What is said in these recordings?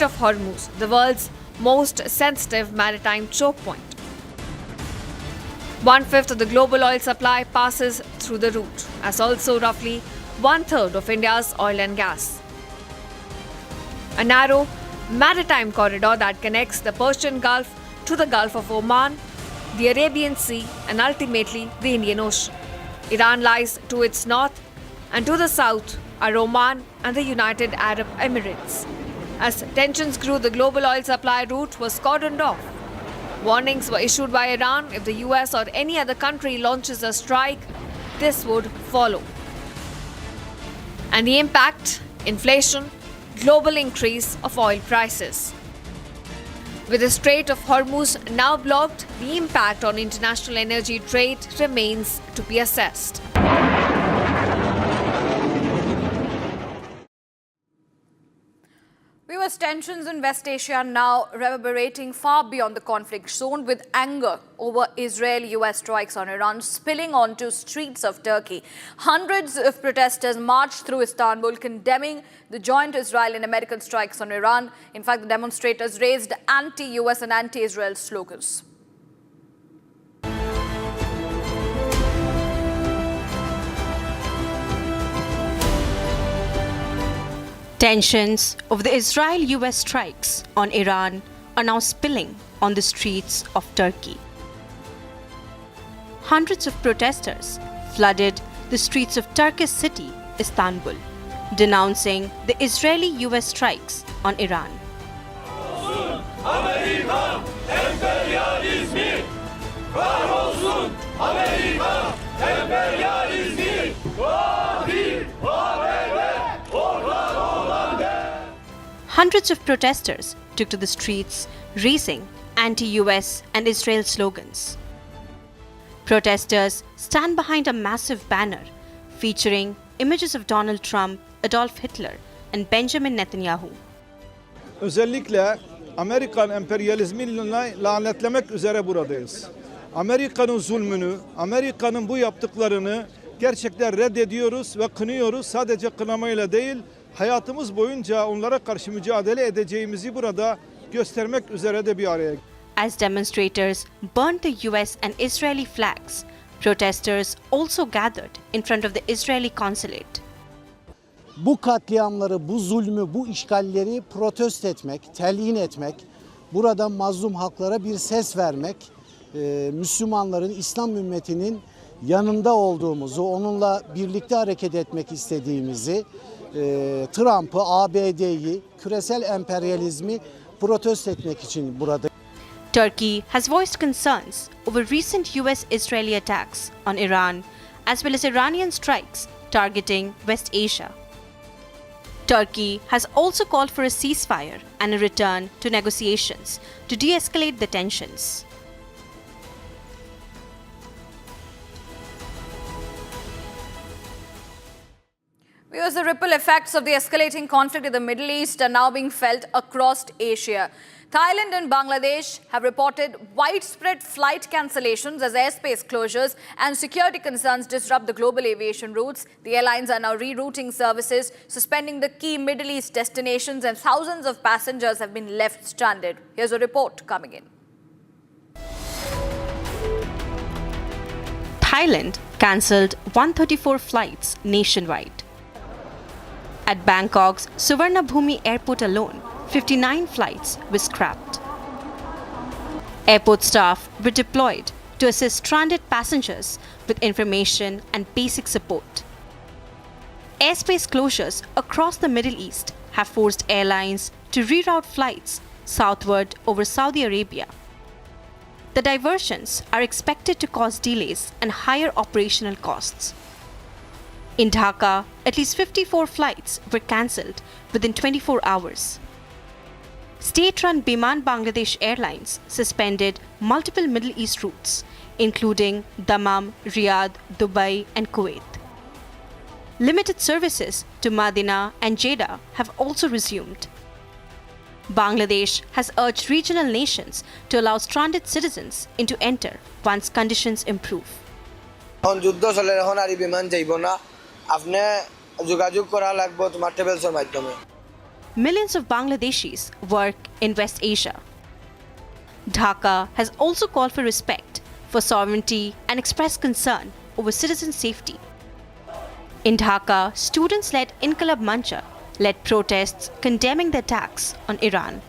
of Hormuz, the world's most sensitive maritime choke point. 1/5 of the global oil supply passes through the route, as also roughly 1/3 of India's oil and gas. A narrow maritime corridor that connects the Persian Gulf to the Gulf of Oman, the Arabian Sea, and ultimately the Indian Ocean. Iran lies to its north, and to the south are Oman and the United Arab Emirates. As tensions grew, the global oil supply route was cordoned off. Warnings were issued by Iran: if the US or any other country launches a strike, this would follow. And the impact: inflation, global increase of oil prices. With the Strait of Hormuz now blocked, the impact on international energy trade remains to be assessed. US tensions in West Asia are now reverberating far beyond the conflict zone, with anger over Israel-US strikes on Iran spilling onto streets of Turkey. Hundreds of protesters marched through Istanbul condemning the joint Israel and American strikes on Iran. In fact, the demonstrators raised anti-US and anti-Israel slogans. Tensions over the Israel-US strikes on Iran are now spilling on the streets of Turkey. Hundreds of protesters flooded the streets of Turkish city, Istanbul, denouncing the Israeli-US strikes on Iran. Hundreds of protesters took to the streets, raising anti-US and Israel slogans. Protesters stand behind a massive banner featuring images of Donald Trump, Adolf Hitler, and Benjamin Netanyahu. Özellikle Amerikan emperyalizmini lanetlemek üzere buradayız. Amerika'nın zulmünü, Amerika'nın bu yaptıklarını gerçekten reddediyoruz ve kınıyoruz. Sadece kınamayla değil, hayatımız boyunca onlara karşı mücadele edeceğimizi burada göstermek üzere de bir araya. As demonstrators burned the US and Israeli flags, protesters also gathered in front of the Israeli consulate. Bu katliamları, bu zulmü, bu işgalleri protesto etmek, telyin etmek, burada mazlum halklara bir ses vermek, Müslümanların, İslam ümmetinin yanında olduğumuzu, onunla birlikte hareket etmek istediğimizi, Trump'ı, ABD'yi, küresel emperyalizmi protesto etmek için burada. Turkey has voiced concerns over recent US-Israeli attacks on Iran, as well as Iranian strikes targeting West Asia. Turkey has also called for a ceasefire and a return to negotiations to de-escalate the tensions. Because the ripple effects of the escalating conflict in the Middle East are now being felt across Asia. Thailand and Bangladesh have reported widespread flight cancellations as airspace closures and security concerns disrupt the global aviation routes. The airlines are now rerouting services, suspending the key Middle East destinations, and thousands of passengers have been left stranded. Here's a report coming in. Thailand cancelled 134 flights nationwide. At Bangkok's Suvarnabhumi airport alone, 59 flights were scrapped. Airport staff were deployed to assist stranded passengers with information and basic support. Airspace closures across the Middle East have forced airlines to reroute flights southward over Saudi Arabia. The diversions are expected to cause delays and higher operational costs. In Dhaka, at least 54 flights were cancelled within 24 hours. State-run Biman Bangladesh Airlines suspended multiple Middle East routes, including Dammam, Riyadh, Dubai, and Kuwait. Limited services to Madinah and Jeddah have also resumed. Bangladesh has urged regional nations to allow stranded citizens in to enter once conditions improve. millions of Bangladeshis work in West Asia. Dhaka has also called for respect for sovereignty and expressed concern over citizen safety. In Dhaka, students led Inqilab Mancha led protests condemning the attacks on Iran.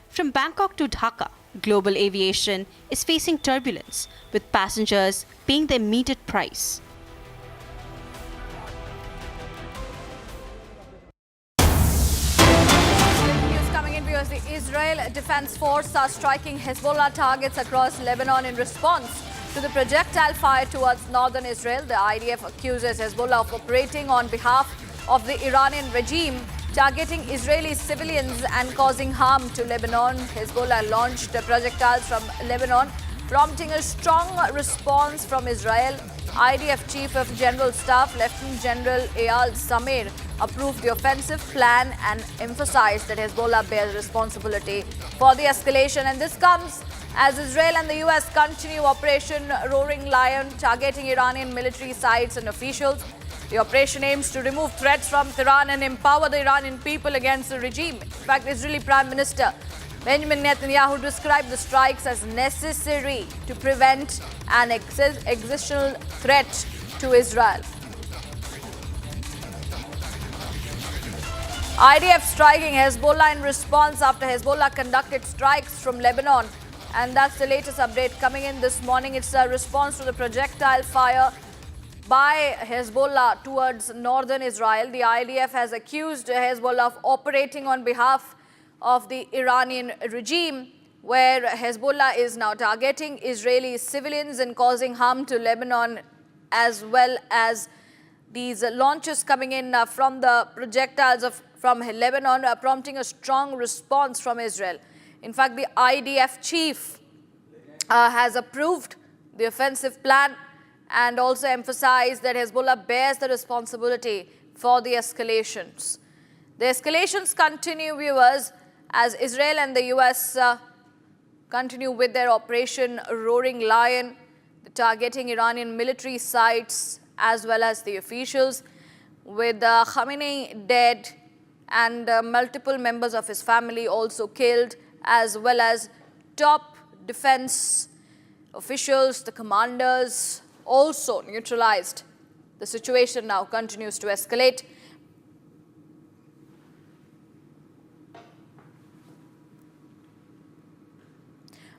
From Bangkok to Dhaka, global aviation is facing turbulence, with passengers paying their metered price. News coming in viewers, the Israel Defense Force are striking Hezbollah targets across Lebanon in response to the projectile fire towards northern Israel. The IDF accuses Hezbollah of operating on behalf of the Iranian regime, targeting Israeli civilians and causing harm to Lebanon. Hezbollah launched projectiles from Lebanon, prompting a strong response from Israel. IDF Chief of General Staff Lieutenant General Eyal Zamir approved the offensive plan and emphasized that Hezbollah bears responsibility for the escalation. And this comes as Israel and the US continue Operation Roaring Lion, targeting Iranian military sites and officials. The operation aims to remove threats from Tehran and empower the Iranian people against the regime. In fact, Israeli Prime Minister Benjamin Netanyahu described the strikes as necessary to prevent an existential threat to Israel. IDF striking Hezbollah in response after Hezbollah conducted strikes from Lebanon. And that's the latest update coming in this morning. It's a response to the projectile fire by Hezbollah towards northern Israel. The IDF has accused Hezbollah of operating on behalf of the Iranian regime, where Hezbollah is now targeting Israeli civilians and causing harm to Lebanon, as well as these launches coming in from the projectiles from Lebanon, prompting a strong response from Israel. In fact, the IDF chief has approved the offensive plan and also emphasized that Hezbollah bears the responsibility for the escalations. The escalations continue, viewers, as Israel and the US continue with their Operation Roaring Lion, targeting Iranian military sites as well as the officials, with Khamenei dead and multiple members of his family also killed, as well as top defense officials, the commanders, also neutralized. The situation now continues to escalate.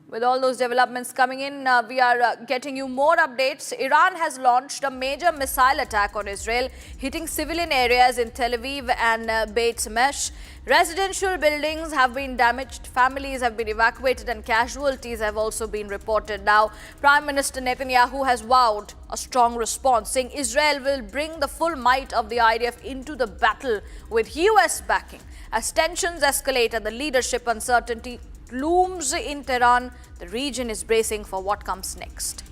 With all those developments coming in, we are getting you more updates. Iran has launched a major missile attack on Israel, hitting civilian areas in Tel Aviv and Beit Shemesh. Residential buildings have been damaged, families have been evacuated, and casualties have also been reported. Now, Prime Minister Netanyahu has vowed a strong response, saying Israel will bring the full might of the IDF into the battle with US backing. As tensions escalate and the leadership uncertainty looms in Tehran, the region is bracing for what comes next.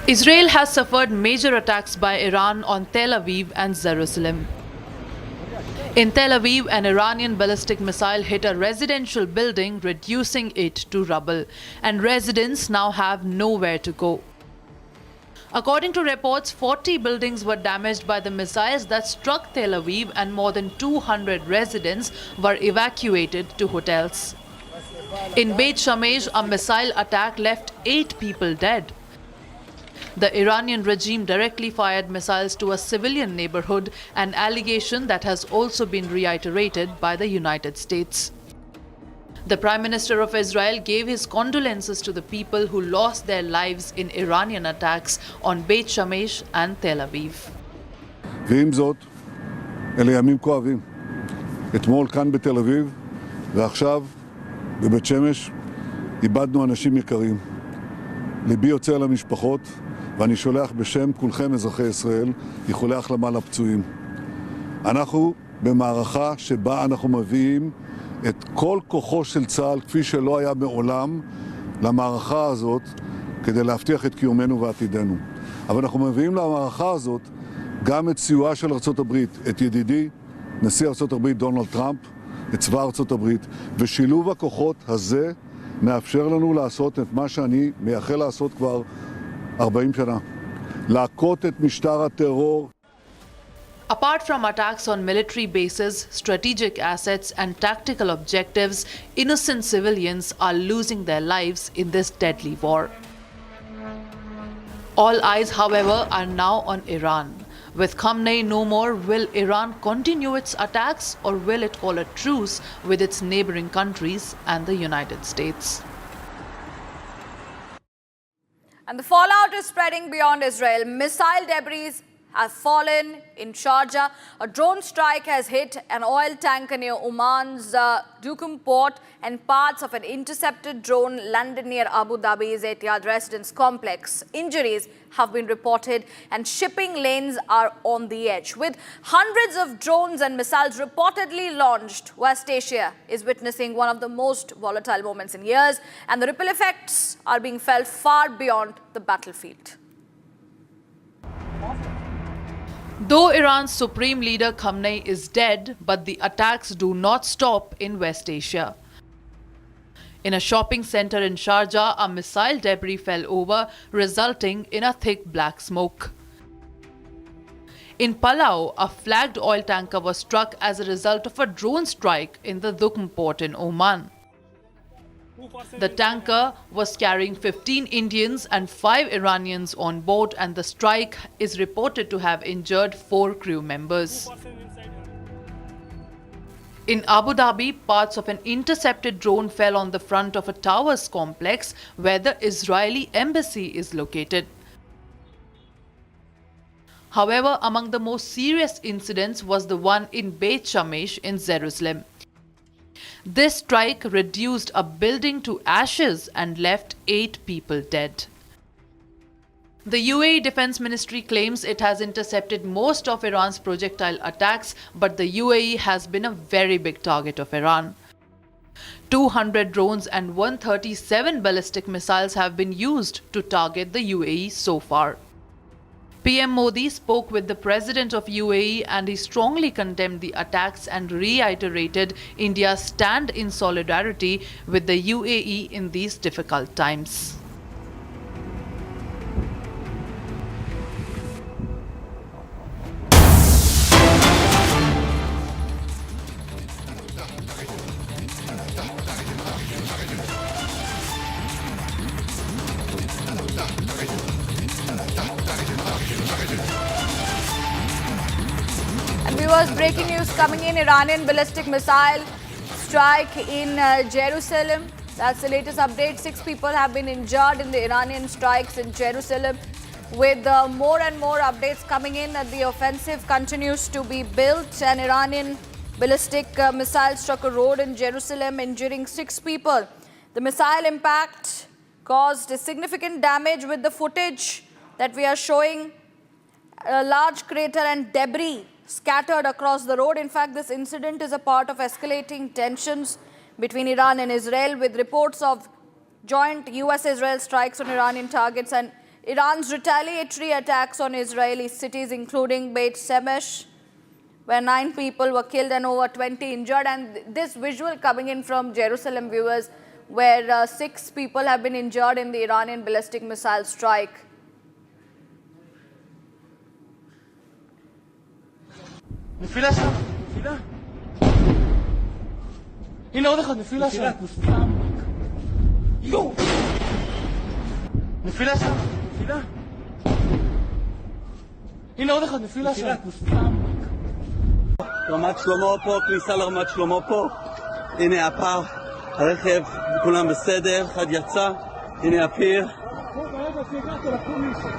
Israel has suffered major attacks by Iran on Tel Aviv and Jerusalem. In Tel Aviv, an Iranian ballistic missile hit a residential building, reducing it to rubble, and residents now have nowhere to go. According to reports, 40 buildings were damaged by the missiles that struck Tel Aviv, and more than 200 residents were evacuated to hotels. In Beit Shemesh, a missile attack left 8 people dead. The Iranian regime directly fired missiles to a civilian neighborhood, an allegation that has also been reiterated by the United States. The Prime Minister of Israel gave his condolences to the people who lost their lives in Iranian attacks on Beit Shemesh and Tel Aviv. ועם זאת, אלה ימים כואבים. אתמול כאן בתל אביב, ועכשיו בבית שמש, איבדנו אנשים יקרים. ליבי יוצא למשפחות, ואני שולח בשם כולכם אזרחי ישראל איחולי החלמה לפצועים. אנחנו במערכה שבה אנחנו מביאים את כל כוחו של צה"ל כפי שלא היה מעולם, למערכה הזאת כדי להבטיח את קיומנו ועתידנו. אבל אנחנו מביאים למערכה הזאת גם את סיועה של ארצות הברית, את ידידי, נשיא ארצות הברית דונלד טראמפ, את צבא ארצות הברית, ושילוב הכוחות הזה מאפשר לנו לעשות את מה שאני מייחל לעשות כבר 40 שנה. להכות את משטר הטרור. Apart from attacks on military bases, strategic assets and tactical objectives, innocent civilians are losing their lives in this deadly war. All eyes, however, are now on Iran. With Khamenei no more, will Iran continue its attacks or will it call a truce with its neighboring countries and the United States? And the fallout is spreading beyond Israel. Missile debris have fallen in Sharjah. A drone strike has hit an oil tanker near Oman's Duqm port, and parts of an intercepted drone landed near Abu Dhabi's Etihad residence complex. Injuries have been reported and shipping lanes are on the edge. With hundreds of drones and missiles reportedly launched, West Asia is witnessing one of the most volatile moments in years, and the ripple effects are being felt far beyond the battlefield. Though Iran's supreme leader Khamenei is dead, but the attacks do not stop in West Asia. In a shopping center in Sharjah, a missile debris fell over, resulting in a thick black smoke. In Palau, a flagged oil tanker was struck as a result of a drone strike in the Duqm port in Oman. The tanker was carrying 15 Indians and 5 Iranians on board, and the strike is reported to have injured 4 crew members. In Abu Dhabi, parts of an intercepted drone fell on the front of a towers complex where the Israeli embassy is located. However, among the most serious incidents was the one in Beit Shemesh in Jerusalem. This strike reduced a building to ashes and left 8 people dead. The UAE Defense Ministry claims it has intercepted most of Iran's projectile attacks, but the UAE has been a very big target of Iran. 200 drones and 137 ballistic missiles have been used to target the UAE so far. PM Modi spoke with the president of UAE and he strongly condemned the attacks and reiterated India's stand in solidarity with the UAE in these difficult times. And viewers, breaking news coming in: Iranian ballistic missile strike in Jerusalem. That's the latest update. 6 people have been injured in the Iranian strikes in Jerusalem. With more and more updates coming in, the offensive continues to be built. An Iranian ballistic missile struck a road in Jerusalem, injuring 6 people. The missile impact caused significant damage, with the footage that we are showing a large crater and debris scattered across the road. In fact, this incident is a part of escalating tensions between Iran and Israel, with reports of joint US-Israel strikes on Iranian targets and Iran's retaliatory attacks on Israeli cities, including Beit Shemesh, where 9 people were killed and over 20 injured. And this visual coming in from Jerusalem, viewers, where 6 people have been injured in the Iranian ballistic missile strike. נפילה שם, נפילה. הנה עוד אחד, נפילה שם. יואו! נפילה שם, נפילה. הנה עוד אחד, נפילה שם. רמת שלמה פה, כניסה לרמת שלמה פה. הנה הפר, הרכב, כולם בסדר, אחד יצא. הנה הפיר.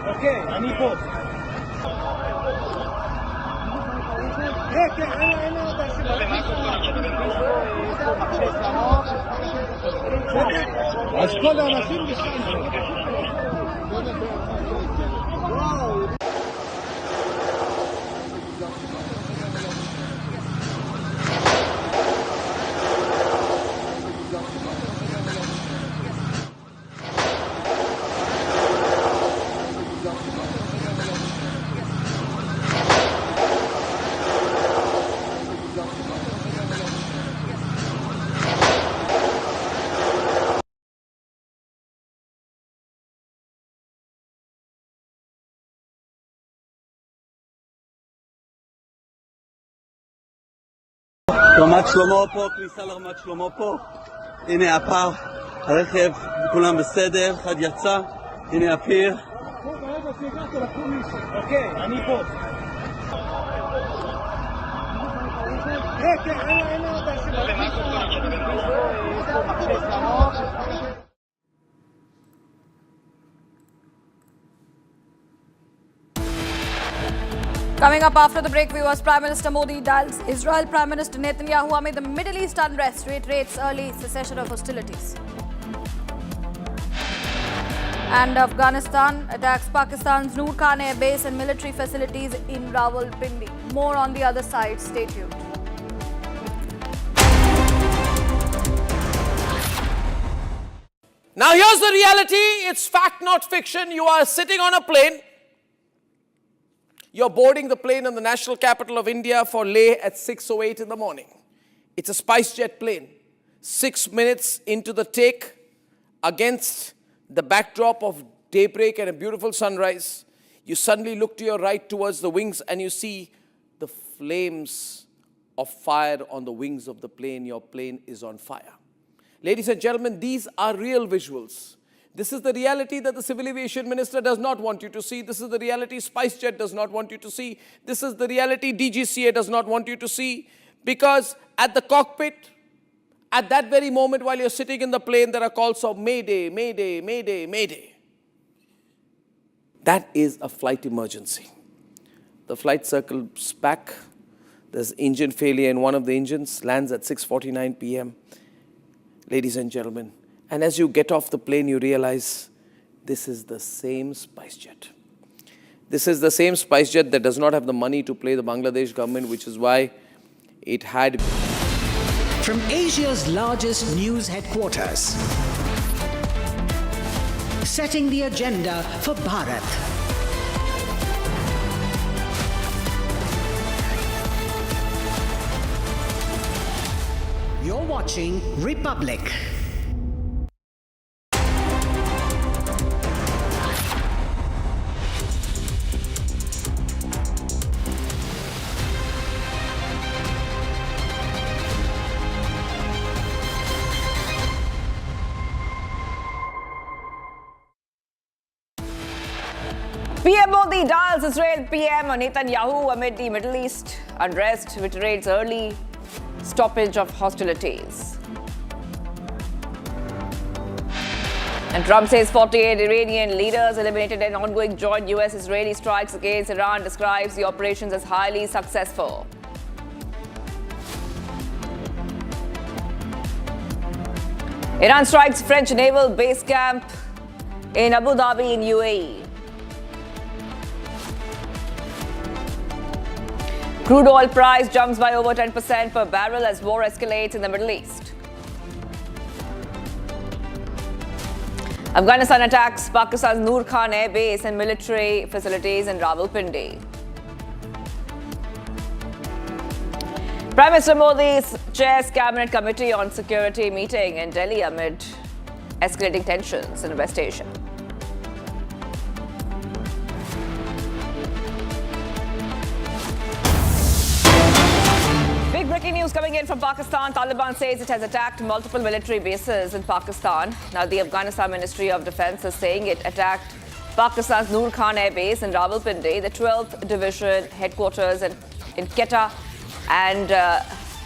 אוקיי, אני פה. אז כל האנשים רמת שלמה פה, כניסה לרמת שלמה פה. הנה הפר, הרכב, כולם בסדר, אחד יצא. הנה הפיר. אוקיי, אני פה. Coming up after the break, viewers, Prime Minister Modi dials Israel Prime Minister Netanyahu amid the Middle East unrest, reiterates early cessation of hostilities. And Afghanistan attacks Pakistan's Noor Khan air base and military facilities in Rawalpindi. More on the other side. Stay tuned. Now here's the reality. It's fact, not fiction. You are sitting on a plane. You're boarding the plane in the national capital of India for Leh at 6:08 in the morning. It's a SpiceJet plane. 6 minutes into the take, against the backdrop of daybreak and a beautiful sunrise, you suddenly look to your right towards the wings and you see the flames of fire on the wings of the plane. Your plane is on fire. Ladies and gentlemen, these are real visuals. This is the reality that the Civil Aviation Minister does not want you to see. This is the reality SpiceJet does not want you to see. This is the reality DGCA does not want you to see. Because at the cockpit, at that very moment while you're sitting in the plane, there are calls of Mayday, Mayday, Mayday, Mayday. That is a flight emergency. The flight circles back. There's engine failure in one of the engines, lands at 6:49 p.m. Ladies and gentlemen, and as you get off the plane, you realize this is the same SpiceJet. This is the same SpiceJet that does not have the money to pay the Bangladesh government, which is why it had... From Asia's largest news headquarters, setting the agenda for Bharat. You're watching Republic. PM Modi dials Israel PM Netanyahu amid the Middle East unrest, reiterates early stoppage of hostilities. And Trump says 48 Iranian leaders eliminated in ongoing joint US-Israeli strikes against Iran, describes the operations as highly successful. Iran strikes French naval base camp in Abu Dhabi in UAE. Crude oil price jumps by over 10% per barrel as war escalates in the Middle East. Afghanistan attacks Pakistan's Noor Khan air base and military facilities in Rawalpindi. Prime Minister Modi chairs Cabinet Committee on Security meeting in Delhi amid escalating tensions in West Asia. Big breaking news coming in from Pakistan. Taliban says it has attacked multiple military bases in Pakistan. Now, the Afghanistan Ministry of Defense is saying it attacked Pakistan's Noor Khan air base in Rawalpindi, the 12th Division headquarters in Quetta, and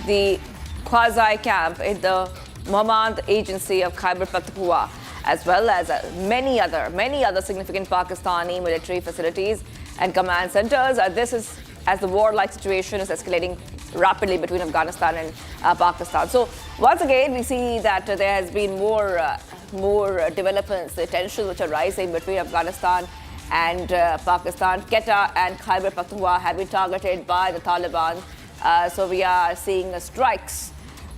the quasi camp in the Mohammad Agency of Khyber Pakhtunkhwa, as well as many other significant Pakistani military facilities and command centers. This is as the war-like situation is escalating rapidly between Afghanistan and Pakistan. So once again, we see that there has been more developments, the tensions which are rising between Afghanistan and Pakistan. Quetta and Khyber Pakhtunkhwa have been targeted by the Taliban. So we are seeing strikes.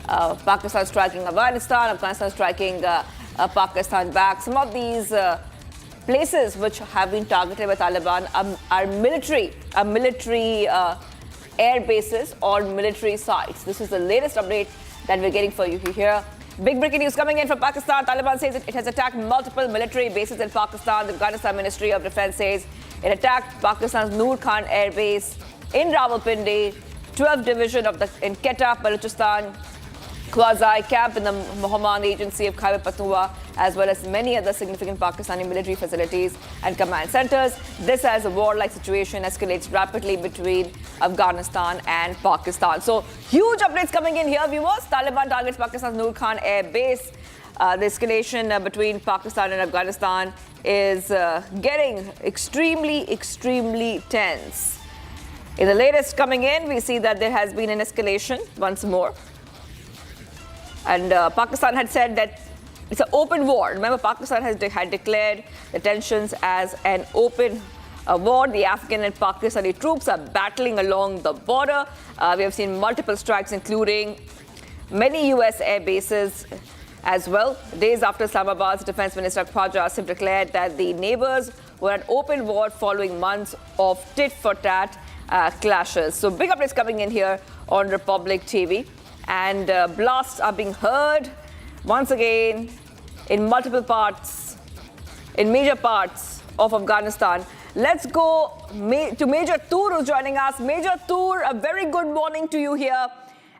Pakistan striking Afghanistan striking Pakistan back. Some of these places which have been targeted by Taliban are military air bases or military sites. This is the latest update that we're getting for you here. Big breaking news coming in from Pakistan. Taliban says it has attacked multiple military bases in Pakistan. The Afghanistan Ministry of Defense says it attacked Pakistan's Noor Khan air base in Rawalpindi, 12th Division in Quetta, Balochistan, quasi-camp in the Mohammed Agency of Khyber Pakhtunkhwa, as well as many other significant Pakistani military facilities and command centers. This, as a warlike situation escalates rapidly between Afghanistan and Pakistan. So, huge updates coming in here, viewers. Taliban targets Pakistan's Noor Khan air base. The escalation between Pakistan and Afghanistan is getting extremely tense. In the latest coming in, we see that there has been an escalation once more. And Pakistan had said that it's an open war. Remember, Pakistan had declared the tensions as an open war. The Afghan and Pakistani troops are battling along the border. We have seen multiple strikes, including many U.S. air bases as well. Days after Islamabad's Defense Minister Khwaja Asif declared that the neighbors were at open war following months of tit-for-tat clashes. So big updates coming in here on Republic TV. And blasts are being heard once again in multiple parts, in major parts of Afghanistan. Let's go to Major Toor, who's joining us. Major Toor, a very good morning to you here.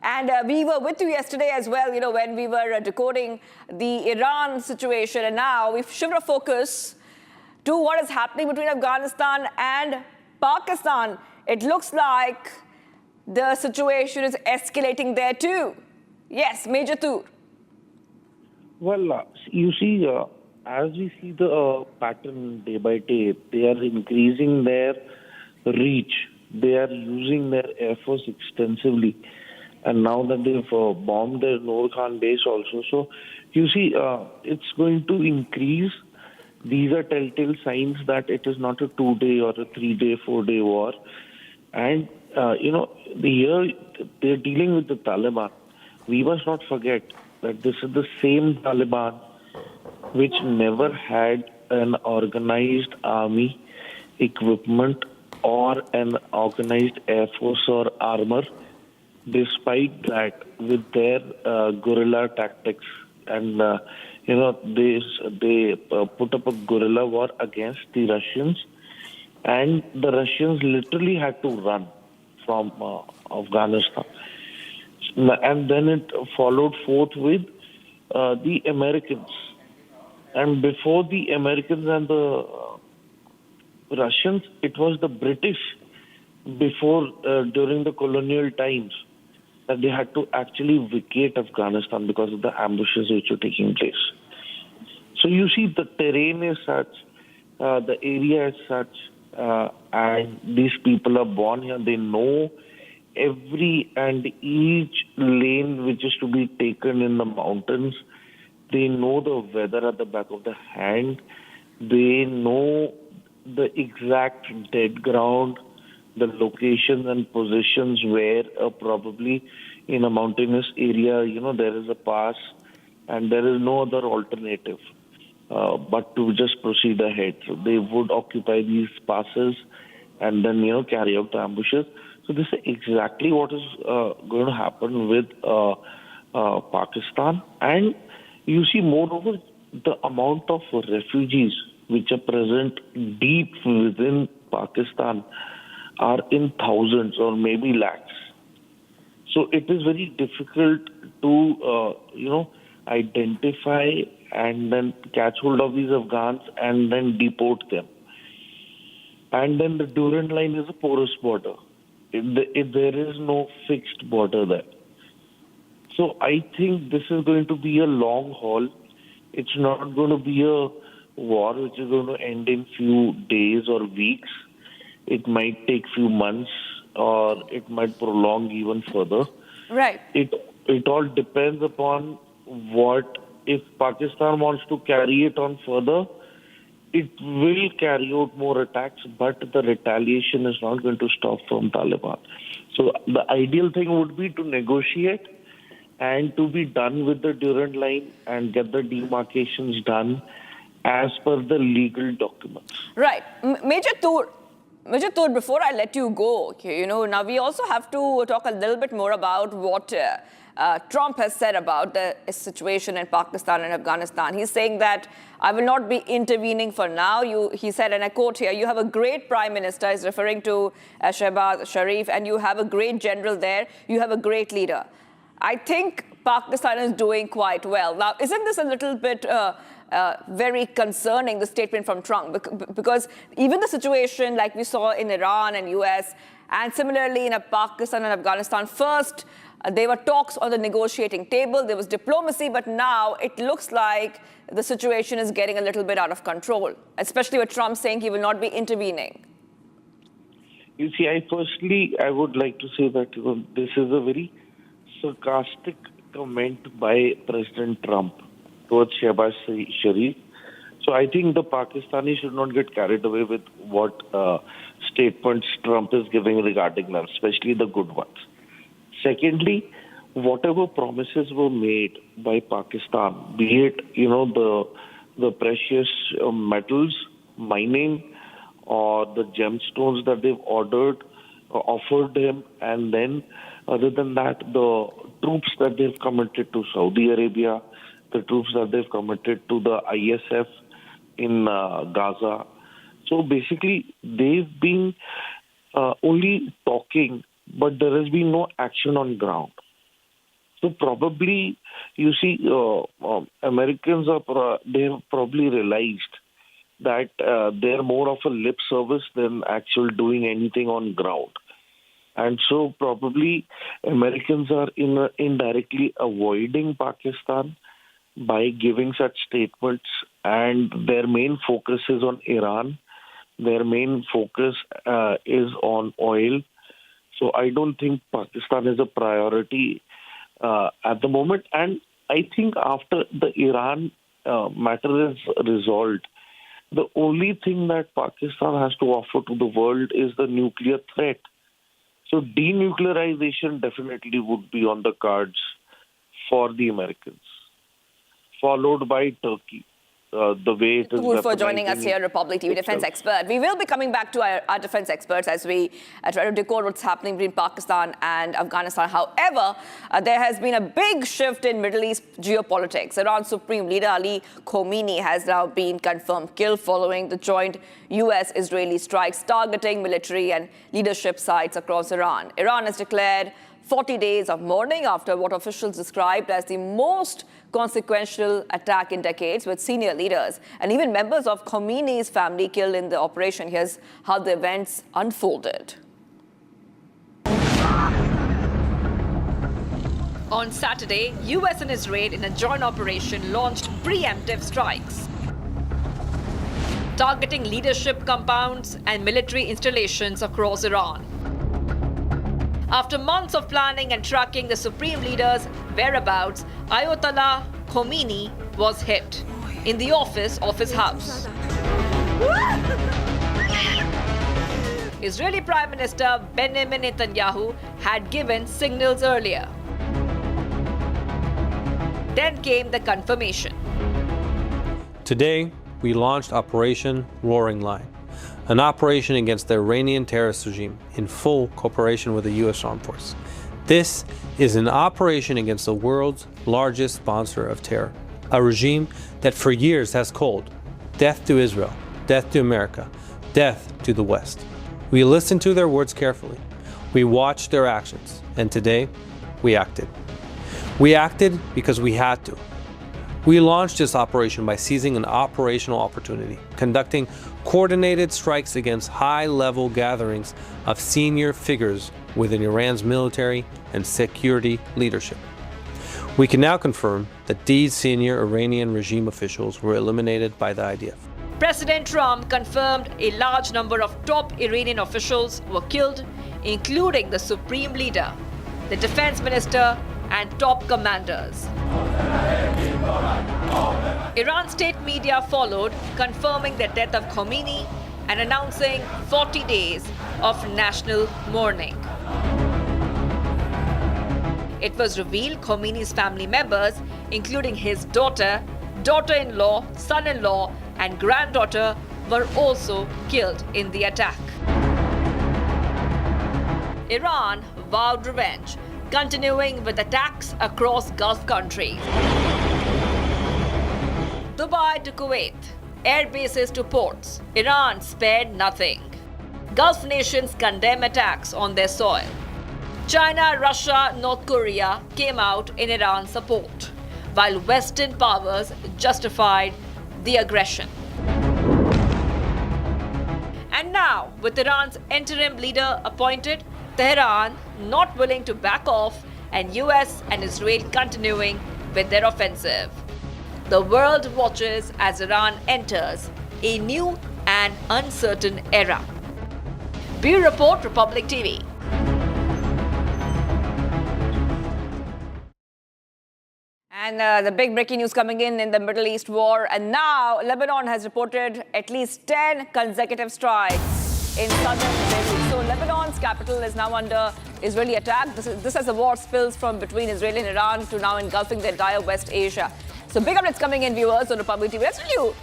And we were with you yesterday as well, when we were decoding the Iran situation. And now we've shifted our focus to what is happening between Afghanistan and Pakistan. It looks like the situation is escalating there too. Yes, Major Toor. Well, you see, as we see the pattern day by day, they are increasing their reach. They are using their air force extensively. And now that they've bombed their Noor Khan base also. So, you see, it's going to increase. These are telltale signs that it is not a 2-day or a 3-day, 4-day war. And here they're dealing with the Taliban. We must not forget that this is the same Taliban which never had an organized army, equipment, or an organized air force or armor. Despite that, with their guerrilla tactics, and they put up a guerrilla war against the Russians. And the Russians literally had to run from Afghanistan. And then it followed forth with the Americans. And before the Americans and the Russians, it was the British during the colonial times that they had to actually vacate Afghanistan because of the ambushes which were taking place. So you see the terrain is such, the area is such, and these people are born here. They know every and each lane which is to be taken in the mountains. They know the weather at the back of the hand. They know the exact dead ground, the locations and positions where probably in a mountainous area, there is a pass and there is no other alternative but to just proceed ahead. So they would occupy these passes and then, carry out the ambushes. So this is exactly what is going to happen with Pakistan. And you see, moreover, the amount of refugees which are present deep within Pakistan are in thousands or maybe lakhs. So it is very difficult to, identify and then catch hold of these Afghans and then deport them. And then the Durand line is a porous border. There is no fixed border there. So I think this is going to be a long haul. It's not going to be a war which is going to end in few days or weeks. It might take few months or it might prolong even further. Right. It all depends upon if Pakistan wants to carry it on further, it will carry out more attacks, but the retaliation is not going to stop from Taliban. So the ideal thing would be to negotiate and to be done with the Durand line and get the demarcations done as per the legal documents. Right. Major Toor, Vijay, before I let you go, now we also have to talk a little bit more about what Trump has said about the situation in Pakistan and Afghanistan. He's saying that I will not be intervening for now. He said, and I quote here, you have a great prime minister, he's referring to Shehbaz Sharif, and you have a great general there. You have a great leader. I think Pakistan is doing quite well. Now, isn't this a little bit very concerning, the statement from Trump? Because even the situation like we saw in Iran and US, and similarly in Pakistan and Afghanistan, first there were talks on the negotiating table, there was diplomacy, but now it looks like the situation is getting a little bit out of control, especially with Trump saying he will not be intervening. You see, I would like to say that this is a very sarcastic comment by President Trump towards Shehbaz Sharif. So I think the Pakistanis should not get carried away with what statements Trump is giving regarding them, especially the good ones. Secondly, whatever promises were made by Pakistan, be it the precious metals, mining, or the gemstones that they've offered him, and then other than that, the troops that they've committed to Saudi Arabia, the troops that they've committed to the ISF in Gaza. So basically, they've been only talking, but there has been no action on ground. So probably, you see, Americans they have probably realized that they're more of a lip service than actual doing anything on ground. And so probably Americans are indirectly avoiding Pakistan by giving such statements, and their main focus is on Iran. Their main focus is on oil. So I don't think Pakistan is a priority at the moment. And I think after the Iran matter is resolved, the only thing that Pakistan has to offer to the world is the nuclear threat. So denuclearization definitely would be on the cards for the Americans, followed by Turkey. The way it is. Thank you for joining us here, Republic TV defense expert. We will be coming back to our defense experts as we try to decode what's happening between Pakistan and Afghanistan. However, there has been a big shift in Middle East geopolitics. Iran's Supreme Leader Ali Khamenei has now been confirmed killed following the joint US-Israeli strikes targeting military and leadership sites across Iran. Iran has declared 40 days of mourning after what officials described as the most consequential attack in decades, with senior leaders and even members of Khamenei's family killed in the operation. Here's how the events unfolded. On Saturday, US and Israel in a joint operation launched preemptive strikes, targeting leadership compounds and military installations across Iran. After months of planning and tracking the supreme leader's whereabouts, Ayatollah Khamenei was hit in the office of his house. Israeli Prime Minister Benjamin Netanyahu had given signals earlier. Then came the confirmation. Today, we launched Operation Roaring Lion, an operation against the Iranian terrorist regime in full cooperation with the U.S. Armed Forces. This is an operation against the world's largest sponsor of terror, a regime that for years has called death to Israel, death to America, death to the West. We listened to their words carefully. We watched their actions, and today we acted. We acted because we had to. We launched this operation by seizing an operational opportunity, conducting coordinated strikes against high-level gatherings of senior figures within Iran's military and security leadership. We can now confirm that these senior Iranian regime officials were eliminated by the IDF. President Trump confirmed a large number of top Iranian officials were killed, including the supreme leader, the defense minister, and top commanders. Iran state media followed, confirming the death of Khamenei and announcing 40 days of national mourning. It was revealed Khamenei's family members, including his daughter, daughter-in-law, son-in-law, and granddaughter, were also killed in the attack. Iran vowed revenge, continuing with attacks across Gulf countries. Dubai to Kuwait, air bases to ports, Iran spared nothing. Gulf nations condemn attacks on their soil. China, Russia, North Korea came out in Iran's support, while Western powers justified the aggression. And now, with Iran's interim leader appointed, Tehran not willing to back off, and US and Israel continuing with their offensive. The world watches as Iran enters a new and uncertain era. Bureau Report, Republic TV. And the big breaking news coming in the Middle East war. And now Lebanon has reported at least 10 consecutive strikes in southern Beirut. So Lebanon's capital is now under Israeli attack. This as the war spills from between Israel and Iran to now engulfing the entire West Asia. So big updates coming in, viewers, on Republic TV. Let's tell you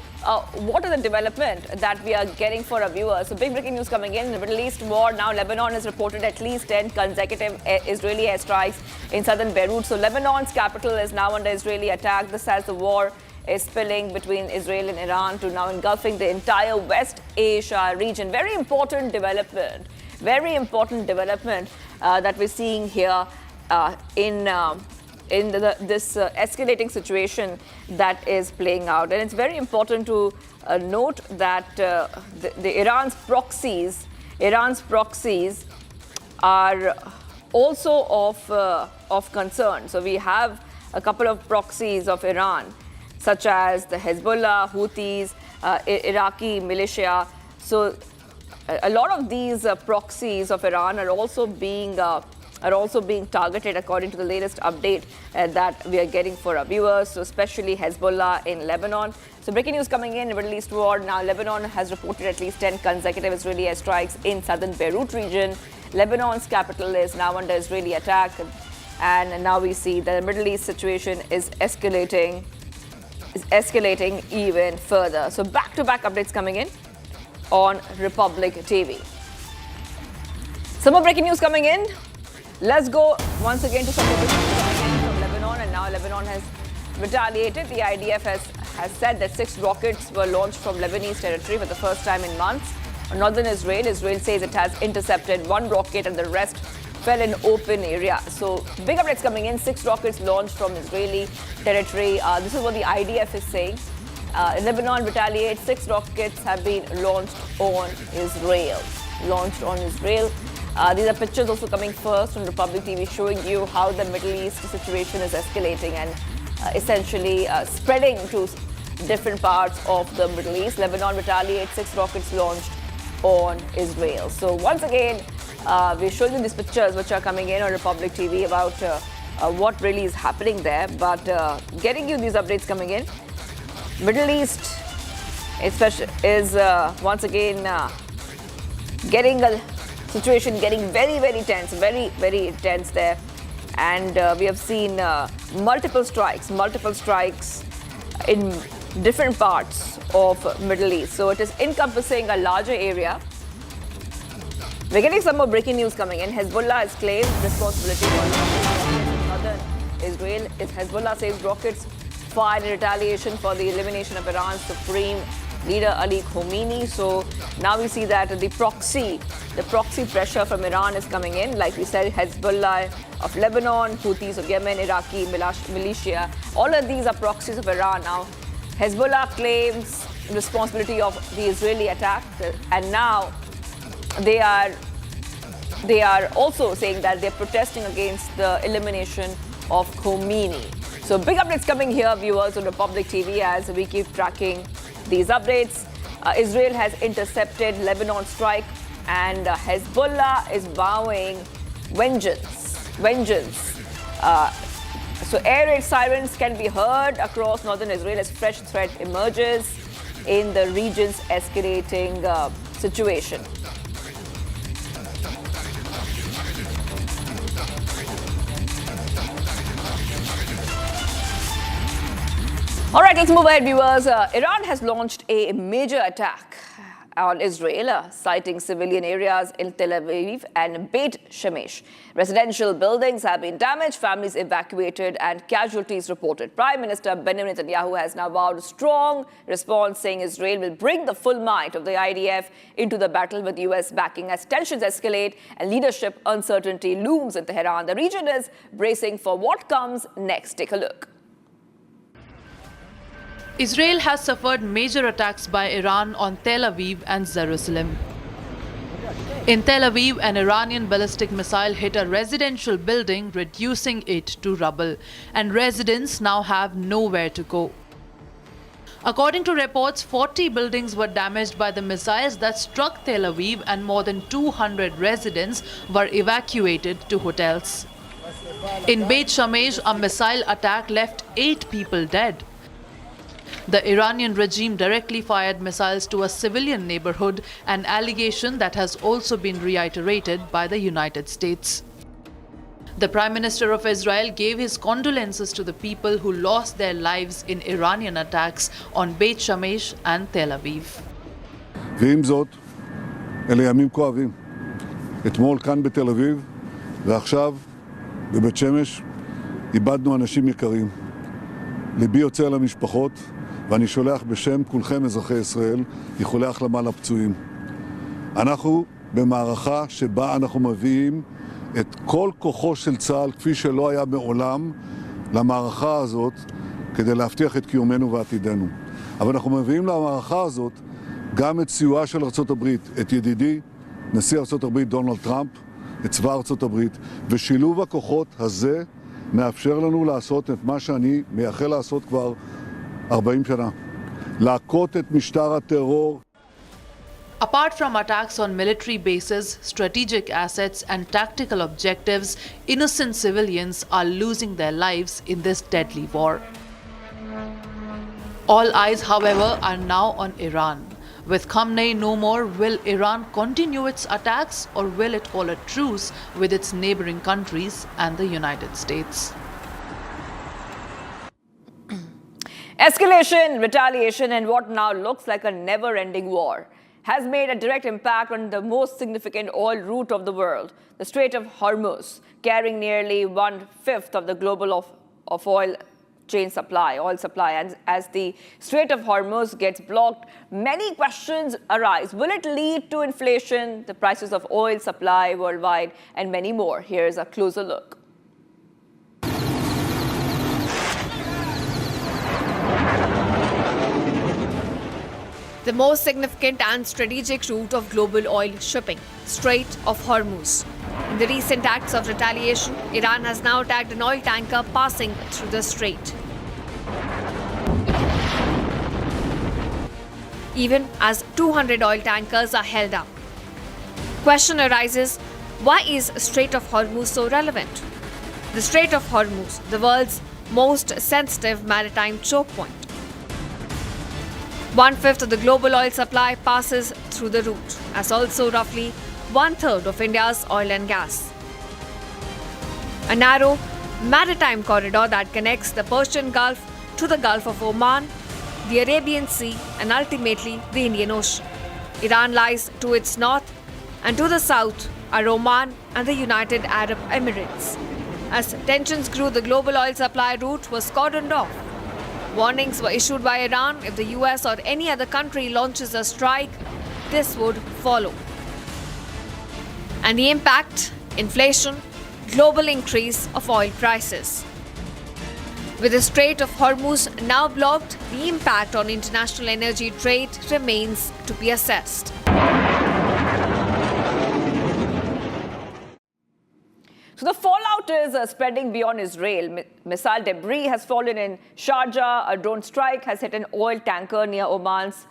what is the development that we are getting for our viewers. So big breaking news coming in the Middle East war. Now Lebanon has reported at least 10 consecutive Israeli airstrikes in southern Beirut. So Lebanon's capital is now under Israeli attack. This as the war is spilling between Israel and Iran to now engulfing the entire West Asia region. Very important development. Very important development that we're seeing here in this escalating situation that is playing out. And it's very important to note that the Iran's proxies are also of concern. So we have a couple of proxies of Iran, such as the Hezbollah, Houthis, Iraqi militia. So a lot of these proxies of Iran are also being targeted according to the latest update that we are getting for our viewers, so especially Hezbollah in Lebanon. So breaking news coming in the Middle East war. Now Lebanon has reported at least 10 consecutive Israeli airstrikes in southern Beirut region. Lebanon's capital is now under Israeli attack, and now we see that the Middle East situation is escalating even further. So back-to-back updates coming in on Republic TV. Some more breaking news coming in. Let's go once again to some more breaking news coming in from Lebanon, and now Lebanon has retaliated. The IDF has said that 6 rockets were launched from Lebanese territory for the first time in months. On northern Israel says it has intercepted 1 rocket and the rest fell in open area. So big updates coming in. 6 rockets launched from Israeli territory. This is what the IDF is saying. Lebanon retaliates. 6 rockets have been launched on Israel. These are pictures also coming first on Republic TV, showing you how the Middle East situation is escalating and essentially spreading to different parts of the Middle East. Lebanon retaliates. 6 rockets launched on Israel. So once again, we're showing you these pictures which are coming in on Republic TV about what really is happening there. But getting you these updates coming in, Middle East especially is once again getting a situation getting very, very tense, very intense there. And we have seen multiple strikes in different parts of Middle East. So it is encompassing a larger area. We're getting some more breaking news coming in. Hezbollah has claimed responsibility for rockets in northern Israel. Hezbollah says rockets fired in retaliation for the elimination of Iran's supreme leader Ali Khamenei. So now we see that the proxy pressure from Iran is coming in. Like we said, Hezbollah of Lebanon, Houthis of Yemen, Iraqi militia. All of these are proxies of Iran. Now Hezbollah claims responsibility of the Israeli attack, and now they are also saying that they're protesting against the elimination of Khamenei. So big updates coming here, viewers, on Republic TV as we keep tracking these updates. Israel has intercepted Lebanon strike, and Hezbollah is vowing vengeance. So air raid sirens can be heard across northern Israel as fresh threat emerges in the region's escalating situation. All right, let's move ahead, viewers. Iran has launched a major attack on Israel, citing civilian areas in Tel Aviv and Beit Shemesh. Residential buildings have been damaged, families evacuated, and casualties reported. Prime Minister Benjamin Netanyahu has now vowed a strong response, saying Israel will bring the full might of the IDF into the battle with US backing as tensions escalate and leadership uncertainty looms in Tehran. The region is bracing for what comes next. Take a look. Israel has suffered major attacks by Iran on Tel Aviv and Jerusalem. In Tel Aviv, an Iranian ballistic missile hit a residential building, reducing it to rubble, and residents now have nowhere to go. According to reports, 40 buildings were damaged by the missiles that struck Tel Aviv, and more than 200 residents were evacuated to hotels. In Beit Shemesh, a missile attack left 8 people dead. The Iranian regime directly fired missiles to a civilian neighborhood, an allegation that has also been reiterated by the United States. The Prime Minister of Israel gave his condolences to the people who lost their lives in Iranian attacks on Beit Shemesh and Tel Aviv. ועם זאת, אלה ימים כואבים. אתמול כאן בתל אביב, ועכשיו בבית שמש, איבדנו אנשים יקרים. ליבי יוצא למשפחות, ואני שולח בשם כולכם אזרחי ישראל איחולי החלמה לפצועים. אנחנו במערכה שבה אנחנו מביאים את כל כוחו של צה"ל כפי שלא היה מעולם למערכה הזאת כדי להבטיח את קיומנו ועתידנו. אבל אנחנו מביאים למערכה הזאת גם את סיועה של ארצות הברית, את ידידי נשיא ארצות הברית דונלד טראמפ, את צבא ארצות הברית, ושילוב הכוחות הזה מאפשר לנו לעשות את מה שאני מייחל לעשות כבר 40 שנה. להכות את משטר הטרור. Apart from attacks on military bases, strategic assets and tactical objectives, innocent civilians are losing their lives in this deadly war. All eyes, however, are now on Iran. With Khamenei no more, will Iran continue its attacks, or will it call a truce with its neighboring countries and the United States? Escalation, retaliation, and what now looks like a never-ending war has made a direct impact on the most significant oil route of the world, the Strait of Hormuz, carrying nearly 1/5 of the global of oil supply. And as the Strait of Hormuz gets blocked, many questions arise. Will it lead to inflation, the prices of oil supply worldwide, and many more? Here's a closer look. The most significant and strategic route of global oil shipping, Strait of Hormuz. In the recent acts of retaliation, Iran has now attacked an oil tanker passing through the strait. Even as 200 oil tankers are held up. Question arises, why is Strait of Hormuz so relevant? The Strait of Hormuz, the world's most sensitive maritime choke point. 1/5 of the global oil supply passes through the route, as also roughly 1/3 of India's oil and gas. A narrow maritime corridor that connects the Persian Gulf to the Gulf of Oman, the Arabian Sea, and ultimately the Indian Ocean. Iran lies to its north, and to the south are Oman and the United Arab Emirates. As tensions grew, the global oil supply route was cordoned off. Warnings were issued by Iran. If the US or any other country launches a strike, this would follow. And the impact? Inflation, global increase of oil prices. With the Strait of Hormuz now blocked, the impact on international energy trade remains to be assessed. So the fallout is spreading beyond Israel. Missile debris has fallen in Sharjah. A drone strike has hit an oil tanker near Oman's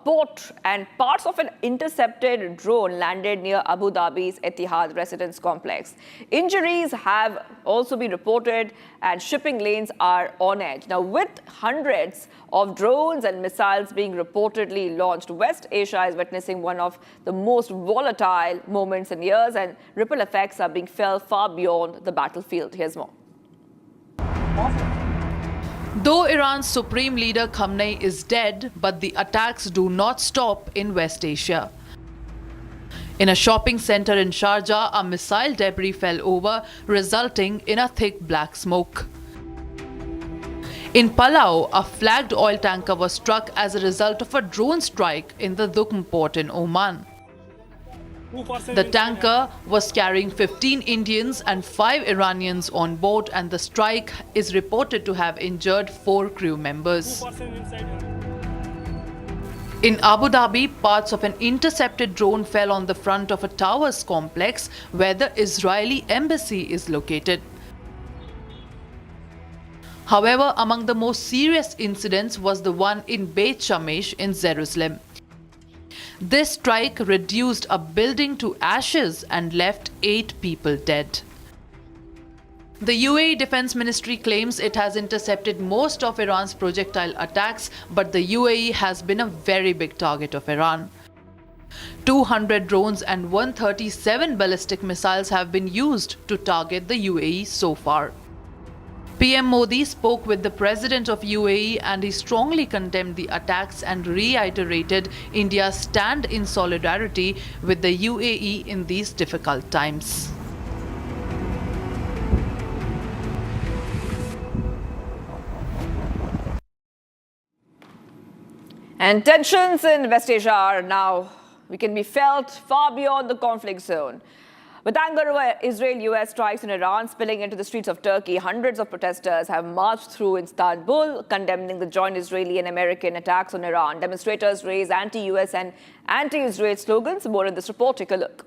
port, and parts of an intercepted drone landed near Abu Dhabi's Etihad residence complex. Injuries have also been reported, and shipping lanes are on edge. Now, with hundreds of drones and missiles being reportedly launched, West Asia is witnessing one of the most volatile moments in years, and ripple effects are being felt far beyond the battlefield. Here's more. Though Iran's supreme leader Khamenei is dead, but the attacks do not stop in West Asia. In a shopping center in Sharjah, a missile debris fell over, resulting in a thick black smoke. In Palau, a flagged oil tanker was struck as a result of a drone strike in the Dukm port in Oman. The tanker was carrying 15 Indians and 5 Iranians on board, and the strike is reported to have injured 4 crew members. In Abu Dhabi, parts of an intercepted drone fell on the front of a towers complex where the Israeli embassy is located. However, among the most serious incidents was the one in Beit Shemesh in Jerusalem. This strike reduced a building to ashes and left 8 people dead. The UAE Defense Ministry claims it has intercepted most of Iran's projectile attacks, but the UAE has been a very big target of Iran. 200 drones and 137 ballistic missiles have been used to target the UAE so far. PM Modi spoke with the President of UAE and he strongly condemned the attacks and reiterated India's stand in solidarity with the UAE in these difficult times. And tensions in West Asia are now, can be felt far beyond the conflict zone. With anger over Israel-US strikes in Iran spilling into the streets of Turkey, hundreds of protesters have marched through Istanbul, condemning the joint Israeli and American attacks on Iran. Demonstrators raise anti-US and anti-Israel slogans. More in this report. Take a look.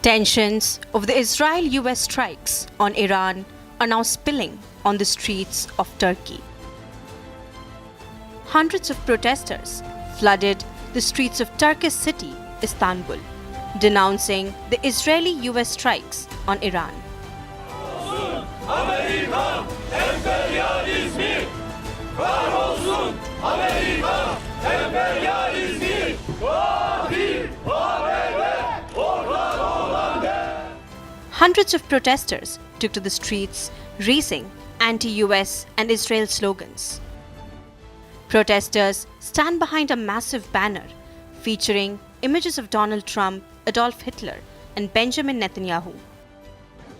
Tensions over the Israel-US strikes on Iran are now spilling on the streets of Turkey. Hundreds of protesters flooded the streets of Turkish city, Istanbul, denouncing the Israeli-US strikes on Iran. Hundreds of protesters took to the streets, raising anti-US and Israel slogans. Protesters stand behind a massive banner featuring images of Donald Trump, Adolf Hitler, and Benjamin Netanyahu.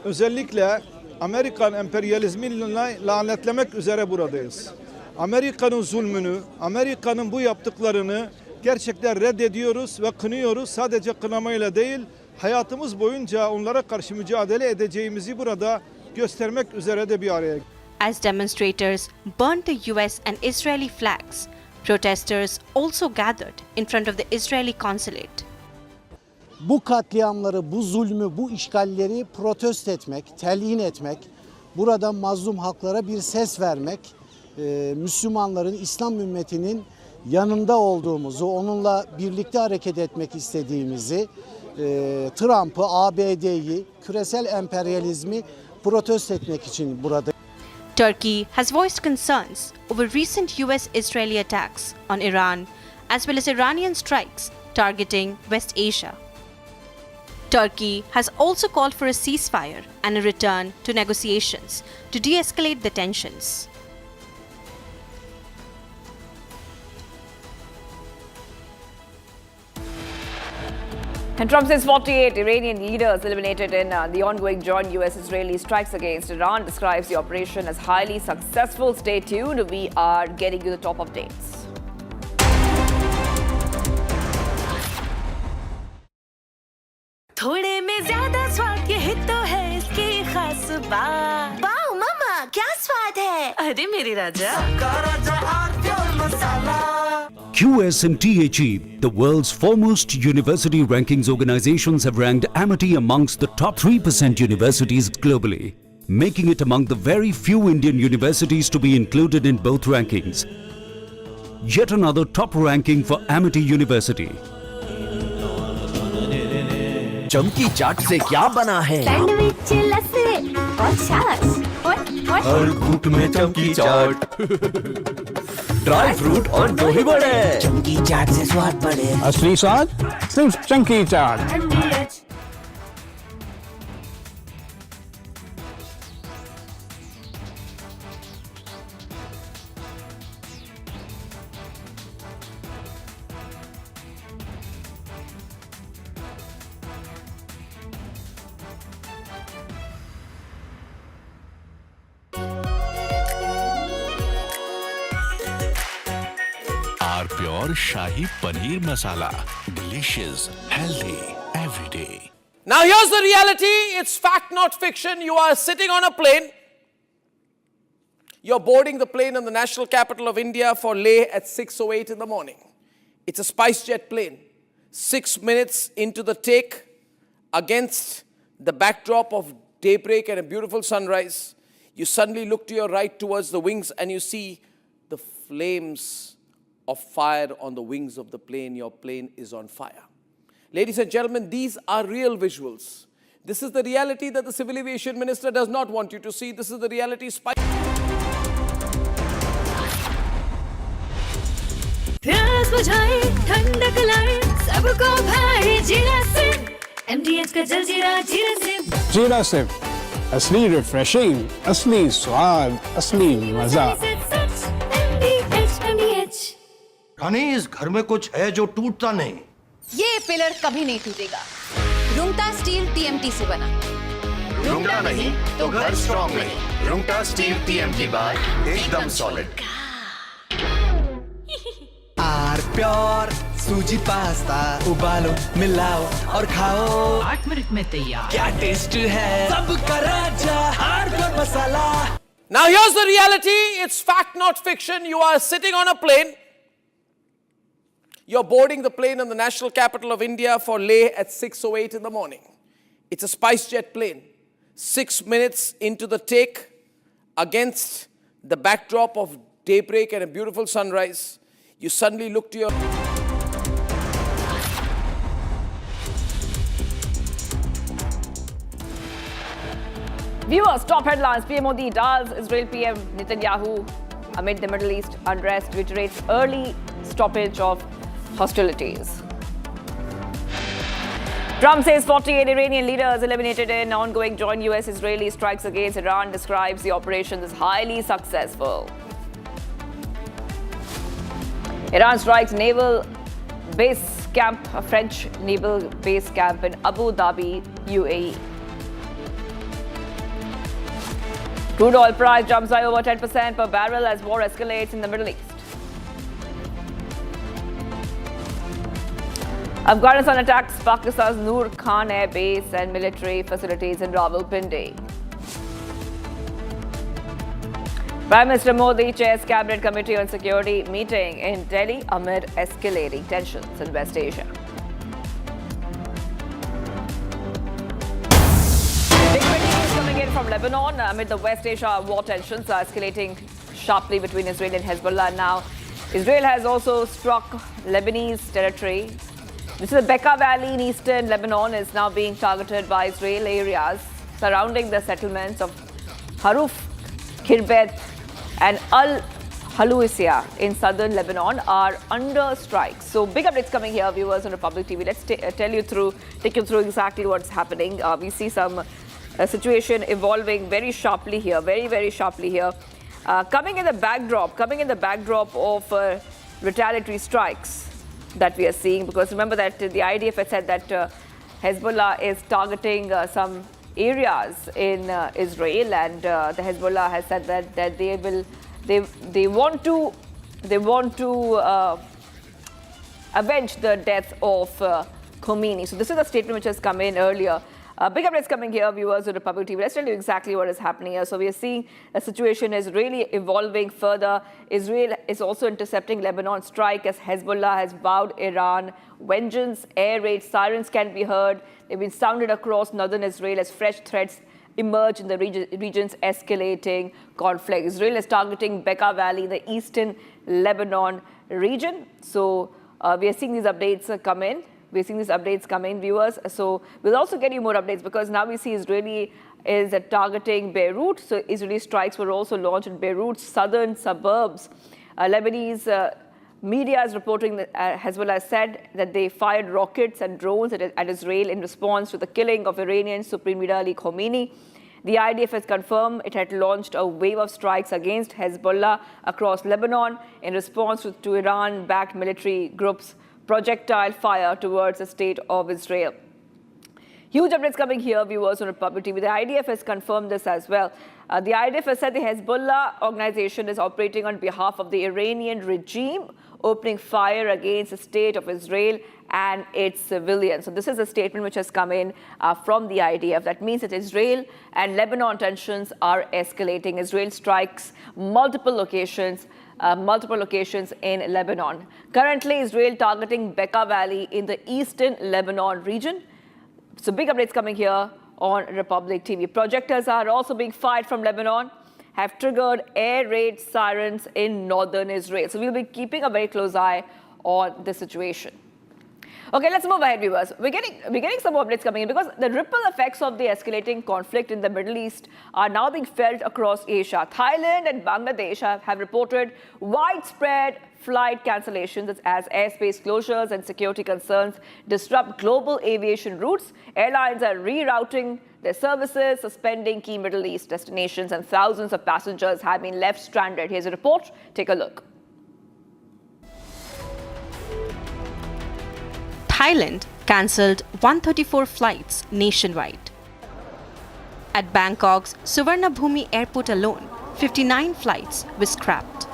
Özellikle Amerikan emperyalizmini lanetlemek üzere buradayız. Amerika'nın zulmünü, Amerika'nın bu yaptıklarını gerçekten reddediyoruz ve kınıyoruz. Sadece kınamayla değil, hayatımız boyunca onlara karşı mücadele edeceğimizi burada göstermek üzere de bir araya geldik. As demonstrators burned the US and Israeli flags, protesters also gathered in front of the Israeli consulate. Bu katliamları, bu zulmü, bu işgalleri protesto etmek, telyin etmek, burada mazlum halklara bir ses vermek, Müslümanların, İslam ümmetinin yanında olduğumuzu, onunla birlikte hareket etmek istediğimizi, Trump'ı, ABD'yi, küresel emperyalizmi protesto etmek için burada. Turkey has voiced concerns over recent US-Israeli attacks on Iran, as well as Iranian strikes targeting West Asia. Turkey has also called for a ceasefire and a return to negotiations to de-escalate the tensions. And Trump says 48 Iranian leaders eliminated in the ongoing joint US-Israeli strikes against Iran. Describes the operation as highly successful. Stay tuned. We are getting you the top updates. थोड़े में ज्यादा स्वाद ये ही तो है इसकी खास बात। वाओ मामा क्या स्वाद है? अरे मेरे राजा। QS&THE, the world's foremost university rankings organizations, have ranked Amity amongst the top 3% universities globally, making it among the very few Indian universities to be included in both rankings. Yet another top ranking for Amity University. चमकी चाट से क्या बना है? Sandwich लस्सी और छाछ। हर घूंट में चमकी चाट। ड्राई फ्रूट और दो ही बड़े। चंकी चाट से स्वाद बढ़े। असली स्वाद सिर्फ चंकी चाट। Pure Shahi Paneer Masala. Delicious, healthy, every day. Now here's the reality. It's fact, not fiction. You are sitting on a plane. You're boarding the plane in the national capital of India for Leh at 6:08 in the morning. It's a SpiceJet plane. 6 minutes into the take, against the backdrop of daybreak and a beautiful sunrise, you suddenly look to your right towards the wings and you see the flames of fire on the wings of the plane. Your plane is on fire. Ladies and gentlemen, these are real visuals. This is the reality that the Civil Aviation Minister does not want you to see. This is the reality. प्यास बुझाए ठंडक लाए सबको भाई जीरा SIM MDH का जल जीरा सिम जीरा सिम असली रिफ्रेशिंग, असली स्वाद, असली मजा। रानी, इस घर में कुछ है जो टूटता नहीं। ये पिलर कभी नहीं टूटेगा। रुंगटा स्टील TMT से बना। रुंगटा नहीं तो घर स्ट्रॉन्ग नहीं। रुंगटा स्टील TMT बार एकदम solid. R pure sooji pasta उबालो मिलाओ और खाओ 8 मिनट में तैयार। क्या टेस्ट है सबका राजा R pure masala. Now here's the reality. It's fact, not fiction. You are sitting on a plane. You're boarding the plane in the national capital of India for Leh at 6:08 in the morning. It's a SpiceJet plane. 6 minutes into the take, against the backdrop of daybreak and a beautiful sunrise, you suddenly look to your... Viewers, top headlines. PM Modi dials Israel PM Netanyahu amid the Middle East unrest, reiterates early stoppage of hostilities. Trump says 48 Iranian leaders eliminated in ongoing joint US-Israeli strikes against Iran, describes the operation as highly successful. Iran strikes naval base camp, a French naval base camp in Abu Dhabi, UAE. Crude oil price jumps by over 10% per barrel as war escalates in the Middle East. Afghanistan attacks Pakistan's Noor Khan Air Base and military facilities in Rawalpindi. Prime Minister Modi chairs Cabinet Committee on Security meeting in Delhi amid escalating tensions in West Asia. Big news coming in from Lebanon amid the West Asia war tensions are escalating sharply between Israel and Hezbollah. Now, Israel has also struck Lebanese territory. This is the Bekaa Valley in eastern Lebanon is now being targeted by Israel. Areas surrounding the settlements of Haruf, Kirbet and Al-Halousia in southern Lebanon are under strike. So big updates coming here, viewers on Republic TV. Let's take you through exactly what's happening. We see some situation evolving very sharply here, very sharply here. Coming in the backdrop of retaliatory strikes that we are seeing, because remember that the IDF had said that Hezbollah is targeting some areas in Israel, and the Hezbollah has said that they want to avenge the death of Khomeini. So this is a statement which has come in earlier. Big updates coming here, viewers of Republic TV. Let's tell you exactly what is happening here. So we are seeing the situation is really evolving further. Israel is also intercepting Lebanon's strike as Hezbollah has vowed Iran vengeance. Air raid sirens can be heard. They've been sounded across northern Israel as fresh threats emerge in the region's escalating conflict. Israel is targeting Bekaa Valley, the eastern Lebanon region. So we are seeing these updates come in. We're seeing these updates come in, viewers. So we'll also get you more updates, because now we see Israeli is targeting Beirut. So Israeli strikes were also launched in Beirut's southern suburbs. Lebanese media is reporting that Hezbollah said that they fired rockets and drones at Israel in response to the killing of Iranian Supreme Leader Ali Khamenei. The IDF has confirmed it had launched a wave of strikes against Hezbollah across Lebanon in response to Iran-backed military groups' projectile fire towards the state of Israel. Huge updates coming here, viewers on Republic TV. The IDF has confirmed this as well. The IDF has said the Hezbollah organization is operating on behalf of the Iranian regime, opening fire against the state of Israel and its civilians. So this is a statement which has come in from the IDF. That means that Israel and Lebanon tensions are escalating. Israel strikes multiple locations in Lebanon. Currently, Israel targeting Bekaa Valley in the eastern Lebanon region. So big updates coming here on Republic TV. Projectiles are also being fired from Lebanon, have triggered air raid sirens in northern Israel. So we'll be keeping a very close eye on this situation. Okay, let's move ahead, viewers. We're getting some updates coming in because the ripple effects of the escalating conflict in the Middle East are now being felt across Asia. Thailand and Bangladesh have reported widespread flight cancellations as airspace closures and security concerns disrupt global aviation routes. Airlines are rerouting their services, suspending key Middle East destinations, and thousands of passengers have been left stranded. Here's a report. Take a look. Thailand cancelled 134 flights nationwide. At Bangkok's Suvarnabhumi airport alone, 59 flights were scrapped.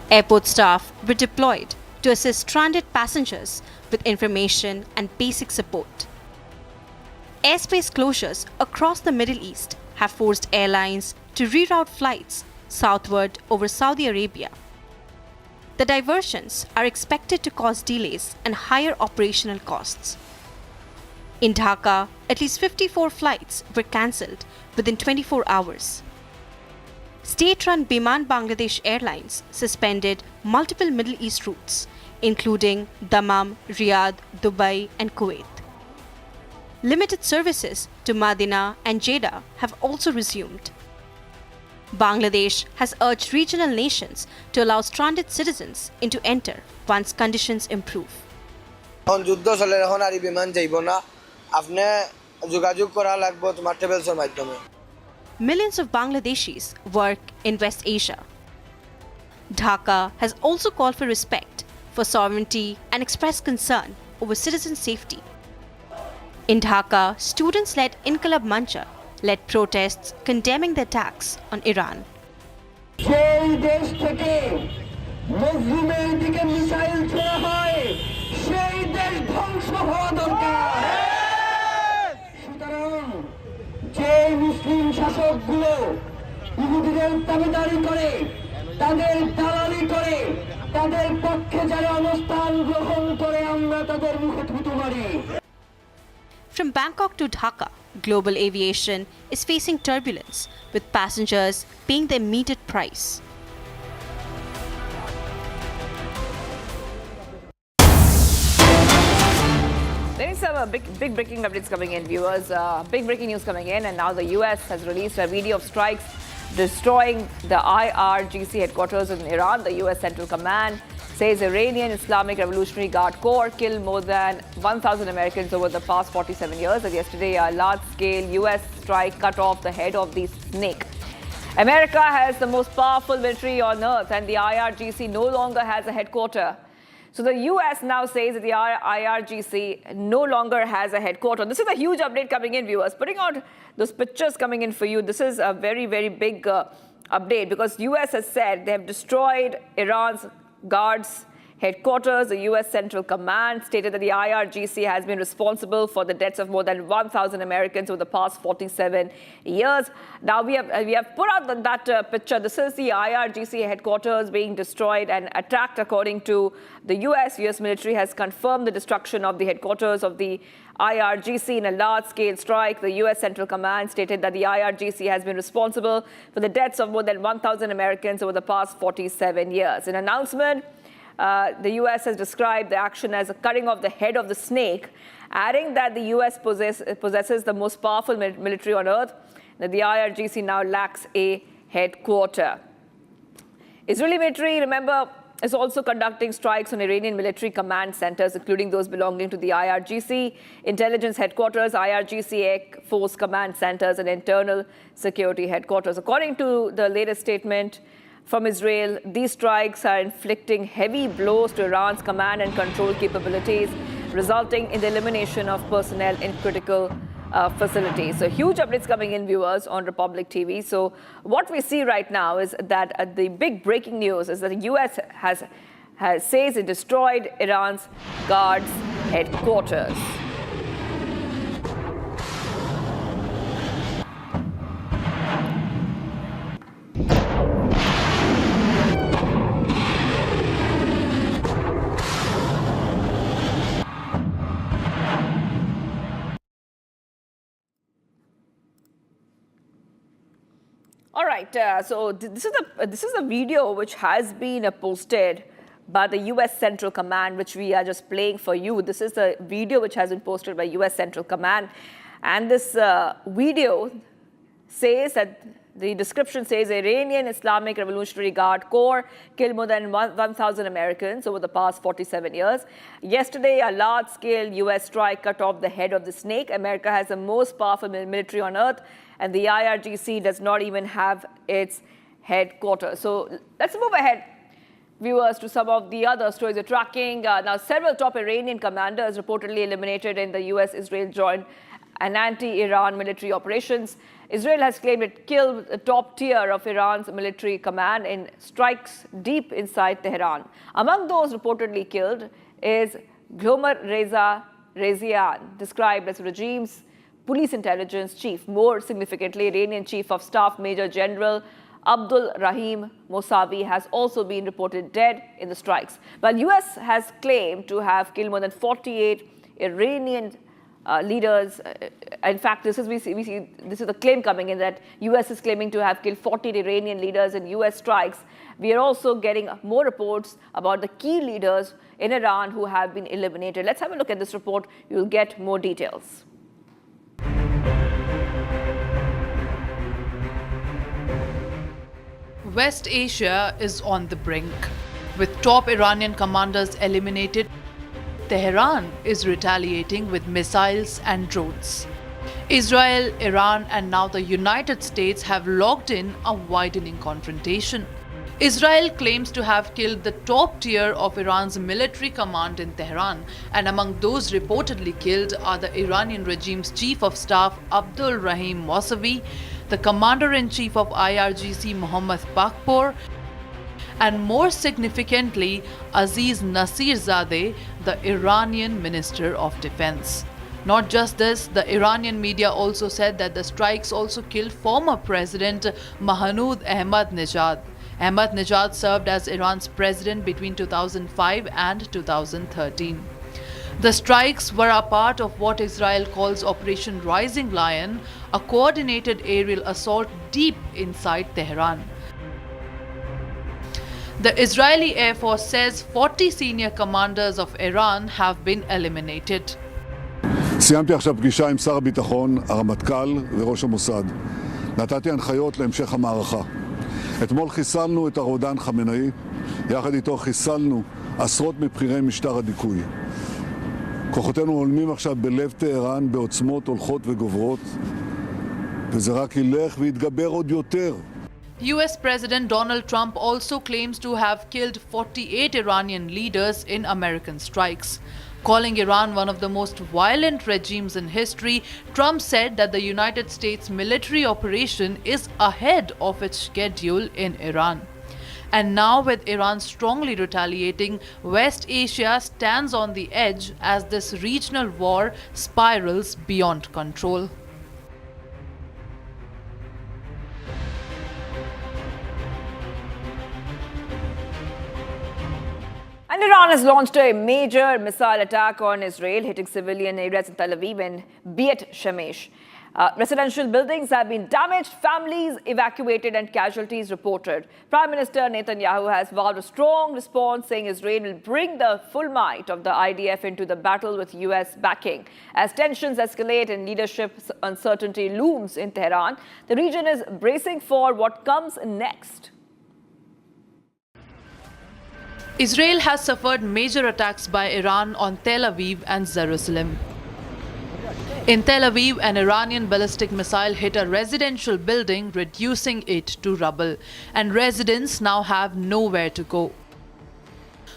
Airport staff were deployed to assist stranded passengers with information and basic support. Airspace closures across the Middle East have forced airlines to reroute flights southward over Saudi Arabia. The diversions are expected to cause delays and higher operational costs. In Dhaka, at least 54 flights were cancelled within 24 hours. State-run Biman Bangladesh Airlines suspended multiple Middle East routes, including Dammam, Riyadh, Dubai, and Kuwait. Limited services to Madinah and Jeddah have also resumed. Bangladesh has urged regional nations to allow stranded citizens to enter once conditions improve. Millions of Bangladeshis work in West Asia. Dhaka has also called for respect for sovereignty and expressed concern over citizen safety. In Dhaka, students-led Inqilab Mancha led protests condemning the attacks on Iran. From Bangkok to Dhaka, global aviation is facing turbulence, with passengers paying their metered price. There is some big breaking updates coming in, viewers. Big breaking news coming in, and now the US has released a video of strikes destroying the IRGC headquarters in Iran. The US Central Command says Iranian Islamic Revolutionary Guard Corps killed more than 1,000 Americans over the past 47 years. And yesterday, a large-scale US strike cut off the head of the snake. America has the most powerful military on earth, and the IRGC no longer has a headquarters. So the US now says that the IRGC no longer has a headquarters. This is a huge update coming in, viewers. Putting out those pictures coming in for you, this is a very, very big update because US has said they have destroyed Iran's Guards headquarters. The US Central Command stated that the IRGC has been responsible for the deaths of more than 1,000 Americans over the past 47 years. Now we have put out that picture. This is the IRGC headquarters being destroyed and attacked. According to the US military has confirmed the destruction of the headquarters of the IRGC in a large-scale strike. The US Central Command stated that the IRGC has been responsible for the deaths of more than 1,000 Americans over the past 47 years. In an announcement, the US has described the action as a cutting off the head of the snake, adding that the US possesses the most powerful military on earth, that the IRGC now lacks a headquarters. Israeli military, remember, is also conducting strikes on Iranian military command centers, including those belonging to the IRGC, intelligence headquarters, IRGC Air Force command centers, and internal security headquarters. According to the latest statement from Israel, these strikes are inflicting heavy blows to Iran's command and control capabilities, resulting in the elimination of personnel in critical facilities. So huge updates coming in, viewers, on Republic TV. So what we see right now is that the big breaking news is that the US says it destroyed Iran's Guards headquarters. All right, so this is a video which has been posted by the U.S. Central Command, which we are just playing for you. This is a video which has been posted by U.S. Central Command, and this video says that the description says Iranian Islamic Revolutionary Guard Corps killed more than 1,000 Americans over the past 47 years. Yesterday, a large-scale U.S. strike cut off the head of the snake. America has the most powerful military on earth, and the IRGC does not even have its headquarters. So let's move ahead, viewers, to some of the other stories we're tracking. Now, several top Iranian commanders reportedly eliminated in the U.S.-Israel joint and anti-Iran military operations. Israel has claimed it killed the top tier of Iran's military command in strikes deep inside Tehran. Among those reportedly killed is Glomer Reza Rezian, described as the regime's police intelligence chief. More significantly, Iranian Chief of Staff Major General Abdul Rahim Mousavi has also been reported dead in the strikes. While U.S. has claimed to have killed more than 48 Iranian leaders. In fact, this is the claim coming in that U.S. is claiming to have killed 40 Iranian leaders in U.S. strikes. We are also getting more reports about the key leaders in Iran who have been eliminated. Let's have a look at this report. You'll get more details. West Asia is on the brink. With top Iranian commanders eliminated, Tehran is retaliating with missiles and drones. Israel, Iran, and now the United States have locked in a widening confrontation. Israel claims to have killed the top tier of Iran's military command in Tehran, and among those reportedly killed are the Iranian regime's chief of staff Abdul Rahim Mousavi, the commander-in-chief of IRGC Mohammad Baghpour, and more significantly, Aziz Nasirzadeh, the Iranian Minister of Defense. Not just this, the Iranian media also said that the strikes also killed former President Mahmoud Ahmadinejad. Ahmadinejad served as Iran's president between 2005 and 2013. The strikes were a part of what Israel calls Operation Rising Lion, a coordinated aerial assault deep inside Tehran. The Israeli Air Force says 40 senior commanders of Iran have been eliminated. סיימתי עכשיו פגישה עם שר הביטחון, הרמטכ"ל וראש המוסד. נתתי הנחיות להמשך המערכה. אתמול חיסלנו את הרודן חמינאי, יחד איתו חיסלנו עשרות מבכירי משטר הדיכוי. כוחותינו הולמים עכשיו בלב טהרן בעוצמות הולכות וגוברות, וזה רק ילך ויתגבר עוד יותר. US President Donald Trump also claims to have killed 48 Iranian leaders in American strikes. Calling Iran one of the most violent regimes in history, Trump said that the United States military operation is ahead of its schedule in Iran. And now, with Iran strongly retaliating, West Asia stands on the edge as this regional war spirals beyond control. And Iran has launched a major missile attack on Israel, hitting civilian areas in Tel Aviv and Beit Shemesh. Residential buildings have been damaged, families evacuated, and casualties reported. Prime Minister Netanyahu has vowed a strong response, saying Israel will bring the full might of the IDF into the battle with US backing. As tensions escalate and leadership uncertainty looms in Tehran, the region is bracing for what comes next. Israel has suffered major attacks by Iran on Tel Aviv and Jerusalem. In Tel Aviv, an Iranian ballistic missile hit a residential building, reducing it to rubble, and residents now have nowhere to go.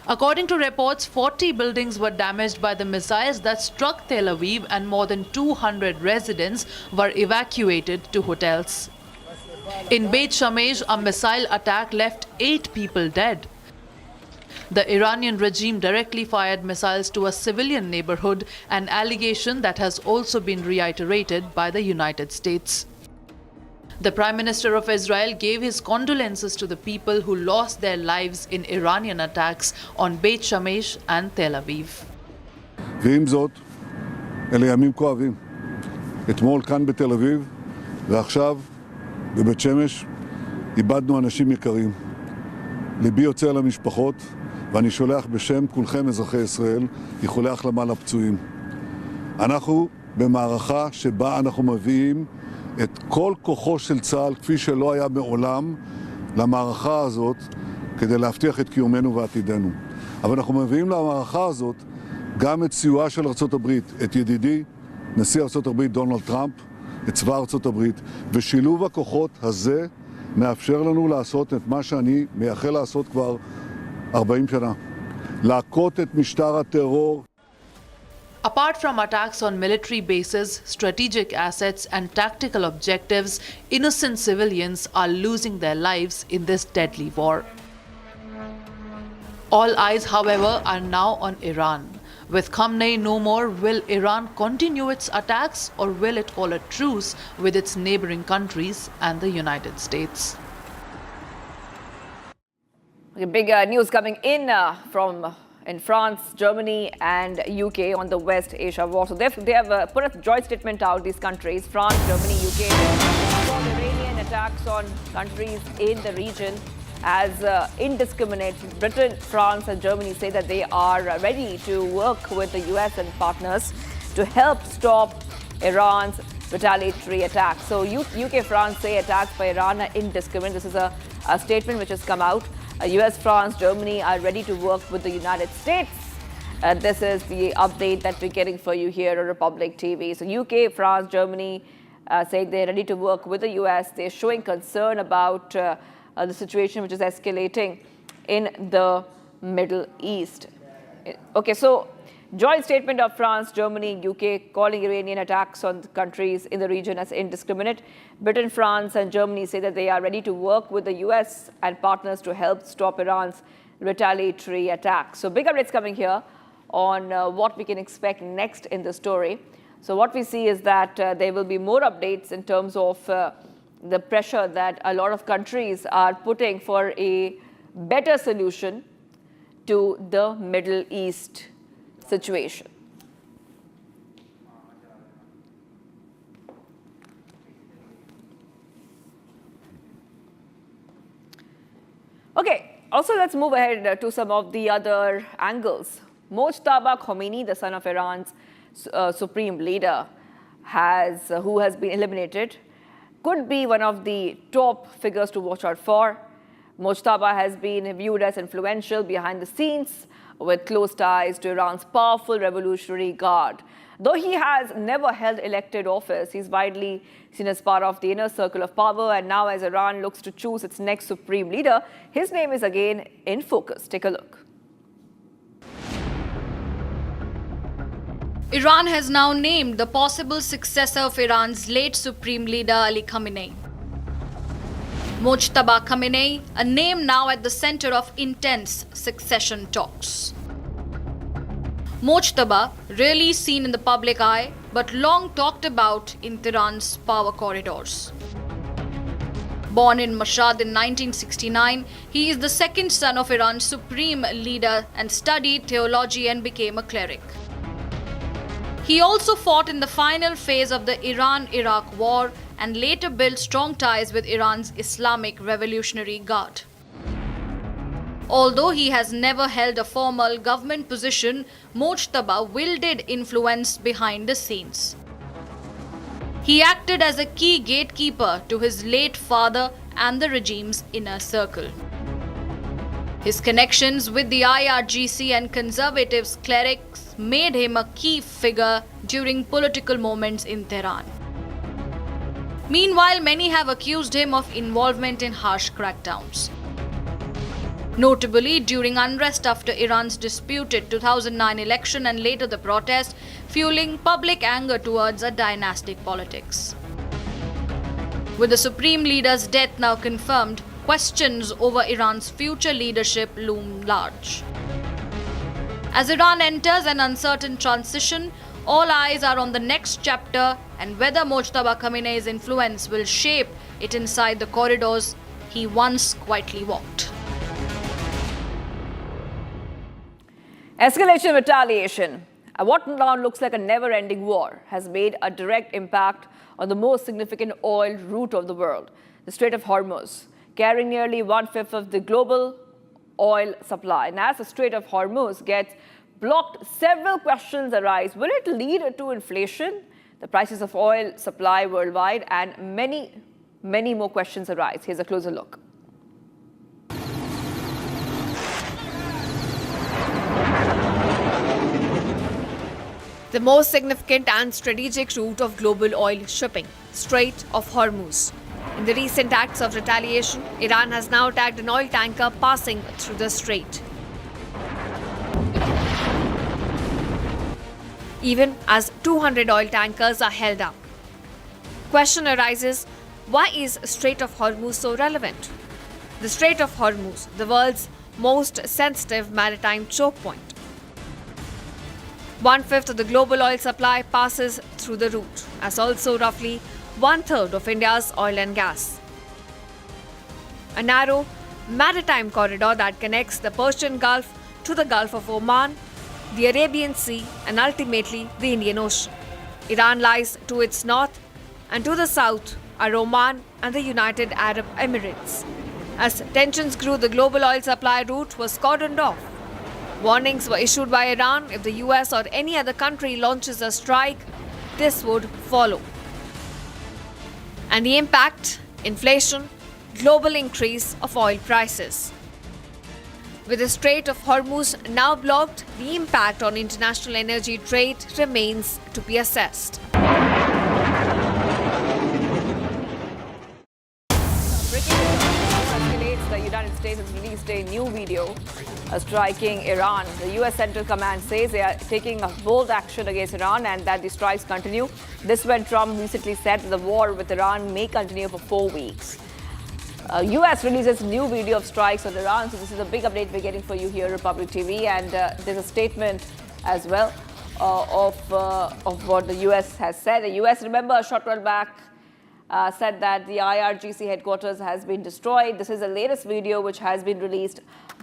According to reports, 40 buildings were damaged by the missiles that struck Tel Aviv, and more than 200 residents were evacuated to hotels. In Beit Shemesh, a missile attack left 8 people dead. The Iranian regime directly fired missiles to a civilian neighborhood, an allegation that has also been reiterated by the United States. The Prime Minister of Israel gave his condolences to the people who lost their lives in Iranian attacks on Beit Shemesh and Tel Aviv. ועם זאת, אלה ימים כואבים. אתמול כאן בתל אביב, ועכשיו בבית שמש, איבדנו אנשים יקרים. ליבי יוצא על המשפחות, ואני שולח בשם כולכם אזרחי ישראל איחולי החלמה לפצועים. אנחנו במערכה שבה אנחנו מביאים את כל כוחו של צה"ל, כפי שלא היה מעולם, למערכה הזאת, כדי להבטיח את קיומנו ועתידנו. אבל אנחנו מביאים למערכה הזאת גם את סיועה של ארצות הברית, את ידידי, נשיא ארצות הברית דונלד טראמפ, את צבא ארצות הברית, ושילוב הכוחות הזה מאפשר לנו לעשות את מה שאני מייחל לעשות כבר 40 שנה. להכות את משטר הטרור. Apart from attacks on military bases, strategic assets and tactical objectives, innocent civilians are losing their lives in this deadly war. All eyes, however, are now on Iran. With Khamenei no more, will Iran continue its attacks, or will it call a truce with its neighboring countries and the United States? Big news coming in from France, Germany and UK on the West Asia war. So they have put a joint statement out, these countries, France, Germany, UK, for Iranian attacks on countries in the region as indiscriminate. Britain, France and Germany say that they are ready to work with the US and partners to help stop Iran's retaliatory attacks. So UK, France say attacks by Iran are indiscriminate. This is a statement which has come out. US, France, Germany are ready to work with the United States. This is the update that we're getting for you here on Republic TV. So UK, France, Germany saying they're ready to work with the US. They're showing concern about the situation which is escalating in the Middle East. Okay, so joint statement of France, Germany, UK calling Iranian attacks on countries in the region as indiscriminate. Britain, France and Germany say that they are ready to work with the US and partners to help stop Iran's retaliatory attacks. So big updates coming here on what we can expect next in the story. So what we see is that there will be more updates in terms of the pressure that a lot of countries are putting for a better solution to the Middle East situation. Okay, also let's move ahead to some of the other angles. Mojtaba Khomeini, the son of Iran's supreme leader, who has been eliminated, could be one of the top figures to watch out for. Mojtaba has been viewed as influential behind the scenes with close ties to Iran's powerful Revolutionary Guard. Though he has never held elected office, he's widely seen as part of the inner circle of power, and now as Iran looks to choose its next supreme leader, his name is again in focus. Take a look. Iran has now named the possible successor of Iran's late supreme leader Ali Khamenei. Mojtaba Khamenei, a name now at the center of intense succession talks. Mojtaba, rarely seen in the public eye, but long talked about in Tehran's power corridors. Born in Mashhad in 1969, he is the second son of Iran's supreme leader and studied theology and became a cleric. He also fought in the final phase of the Iran-Iraq War and later built strong ties with Iran's Islamic Revolutionary Guard. Although he has never held a formal government position, Mojtaba wielded influence behind the scenes. He acted as a key gatekeeper to his late father and the regime's inner circle. His connections with the IRGC and conservative clerics made him a key figure during political moments in Tehran. Meanwhile, many have accused him of involvement in harsh crackdowns. Notably, during unrest after Iran's disputed 2009 election and later the protest, fueling public anger towards a dynastic politics. With the supreme leader's death now confirmed, questions over Iran's future leadership loom large. As Iran enters an uncertain transition, all eyes are on the next chapter and whether Mojtaba Khamenei's influence will shape it inside the corridors he once quietly walked. Escalation retaliation, what now looks like a never-ending war, has made a direct impact on the most significant oil route of the world, the Strait of Hormuz, carrying nearly 1/5 of the global oil supply. And as the Strait of Hormuz gets blocked, several questions arise. Will it lead to inflation, the prices of oil supply worldwide, and many more questions arise. Here's a closer look. The most significant and strategic route of global oil shipping, Strait of Hormuz. In the recent acts of retaliation, Iran has now attacked an oil tanker passing through the strait. Even as 200 oil tankers are held up. Question arises, why is Strait of Hormuz so relevant? The Strait of Hormuz, the world's most sensitive maritime choke point. 1/5 of the global oil supply passes through the route, as also roughly 1/3 of India's oil and gas. A narrow maritime corridor that connects the Persian Gulf to the Gulf of Oman, the Arabian Sea, and ultimately the Indian Ocean. Iran lies to its north, and to the south are Oman and the United Arab Emirates. As tensions grew, the global oil supply route was cordoned off. Warnings were issued by Iran if the US or any other country launches a strike, this would follow. And the impact? Inflation, global increase of oil prices. With the Strait of Hormuz now blocked, the impact on international energy trade remains to be assessed. The United States has released a new video striking Iran. The US Central Command says they are taking a bold action against Iran and that the strikes continue. This when Trump recently said that the war with Iran may continue for 4 weeks. US releases new video of strikes on Iran. So this is a big update we're getting for you here, Republic TV. And there's a statement as well of what the US has said. The US, remember, a short while back, said that the IRGC headquarters has been destroyed. This is the latest video which has been released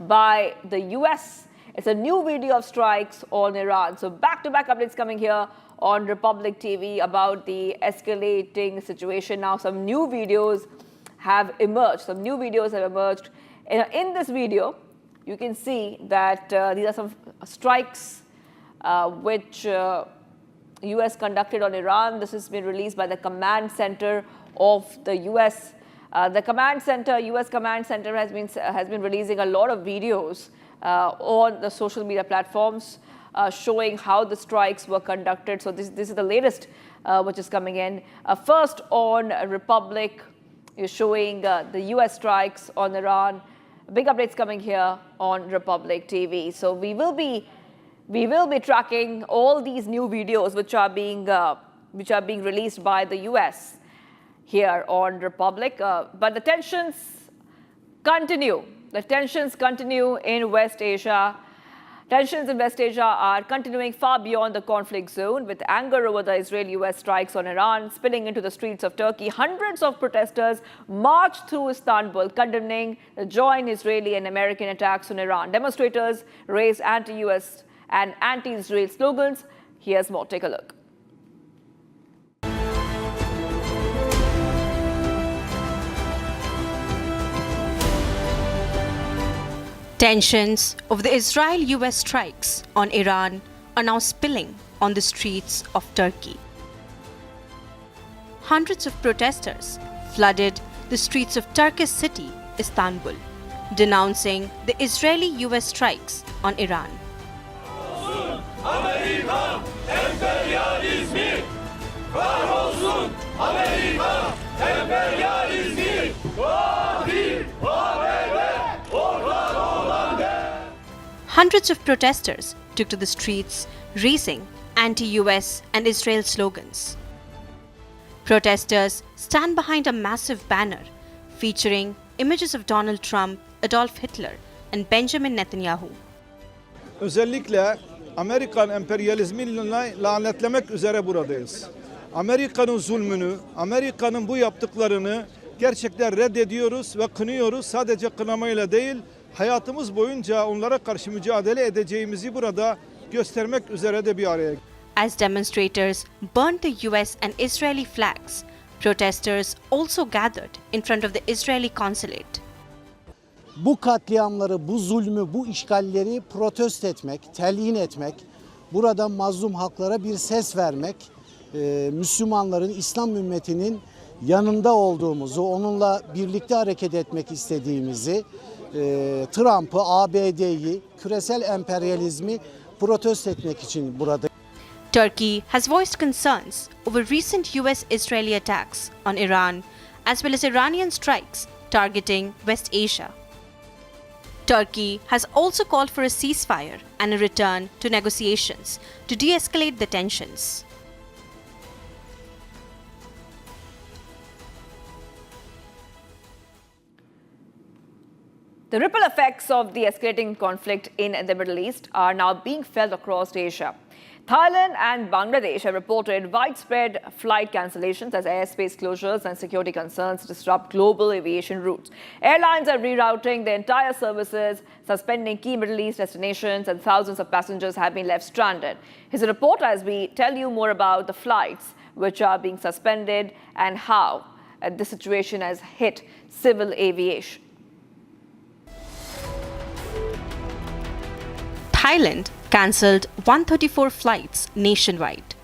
by the US. It's a new video of strikes on Iran. So back-to-back updates coming here on Republic TV about the escalating situation. Now some new videos have emerged. In this video, you can see that these are some strikes which US conducted on Iran. This has been released by the command center of the US. The US command center has been releasing a lot of videos on the social media platforms showing how the strikes were conducted. So this is the latest which is coming in. First on Republic is showing the US strikes on Iran. Big updates coming here on Republic TV. So we will be tracking all these new videos which are being released by the US here on Republic. But the tensions continue. The tensions continue in West Asia. Tensions in West Asia are continuing far beyond the conflict zone, with anger over the Israel-US strikes on Iran spilling into the streets of Turkey. Hundreds of protesters marched through Istanbul, condemning the joint Israeli and American attacks on Iran. Demonstrators raised anti-US and anti-Israel slogans. Here's more. Take a look. Tensions over the Israel-US strikes on Iran are now spilling on the streets of Turkey. Hundreds of protesters flooded the streets of Turkish city, Istanbul, denouncing the Israeli-US strikes on Iran. Hundreds of protesters took to the streets, raising anti-US and Israel slogans. Protesters stand behind a massive banner featuring images of Donald Trump, Adolf Hitler, and Benjamin Netanyahu. Özellikle Amerikan emperyalizmini lanetlemek üzere buradayız. Amerika'nın zulmünü, Amerika'nın bu yaptıklarını gerçekten reddediyoruz ve kınıyoruz. Sadece kınamayla değil, hayatımız boyunca onlara karşı mücadele edeceğimizi burada göstermek üzere de bir araya. As demonstrators burned the US and Israeli flags, protesters also gathered in front of the Israeli consulate. Bu katliamları, bu zulmü, bu işgalleri protesto etmek, telyin etmek, burada mazlum halklara bir ses vermek, Müslümanların, İslam ümmetinin yanında olduğumuzu, onunla birlikte hareket etmek istediğimizi, Trump'ı, ABD'yi, küresel emperyalizmi protesto etmek için burada. Turkey has voiced concerns over recent US-Israeli attacks on Iran, as well as Iranian strikes targeting West Asia. Turkey has also called for a ceasefire and a return to negotiations to de-escalate the tensions. The ripple effects of the escalating conflict in the Middle East are now being felt across Asia. Thailand and Bangladesh have reported widespread flight cancellations as airspace closures and security concerns disrupt global aviation routes. Airlines are rerouting their entire services, suspending key Middle East destinations, and thousands of passengers have been left stranded. Here's a report as we tell you more about the flights which are being suspended and how this situation has hit civil aviation. Thailand cancelled 134 flights nationwide.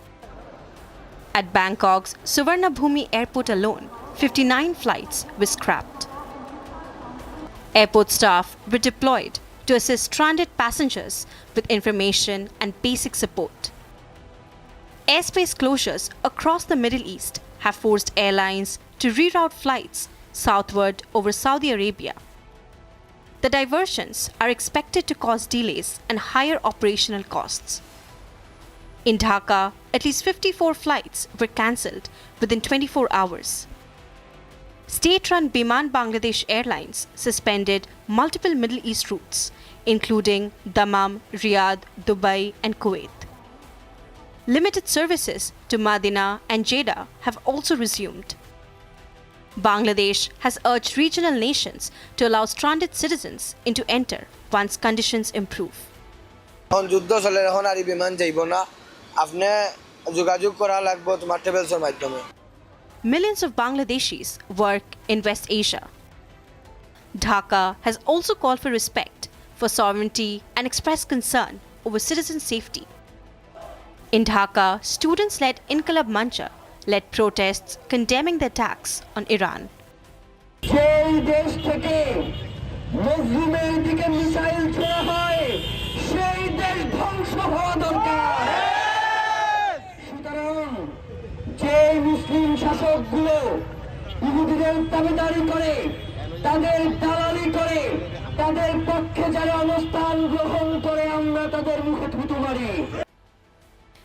At Bangkok's Suvarnabhumi airport alone, 59 flights were scrapped. Airport staff were deployed to assist stranded passengers with information and basic support. Airspace closures across the Middle East have forced airlines to reroute flights southward over Saudi Arabia. The diversions are expected to cause delays and higher operational costs. In Dhaka, at least 54 flights were cancelled within 24 hours. State-run Biman Bangladesh Airlines suspended multiple Middle East routes, including Dammam, Riyadh, Dubai, and Kuwait. Limited services to Madinah and Jeddah have also resumed. Bangladesh has urged regional nations to allow stranded citizens to enter once conditions improve. Millions of Bangladeshis work in West Asia. Dhaka has also called for respect for sovereignty and expressed concern over citizen safety. In Dhaka, students-led Inqilab Mancha led protests condemning the attacks on Iran.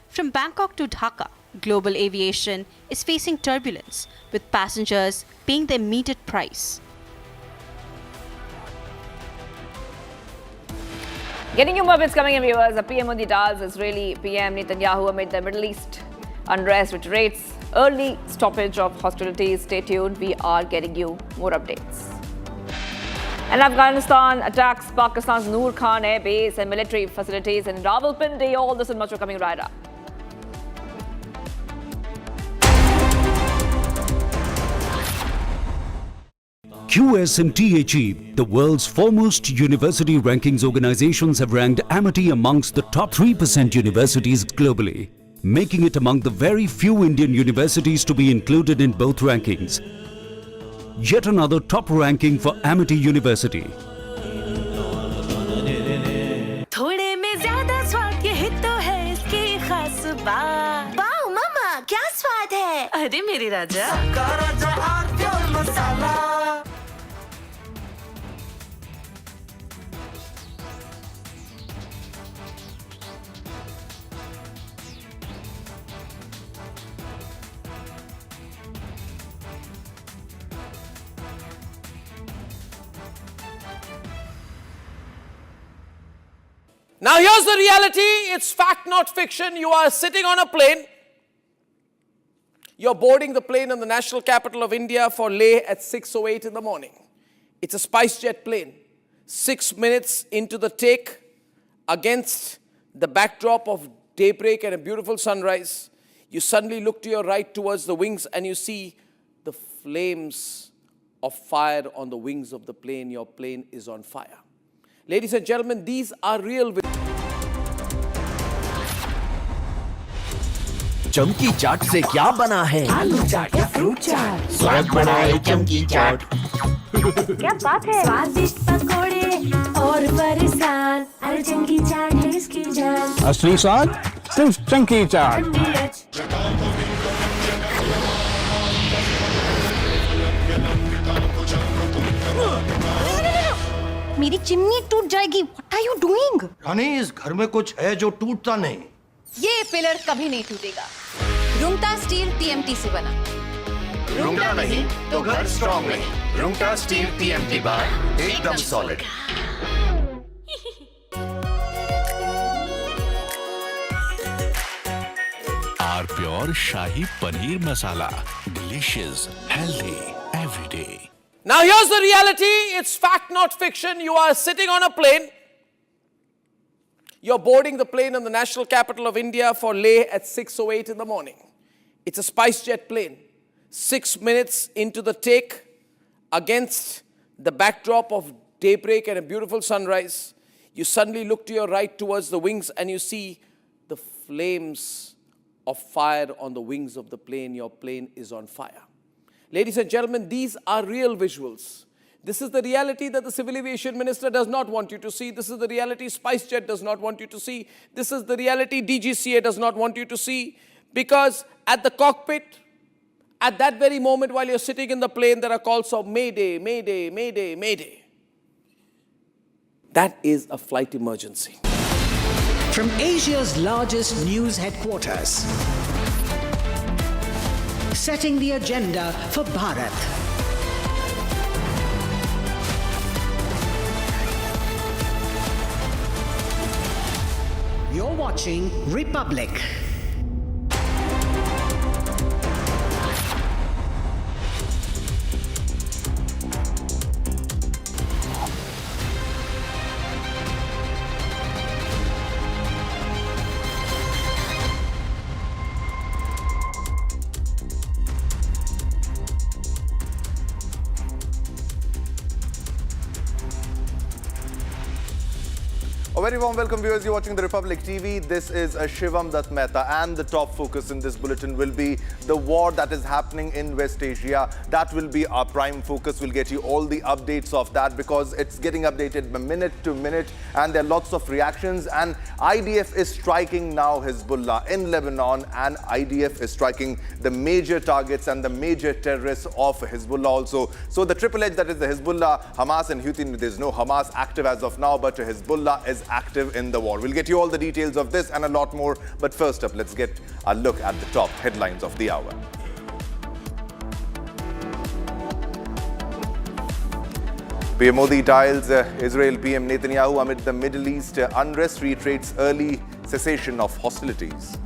From Bangkok to Dhaka, global aviation is facing turbulence, with passengers paying the immediate price. Getting you more bits coming in, viewers. The PM on the dials, Israeli PM Netanyahu amid the Middle East unrest, which rates early stoppage of hostilities. Stay tuned. We are getting you more updates. And Afghanistan attacks Pakistan's Noor Khan Air Base and military facilities in Rawalpindi. All this and much are coming right up. QS and THE, the world's foremost university rankings organizations, have ranked Amity amongst the top 3% universities globally, making it among the very few Indian universities to be included in both rankings. Yet another top ranking for Amity University. वाह वाह मामा क्या स्वाद है अरे मेरे राजा Now here's the reality, it's fact not fiction. You are sitting on a plane. You're boarding the plane in the national capital of India for Leh at 6:08 in the morning. It's a SpiceJet plane. 6 minutes into the take, against the backdrop of daybreak and a beautiful sunrise, you suddenly look to your right towards the wings and you see the flames of fire on the wings of the plane. Your plane is on fire. Ladies and gentlemen, these are real. चमकी चाट से क्या बना है? आलू चाट या fruit चाट स्वाद बनाए चमकी चाट। क्या बात है स्वादिष्ट पकोड़े और परेशान अरे चंकी चाट है इसकी जान असली स्वाद सिर्फ चंकी चाट। मेरी चिमनी टूट जाएगी। What are you doing? रानी इस घर में कुछ है जो टूटता नहीं। ये पिलर कभी नहीं टूटेगा। रुंगटा स्टील TMT से बना। रुंगटा नहीं तो घर स्ट्रॉन्ग नहीं। रुंगटा स्टील TMT बार एकदम solid. R pure shahi paneer masala, delicious, healthy, everyday. Now here's the reality, it's fact not fiction. You are sitting on a plane. You're boarding the plane in the national capital of India for Leh at 6:08 in the morning. It's a SpiceJet plane. 6 minutes into the take, against the backdrop of daybreak and a beautiful sunrise, you suddenly look to your right towards the wings and you see the flames of fire on the wings of the plane. Your plane is on fire. Ladies and gentlemen, these are real visuals. This is the reality that the Civil Aviation Minister does not want you to see. This is the reality SpiceJet does not want you to see. This is the reality DGCA does not want you to see. Because at the cockpit, at that very moment while you're sitting in the plane, there are calls of Mayday, Mayday, Mayday, Mayday. That is a flight emergency. From Asia's largest news headquarters, setting the agenda for Bharat. You're watching Republic. A very warm welcome, viewers. You're watching the Republic TV. This is Shivam Dutt Mehta, and the top focus in this bulletin will be the war that is happening in West Asia. That will be our prime focus. We'll get you all the updates of that because it's getting updated minute to minute, and there are lots of reactions. And IDF is striking now Hezbollah in Lebanon, and IDF is striking the major targets and the major terrorists of Hezbollah also. So the triple edge, that is the Hezbollah, Hamas and Houthi. There's no Hamas active as of now, but Hezbollah is active in the war. We'll get you all the details of this and a lot more. But first up, let's get a look at the top headlines of the hour. PM Modi dials Israel PM Netanyahu amid the Middle East unrest, reiterates early cessation of hostilities.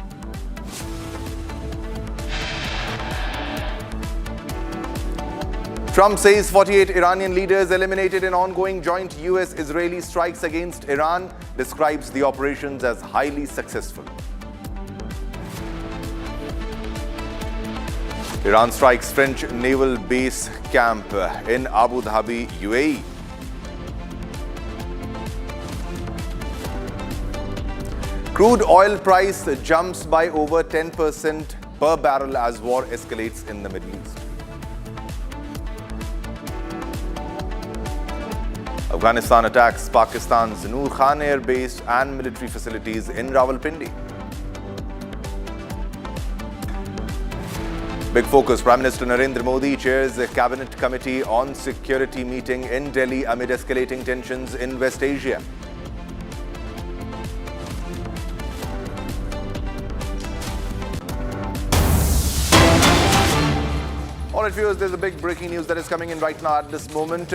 Trump says 48 Iranian leaders eliminated in ongoing joint US-Israeli strikes against Iran, describes the operations as highly successful. Iran strikes French naval base camp in Abu Dhabi, UAE. Crude oil price jumps by over 10% per barrel as war escalates in the Middle East. Afghanistan attacks Pakistan's Noor Khan Air Base and military facilities in Rawalpindi. Big focus. Prime Minister Narendra Modi chairs a cabinet committee on security meeting in Delhi amid escalating tensions in West Asia. All right, viewers, there's a big breaking news that is coming in right now at this moment.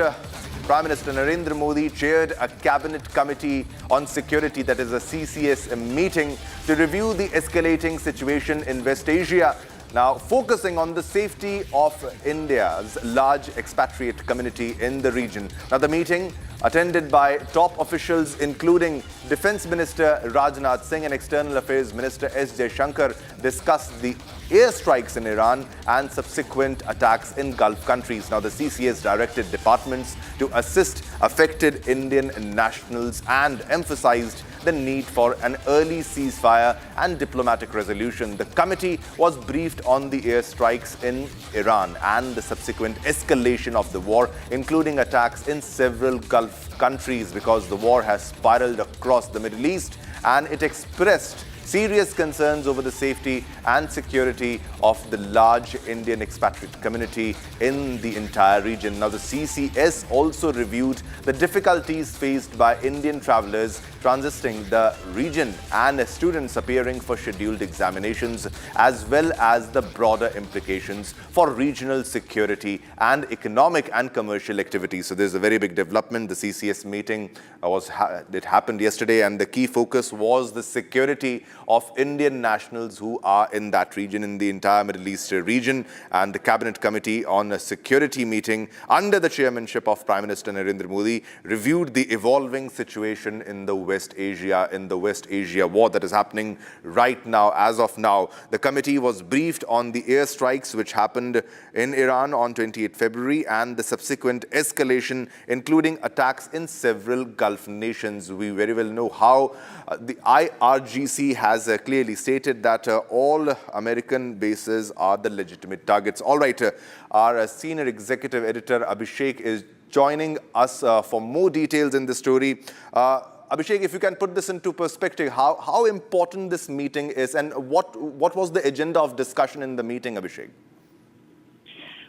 Prime Minister Narendra Modi chaired a cabinet committee on security, that is a CCS meeting, to review the escalating situation in West Asia. Now, focusing on the safety of India's large expatriate community in the region. Now, the meeting, attended by top officials including Defence Minister Rajnath Singh and External Affairs Minister S. Jaishankar, discussed the airstrikes in Iran and subsequent attacks in Gulf countries. Now, the CCS directed departments to assist affected Indian nationals and emphasized the need for an early ceasefire and diplomatic resolution. The committee was briefed on the airstrikes in Iran and the subsequent escalation of the war, including attacks in several Gulf countries, because the war has spiraled across the Middle East, and it expressed serious concerns over the safety and security of the large Indian expatriate community in the entire region. Now, the CCS also reviewed the difficulties faced by Indian travelers transiting the region and students appearing for scheduled examinations, as well as the broader implications for regional security and economic and commercial activities. So there's a very big development. The CCS meeting it happened yesterday, and the key focus was the security of Indian nationals who are in that region, in the entire Middle East region. And the Cabinet Committee on a Security meeting under the chairmanship of Prime Minister Narendra Modi reviewed the evolving situation in the West Asia war that is happening right now. As of now, the committee was briefed on the airstrikes which happened in Iran on 28 February and the subsequent escalation, including attacks in several Gulf nations. We very well know how the IRGC has clearly stated that all American bases are the legitimate targets. All right, our senior executive editor Abhishek is joining us for more details in the story. Abhishek, if you can put this into perspective, how important this meeting is, and what was the agenda of discussion in the meeting, Abhishek?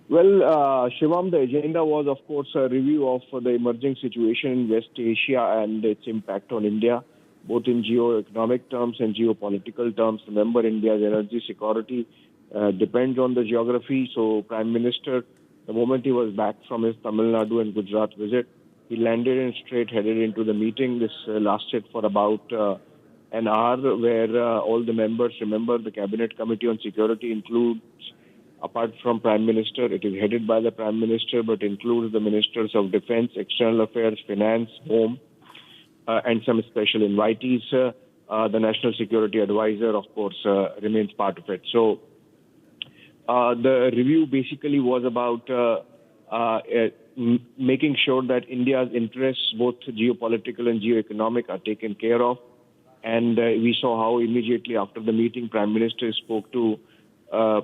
Well, Shivam, the agenda was, of course, a review of the emerging situation in West Asia and its impact on India, both in geo-economic terms and geopolitical terms. Remember, India's energy security depends on the geography. So, Prime Minister, the moment he was back from his Tamil Nadu and Gujarat visit, he landed in straight headed into the meeting. This lasted for about an hour, where all the members, remember, the Cabinet Committee on Security includes, apart from Prime Minister, it is headed by the Prime Minister, but includes the Ministers of Defense, External Affairs, Finance, Home, and some special invitees. The National Security Advisor, of course, remains part of it. So the review basically was about making sure that India's interests, both geopolitical and geoeconomic, are taken care of. And we saw how immediately after the meeting, Prime Minister spoke to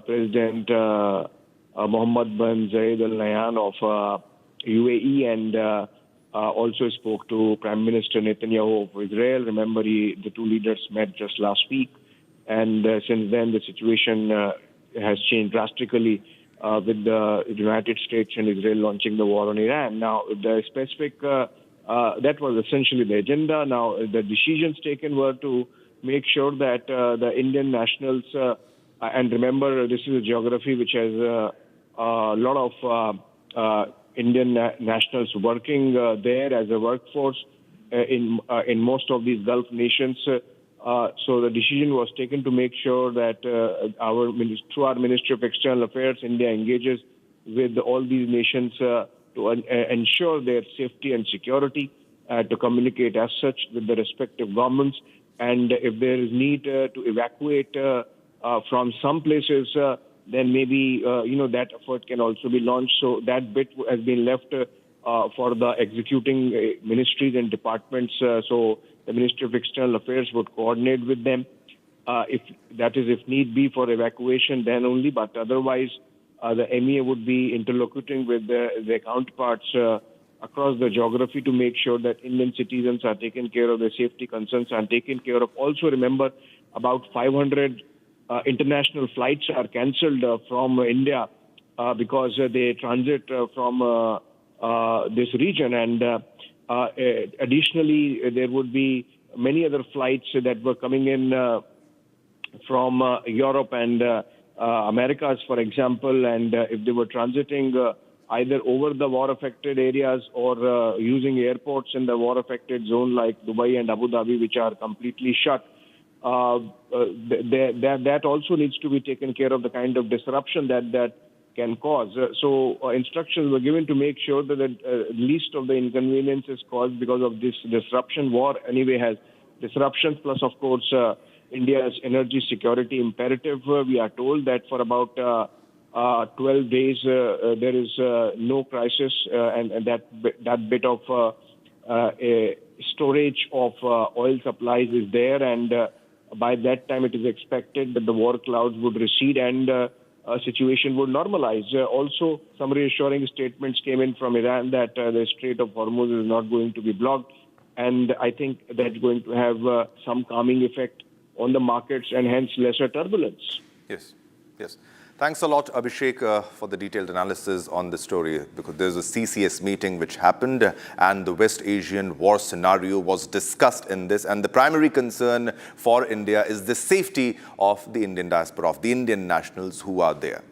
President Mohammed bin Zayed Al Nahyan of UAE, and also spoke to Prime Minister Netanyahu of Israel. Remember, the two leaders met just last week. And since then, the situation has changed drastically with the United States and Israel launching the war on Iran. Now, the specific, that was essentially the agenda. Now, the decisions taken were to make sure that the Indian nationals, and remember, this is a geography which has a lot of Indian nationals working there as a workforce in most of these Gulf nations. So the decision was taken to make sure that through our Ministry of External Affairs, India engages with all these nations to ensure their safety and security, to communicate as such with the respective governments. And if there is need to evacuate from some places, then maybe that effort can also be launched. So that bit has been left for the executing ministries and departments. So the Ministry of External Affairs would coordinate with them. If need be for evacuation, then only. But otherwise, the MEA would be interlocuting with their counterparts across the geography to make sure that Indian citizens are taken care of, their safety concerns are taken care of. Also, remember, about 500 international flights are cancelled from India because they transit from this region. And additionally, there would be many other flights that were coming in from Europe and Americas, for example. And if they were transiting either over the war-affected areas or using airports in the war-affected zone like Dubai and Abu Dhabi, which are completely shut, that also needs to be taken care of, the kind of disruption that can cause. So instructions were given to make sure that the least of the inconvenience is caused because of this disruption. War anyway has disruptions, plus of course India's energy security imperative. We are told that for about 12 days there is no crisis, and that bit of storage of oil supplies is there, and by that time it is expected that the war clouds would recede and situation would normalize. Also, some reassuring statements came in from Iran that the Strait of Hormuz is not going to be blocked, and I think that's going to have some calming effect on the markets and hence lesser turbulence. Yes, yes. Thanks a lot, Abhishek, for the detailed analysis on the story, because there's a CCS meeting which happened and the West Asian war scenario was discussed in this. And the primary concern for India is the safety of the Indian diaspora, of the Indian nationals who are there.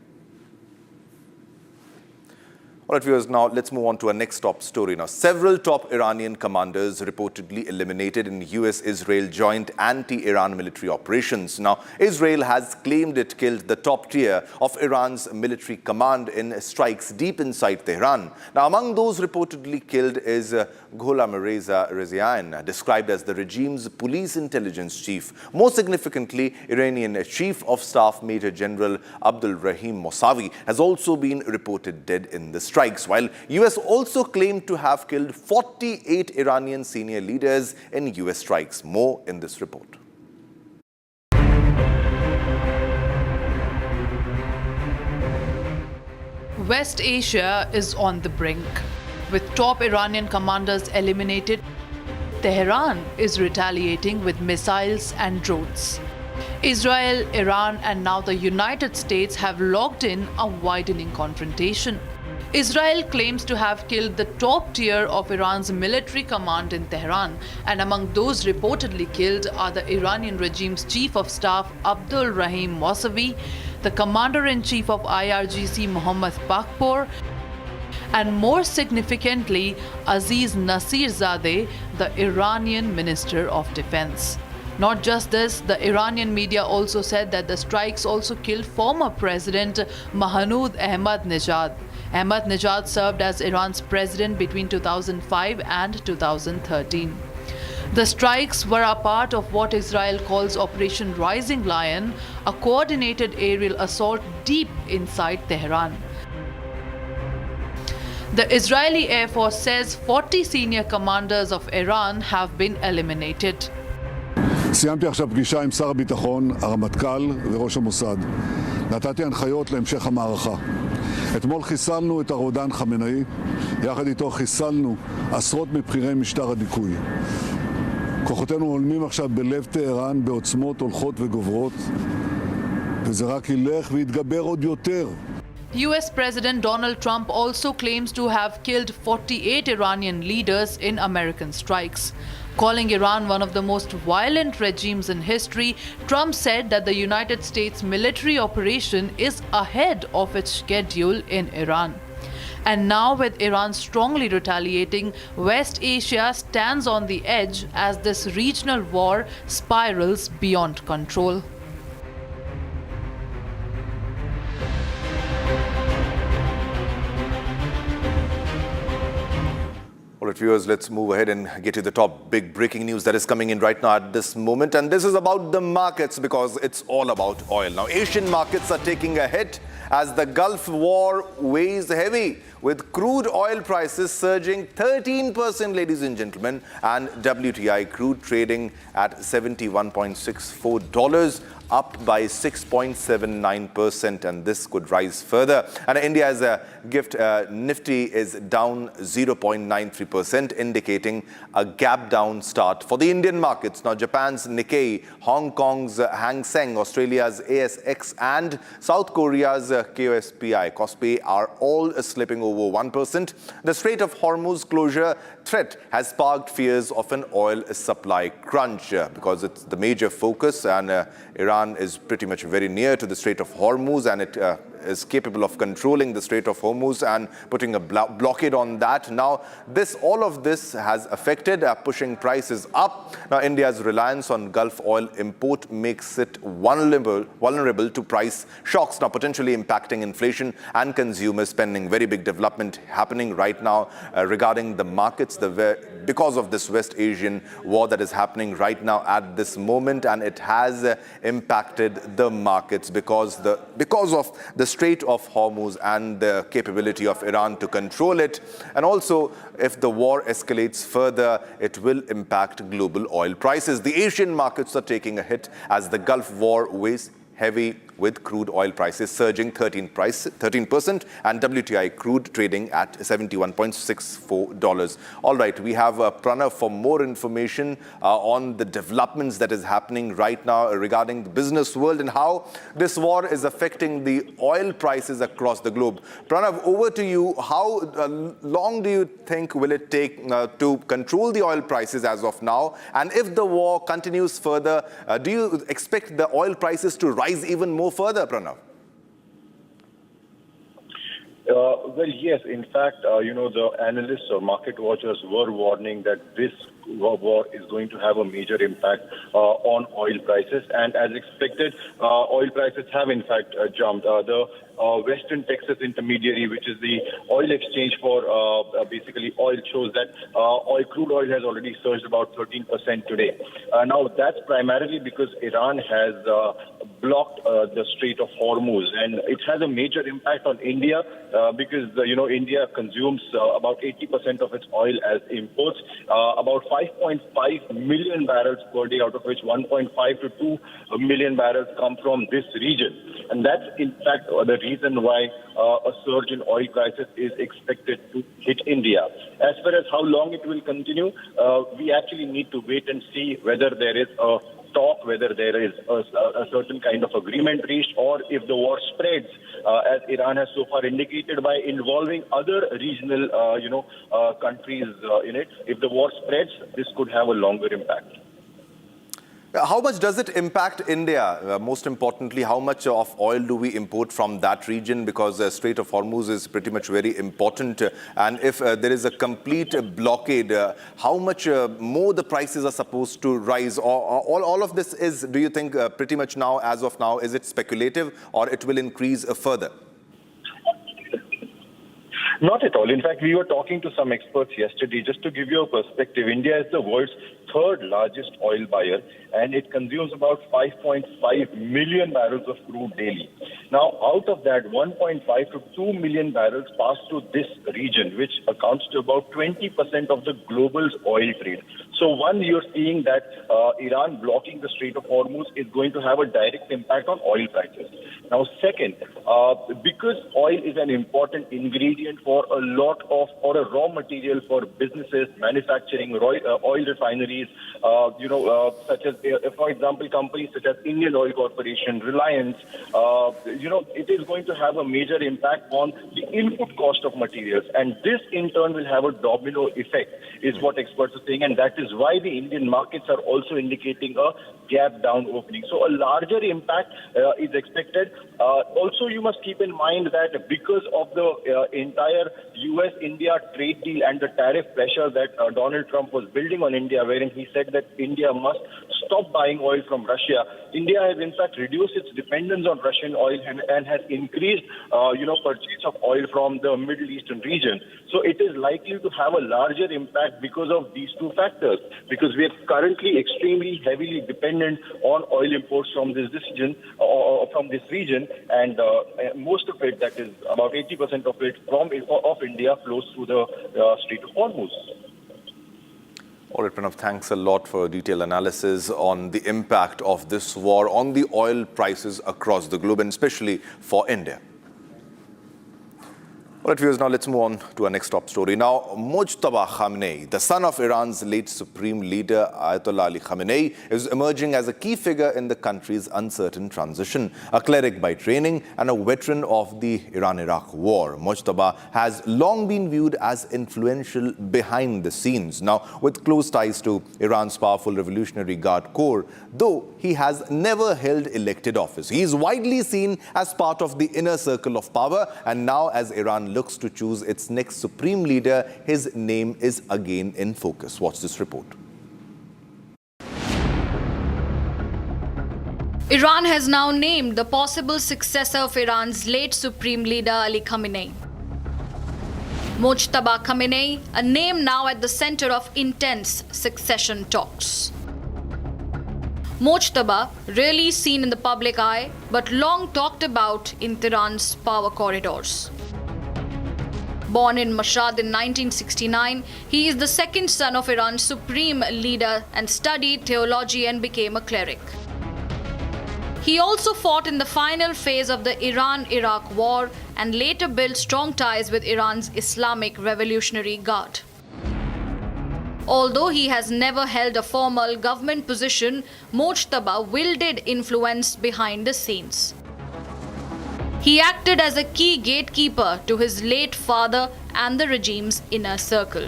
All right, viewers, now let's move on to our next top story. Now, several top Iranian commanders reportedly eliminated in US-Israel joint anti-Iran military operations. Now, Israel has claimed it killed the top tier of Iran's military command in strikes deep inside Tehran. Now, among those reportedly killed is Gholam Reza Rezian, described as the regime's police intelligence chief. More significantly, Iranian Chief of Staff Major General Abdul Rahim Mousavi has also been reported dead in the strikes, while US also claimed to have killed 48 Iranian senior leaders in US strikes. More in this report. West Asia is on the brink. With top Iranian commanders eliminated, Tehran is retaliating with missiles and drones. Israel, Iran, and now the United States have locked in a widening confrontation. Israel claims to have killed the top tier of Iran's military command in Tehran, and among those reportedly killed are the Iranian regime's chief of staff Abdul Rahim Mousavi, the commander-in-chief of IRGC Mohammad Baghpour, and more significantly, Aziz Nasirzadeh, the Iranian Minister of Defense. Not just this, the Iranian media also said that the strikes also killed former President Mahmoud Ahmadinejad. Ahmadinejad served as Iran's president between 2005 and 2013. The strikes were a part of what Israel calls Operation Rising Lion, a coordinated aerial assault deep inside Tehran. The Israeli Air Force says 40 senior commanders of Iran have been eliminated. סיימתי עכשיו פגישה עם שר הביטחון, הרמטכ"ל וראש המוסד. נתתי הנחיות להמשך המערכה. אתמול חיסלנו את הרודן חמינאי, יחד איתו חיסלנו עשרות מבכירי משטר הדיכוי. כוחותינו הולמים עכשיו בלב טהרן בעוצמות הולכות וגוברות, וזה רק ילך ויתגבר עוד יותר. US President Donald Trump also claims to have killed 48 Iranian leaders in American strikes. Calling Iran one of the most violent regimes in history, Trump said that the United States military operation is ahead of its schedule in Iran. And now, with Iran strongly retaliating, West Asia stands on the edge as this regional war spirals beyond control. All right, viewers, let's move ahead and get to the top big breaking news that is coming in right now at this moment. And this is about the markets, because it's all about oil. Now, Asian markets are taking a hit as the Gulf War weighs heavy, with crude oil prices surging 13%, ladies and gentlemen, and WTI crude trading at $71.64 up by 6.79%, and this could rise further. And India's gift Nifty is down 0.93%, indicating a gap down start for the Indian markets. Now, Japan's Nikkei, Hong Kong's Hang Seng, Australia's ASX, and South Korea's KOSPI are all slipping over 1%. The Strait of Hormuz closure threat has sparked fears of an oil supply crunch because it's the major focus, and Iran is pretty much very near to the Strait of Hormuz, and it is capable of controlling the Strait of Hormuz and putting a blockade on that. Now, all of this has affected pushing prices up. Now, India's reliance on Gulf oil import makes it vulnerable to price shocks, now potentially impacting inflation and consumer spending. Very big development happening right now regarding the markets because of this West Asian war that is happening right now at this moment, and it has impacted the markets because of the Strait of Hormuz and the capability of Iran to control it. And also, if the war escalates further, it will impact global oil prices. The Asian markets are taking a hit as the Gulf war weighs heavy, with crude oil prices surging 13% and WTI crude trading at $71.64. All right, we have Pranav for more information on the developments that is happening right now regarding the business world and how this war is affecting the oil prices across the globe. Pranav, over to you. How long do you think will it take to control the oil prices as of now? And if the war continues further, do you expect the oil prices to rise even more further, Pranav? Well, yes. In fact, the analysts or market watchers were warning that this war is going to have a major impact on oil prices. And as expected, oil prices have in fact jumped. The Western Texas Intermediary, which is the oil exchange for basically oil, shows that crude oil has already surged about 13% today. Now, that's primarily because Iran has blocked the Strait of Hormuz, and it has a major impact on India because, India consumes about 80% of its oil as imports, about 5.5 million barrels per day, out of which 1.5 to 2 million barrels come from this region. And that's, in fact, the reason why a surge in oil prices is expected to hit India. As far as how long it will continue, we actually need to wait and see whether there is a talk, whether there is a certain kind of agreement reached, or if the war spreads, as Iran has so far indicated, by involving other regional, countries in it. If the war spreads, this could have a longer impact. How much does it impact India? Most importantly, how much of oil do we import from that region? Because Strait of Hormuz is pretty much very important. And if there is a complete blockade, how much more the prices are supposed to rise? Or all of this is, do you think, pretty much now, as of now, is it speculative or it will increase further? Not at all. In fact, we were talking to some experts yesterday. Just to give you a perspective, India is the world's third largest oil buyer, and it consumes about 5.5 million barrels of crude daily. Now, out of that, 1.5 to 2 million barrels pass through this region, which accounts to about 20% of the global oil trade. So, one, you're seeing that Iran blocking the Strait of Hormuz is going to have a direct impact on oil prices. Now, second, because oil is an important ingredient for a lot of, or a raw material for businesses, manufacturing, oil refineries, such as, for example, companies such as Indian Oil Corporation, Reliance, it is going to have a major impact on the input cost of materials. And this, in turn, will have a domino effect, is what experts are saying. And that is why the Indian markets are also indicating a gap down opening. So a larger impact is expected. Also, you must keep in mind that because of the entire US-India trade deal and the tariff pressure that Donald Trump was building on India, wherein he said that India must stop buying oil from Russia, India has in fact reduced its dependence on Russian oil and has increased, purchase of oil from the Middle Eastern region. So it is likely to have a larger impact because of these two factors, because we are currently extremely heavily dependent on oil imports from this region, and most of it, that is about 80% of it of India, flows through the Strait of Hormuz. All right, Pranav, thanks a lot for a detailed analysis on the impact of this war on the oil prices across the globe, and especially for India. All right, viewers, now let's move on to our next top story. Now, Mujtaba Khamenei, the son of Iran's late supreme leader Ayatollah Ali Khamenei, is emerging as a key figure in the country's uncertain transition. A cleric by training and a veteran of the Iran-Iraq war, Mujtaba has long been viewed as influential behind the scenes. Now, with close ties to Iran's powerful Revolutionary Guard Corps, though he has never held elected office. He is widely seen as part of the inner circle of power, and now as Iran looks to choose its next supreme leader, his name is again in focus. Watch this report. Iran has now named the possible successor of Iran's late supreme leader Ali Khamenei. Mujtaba Khamenei, a name now at the center of intense succession talks. Mujtaba, rarely seen in the public eye, but long talked about in Tehran's power corridors. Born in Mashhad in 1969, he is the second son of Iran's supreme leader and studied theology and became a cleric. He also fought in the final phase of the Iran-Iraq war and later built strong ties with Iran's Islamic Revolutionary Guard. Although he has never held a formal government position, Mujtaba wielded influence behind the scenes. He acted as a key gatekeeper to his late father and the regime's inner circle.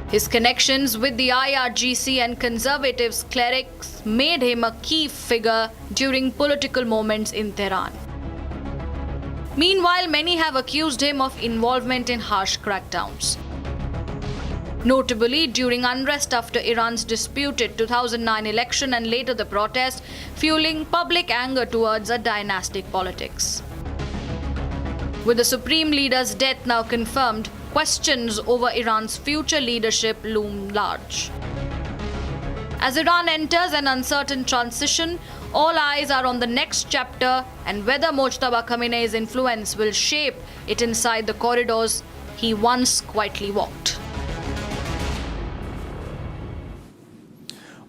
His connections with the IRGC and conservatives clerics made him a key figure during political moments in Tehran. Meanwhile, many have accused him of involvement in harsh crackdowns. Notably, during unrest after Iran's disputed 2009 election and later the protest, fueling public anger towards a dynastic politics. With the supreme leader's death now confirmed, questions over Iran's future leadership loom large. As Iran enters an uncertain transition, all eyes are on the next chapter and whether Mujtaba Khamenei's influence will shape it inside the corridors he once quietly walked.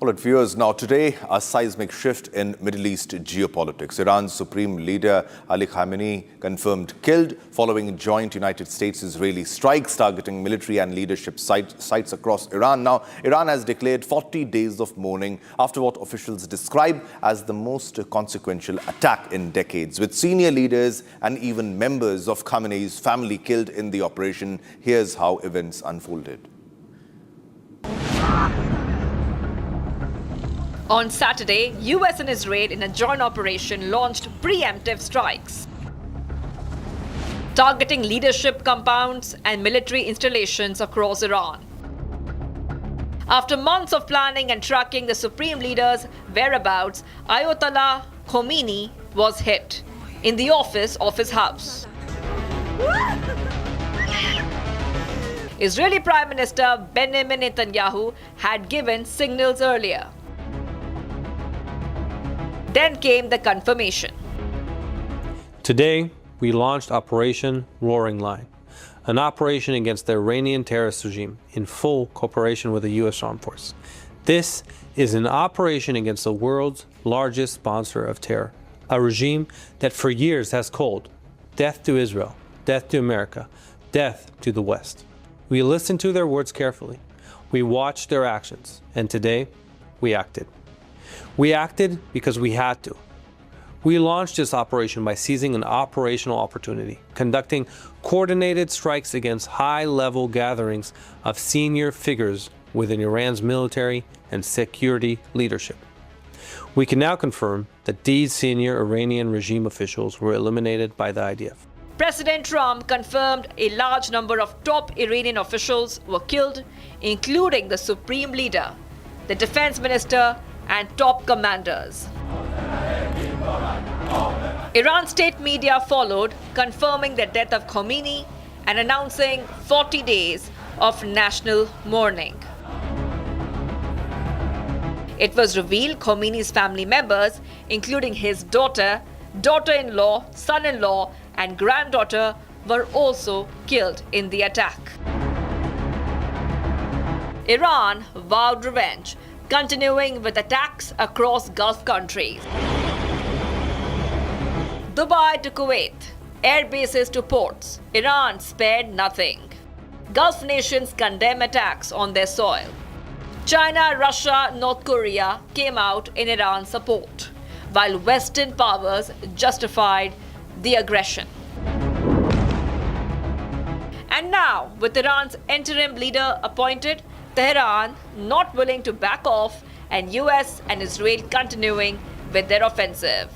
All right, viewers, now today a seismic shift in Middle East geopolitics. Iran's supreme leader Ali Khamenei confirmed killed following joint United States-Israeli strikes targeting military and leadership sites across Iran. Now, Iran has declared 40 days of mourning after what officials describe as the most consequential attack in decades, with senior leaders and even members of Khamenei's family killed in the operation. Here's how events unfolded. On Saturday, US and Israel in a joint operation launched preemptive strikes, targeting leadership compounds and military installations across Iran. After months of planning and tracking the supreme leader's whereabouts, Ayatollah Khomeini was hit in the office of his house. Israeli Prime Minister Benjamin Netanyahu had given signals earlier. Then came the confirmation. Today, we launched Operation Roaring Lion, an operation against the Iranian terrorist regime in full cooperation with the U.S. Armed Forces. This is an operation against the world's largest sponsor of terror, a regime that for years has called death to Israel, death to America, death to the West. We listened to their words carefully. We watched their actions, and today, we acted. We acted because we had to. We launched this operation by seizing an operational opportunity, conducting coordinated strikes against high-level gatherings of senior figures within Iran's military and security leadership. We can now confirm that these senior Iranian regime officials were eliminated by the IDF. President Trump confirmed a large number of top Iranian officials were killed, including the supreme leader, the defense minister, and top commanders. Iran state media followed, confirming the death of Khomeini and announcing 40 days of national mourning. It was revealed Khomeini's family members, including his daughter, daughter-in-law, son-in-law, and granddaughter, were also killed in the attack. Iran vowed revenge, continuing with attacks across Gulf countries. Dubai to Kuwait, air bases to ports, Iran spared nothing. Gulf nations condemn attacks on their soil. China, Russia, North Korea came out in Iran's support, while Western powers justified the aggression. And now, with Iran's interim leader appointed, Tehran not willing to back off, and US and Israel continuing with their offensive.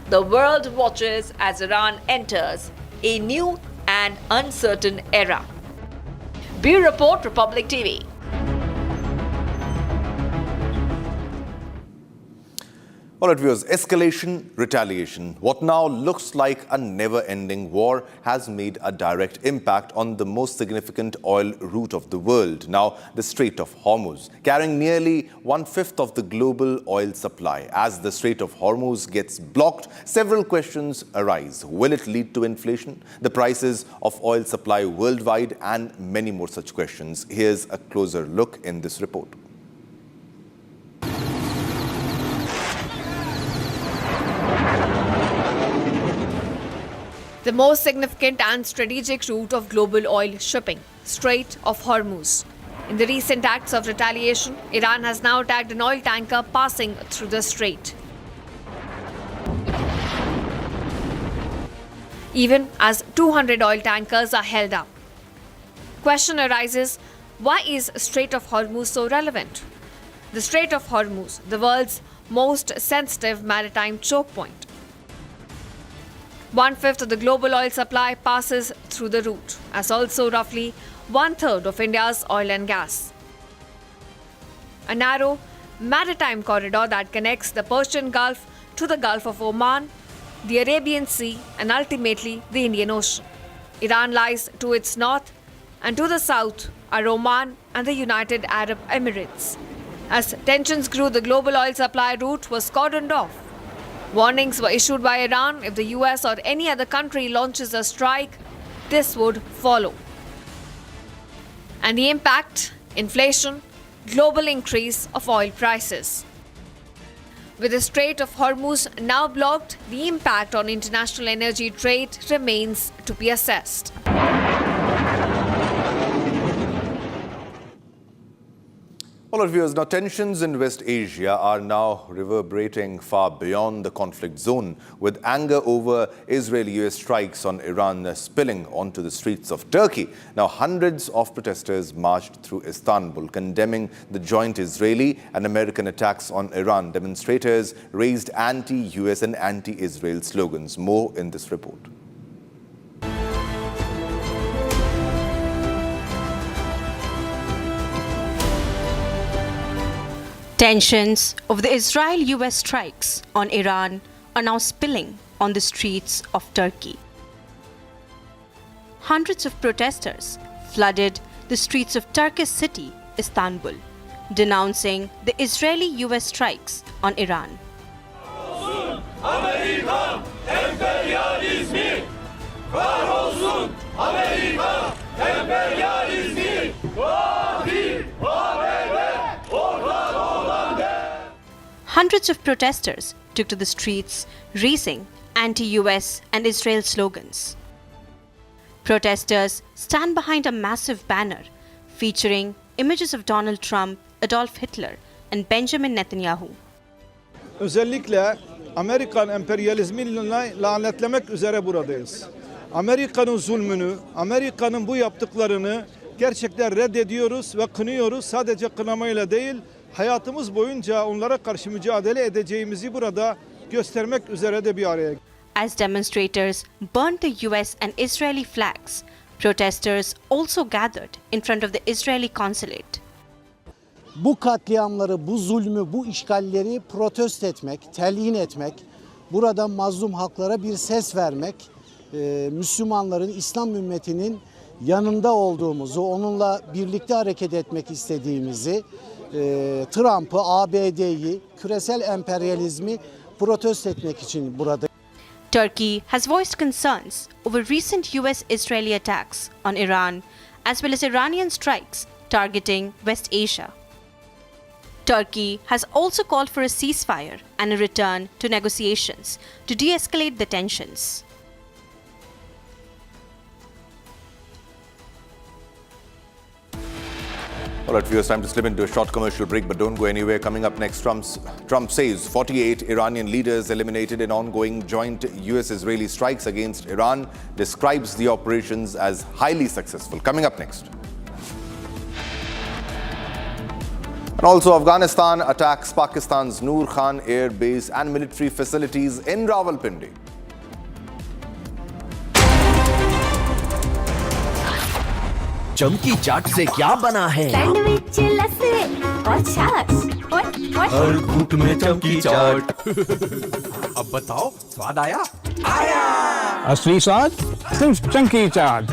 The world watches as Iran enters a new and uncertain era. Bureau Report, Republic TV. All right, viewers, escalation, retaliation. What now looks like a never-ending war has made a direct impact on the most significant oil route of the world, now the Strait of Hormuz, carrying nearly 1/5 of the global oil supply. As the Strait of Hormuz gets blocked, several questions arise. Will it lead to inflation, the prices of oil supply worldwide, and many more such questions? Here's a closer look in this report. The most significant and strategic route of global oil shipping, Strait of Hormuz. In the recent acts of retaliation, Iran has now attacked an oil tanker passing through the strait. Even as 200 oil tankers are held up. Question arises, why is Strait of Hormuz so relevant? The Strait of Hormuz, the world's most sensitive maritime choke point. 1/5 of the global oil supply passes through the route, as also roughly 1/3 of India's oil and gas. A narrow maritime corridor that connects the Persian Gulf to the Gulf of Oman, the Arabian Sea, and ultimately the Indian Ocean. Iran lies to its north, and to the south are Oman and the United Arab Emirates. As tensions grew, the global oil supply route was cordoned off. Warnings were issued by Iran if the US or any other country launches a strike, this would follow. And the impact? Inflation, global increase of oil prices. With the Strait of Hormuz now blocked, the impact on international energy trade remains to be assessed. All right, viewers, now tensions in West Asia are now reverberating far beyond the conflict zone, with anger over Israeli-US strikes on Iran spilling onto the streets of Turkey. Now, hundreds of protesters marched through Istanbul, condemning the joint Israeli and American attacks on Iran. Demonstrators raised anti-US and anti-Israel slogans. More in this report. Tensions over the Israel-US strikes on Iran are now spilling on the streets of Turkey. Hundreds of protesters flooded the streets of Turkish city, Istanbul, denouncing the Israeli-US strikes on Iran. Hundreds of protesters took to the streets, raising anti-US and Israel slogans. Protesters stand behind a massive banner featuring images of Donald Trump, Adolf Hitler, and Benjamin Netanyahu. Özellikle Amerikan emperyalizmini lanetlemek üzere buradayız. Amerika'nın zulmünü, Amerika'nın bu yaptıklarını gerçekten reddediyoruz ve kınıyoruz. Sadece kınamayla değil, hayatımız boyunca onlara karşı mücadele edeceğimizi burada göstermek üzere de bir araya. As demonstrators burned the US and Israeli flags, protesters also gathered in front of the Israeli consulate. Bu katliamları, bu zulmü, bu işgalleri protesto etmek, telyin etmek, burada mazlum halklara bir ses vermek, Müslümanların, İslam ümmetinin yanında olduğumuzu, onunla birlikte hareket etmek istediğimizi, Trump'ı, ABD'yi, küresel emperyalizmi protesto etmek için burada. Turkey has voiced concerns over recent US-Israeli attacks on Iran, as well as Iranian strikes targeting West Asia. Turkey has also called for a ceasefire and a return to negotiations to de-escalate the tensions. All right, viewers, time to slip into a short commercial break, but don't go anywhere. Coming up next, Trump says 48 Iranian leaders eliminated in ongoing joint US-Israeli strikes against Iran, describes the operations as highly successful. Coming up next. And also, Afghanistan attacks Pakistan's Noor Khan air base and military facilities in Rawalpindi. चमकी चाट से क्या बना है? Sandwich, लस्सी और छाछ हर घूंट में चमकी चाट। अब बताओ, स्वाद आया? आया। असली स्वाद सिर्फ चमकी चाट।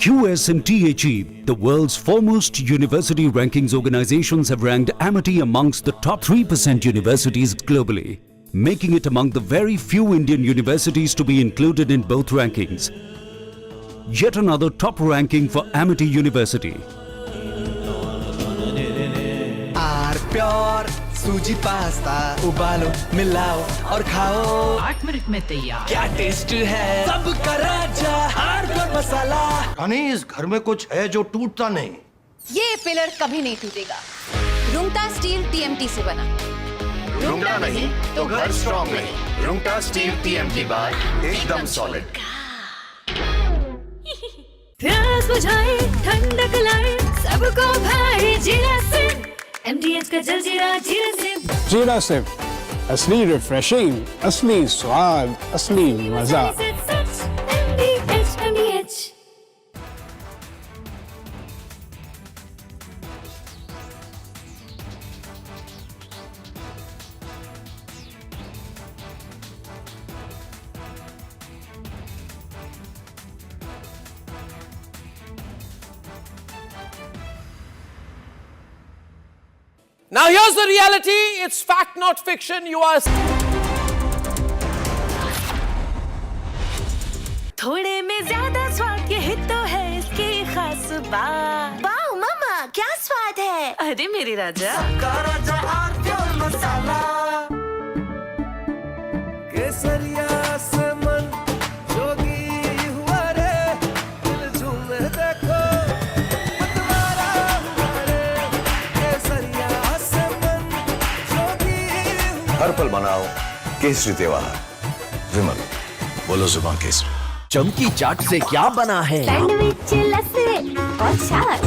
QS&THE, the world's foremost university rankings organizations, have ranked Amity amongst the top 3% universities globally, making it among the very few Indian universities to be included in both rankings. Yet another top ranking for Amity University. Pure sooji pasta उबालो मिलाओ और खाओ 8 minute में तैयार। क्या taste है सबका राजा pure मसाला। रानी, इस घर में कुछ है जो टूटता नहीं। ये पिलर कभी नहीं टूटेगा। रुंगटा स्टील TMT से बना। रुंगटा नहीं तो घर स्ट्रॉन्ग नहीं। रुंगटा स्टील TMT बार एकदम सॉलिड। प्यास बुझाए, ठंडक लाए, सबको भाई जीरा से MDH का जलजीरा जीरा से। जीरा से असली रिफ्रेशिंग, असली स्वाद, असली मजा। MDH। Now here's the reality. It's fact, not fiction. You are... थोड़े में ज्यादा स्वाद यही तो है इसकी खास बात। वाओ मामा, क्या स्वाद है? अरे मेरे राजा। सबका राजा प्योर मसाला। केसरिया से मन जोगी हुआ रे, दिल झूमे देखो मतवारा हुआ रे। केसरिया से मन जोगी हुआ। हर पल मनाओ केसरी त्योहार। विमल, बोलो जुबान केसरी। चमकी चाट से क्या बना है? सैंडविच, लस्सी और छाछ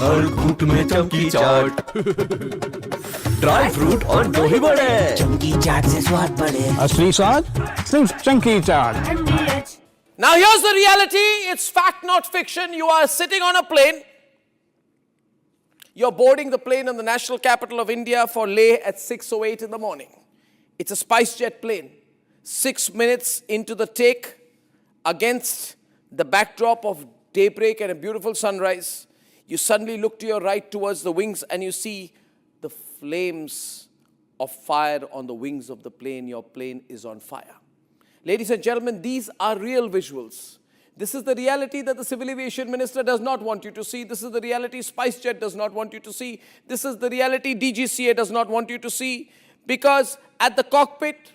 हर घूंट में चमकी चाट। ड्राई फ्रूट और दही बड़े। चमकी चाट से स्वाद बढ़े। असली स्वाद सिर्फ चमकी चाट। Now here's the reality. It's fact, not fiction. You are sitting on a plane. You're boarding the plane in the national capital of India for Leh at 6:08 in the morning. It's a SpiceJet plane. 6 minutes into the take, against the backdrop of daybreak and a beautiful sunrise, you suddenly look to your right towards the wings and you see the flames of fire on the wings of the plane. Your plane is on fire. Ladies and gentlemen, these are real visuals. This is the reality that the Civil Aviation Minister does not want you to see. This is the reality SpiceJet does not want you to see. This is the reality DGCA does not want you to see. Because at the cockpit,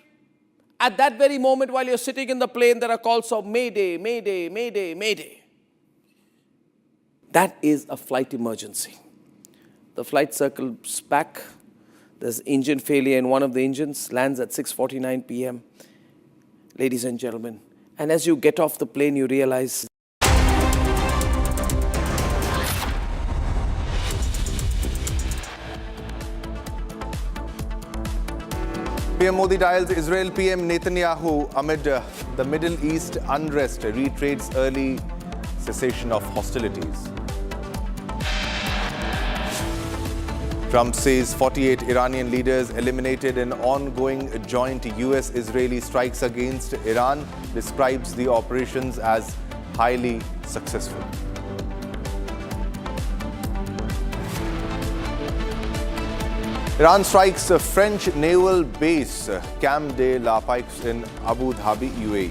at that very moment while you're sitting in the plane, there are calls of Mayday, Mayday, Mayday, Mayday. That is a flight emergency. The flight circles back. There's engine failure in one of the engines, lands at 6:49 p.m. Ladies and gentlemen, and as you get off the plane, you realize PM Modi dials Israel PM Netanyahu amid the Middle East unrest, reiterates early cessation of hostilities. Trump says 48 Iranian leaders eliminated in ongoing joint US-Israeli strikes against Iran, describes the operations as highly successful. Iran strikes a French naval base, Camp de la Paix in Abu Dhabi, UAE.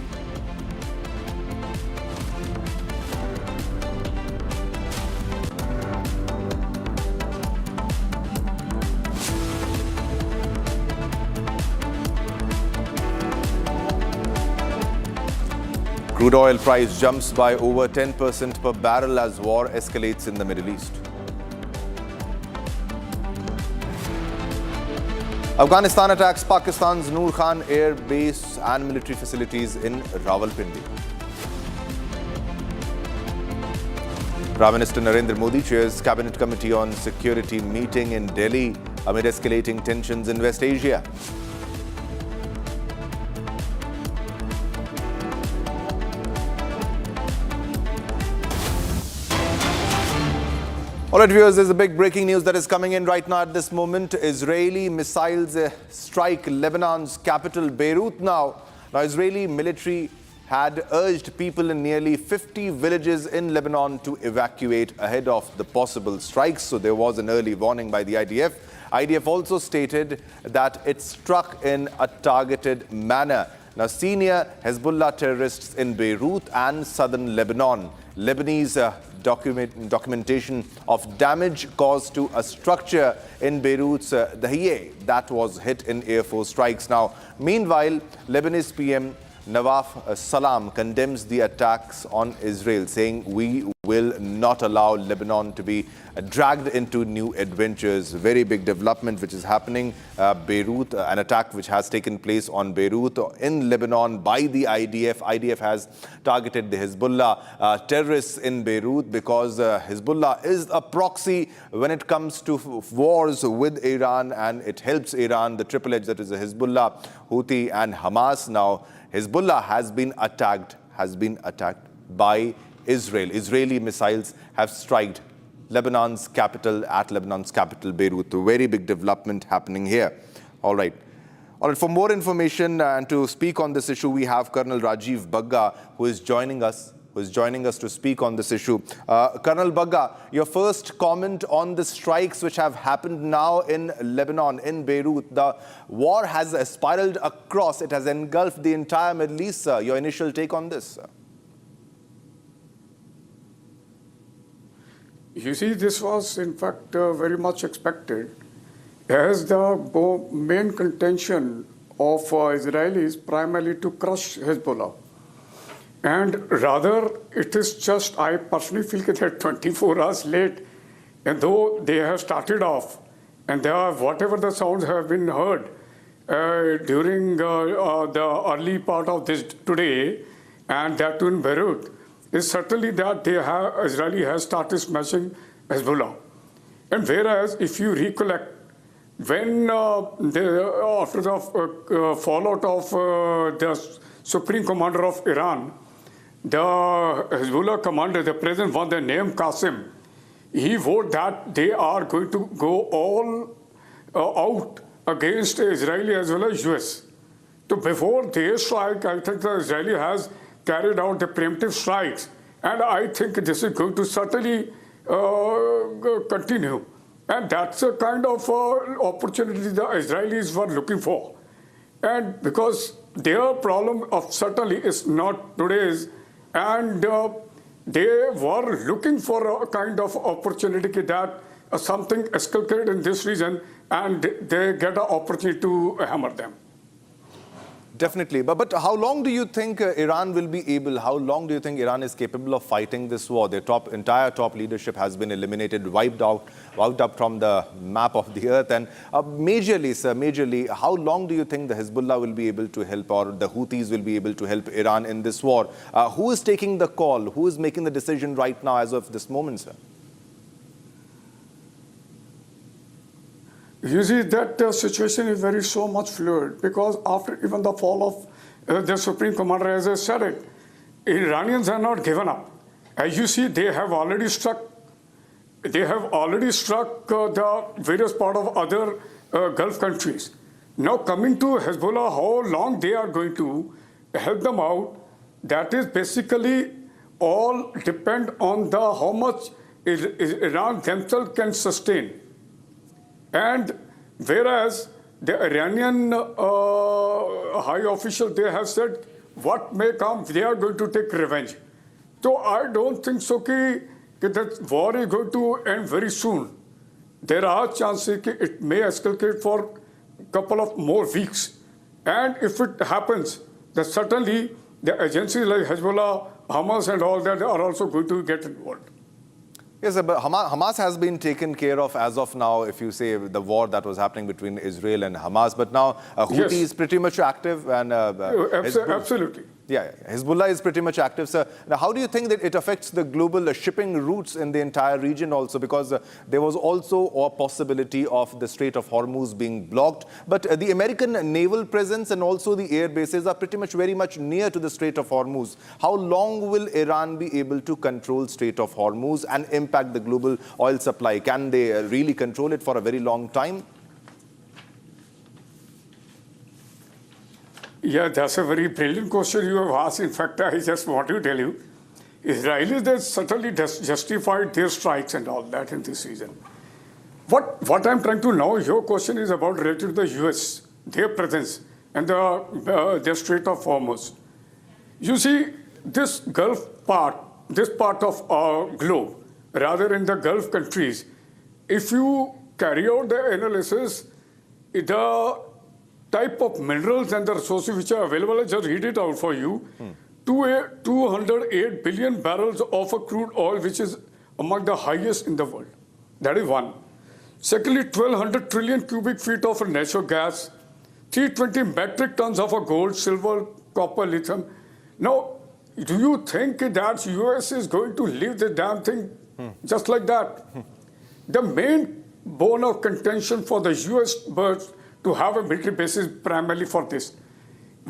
Crude oil price jumps by over 10% per barrel as war escalates in the Middle East. Afghanistan attacks Pakistan's Noor Khan air base and military facilities in Rawalpindi. Prime Minister Narendra Modi chairs Cabinet Committee on Security meeting in Delhi amid escalating tensions in West Asia. All right, viewers, there's a big breaking news that is coming in right now at this moment. Israeli missiles strike Lebanon's capital, Beirut now. Now, Israeli military had urged people in nearly 50 villages in Lebanon to evacuate ahead of the possible strikes. So there was an early warning by the IDF. IDF also stated that it struck in a targeted manner. Now, senior Hezbollah terrorists in Beirut and southern Lebanon. Lebanese documentation of damage caused to a structure in Beirut's Dahiyeh that was hit in Air Force strikes. Now, meanwhile, Lebanese PM Nawaf Salam condemns the attacks on Israel, saying we will not allow Lebanon to be dragged into new adventures. Very big development which is happening. Beirut, an attack which has taken place on Beirut in Lebanon by the IDF. IDF has targeted the Hezbollah terrorists in Beirut because Hezbollah is a proxy when it comes to wars with Iran, and it helps Iran, the triple edge that is the Hezbollah, Houthi and Hamas. Now, Hezbollah has been attacked by Israel. Israeli missiles have struck Lebanon's capital, Beirut. A very big development happening here. All right. For more information and to speak on this issue, we have Colonel Rajiv Bagga, who is joining us to speak on this issue. Colonel Bagga, your first comment on the strikes which have happened now in Lebanon, in Beirut. The war has spiraled across. It has engulfed the entire Middle East, sir. Your initial take on this, sir? You see, this was in fact very much expected, as the main contention of Israelis primarily to crush Hezbollah. And rather, it is just, I personally feel that they're 24 hours late. And though they have started off, and there are whatever the sounds have been heard during the early part of this today, and that too in Beirut, is certainly that Israeli has started smashing Hezbollah. And whereas, if you recollect, when after the fallout of the Supreme Commander of Iran, the Hezbollah commander, the president, one the name Qasim, he vowed that they are going to go all out against Israeli as well as US. So before their strike, I think the Israeli has carried out the preemptive strikes. And I think this is going to certainly continue. And that's a kind of opportunity the Israelis were looking for. And because their problem of certainly is not today's, and they were looking for a kind of opportunity that something escalated in this region, and they get an opportunity to hammer them. Definitely. But how long do you think Iran will be able, how long do you think Iran is capable of fighting this war? Their entire top leadership has been eliminated, wiped out from the map of the earth. And majorly, how long do you think the Hezbollah will be able to help, or the Houthis will be able to help Iran in this war? Who is taking the call? Who is making the decision right now as of this moment, sir? You see, that situation is very so much fluid, because after even the fall of the Supreme Commander, as I said it, Iranians are not given up. As you see, they have already struck the various part of other Gulf countries. Now coming to Hezbollah, how long they are going to help them out, that is basically all depend on how much Iran themselves can sustain. And whereas the Iranian high official, they have said what may come, they are going to take revenge. So I don't think so that war is going to end very soon. There are chances that it may escalate for a couple of more weeks. And if it happens, then certainly the agencies like Hezbollah, Hamas and all that are also going to get involved. Yes, but Hamas has been taken care of as of now, if you say the war that was happening between Israel and Hamas. But now Houthi is pretty much active. And absolutely. Yeah, Hezbollah is pretty much active, sir. Now, how do you think that it affects the global shipping routes in the entire region also? Because there was also a possibility of the Strait of Hormuz being blocked. But the American naval presence and also the air bases are pretty much very much near to the Strait of Hormuz. How long will Iran be able to control Strait of Hormuz and impact the global oil supply? Can they really control it for a very long time? Yeah, that's a very brilliant question you have asked. In fact, I just want to tell you, Israelis, they certainly justified their strikes and all that in this region. What I'm trying to know, your question is about related to the US, their presence, and the Strait of Hormuz. You see, this Gulf part, this part of our globe, rather in the Gulf countries, if you carry out the analysis, the type of minerals and the resources which are available, I just read it out for you. 208 billion barrels of a crude oil, which is among the highest in the world. That is one. Secondly, 1,200 trillion cubic feet of natural gas, 320 metric tons of a gold, silver, copper, lithium. Now, do you think that US is going to leave the damn thing just like that? The main bone of contention for the US birds to have a military basis primarily for this.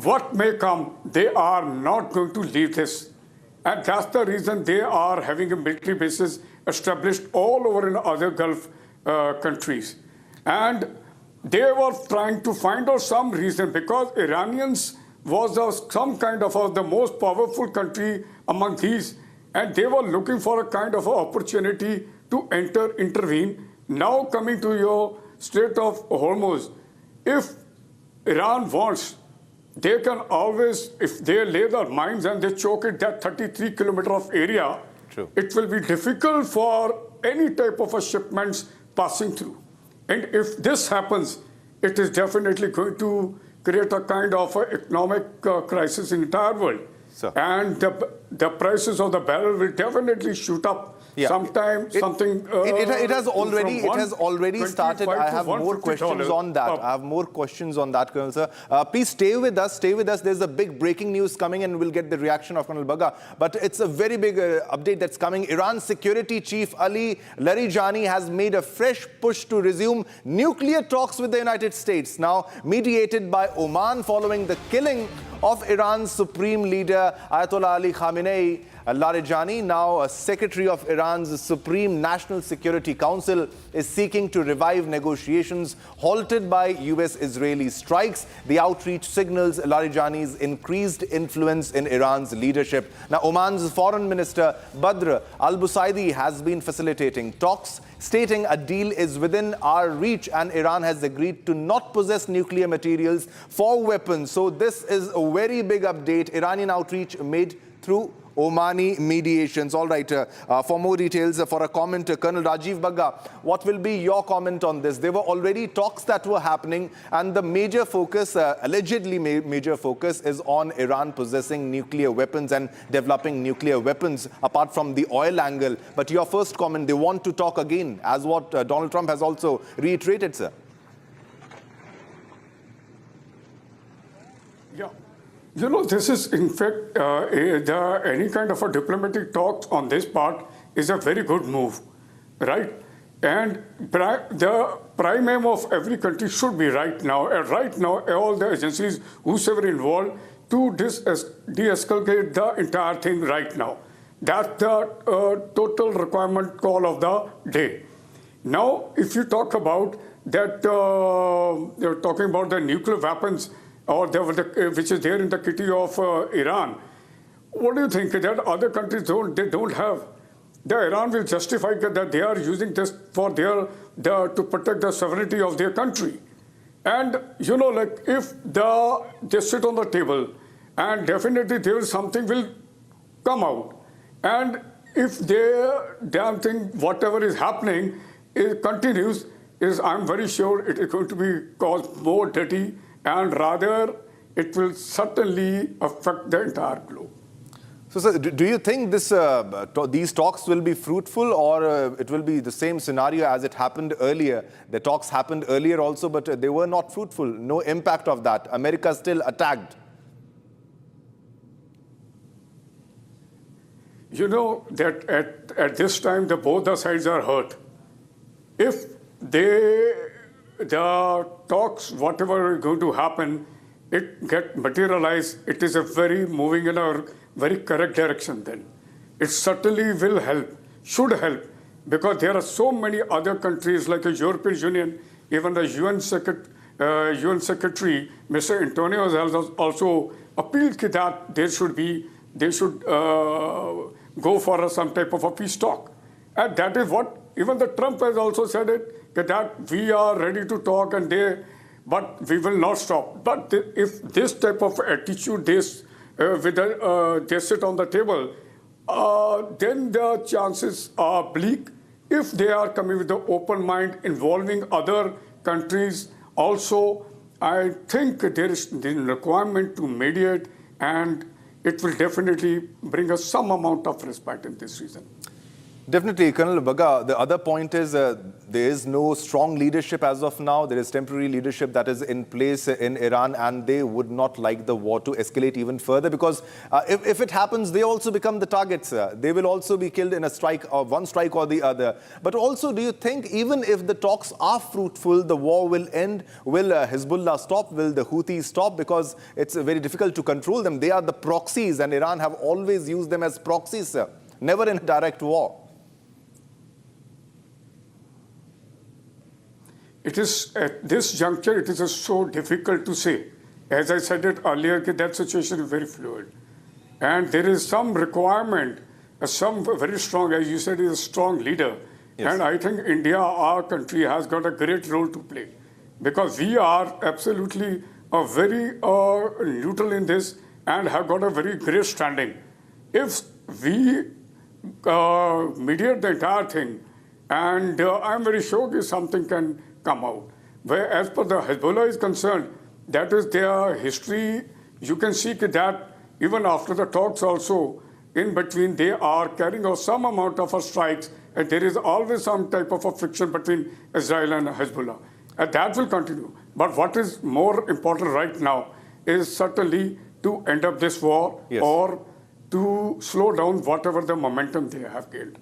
What may come, they are not going to leave this. And that's the reason they are having a military basis established all over in other Gulf countries. And they were trying to find out some reason, because Iranians was some kind of the most powerful country among these, and they were looking for a kind of opportunity to intervene. Now coming to your Strait of Hormuz, if Iran wants, they can always, if they lay their mines and they choke it, that 33 kilometer of area, it will be difficult for any type of a shipments passing through. And if this happens, it is definitely going to create a kind of economic crisis in the entire world. And the prices of the barrel will definitely shoot up. Sometime something. It has already started. I have more questions on that. I have more questions on that, Colonel Sir. Please stay with us. Stay with us. There's a big breaking news coming, and we'll get the reaction of Colonel Bagga. But it's a very big update that's coming. Iran's security chief Ali Larijani has made a fresh push to resume nuclear talks with the United States, now mediated by Oman following the killing of Iran's supreme leader Ayatollah Ali Khamenei. Larijani, now Secretary of Iran's Supreme National Security Council, is seeking to revive negotiations halted by US-Israeli strikes. The outreach signals Larijani's increased influence in Iran's leadership. Now, Oman's Foreign Minister Badr al-Busaidi has been facilitating talks, stating a deal is within our reach and Iran has agreed to not possess nuclear materials for weapons. So this is a very big update. Iranian outreach made through Omani mediations. All right, for more details, for a comment, Colonel Rajiv Bagga, what will be your comment on this? There were already talks that were happening, and the major focus, allegedly major focus, is on Iran possessing nuclear weapons and developing nuclear weapons, apart from the oil angle. But your first comment, they want to talk again, as what Donald Trump has also reiterated, sir. Yeah. You know, this is, in fact, any kind of a diplomatic talk on this part is a very good move, right? And the prime aim of every country should be right now, all the agencies, whosoever involved, to de-escalate the entire thing right now. That's the total requirement call of the day. Now, if you talk about that, you're talking about the nuclear weapons, or which is there in the kitty of Iran. What do you think that other countries don't have? The Iran will justify that they are using this for to protect the sovereignty of their country. And you know, like if they sit on the table, and definitely something will come out. And if their damn thing, whatever is happening, continues, I'm very sure it is going to be caused more dirty. And rather, it will certainly affect the entire globe. So, sir, do you think these talks will be fruitful, or it will be the same scenario as it happened earlier? The talks happened earlier also, but they were not fruitful. No impact of that. America still attacked. You know that at this time, both the sides are hurt. If the talks, whatever is going to happen, it get materialized, it is a very moving in a very correct direction then. It certainly will help, should help, because there are so many other countries like the European Union, even the UN Secretary, Mr. Antonio has also appealed that they should go for some type of a peace talk. And that is what even the Trump has also said it, that we are ready to talk but we will not stop. But if this type of attitude, they sit on the table, then the chances are bleak. If they are coming with an open mind, involving other countries also, I think there is the requirement to mediate, and it will definitely bring us some amount of respite in this region. Definitely, Colonel Bagga. The other point is there is no strong leadership as of now. There is temporary leadership that is in place in Iran, and they would not like the war to escalate even further, because if it happens, they also become the targets. They will also be killed in a strike, or one strike or the other. But also, do you think even if the talks are fruitful, the war will end? Will Hezbollah stop? Will the Houthis stop? Because it's very difficult to control them. They are the proxies, and Iran have always used them as proxies, never in a direct war. It is, at this juncture, it is so difficult to say. As I said it earlier, that situation is very fluid. And there is some requirement, some very strong, as you said, is a strong leader. Yes. And I think India, our country, has got a great role to play, because we are absolutely very neutral in this and have got a very great standing. If we mediate the entire thing, and I'm very sure that something can come out. Where as per the Hezbollah is concerned, that is their history. You can see that even after the talks also, in between they are carrying out some amount of strikes, and there is always some type of a friction between Israel and Hezbollah. And that will continue. But what is more important right now is certainly to end up this war, yes, or to slow down whatever the momentum they have gained.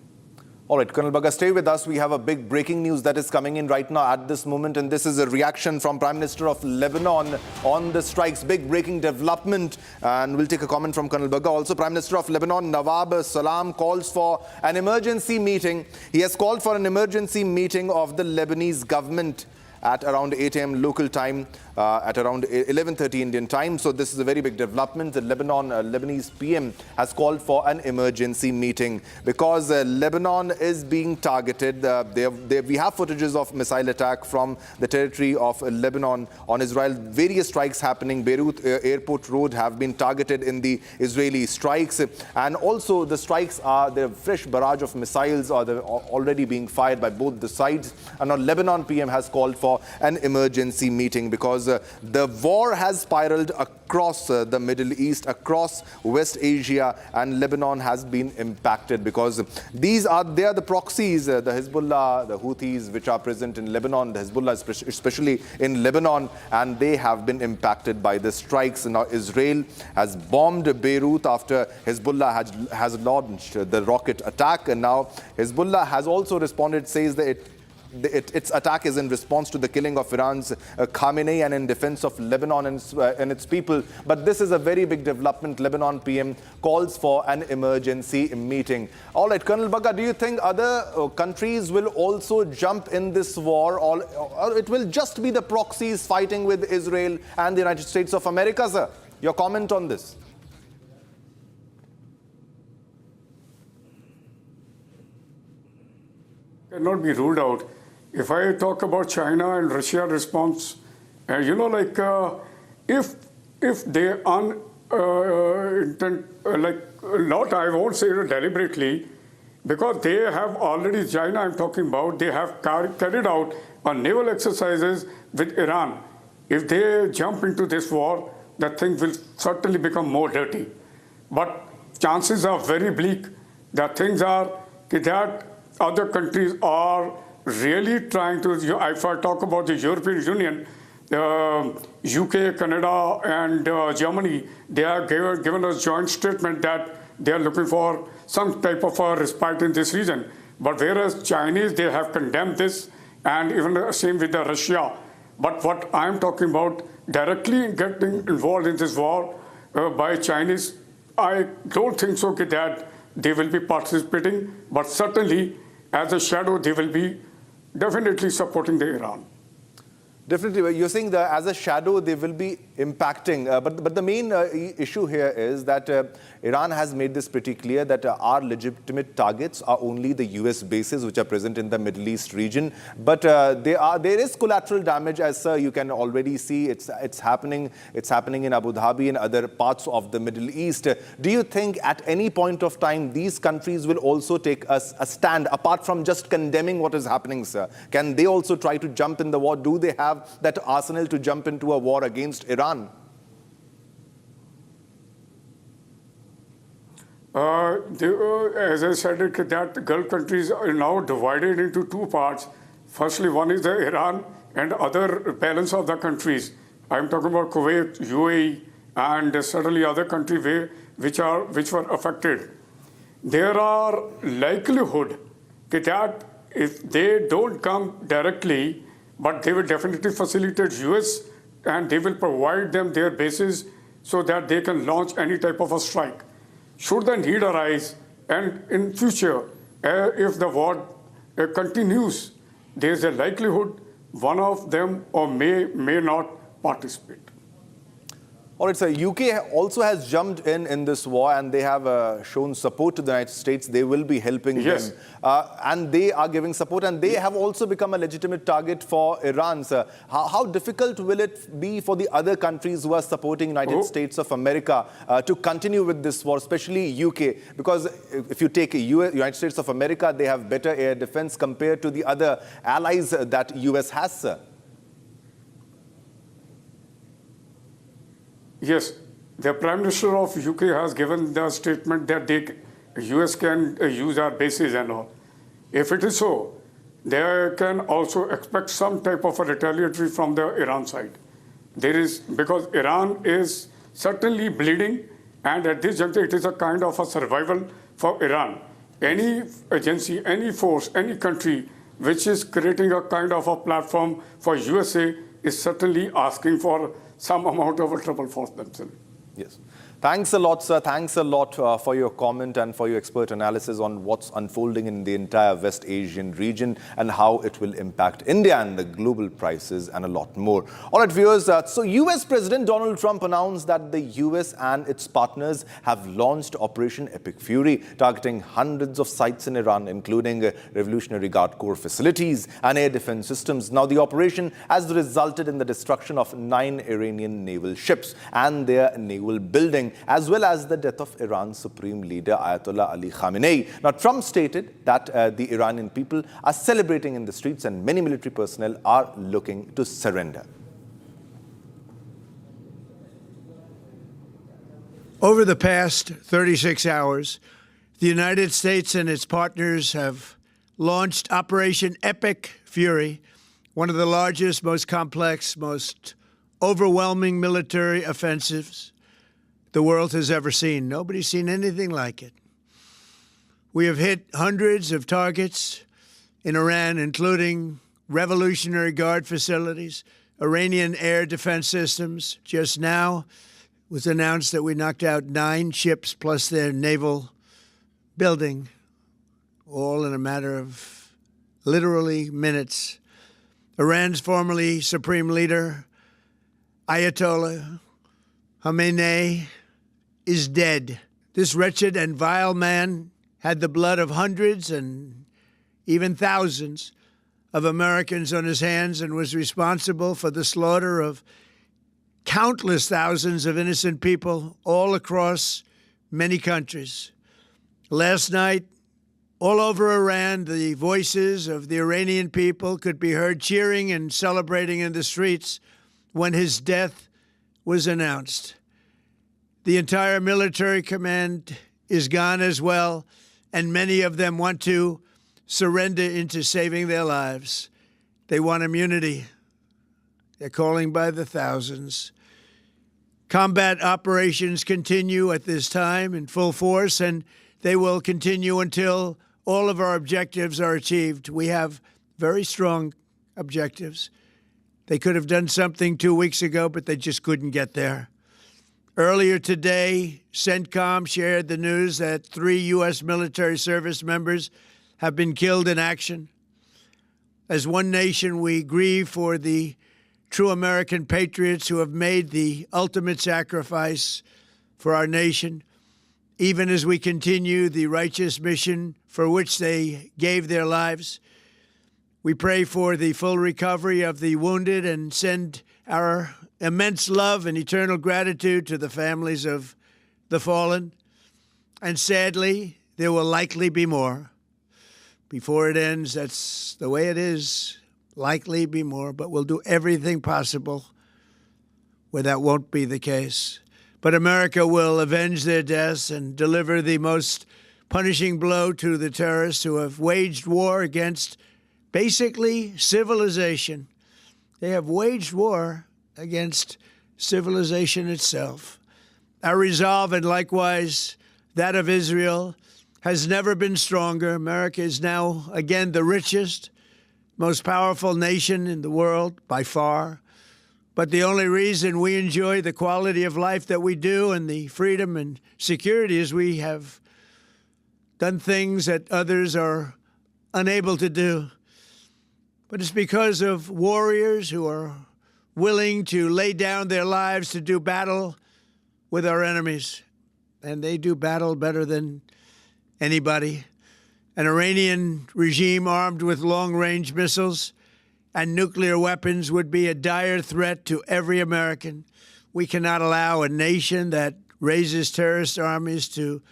All right, Colonel Bagga, stay with us. We have a big breaking news that is coming in right now at this moment, and this is a reaction from Prime Minister of Lebanon on the strikes. Big breaking development, and we'll take a comment from Colonel Bagga. Also, Prime Minister of Lebanon, Nawab Salam, calls for an emergency meeting. He has called for an emergency meeting of the Lebanese government at around 8 a.m. local time, at around 11:30 Indian time. So this is a very big development. The Lebanese PM has called for an emergency meeting because Lebanon is being targeted. We have footages of missile attack from the territory of Lebanon on Israel. Various strikes happening. Beirut airport road have been targeted in the Israeli strikes. And also the strikes are, the fresh barrage of missiles are already being fired by both the sides. And now Lebanon PM has called for an emergency meeting because the war has spiraled across the Middle East, across West Asia, and Lebanon has been impacted because they are the proxies, the Hezbollah, the Houthis, which are present in Lebanon, the Hezbollah especially in Lebanon, and they have been impacted by the strikes. Now Israel has bombed Beirut after Hezbollah has launched the rocket attack, and now Hezbollah has also responded, says that its attack is in response to the killing of Iran's Khamenei and in defense of Lebanon and its people. But this is a very big development. Lebanon PM calls for an emergency meeting. All right, Colonel Bagga, do you think other countries will also jump in this war, or it will just be the proxies fighting with Israel and the United States of America, sir? Your comment on this? Cannot be ruled out. If I talk about China and Russia response, if they not, I won't say it deliberately, because they have already, China I'm talking about, they have carried out naval exercises with Iran. If they jump into this war, the thing will certainly become more dirty. But chances are very bleak. The things are that other countries are really trying to, if I talk about the European Union, UK, Canada, and Germany, they have given us joint statement that they are looking for some type of a respite in this region. But whereas Chinese, they have condemned this, and even the same with the Russia. But what I'm talking about, directly getting involved in this war by Chinese, I don't think so that they will be participating, but certainly as a shadow, they will be definitely supporting the Iran. Definitely. You're saying that as a shadow, they will be impacting. But the main issue here is that Iran has made this pretty clear that our legitimate targets are only the US bases which are present in the Middle East region. But there is collateral damage, as you can already see. It's happening. It's happening in Abu Dhabi and other parts of the Middle East. Do you think at any point of time these countries will also take a stand, apart from just condemning what is happening, sir? Can they also try to jump in the war? Do they have that arsenal to jump into a war against Iran? As I said, that the Gulf countries are now divided into two parts. Firstly, one is the Iran and other balance of the countries. I'm talking about Kuwait, UAE, and certainly other countries which were affected. There are likelihood that if they don't come directly, but they will definitely facilitate US and they will provide them their bases so that they can launch any type of a strike. Should the need arise, and in future, if the war continues, there is a likelihood one of them or may not participate. All right, sir. UK also has jumped in this war, and they have shown support to the United States. They will be helping them. And they are giving support, and they have also become a legitimate target for Iran, sir. How difficult will it be for the other countries who are supporting United States of America to continue with this war, especially UK? Because if you take United States of America, they have better air defense compared to the other allies that US has, sir. Yes, the Prime Minister of UK has given the statement that US can use our bases and all. If it is so, they can also expect some type of a retaliatory from the Iran side. Because Iran is certainly bleeding, and at this juncture, it is a kind of a survival for Iran. Any agency, any force, any country which is creating a kind of a platform for USA is certainly asking for some amount of trouble for themselves. Yes. Thanks a lot, sir. Thanks a lot for your comment and for your expert analysis on what's unfolding in the entire West Asian region and how it will impact India and the global prices and a lot more. All right, viewers. So US President Donald Trump announced that the US and its partners have launched Operation Epic Fury, targeting hundreds of sites in Iran, including Revolutionary Guard Corps facilities and air defense systems. Now, the operation has resulted in the destruction of 9 Iranian naval ships and their naval building, as well as the death of Iran's Supreme Leader Ayatollah Ali Khamenei. Now, Trump stated that the Iranian people are celebrating in the streets and many military personnel are looking to surrender. Over the past 36 hours, the United States and its partners have launched Operation Epic Fury, one of the largest, most complex, most overwhelming military offensives the world has ever seen. Nobody's seen anything like it. We have hit hundreds of targets in Iran, including Revolutionary Guard facilities, Iranian air defense systems. Just now it was announced that we knocked out 9 ships plus their naval building, all in a matter of literally minutes. Iran's formerly Supreme Leader, Ayatollah Khamenei, is dead. This wretched and vile man had the blood of hundreds and even thousands of Americans on his hands and was responsible for the slaughter of countless thousands of innocent people all across many countries. Last night, all over Iran, the voices of the Iranian people could be heard cheering and celebrating in the streets when his death was announced. The entire military command is gone as well, and many of them want to surrender into saving their lives. They want immunity. They're calling by the thousands. Combat operations continue at this time in full force, and they will continue until all of our objectives are achieved. We have very strong objectives. They could have done something 2 weeks ago, but they just couldn't get there. Earlier today, CENTCOM shared the news that 3 U.S. military service members have been killed in action. As one nation, we grieve for the true American patriots who have made the ultimate sacrifice for our nation, even as we continue the righteous mission for which they gave their lives. We pray for the full recovery of the wounded and send our immense love and eternal gratitude to the families of the fallen. And sadly, there will likely be more. Before it ends, that's the way it is. Likely be more, but we'll do everything possible where that won't be the case. But America will avenge their deaths and deliver the most punishing blow to the terrorists who have waged war against basically civilization. They have waged war against civilization itself. Our resolve, and likewise that of Israel, has never been stronger. America is now, again, the richest, most powerful nation in the world by far. But the only reason we enjoy the quality of life that we do and the freedom and security is we have done things that others are unable to do. But it's because of warriors who are willing to lay down their lives to do battle with our enemies. And they do battle better than anybody. An Iranian regime armed with long-range missiles and nuclear weapons would be a dire threat to every American. We cannot allow a nation that raises terrorist armies to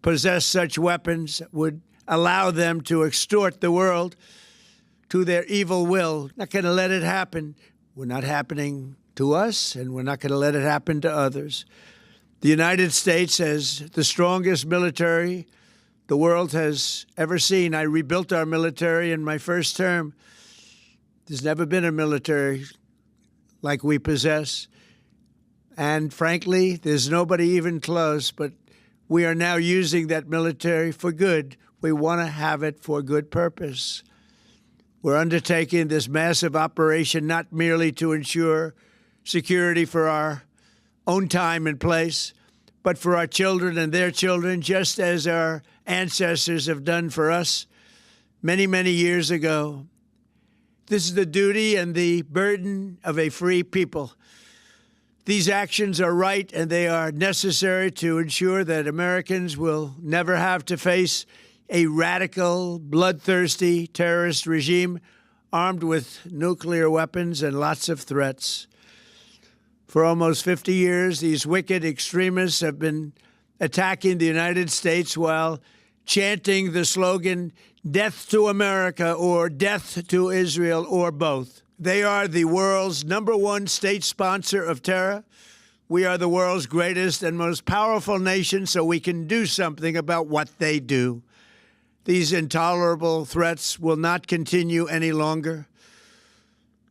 possess such weapons that would allow them to extort the world to their evil will. Not going to let it happen. We're not happening to us, and we're not going to let it happen to others. The United States has the strongest military the world has ever seen. I rebuilt our military in my first term. There's never been a military like we possess. And frankly, there's nobody even close, but we are now using that military for good. We want to have it for good purpose. We're undertaking this massive operation not merely to ensure security for our own time and place, but for our children and their children, just as our ancestors have done for us many, many years ago. This is the duty and the burden of a free people. These actions are right and they are necessary to ensure that Americans will never have to face a radical, bloodthirsty terrorist regime armed with nuclear weapons and lots of threats. For almost 50 years, these wicked extremists have been attacking the United States while chanting the slogan, "Death to America" or "Death to Israel," or both. They are the world's #1 state sponsor of terror. We are the world's greatest and most powerful nation, so we can do something about what they do. These intolerable threats will not continue any longer.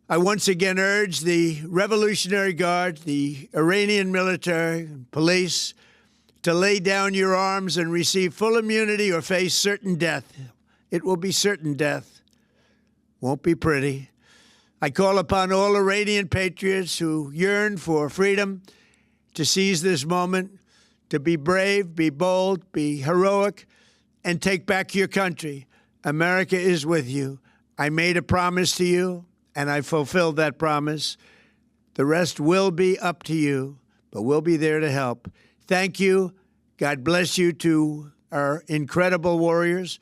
I once again urge the Revolutionary Guard, the Iranian military, and police to lay down your arms and receive full immunity or face certain death. It will be certain death. Won't be pretty. I call upon all Iranian patriots who yearn for freedom to seize this moment, to be brave, be bold, be heroic, and take back your country. America is with you. I made a promise to you, and I fulfilled that promise. The rest will be up to you, but we'll be there to help. Thank you. God bless you to our incredible warriors,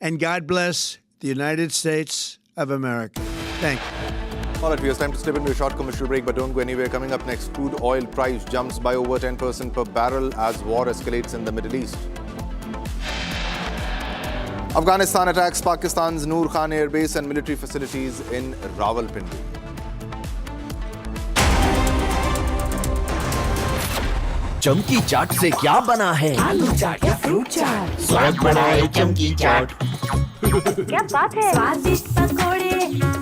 and God bless the United States of America. Thank you. All right, viewers, time to slip into a short commercial break, but don't go anywhere. Coming up next, crude oil price jumps by over 10% per barrel as war escalates in the Middle East. Afghanistan attacks Pakistan's Noor Khan Air Base and military facilities in Rawalpindi. चमकी चाट से क्या बना है? आलू चाट या fruit चाट, स्वाद बढ़ाए चमकी चाट। क्या बात है? स्वादिष्ट पकोड़े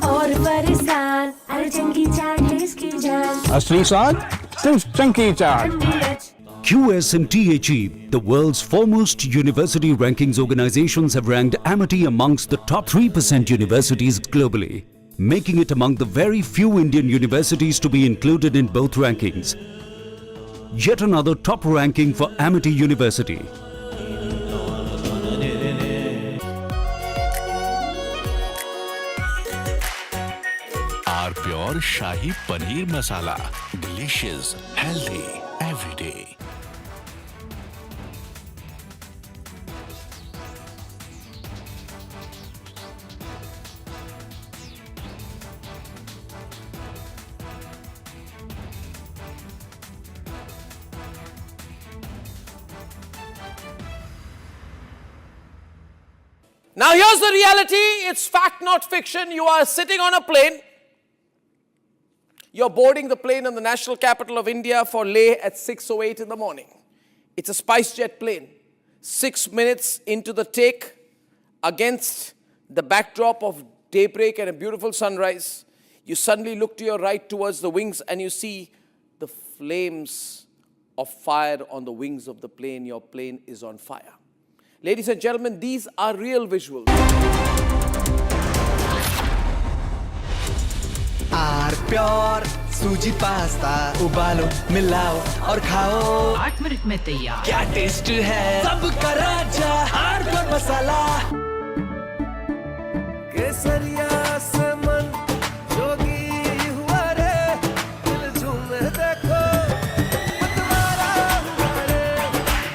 और फरसान, अरे चमकी चाट है इसकी जान। असली स्वाद सिर्फ चंकी चाट। QS&T achieved. The world's foremost university rankings organizations have ranked Amity amongst the top 3% universities globally, making it among the very few Indian universities to be included in both rankings. Yet another top ranking for Amity University. R-Pure Shahi Paneer Masala. Delicious, healthy, every day. Now here's the reality, it's fact not fiction. You are sitting on a plane. You're boarding the plane in the national capital of India for Leh at 6:08 in the morning. It's a SpiceJet plane. 6 minutes into the take, against the backdrop of daybreak and a beautiful sunrise, you suddenly look to your right towards the wings and you see the flames of fire on the wings of the plane. Your plane is on fire. Ladies and gentlemen, these are real visuals. R-Pure सूजी pasta उबालो मिलाओ और खाओ 8 minute में तैयार। क्या taste है सबका राजा R-Pure मसाला। केसरिया से मन जोगी हुआ रे, दिल झूमे देखो तुम्हारा हुआ रे।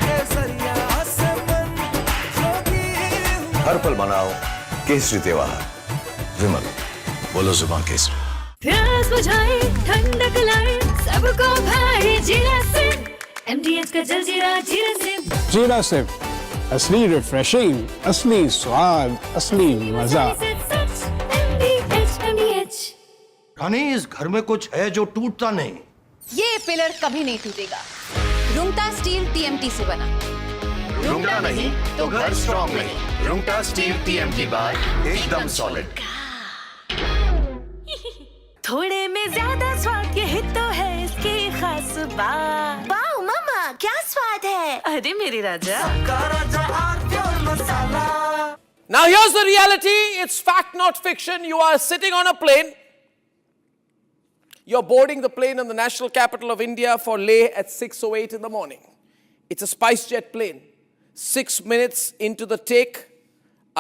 केसरिया से मन जोगी हुआ। हर पल मनाओ केसरी त्योहार। विमल बोलो जुबान केसरी। प्यास बुझाए ठंडक लाए सबको भाई जीरा से MDH का जलजीरा जीरा से। जीरा सिर्फ असली रिफ्रेशिंग, असली स्वाद, असली मजा। MDH। रानी इस घर में कुछ है जो टूटता नहीं। ये पिलर कभी नहीं टूटेगा। रुंगटा स्टील TMT से बना। रुंगटा नहीं तो घर स्ट्रॉन्ग नहीं। रुंगटा स्टील TMT बार एकदम सॉलिड। थोड़े में ज्यादा स्वाद, यही तो है इसकी खास बात। वाओ मामा क्या स्वाद है, अरे मेरी राजा। Now here's the reality, it's fact not fiction. You are sitting on a plane. You're boarding the plane in the national capital of India for Leh at 6:08 in the morning. It's a SpiceJet plane. 6 minutes into the take,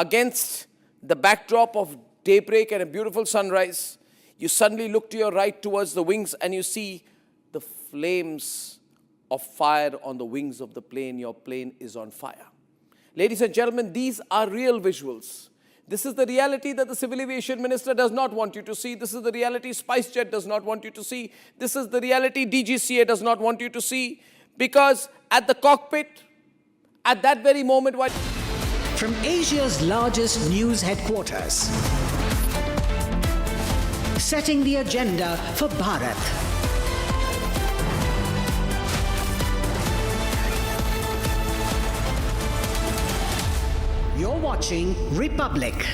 against the backdrop of daybreak and a beautiful sunrise, you suddenly look to your right towards the wings and you see the flames of fire on the wings of the plane. Your plane is on fire. Ladies and gentlemen, these are real visuals. This is the reality that the Civil Aviation Minister does not want you to see. This is the reality SpiceJet does not want you to see. This is the reality DGCA does not want you to see. Because at the cockpit, at that very moment, from Asia's largest news headquarters, setting the agenda for Bharat. You're watching Republic.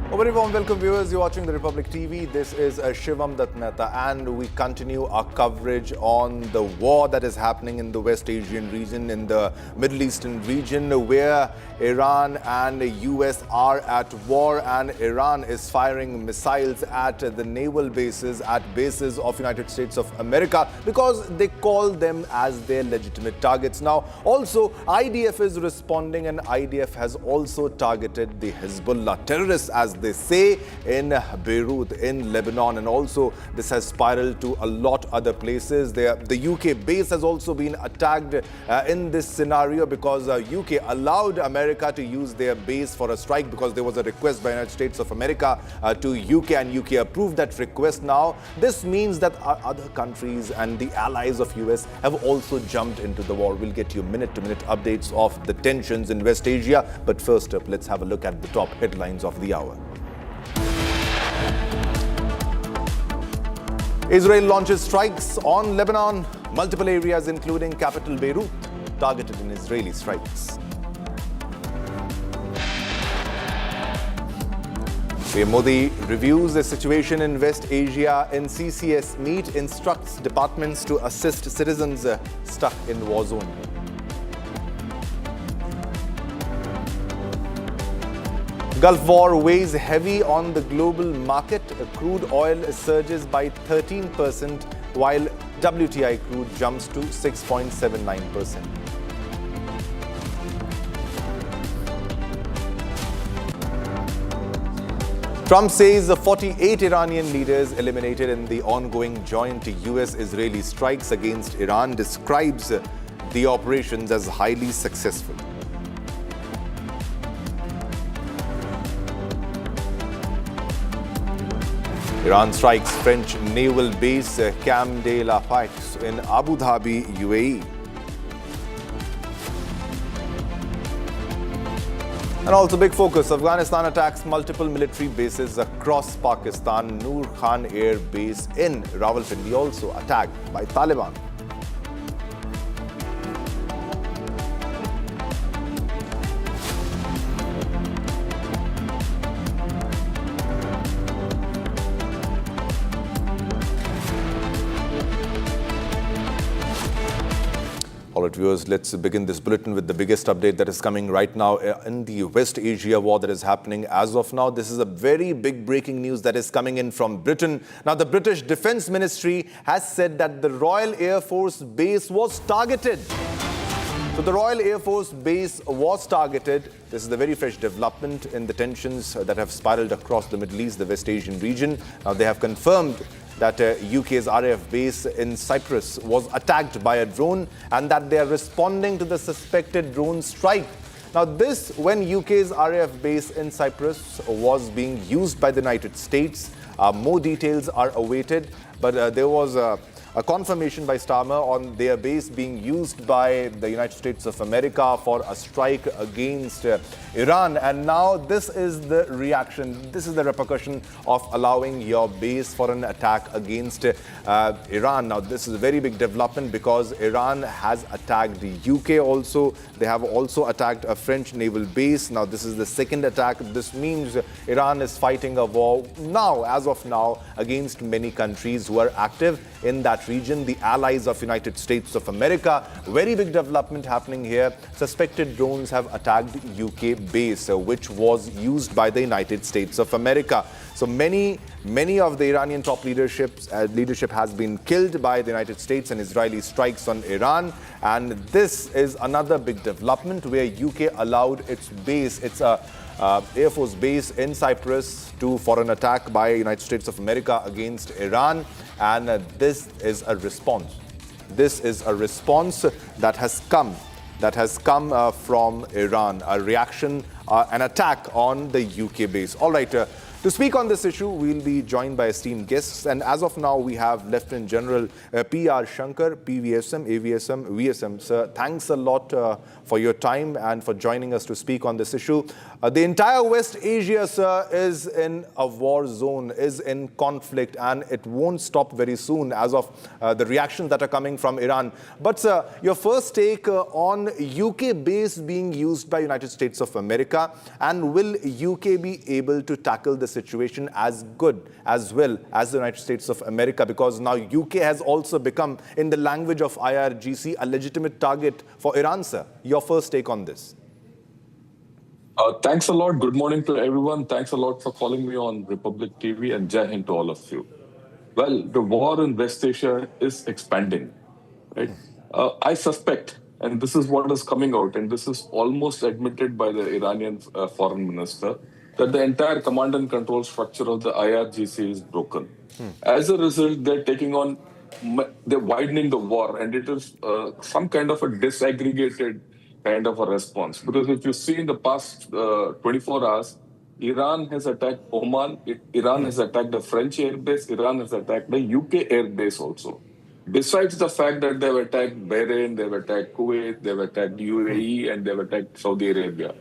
A very warm welcome, viewers. You're watching the Republic TV. This is Shivam Dutt Mehta, and we continue our coverage on the war that is happening in the West Asian region, in the Middle Eastern region, where Iran and the US are at war, and Iran is firing missiles at the naval bases, at bases of United States of America, because they call them as their legitimate targets. Now, also, IDF is responding, and IDF has also targeted the Hezbollah terrorists, as they say, in Beirut, in Lebanon, and also this has spiraled to a lot other places. The UK base has also been attacked in this scenario because UK allowed America to use their base for a strike because there was a request by the United States of America to UK, and UK approved that request. Now this means that other countries and the allies of US have also jumped into the war. We'll get you minute-to-minute updates of the tensions in West Asia, but first up, let's have a look at the top headlines of the hour. Israel launches strikes on Lebanon. Multiple areas, including capital Beirut, targeted in Israeli strikes. PM Modi reviews the situation in West Asia in CCS meet, instructs departments to assist citizens stuck in war zone. Gulf War weighs heavy on the global market. Crude oil surges by 13%, while WTI crude jumps to 6.79%. Trump says the 48 Iranian leaders eliminated in the ongoing joint US-Israeli strikes against Iran, describes the operations as highly successful. Iran strikes French naval base Camp de la Paix in Abu Dhabi, UAE. And also big focus, Afghanistan attacks multiple military bases across Pakistan. Noor Khan Air Base in Rawalpindi also attacked by Taliban. All right, viewers, let's begin this bulletin with the biggest update that is coming right now in the West Asia war that is happening as of now. This is a very big breaking news that is coming in from Britain. Now, the British Defence Ministry has said that the Royal Air Force base was targeted. So the Royal Air Force base was targeted. This is a very fresh development in the tensions that have spiraled across the Middle East, the West Asian region. Now, they have confirmed that UK's RAF base in Cyprus was attacked by a drone and that they are responding to the suspected drone strike. Now this, when UK's RAF base in Cyprus was being used by the United States, more details are awaited, but there was a confirmation by Starmer on their base being used by the United States of America for a strike against Iran. And now this is the reaction, this is the repercussion of allowing your base for an attack against Iran. Now this is a very big development because Iran has attacked the UK also. They have also attacked a French naval base. Now this is the second attack. This means Iran is fighting a war now, as of now, against many countries who are active in that region, the allies of United States of America. Very big development happening here. Suspected drones have attacked UK base, which was used by the United States of America. So many of the Iranian top leadership has been killed by the United States and Israeli strikes on Iran. And this is another big development where UK allowed its base, its Air Force base in Cyprus for an attack by United States of America against Iran. And this is a response. This is a response that has come from Iran, a reaction, an attack on the UK base. All right. To speak on this issue, we'll be joined by esteemed guests. And as of now, we have Lieutenant General P.R. Shankar, PVSM, AVSM, VSM. Sir, thanks a lot for your time and for joining us to speak on this issue. The entire West Asia, sir, is in a war zone, is in conflict, and it won't stop very soon as of the reactions that are coming from Iran. But, sir, your first take on UK base being used by United States of America, and will UK be able to tackle the situation as good as well as the United States of America, because now UK has also become, in the language of IRGC, a legitimate target for Iran, sir. Your first take on this. Thanks a lot. Good morning to everyone. Thanks a lot for calling me on Republic TV, and Jai Hind to all of you. Well, the war in West Asia is expanding, right? I suspect, and this is what is coming out, and this is almost admitted by the Iranian foreign minister, that the entire command and control structure of the IRGC is broken. As a result, they're widening the war, and it is some kind of a disaggregated kind of a response. Because if you see in the past 24 hours, Iran has attacked Oman, Iran has attacked the French airbase, Iran has attacked the UK airbase also. Besides the fact that they've attacked Bahrain, they've attacked Kuwait, they've attacked UAE, and they've attacked Saudi Arabia.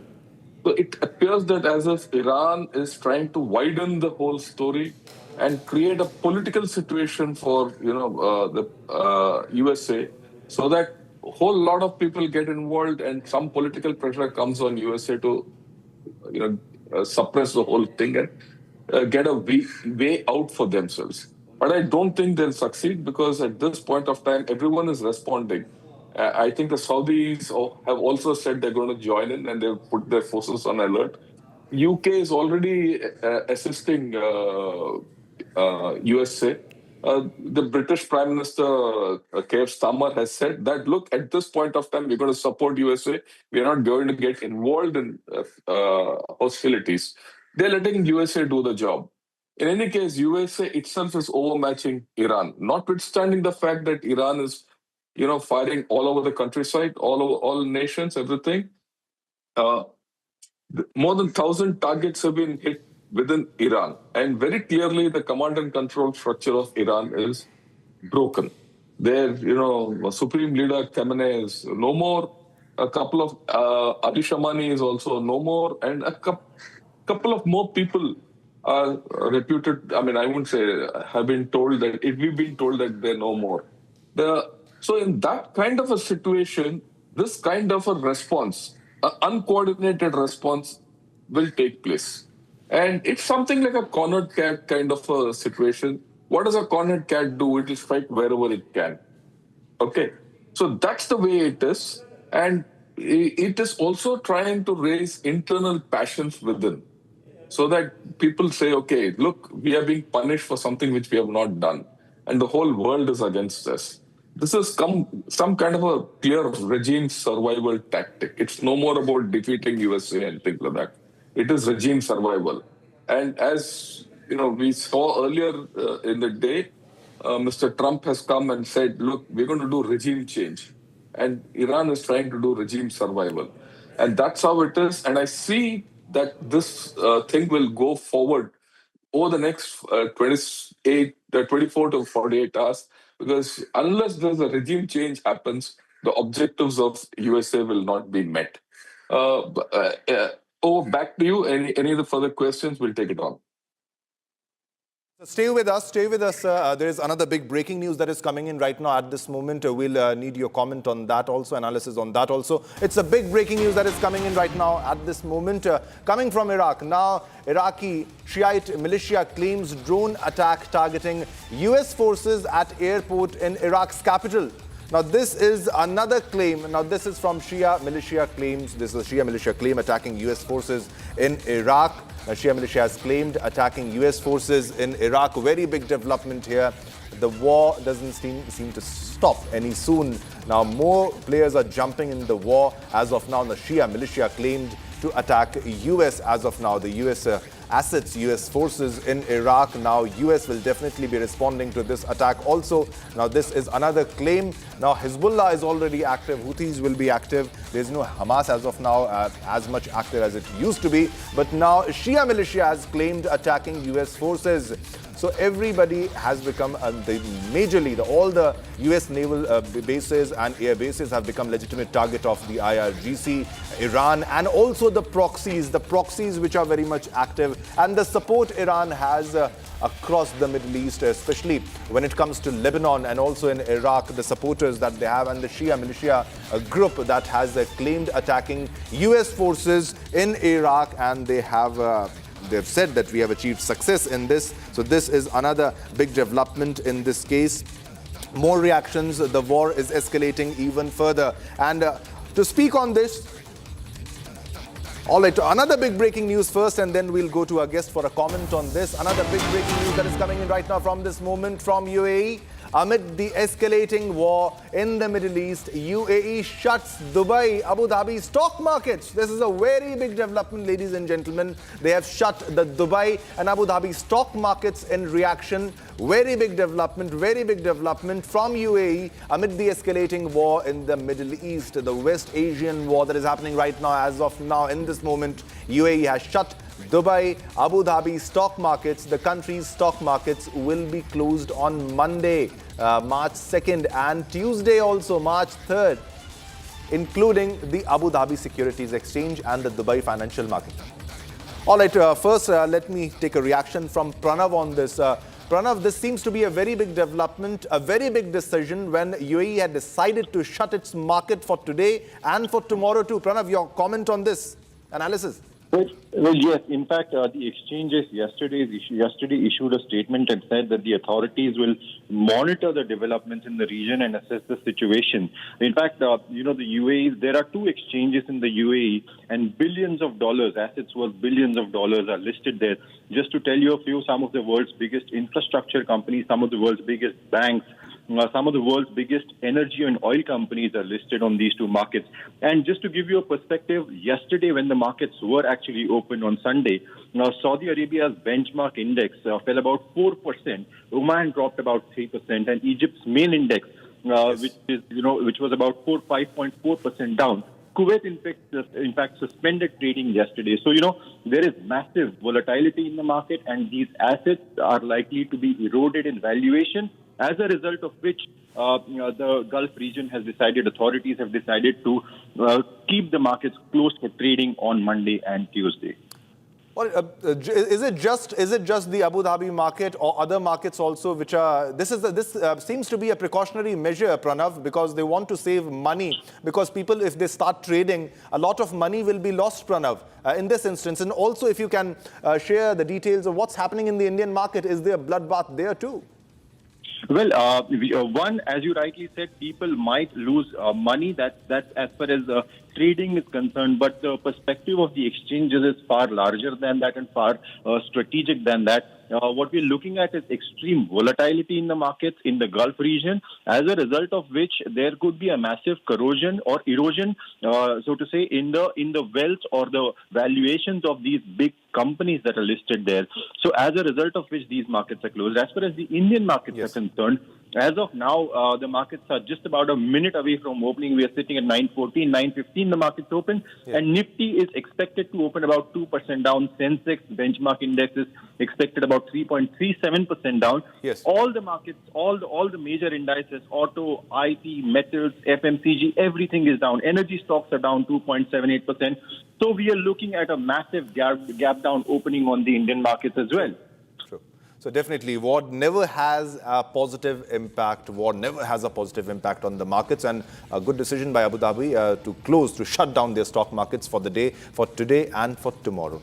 So it appears that as if Iran is trying to widen the whole story and create a political situation for the USA, so that a whole lot of people get involved and some political pressure comes on USA to suppress the whole thing and get a way out for themselves. But I don't think they'll succeed, because at this point of time, everyone is responding. I think the Saudis have also said they're going to join in, and they've put their forces on alert. UK is already assisting USA. The British Prime Minister Keir Starmer has said that, look, at this point of time, we're going to support USA. We're not going to get involved in hostilities. They're letting USA do the job. In any case, USA itself is overmatching Iran, notwithstanding the fact that Iran is firing all over the countryside, all nations, everything. More than 1,000 targets have been hit within Iran. And very clearly, the command and control structure of Iran is broken. Their, Supreme Leader Khamenei is no more. A couple of Ali Shamani is also no more. And a couple of more people are reputed, I wouldn't say, have been told that, we've been told that they're no more. So in that kind of a situation, this kind of a response, an uncoordinated response, will take place. And it's something like a cornered cat kind of a situation. What does a cornered cat do? It will strike wherever it can. Okay. So that's the way it is. And it is also trying to raise internal passions within, so that people say, okay, look, we are being punished for something which we have not done. And the whole world is against us. This has some kind of a clear regime survival tactic. It's no more about defeating USA and things like that. It is regime survival. And as we saw earlier in the day, Mr. Trump has come and said, look, we're going to do regime change. And Iran is trying to do regime survival. And that's how it is. And I see that this thing will go forward over the next 24 to 48 hours. Because unless there's a regime change happens, the objectives of USA will not be met. Back to you. Any other further questions? We'll take it on. Stay with us. There is another big breaking news that is coming in right now at this moment. We'll need your comment on that also, analysis on that also. It's a big breaking news that is coming in right now at this moment. Coming from Iraq. Now, Iraqi Shiite militia claims drone attack targeting US forces at airport in Iraq's capital. Now, this is another claim. Now, this is from Shia militia claims. This is a Shia militia claim attacking US forces in Iraq. Shia militia has claimed attacking US forces in Iraq. Very big development here. The war doesn't seem to stop any soon. Now, more players are jumping in the war. As of now, the Shia militia claimed to attack US as of now. The US assets, US forces in Iraq. Now, US will definitely be responding to this attack also. Now, this is another claim. Now, Hezbollah is already active. Houthis will be active. There's no Hamas as of now as much active as it used to be. But now, Shia militia has claimed attacking US forces. So everybody has become, all the US naval bases and air bases have become legitimate target of the IRGC, Iran, and also the proxies which are very much active, and the support Iran has across the Middle East, especially when it comes to Lebanon and also in Iraq, the supporters that they have, and the Shia militia group that has claimed attacking US forces in Iraq, and they have they've said that we have achieved success in this. So this is another big development in this case. More reactions. The war is escalating even further. And to speak on this, all right, another big breaking news first, and then we'll go to our guest for a comment on this. Another big breaking news that is coming in right now from this moment from UAE. Amid the escalating war in the Middle East, UAE shuts Dubai, Abu Dhabi stock markets. This is a very big development, ladies and gentlemen. They have shut the Dubai and Abu Dhabi stock markets in reaction. Very big development from UAE amid the escalating war in the Middle East, the West Asian war that is happening right now. As of now, in this moment, UAE has shut Dubai, Abu Dhabi stock markets. The country's stock markets will be closed on Monday, March 2nd, and Tuesday also, March 3rd, including the Abu Dhabi Securities Exchange and the Dubai financial market. All right, first, let me take a reaction from Pranav on this. Pranav, this seems to be a very big development, a very big decision when UAE had decided to shut its market for today and for tomorrow too. Pranav, your comment on this analysis? Well, yes. In fact, the exchanges yesterday issued a statement and said that the authorities will monitor the developments in the region and assess the situation. In fact, the UAE, there are two exchanges in the UAE and billions of dollars, assets worth billions of dollars are listed there. Just to tell you a few, some of the world's biggest infrastructure companies, some of the world's biggest banks, some of the world's biggest energy and oil companies are listed on these two markets. And just to give you a perspective, yesterday when the markets were actually open on Sunday, Saudi Arabia's benchmark index fell about 4%, Oman dropped about 3%, and Egypt's main index, which was about 5.4% down. Kuwait, in fact, suspended trading yesterday. So, there is massive volatility in the market, and these assets are likely to be eroded in valuation, as a result of which the Gulf region authorities have decided to keep the markets closed for trading on Monday and Tuesday. Well, is it just the Abu Dhabi market or other markets also which are, this seems to be a precautionary measure, Pranav, because they want to save money, because people, if they start trading, a lot of money will be lost, Pranav, in this instance. And also, if you can share the details of what's happening in the Indian market, is there a bloodbath there too? Well, one, as you rightly said, people might lose money. That's as far as trading is concerned. But the perspective of the exchanges is far larger than that and far strategic than that. What we're looking at is extreme volatility in the markets in the Gulf region, as a result of which there could be a massive corrosion or erosion, so to say, in the wealth or the valuations of these big companies that are listed there. So as a result of which these markets are closed. As far as the Indian markets are concerned, as of now, the markets are just about a minute away from opening. We are sitting at 9:14, 9:15, the markets open. And Nifty is expected to open about 2% down. Sensex benchmark index is expected about 3.37% down. All the markets, all the major indices, auto, IT, metals, FMCG, everything is down. Energy stocks are down 2.78%. So we are looking at a massive gap down opening on the Indian markets as well. So definitely, war never has a positive impact. War never has a positive impact on the markets, and a good decision by Abu Dhabi to shut down their stock markets for the day, for today and for tomorrow.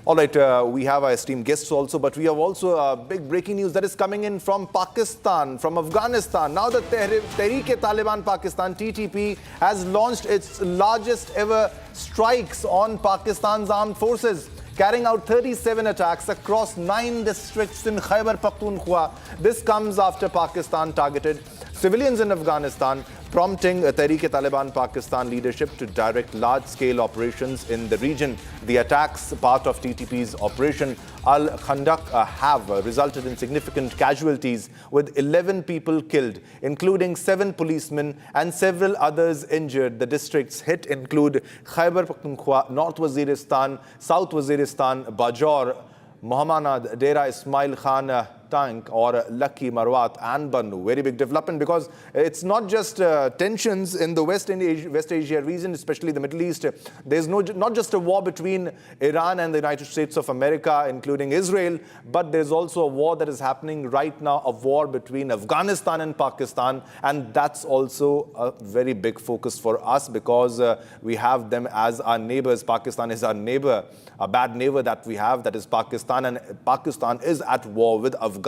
All right, we have our esteemed guests also, but we have also big breaking news that is coming in from Pakistan, from Afghanistan. Now the Tehrik-e-Taliban Pakistan, TTP, has launched its largest ever strikes on Pakistan's armed forces, carrying out 37 attacks across 9 districts in Khyber Pakhtunkhwa. This comes after Pakistan targeted civilians in Afghanistan, prompting Tehrik-e-Taliban Pakistan leadership to direct large-scale operations in the region. The attacks, part of TTP's Operation Al-Khandaq, have resulted in significant casualties, with 11 people killed, including 7 policemen and several others injured. The districts hit include Khyber Pakhtunkhwa, North Waziristan, South Waziristan, Bajaur, Mohammadad, Dera Ismail Khan, Tank, or Lucky Marwat and Bannu. Very big development, because it's not just tensions in the West Asia region, especially the Middle East. There's not just a war between Iran and the United States of America, including Israel, but there's also a war that is happening right now, a war between Afghanistan and Pakistan. And that's also a very big focus for us, because we have them as our neighbors. Pakistan is our neighbor, a bad neighbor that we have, that is Pakistan, and Pakistan is at war with Afghanistan.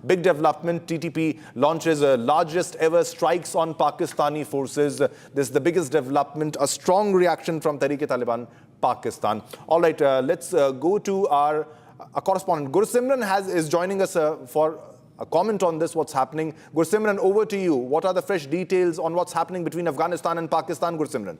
Big development, TTP launches largest ever strikes on Pakistani forces. This is the biggest development, a strong reaction from Tehrik-e-Taliban Pakistan. All right, let's go to our correspondent. Gursimran is joining us for a comment on this, what's happening. Gursimran, over to you. What are the fresh details on what's happening between Afghanistan and Pakistan, Gursimran?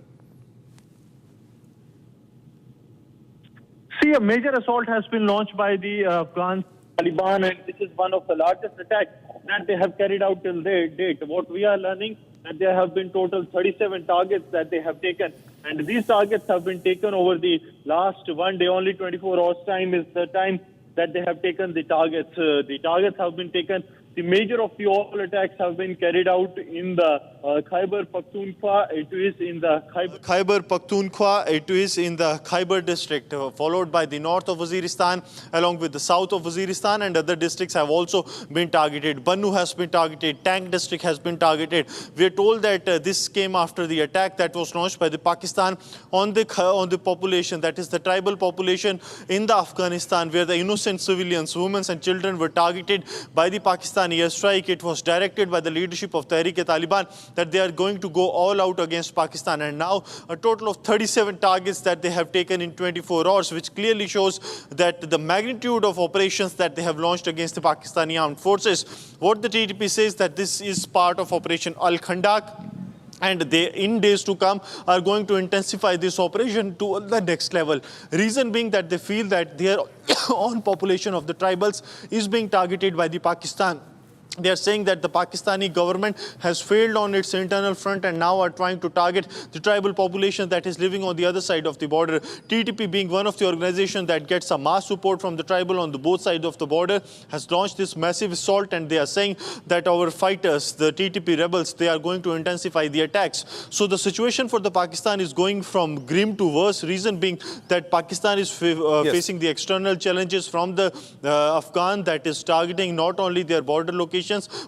See, a major assault has been launched by the Afghan Taliban, and this is one of the largest attacks that they have carried out till date. What we are learning, that there have been total 37 targets that they have taken, and these targets have been taken over the last one day. Only 24 hours time is the time that they have taken the targets. The targets have been taken. The major of the all attacks have been carried out in the Khyber Pakhtunkhwa. It is in the Khyber Pakhtunkhwa. It is in the Khyber district, followed by the north of Waziristan, along with the south of Waziristan, and other districts have also been targeted. Bannu has been targeted. Tank district has been targeted. We are told that this came after the attack that was launched by the Pakistan on the population, that is the tribal population in the Afghanistan, where the innocent civilians, women and children were targeted by the Pakistani airstrike. It was directed by the leadership of Tehrik-e-Taliban that they are going to go all out against Pakistan, and now a total of 37 targets that they have taken in 24 hours, which clearly shows that the magnitude of operations that they have launched against the Pakistani armed forces. What the TTP says that this is part of Operation Al-Khandak, and they, in days to come, are going to intensify this operation to the next level. Reason being that they feel that their own population of the tribals is being targeted by the Pakistan. They are saying that the Pakistani government has failed on its internal front and now are trying to target the tribal population that is living on the other side of the border. TTP, being one of the organizations that gets a mass support from the tribal on the both sides of the border, has launched this massive assault, and they are saying that our fighters, the TTP rebels, they are going to intensify the attacks. So the situation for the Pakistan is going from grim to worse. Reason being that Pakistan is facing the external challenges from the Afghan, that is targeting not only their border locations,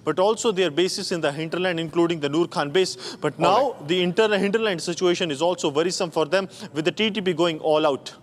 but also their bases in the hinterland, including the Nur Khan base. But now the hinterland situation is also worrisome for them, with the TTP going all out.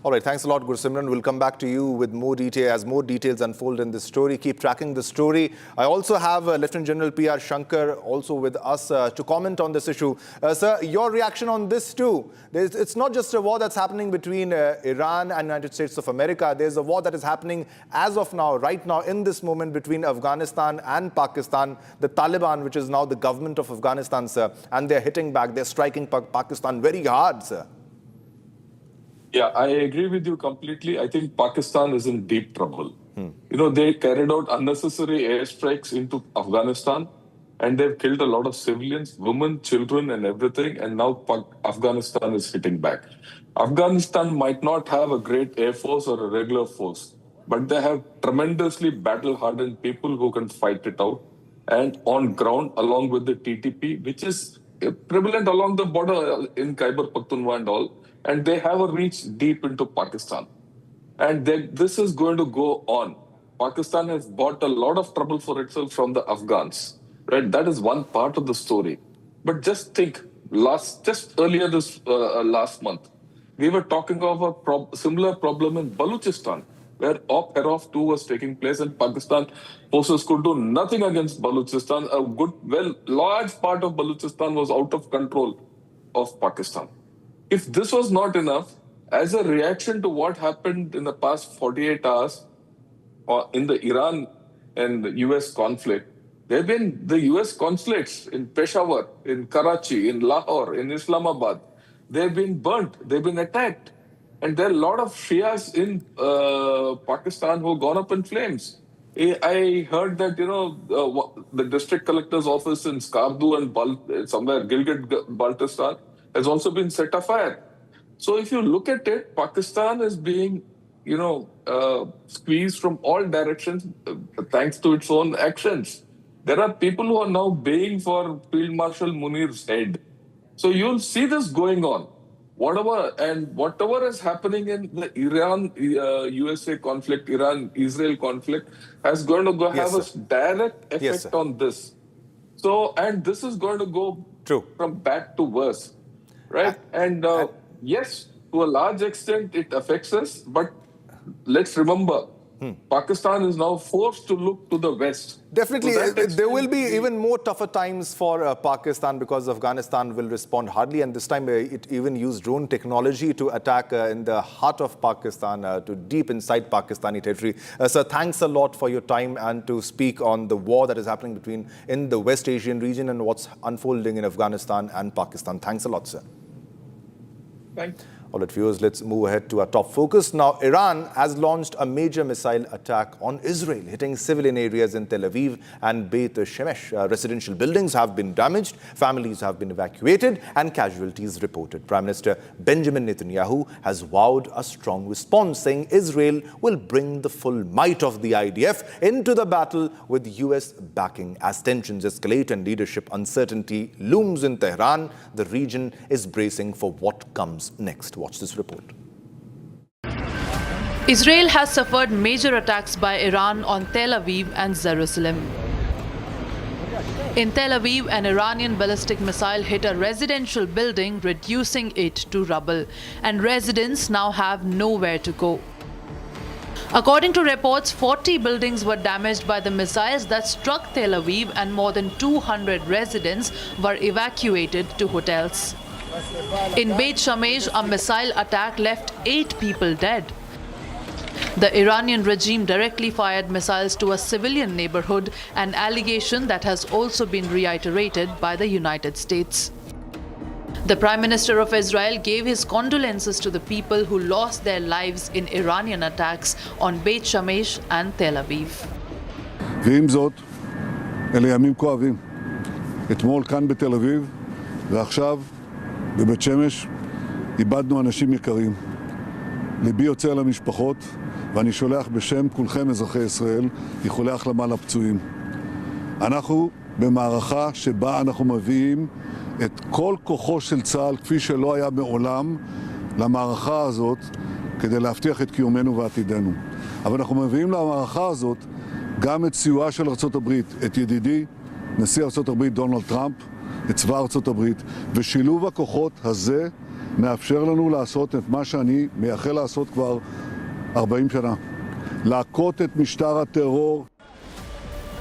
All right, thanks a lot, Gursimran. We'll come back to you with more detail as more details unfold in this story. Keep tracking the story. I also have Lieutenant General P.R. Shankar also with us to comment on this issue. Sir, your reaction on this too. It's not just a war that's happening between Iran and United States of America. There's a war that is happening as of now, right now, in this moment, between Afghanistan and Pakistan. The Taliban, which is now the government of Afghanistan, sir, and they're hitting back. They're striking Pakistan very hard, sir. Yeah, I agree with you completely. I think Pakistan is in deep trouble. You know, they carried out unnecessary airstrikes into Afghanistan, and they've killed a lot of civilians, women, children, and everything. And now Afghanistan is hitting back. Afghanistan might not have a great air force or a regular force, but they have tremendously battle-hardened people who can fight it out. And on ground, along with the TTP, which is prevalent along the border in Khyber Pakhtunkhwa and all, and they have a reach deep into Pakistan. And this is going to go on. Pakistan has bought a lot of trouble for itself from the Afghans, right? That is one part of the story. But just think, just earlier this last month, we were talking of a similar problem in Balochistan, where Op Herov 2 was taking place, and Pakistan forces could do nothing against Balochistan. Large part of Balochistan was out of control of Pakistan. If this was not enough, as a reaction to what happened in the past 48 hours in the Iran and the US conflict, there have been the US consulates in Peshawar, in Karachi, in Lahore, in Islamabad. They've been burnt, they've been attacked. And there are a lot of Shias in Pakistan who have gone up in flames. I heard that, you know, the district collector's office in Skardu and somewhere Gilgit-Baltistan has also been set afire. So if you look at it, Pakistan is being, you know, squeezed from all directions thanks to its own actions. There are people who are now baying for Field Marshal Munir's head. So you'll see this going on. Whatever is happening in the Iran-USA conflict, Iran-Israel conflict, has going to have a direct effect on this. So, and this is going to go from bad to worse. Right? Yes, to a large extent, it affects us. But let's remember, Pakistan is now forced to look to the West. Definitely, there will be extent, even more tougher times for Pakistan, because Afghanistan will respond hardly, and this time it even used drone technology to attack in the heart of Pakistan, to deep inside Pakistani territory. Sir, thanks a lot for your time and to speak on the war that is happening in the West Asian region and what's unfolding in Afghanistan and Pakistan. Thanks a lot, sir. Thanks. All right, viewers, let's move ahead to our top focus. Now, Iran has launched a major missile attack on Israel, hitting civilian areas in Tel Aviv and Beit Shemesh. Residential buildings have been damaged, families have been evacuated, and casualties reported. Prime Minister Benjamin Netanyahu has vowed a strong response, saying Israel will bring the full might of the IDF into the battle with US backing. As tensions escalate and leadership uncertainty looms in Tehran, the region is bracing for what comes next. Watch this report. Israel has suffered major attacks by Iran on Tel Aviv and Jerusalem. In Tel Aviv, an Iranian ballistic missile hit a residential building, reducing it to rubble, and residents now have nowhere to go. According to reports, 40 buildings were damaged by the missiles that struck Tel Aviv, and more than 200 residents were evacuated to hotels. In Beit Shemesh, a missile attack left 8 people dead. The Iranian regime directly fired missiles to a civilian neighborhood, an allegation that has also been reiterated by the United States. The Prime Minister of Israel gave his condolences to the people who lost their lives in Iranian attacks on Beit Shemesh and Tel Aviv. ועם זאת, אלה ימים כואבים. אתמול כאן בתל אביב, ועכשיו בבית שמש, איבדנו אנשים יקרים. ליבי יוצא למשפחות, ואני שולח בשם כולכם אזרחי ישראל איחולי החלמה לפצועים. אנחנו במערכה שבה אנחנו מביאים את כל כוחו של צה"ל, כפי שלא היה מעולם, למערכה הזאת, כדי להבטיח את קיומנו ועתידנו. אבל אנחנו מביאים למערכה הזאת גם את סיועה של ארצות הברית, את ידידי, נשיא ארצות הברית דונלד טראמפ, את צבא ארצות הברית, ושילוב הכוחות הזה מאפשר לנו לעשות את מה שאני מייחל לעשות כבר 40 שנה. להכות את משטר הטרור.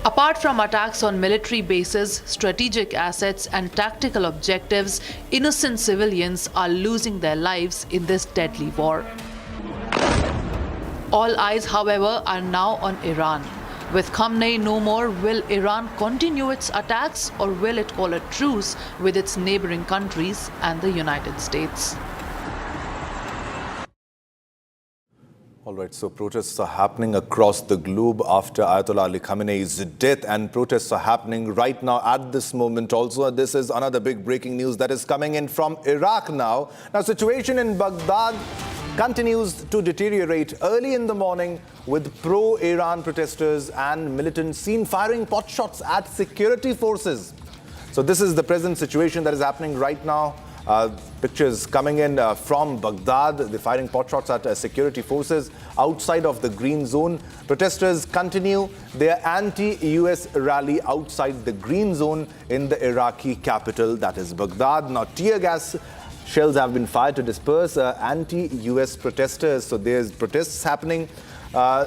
Apart from attacks on military bases, strategic assets and tactical objectives, innocent civilians are losing their lives in this deadly war. All eyes, however, are now on Iran. With Khamenei no more, will Iran continue its attacks, or will it call a truce with its neighboring countries and the United States? All right, so protests are happening across the globe after Ayatollah Ali Khamenei's death, and protests are happening right now at this moment also. This is another big breaking news that is coming in from Iraq now. Now, situation in Baghdad continues to deteriorate. Early in the morning, with pro-Iran protesters and militants seen firing pot shots at security forces. So this is the present situation that is happening right now. Pictures coming in from Baghdad. They're firing pot shots at security forces outside of the green zone. Protesters continue their anti-US rally outside the green zone in the Iraqi capital, that is Baghdad. Now, tear gas shells have been fired to disperse anti-US protesters. So there's protests happening.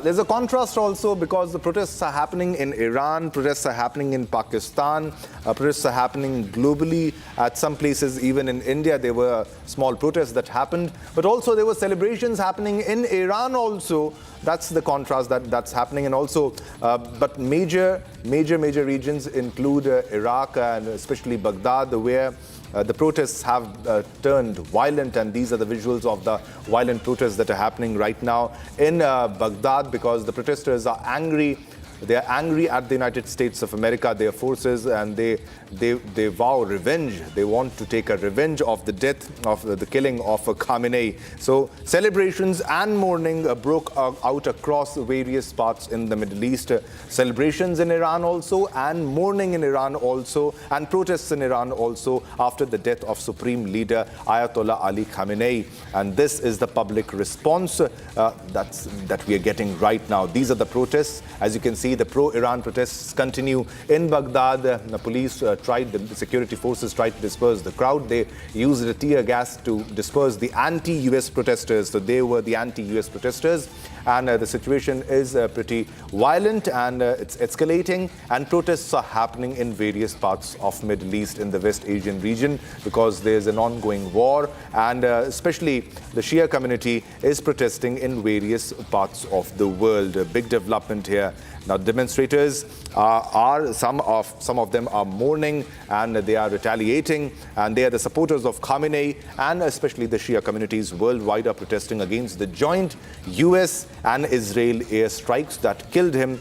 There's a contrast also, because the protests are happening in Iran, protests are happening in Pakistan, protests are happening globally. At some places, even in India, there were small protests that happened. But also there were celebrations happening in Iran also. That's the contrast that's happening. And also, but major regions include Iraq and especially Baghdad, where the protests have turned violent, and these are the visuals of the violent protests that are happening right now in Baghdad, because the protesters are angry. They are angry at the United States of America, their forces, and they vow revenge. They want to take a revenge of the death, of the killing of Khamenei. So celebrations and mourning broke out across various parts in the Middle East. Celebrations in Iran also, and mourning in Iran also, and protests in Iran also after the death of Supreme Leader Ayatollah Ali Khamenei. And this is the public response that we are getting right now. These are the protests. As you can see, the pro-Iran protests continue in Baghdad. The police the security forces tried to disperse the crowd. They used the tear gas to disperse the anti-US protesters. So they were the anti-US protesters. and the situation is pretty violent, and it's escalating, and protests are happening in various parts of Middle East in the West Asian region because there's an ongoing war, and especially the Shia community is protesting in various parts of the world. A big development here. Now, demonstrators some of them are mourning, and they are retaliating, and they are the supporters of Khamenei, and especially the Shia communities worldwide are protesting against the joint US and Israel airstrikes that killed him.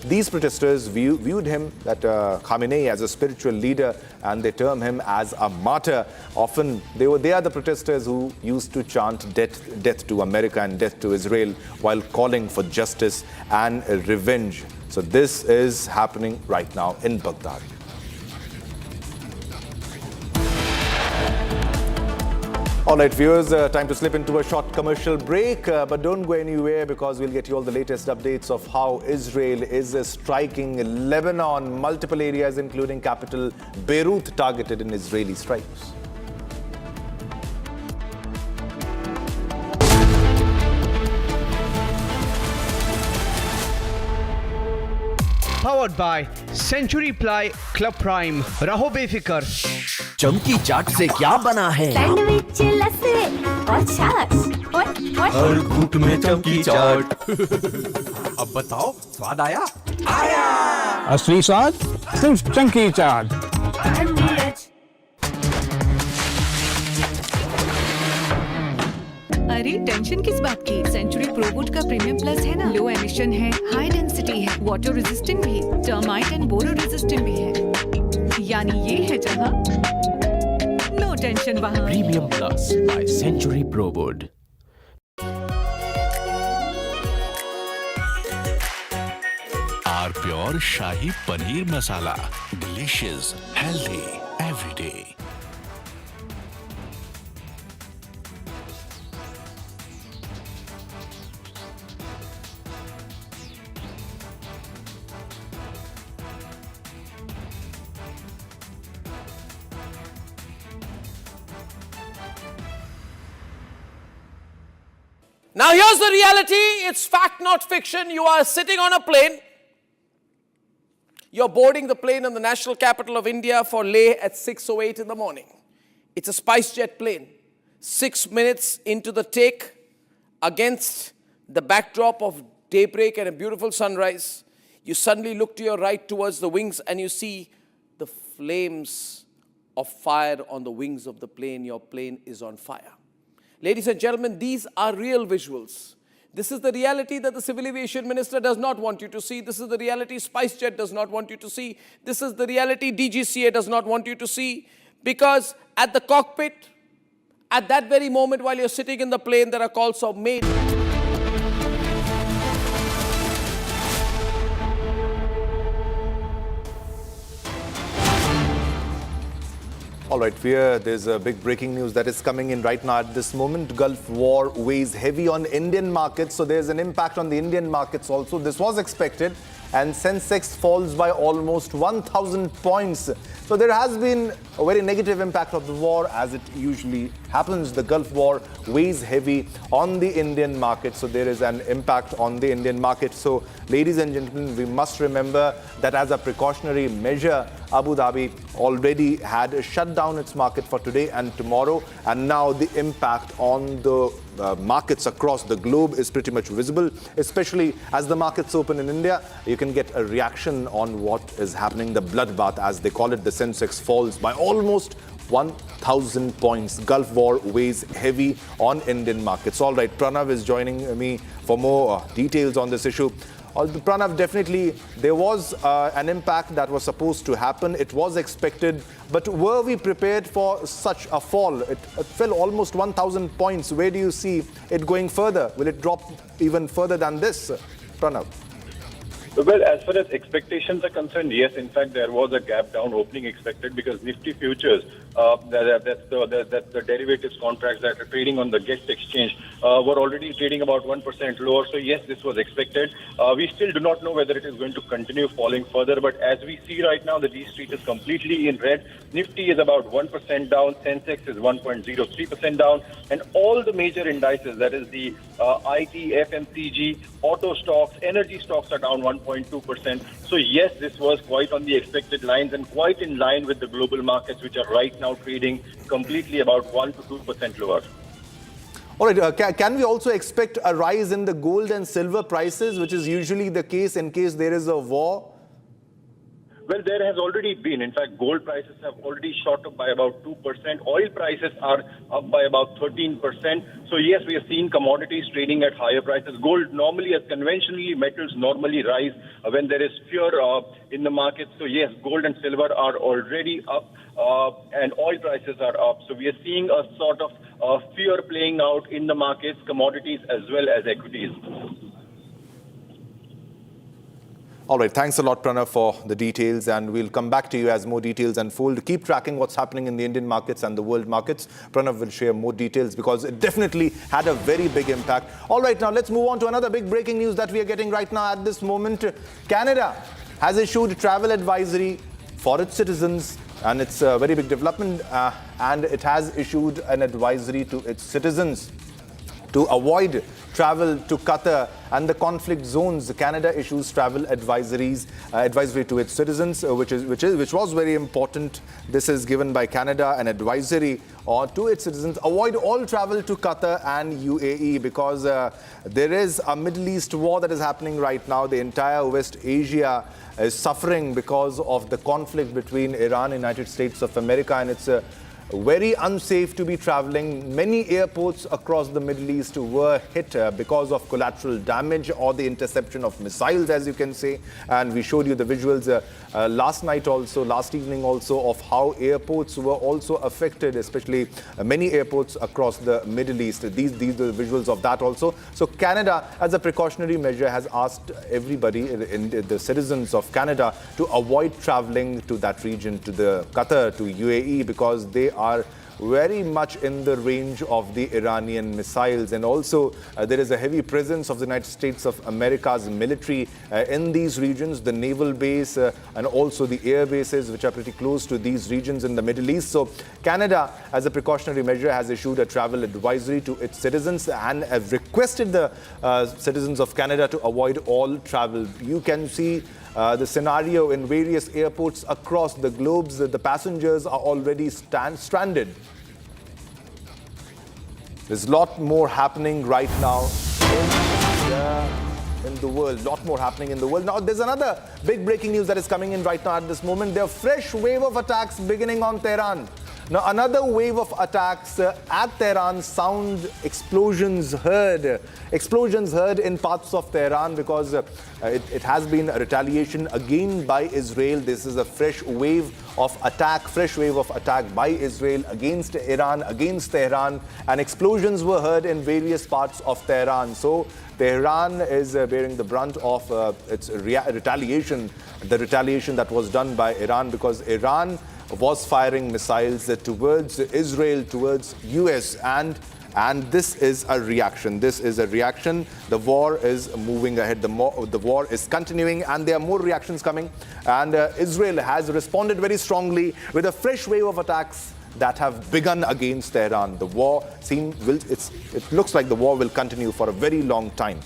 These protesters viewed him, that Khamenei, as a spiritual leader, and they term him as a martyr. Often they are the protesters who used to chant death to America and death to Israel while calling for justice and revenge. So this is happening right now in Baghdad. All right, viewers, time to slip into a short commercial break, but don't go anywhere because we'll get you all the latest updates of how Israel is striking Lebanon, multiple areas including capital Beirut targeted in Israeli strikes. Powered by Century Ply Club Prime. रहो बेफिक्र। चमकी चाट से क्या बना है? Sandwich, लस्सी और छाछ और हर घूंट में चमकी चाट। अब बताओ, स्वाद आया? आया। असली स्वाद सिर्फ चमकी चाट। अरे टेंशन किस बात की? सेंचुरी प्रोवुड का प्रीमियम प्लस है ना, लो एमिशन है, हाई डेंसिटी है, वाटर रेजिस्टेंट भी, टर्माइट एंड बोरो रेजिस्टेंट भी है। यानी ये है जहां नो टेंशन वहां। Premium plus by Century Prowood. R pure shahi paneer masala, delicious, healthy everyday. Now here's the reality, it's fact not fiction. You are sitting on a plane. You're boarding the plane in the national capital of India for Leh at 6:08 in the morning. It's a SpiceJet plane. 6 minutes into the take, against the backdrop of daybreak and a beautiful sunrise, you suddenly look to your right towards the wings and you see the flames of fire on the wings of the plane. Your plane is on fire. Ladies and gentlemen, these are real visuals. This is the reality that the Civil Aviation Minister does not want you to see. This is the reality SpiceJet does not want you to see. This is the reality DGCA does not want you to see. Because at the cockpit, at that very moment while you're sitting in the plane, there are calls of made. All right, Fear, there's a big breaking news that is coming in right now at this moment. Gulf War weighs heavy on Indian markets, so there's an impact on the Indian markets also. This was expected, and Sensex falls by almost 1,000 points. So there has been a very negative impact of the war, as it usually happens. The Gulf War weighs heavy on the Indian market, so there is an impact on the Indian market. So, ladies and gentlemen, we must remember that as a precautionary measure, Abu Dhabi already had shut down its market for today and tomorrow, and now the impact on the markets across the globe is pretty much visible, especially as the markets open in India. You can get a reaction on what is happening, the bloodbath as they call it. The Sensex falls by almost 1,000 points. Gulf War weighs heavy on Indian markets. All right, Pranav is joining me for more details on this issue. Pranav, definitely there was an impact that was supposed to happen. It was expected, but were we prepared for such a fall? It fell almost 1,000 points. Where do you see it going further? Will it drop even further than this, Pranav? Well, as far as expectations are concerned, yes, in fact, there was a gap down opening expected because Nifty futures that's the derivatives contracts that are trading on the GEX exchange, were already trading about 1% lower. So yes, this was expected. We still do not know whether it is going to continue falling further, but as we see right now, the D Street is completely in red. Nifty is about 1% down, Sensex is 1.03% down, and all the major indices, that is the IT, FMCG, auto stocks, energy stocks are down 1.2%. So yes, this was quite on the expected lines and quite in line with the global markets, which are right now trading completely about 1 to 2% lower. All right, can we also expect a rise in the gold and silver prices, which is usually the case in case there is a war? Well, there has already been. In fact, gold prices have already shot up by about 2%. Oil prices are up by about 13%. So yes, we have seen commodities trading at higher prices. Gold normally, as conventionally, metals normally rise when there is fear in the market. So yes, gold and silver are already up and oil prices are up. So we are seeing a sort of fear playing out in the markets, commodities as well as equities. All right, thanks a lot, Pranav, for the details, and we'll come back to you as more details unfold. Keep tracking what's happening in the Indian markets and the world markets. Pranav will share more details because it definitely had a very big impact. All right, now let's move on to another big breaking news that we are getting right now at this moment. Canada has issued travel advisory for its citizens, and it's a very big development, and it has issued an advisory to its citizens to avoid travel to Qatar and the conflict zones. Canada issues travel advisory to its citizens, which was very important. This is given by Canada, an advisory to its citizens: avoid all travel to Qatar and UAE, because there is a Middle East war that is happening right now. The entire West Asia is suffering because of the conflict between Iran and United States of America, and it's very unsafe to be traveling. Many airports across the Middle East were hit because of collateral damage or the interception of missiles, as you can say. And we showed you the visuals last evening also, of how airports were also affected, especially many airports across the Middle East. These are the visuals of that also. So Canada, as a precautionary measure, has asked everybody, the citizens of Canada, to avoid traveling to that region, to the Qatar, to UAE, because they are very much in the range of the Iranian missiles. And also there is a heavy presence of the United States of America's military in these regions, the naval base and also the air bases, which are pretty close to these regions in the Middle East. So Canada, as a precautionary measure, has issued a travel advisory to its citizens and have requested the citizens of Canada to avoid all travel. You can see the scenario in various airports across the globe. The passengers are already stranded. There's a lot more happening right now in the world. Lot more happening in the world. Now, there's another big breaking news that is coming in right now at this moment. There are fresh wave of attacks beginning on Tehran. Now, another wave of attacks at Tehran. Sound explosions heard in parts of Tehran, because it has been a retaliation again by Israel. This is a fresh wave of attack by Israel against Iran, against Tehran, and explosions were heard in various parts of Tehran. So Tehran is bearing the brunt of its retaliation, the retaliation that was done by Iran, because Iran was firing missiles towards Israel, towards US, and this is a reaction. The war is moving ahead. The war is continuing, and there are more reactions coming. And Israel has responded very strongly with a fresh wave of attacks that have begun against Tehran. The war it looks like the war will continue for a very long time.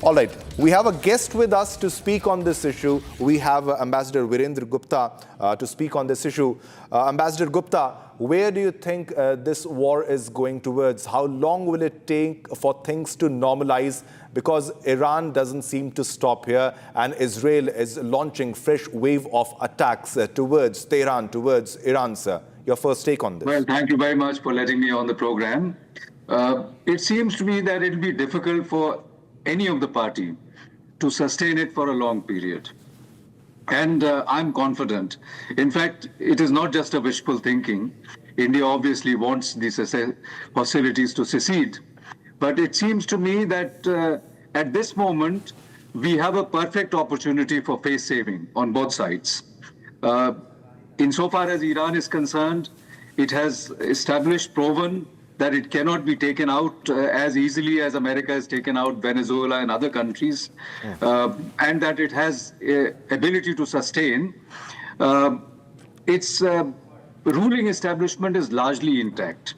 All right, we have a guest with us to speak on this issue. We have Ambassador Virendra Gupta to speak on this issue. Ambassador Gupta, where do you think this war is going towards? How long will it take for things to normalize? Because Iran doesn't seem to stop here, and Israel is launching fresh wave of attacks towards Tehran, towards Iran, sir. Your first take on this. Well, thank you very much for letting me on the program. It seems to me that it will be difficult for any of the party to sustain it for a long period. And I'm confident. In fact, it is not just a wishful thinking. India obviously wants these hostilities to secede. But it seems to me that at this moment, we have a perfect opportunity for face saving on both sides. Insofar as Iran is concerned, It has proven that it cannot be taken out as easily as America has taken out Venezuela and other countries, and that it has ability to sustain. Its ruling establishment is largely intact.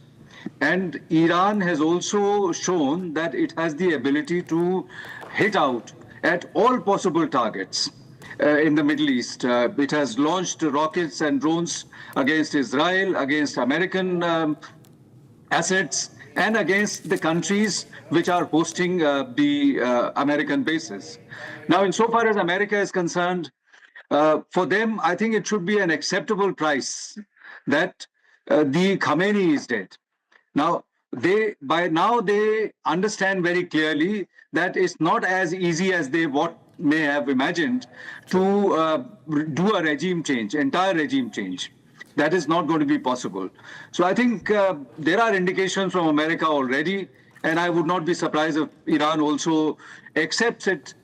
And Iran has also shown that it has the ability to hit out at all possible targets in the Middle East. It has launched rockets and drones against Israel, against American assets, and against the countries which are hosting the American bases. Now, insofar as America is concerned, for them, I think it should be an acceptable price that the Khamenei is dead. Now, they understand very clearly that it's not as easy as they may have imagined to do a regime change, entire regime change. That is not going to be possible. So I think there are indications from America already, and I would not be surprised if Iran also accepts it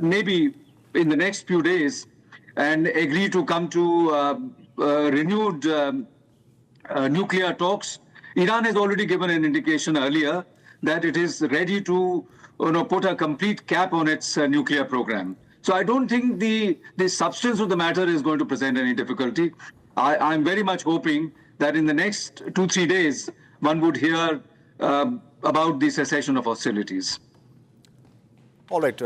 maybe in the next few days and agree to come to renewed nuclear talks. Iran has already given an indication earlier that it is ready to put a complete cap on its nuclear program. So I don't think the substance of the matter is going to present any difficulty. I'm very much hoping that in the next 2-3 days, one would hear about the cessation of hostilities. All right,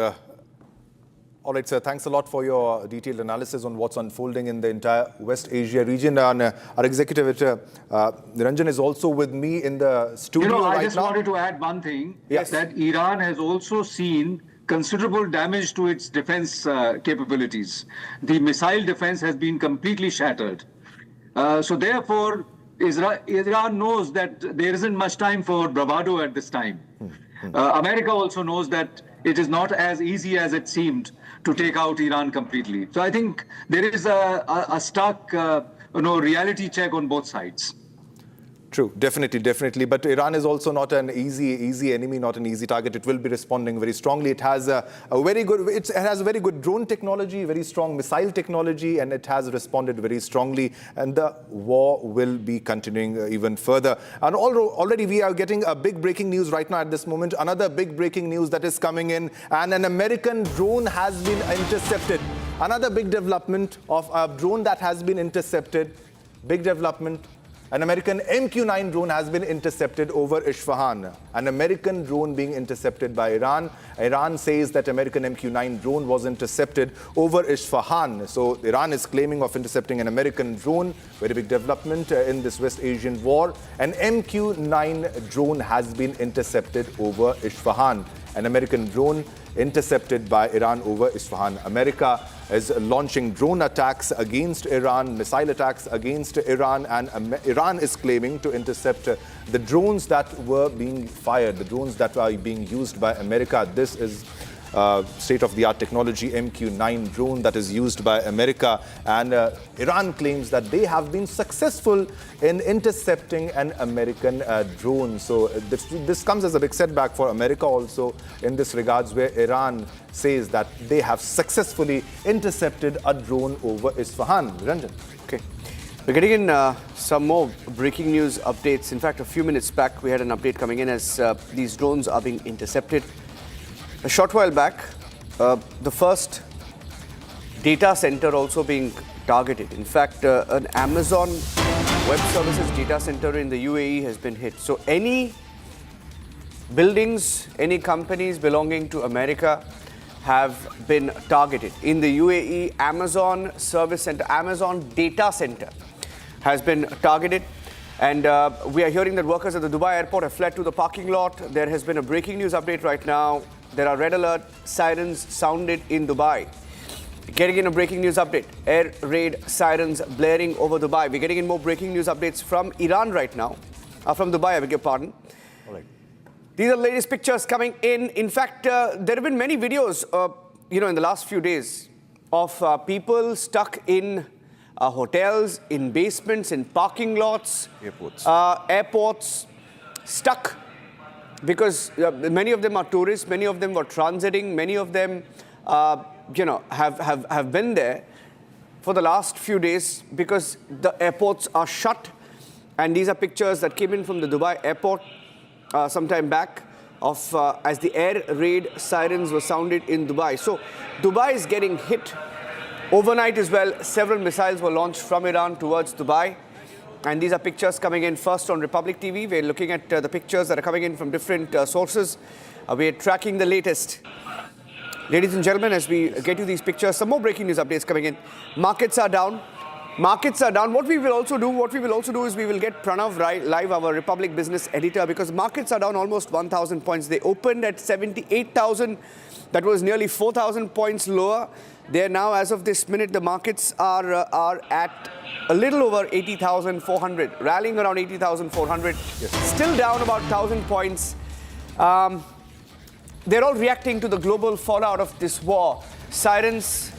sir. Thanks a lot for your detailed analysis on what's unfolding in the entire West Asia region. And our executive editor, Niranjan, is also with me in the studio right now. I just wanted to add one thing, that Iran has also seen considerable damage to its defense capabilities. The missile defense has been completely shattered. So therefore, Iran knows that there isn't much time for bravado at this time. America also knows that it is not as easy as it seemed to take out Iran completely. So I think there is a stark reality check on both sides. True, definitely. But Iran is also not an easy enemy, not an easy target. It will be responding very strongly. It has a very good drone technology, very strong missile technology, and it has responded very strongly. And the war will be continuing even further. And already we are getting a big breaking news right now at this moment. Another big breaking news that is coming in, and an American drone has been intercepted. Another big development of a drone that has been intercepted. Big development. An American MQ-9 drone has been intercepted over Isfahan. An American drone being intercepted by Iran. Iran says that American MQ-9 drone was intercepted over Isfahan. So Iran is claiming of intercepting an American drone. Very big development in this West Asian war. An MQ-9 drone has been intercepted over Isfahan. An American drone intercepted by Iran over Isfahan. America is launching drone attacks against Iran, missile attacks against Iran, and Iran is claiming to intercept the drones that were being fired, the drones that are being used by America. This is state-of-the-art technology, MQ-9 drone that is used by America, and Iran claims that they have been successful in intercepting an American drone. So this comes as a big setback for America also in this regards, where Iran says that they have successfully intercepted a drone over Isfahan. Ranjan. Okay. We're getting in some more breaking news updates. In fact, a few minutes back, we had an update coming in as these drones are being intercepted. A short while back, the first data center also being targeted. In fact, an Amazon Web Services data center in the UAE has been hit. So any buildings, any companies belonging to America have been targeted. In the UAE, Amazon Service Center, Amazon Data Center has been targeted. And we are hearing that workers at the Dubai airport have fled to the parking lot. There has been a breaking news update right now. There are red alert sirens sounded in Dubai. Getting in a breaking news update. Air raid sirens blaring over Dubai. We're getting in more breaking news updates from Iran right now. From Dubai, I beg your pardon. All right. These are the latest pictures coming in. In fact, there have been many videos, in the last few days of people stuck in hotels, in basements, in parking lots, airports, stuck because many of them are tourists, many of them were transiting, many of them, have been there for the last few days because the airports are shut And these are pictures that came in from the Dubai airport some time back of as the air raid sirens were sounded in Dubai. So Dubai is getting hit. Overnight as well, several missiles were launched from Iran towards Dubai. And these are pictures coming in first on Republic TV. We're looking at the pictures that are coming in from different sources. We're tracking the latest. Ladies and gentlemen, as we get you these pictures, some more breaking news updates coming in. Markets are down. Markets are down. What we will also do is we will get Pranav live, our Republic business editor, because markets are down almost 1,000 points. They opened at 78,000. That was nearly 4,000 points lower. They're now, as of this minute, the markets are at a little over 80,400, rallying around 80,400. Yes. Still down about 1,000 points. They're all reacting to the global fallout of this war. Sirens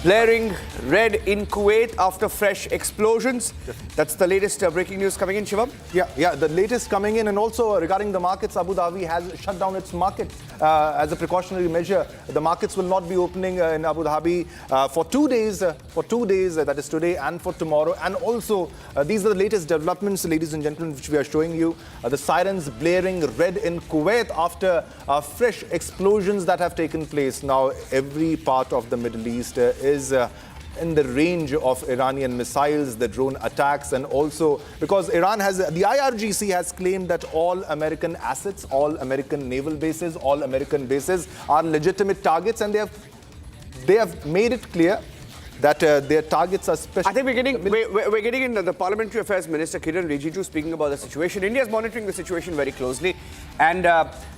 blaring red in Kuwait after fresh explosions. That's the latest breaking news coming in, Shivam. Yeah, the latest coming in. And also regarding the markets, Abu Dhabi has shut down its market as a precautionary measure. The markets will not be opening in Abu Dhabi for 2 days, that is today and for tomorrow. And also, these are the latest developments, ladies and gentlemen, which we are showing you. The sirens blaring red in Kuwait after fresh explosions that have taken place. Now, every part of the Middle East is in the range of Iranian missiles, the drone attacks, and also because the IRGC has claimed that all American assets, all American naval bases, all American bases are legitimate targets, and they have made it clear that their targets are special. I think we're getting in the Parliamentary Affairs Minister Kiran Rijiju speaking about the situation. India is monitoring the situation very closely, and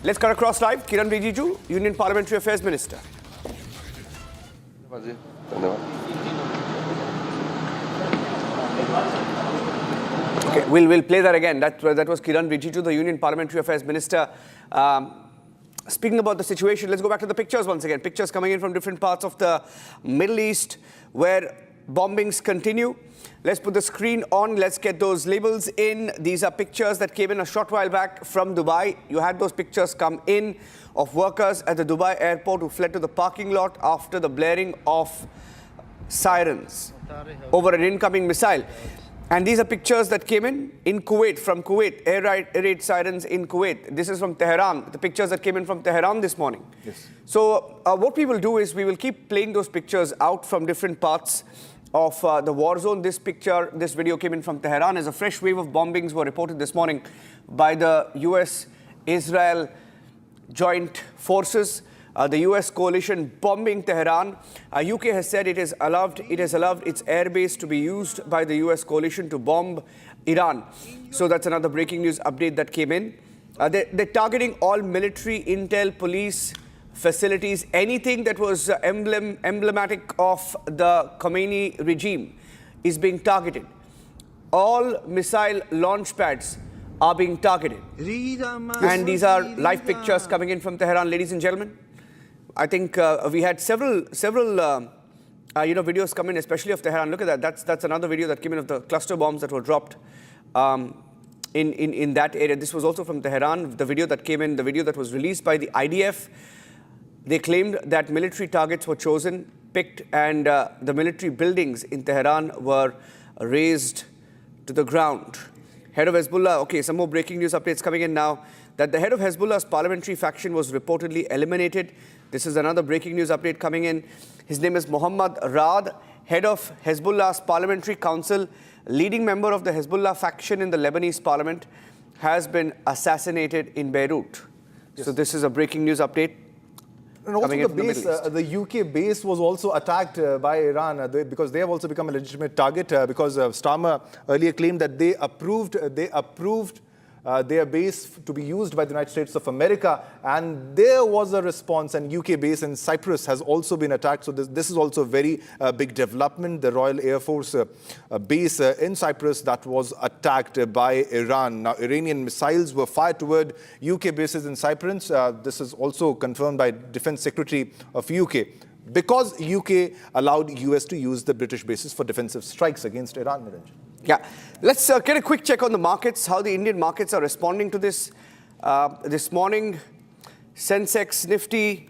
let's cut across live. Kiran Rijiju, Union Parliamentary Affairs Minister. Okay, we'll play that again. That was Kiran Rijiju, the Union Parliamentary Affairs Minister, speaking about the situation. Let's go back to the pictures once again. Pictures coming in from different parts of the Middle East where bombings continue. Let's put the screen on. Let's get those labels in. These are pictures that came in a short while back from Dubai. You had those pictures come in of workers at the Dubai airport who fled to the parking lot after the blaring of sirens over an incoming missile. And these are pictures that came in Kuwait, from Kuwait, air raid sirens in Kuwait. This is from Tehran, the pictures that came in from Tehran this morning. Yes. So what we will do is we will keep playing those pictures out from different parts of the war zone. This video came in from Tehran as a fresh wave of bombings were reported this morning by the US-Israel joint forces. The US coalition bombing Tehran. UK has said it has allowed its airbase to be used by the US coalition to bomb Iran. So that's another breaking news update that came in. They're targeting all military, intel, police facilities, anything that was emblematic of the Khomeini regime is being targeted. All missile launch pads are being targeted. And these are live pictures coming in from Tehran, ladies and gentlemen. I think we had several videos come in, especially of Tehran. Look at that. That's another video that came in of the cluster bombs that were dropped in that area. This was also from Tehran. The video that came in, the video that was released by the IDF. They claimed that military targets were chosen, picked, and the military buildings in Tehran were razed to the ground. Head of Hezbollah. Okay, some more breaking news updates coming in now. That the head of Hezbollah's parliamentary faction was reportedly eliminated. This is another breaking news update coming in. His name is Mohammad Raad, head of Hezbollah's parliamentary council, leading member of the Hezbollah faction in the Lebanese parliament, has been assassinated in Beirut. Yes. So this is a breaking news update. And also the base, the UK base was also attacked by Iran because they have also become a legitimate target because Starmer earlier claimed that they approved their base to be used by the United States of America, and there was a response, and UK base in Cyprus has also been attacked. So this is also a very big development. The Royal Air Force base in Cyprus that was attacked by Iran. Now, Iranian missiles were fired toward UK bases in Cyprus. This is also confirmed by Defense Secretary of UK. Because UK allowed US to use the British bases for defensive strikes against Iran, Niranjan. Yeah, let's get a quick check on the markets, how the Indian markets are responding to this. This morning, Sensex, Nifty,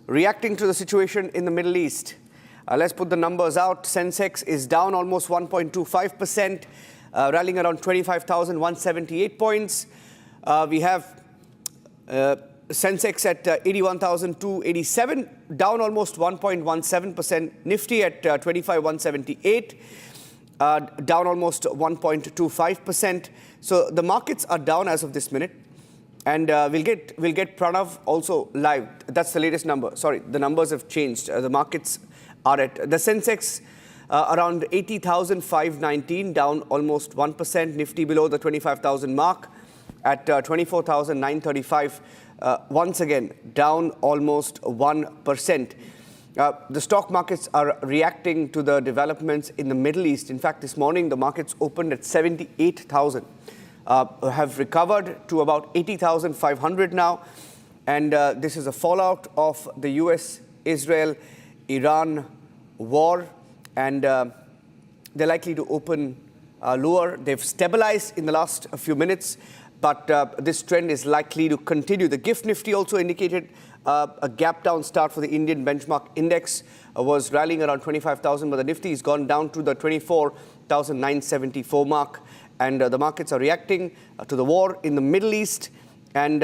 reacting to the situation in the Middle East. Let's put the numbers out. Sensex is down almost 1.25%. rallying around 25,178 points. We have Sensex at 81,287, down almost 1.17%. Nifty at 25,178, down almost 1.25%. So the markets are down as of this minute. And we'll get Pranav also live. That's the latest number. Sorry, the numbers have changed. The markets are at the Sensex around 80,519, down almost 1%. Nifty below the 25,000 mark at 24,935. Once again, down almost 1%. The stock markets are reacting to the developments in the Middle East. In fact, this morning the markets opened at 78,000. Have recovered to about 80,500 now. And this is a fallout of the US-Israel-Iran war. And they're likely to open lower. They've stabilized in the last few minutes, but this trend is likely to continue. The GIFT Nifty also indicated a gap down start for the Indian benchmark index, was rallying around 25,000, but the Nifty has gone down to the 24,974 mark. And the markets are reacting to the war in the Middle East, and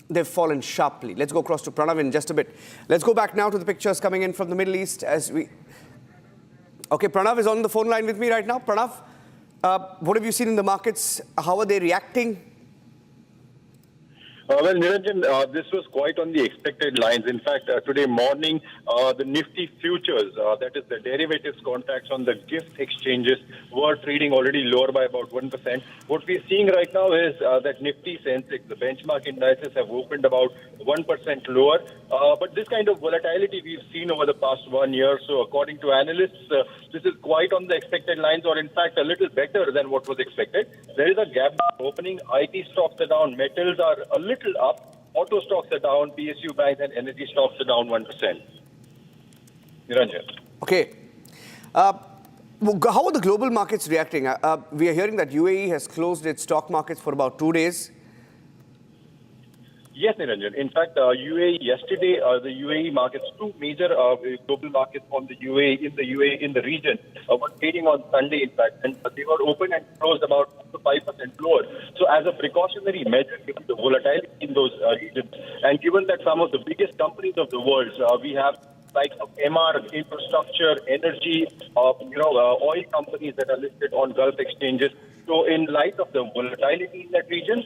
they've fallen sharply. Let's go across to Pranav in just a bit. Let's go back now to the pictures coming in from the Middle East as we... Okay, Pranav is on the phone line with me right now. Pranav, what have you seen in the markets? How are they reacting? Well, Niranjan, this was quite on the expected lines. In fact, today morning, the Nifty futures, that is the derivatives contracts on the GIFT exchanges, were trading already lower by about 1%. What we're seeing right now is that Nifty Sensex, the benchmark indices, have opened about 1% lower. But this kind of volatility we've seen over the past 1 year. So according to analysts, this is quite on the expected lines, or in fact a little better than what was expected. There is a gap opening. IT stocks are down. Metals are a little up. Auto stocks are down. PSU banks and energy stocks are down 1%. Niranjan. Okay. How are the global markets reacting? We are hearing that UAE has closed its stock markets for about 2 days. Yes, Niranjan. In fact, UAE yesterday, the UAE markets, two major global markets in the UAE region, were trading on Sunday. In fact, and they were open and closed about 5% lower. So, as a precautionary measure, given the volatility in those regions, and given that some of the biggest companies of the world, we have like MR, infrastructure, energy, oil companies that are listed on Gulf exchanges. So in light of the volatility in that region,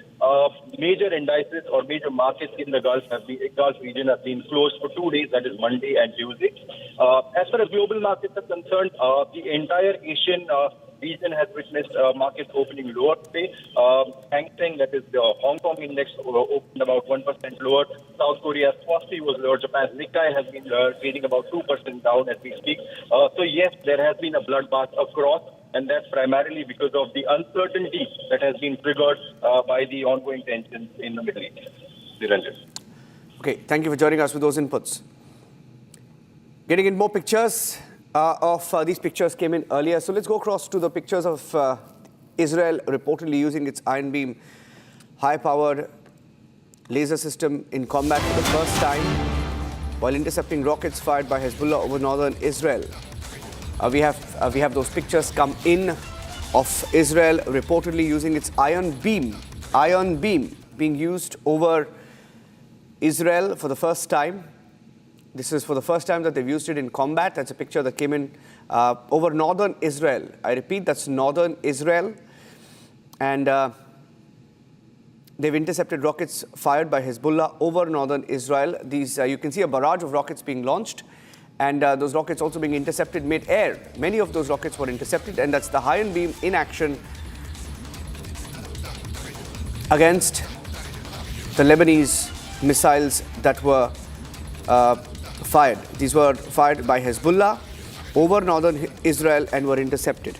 major indices or major markets in the Gulf region have been closed for 2 days, that is Monday and Tuesday. As far as global markets are concerned, the entire Asian region has witnessed markets opening lower today. Hang Seng, that is the Hong Kong index, opened about 1% lower. South Korea's Kospi was lower. Japan's Nikkei has been trading about 2% down as we speak. So yes, there has been a bloodbath across, and that's primarily because of the uncertainty that has been triggered by the ongoing tensions in the Middle East. Niranjan. Okay, thank you for joining us with those inputs. Getting in more pictures these pictures came in earlier. So let's go across to the pictures of Israel reportedly using its Iron Beam high-powered laser system in combat for the first time while intercepting rockets fired by Hezbollah over northern Israel. We have those pictures come in of Israel reportedly using its Iron Beam being used over Israel for the first time. This is for the first time that they've used it in combat. That's a picture that came in over northern Israel. I repeat, that's northern Israel. And they've intercepted rockets fired by Hezbollah over northern Israel. These you can see a barrage of rockets being launched, and those rockets also being intercepted mid-air. Many of those rockets were intercepted, and that's the Iron Beam in action against the Lebanese missiles that were fired. These were fired by Hezbollah over northern Israel and were intercepted.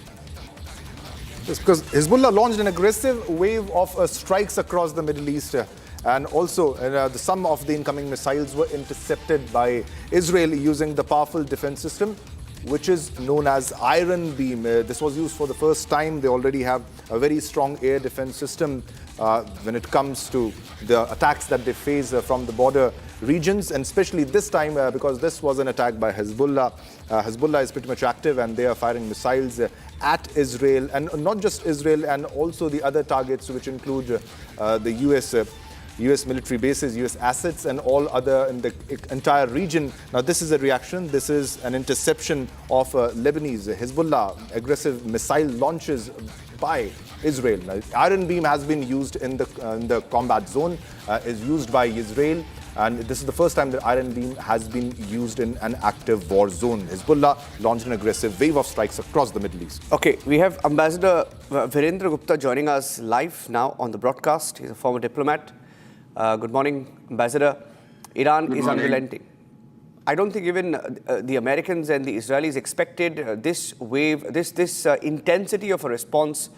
It's because Hezbollah launched an aggressive wave of strikes across the Middle East. And also, some of the incoming missiles were intercepted by Israel using the powerful defense system, which is known as Iron Beam. This was used for the first time. They already have a very strong air defense system when it comes to the attacks that they face from the border regions, and especially this time because this was an attack by Hezbollah. Hezbollah is pretty much active and they are firing missiles at Israel, and not just Israel, and also the other targets, which include the US military bases, US assets, and all other in the entire region. Now, this is a reaction. This is an interception of Lebanese Hezbollah aggressive missile launches by Israel. Now, Iron Beam has been used in the combat zone, is used by Israel. And this is the first time that Iron Beam has been used in an active war zone. Hezbollah launched an aggressive wave of strikes across the Middle East. Okay, we have Ambassador Virendra Gupta joining us live now on the broadcast. He's a former diplomat. Good morning, Ambassador. Iran is unrelenting. I don't think even the Americans and the Israelis expected this wave, this intensity of a response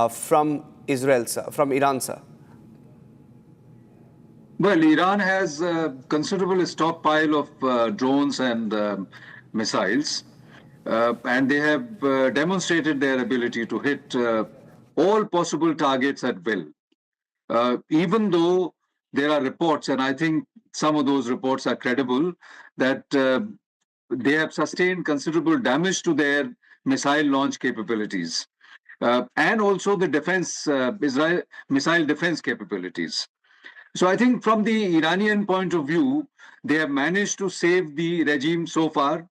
from Israel, sir, from Iran, sir. Well, Iran has a considerable stockpile of drones and missiles, and they have demonstrated their ability to hit all possible targets at will. Even though there are reports, and I think some of those reports are credible, that they have sustained considerable damage to their missile launch capabilities, and also the defense, Israel missile defense capabilities. So I think from the Iranian point of view, they have managed to save the regime so far,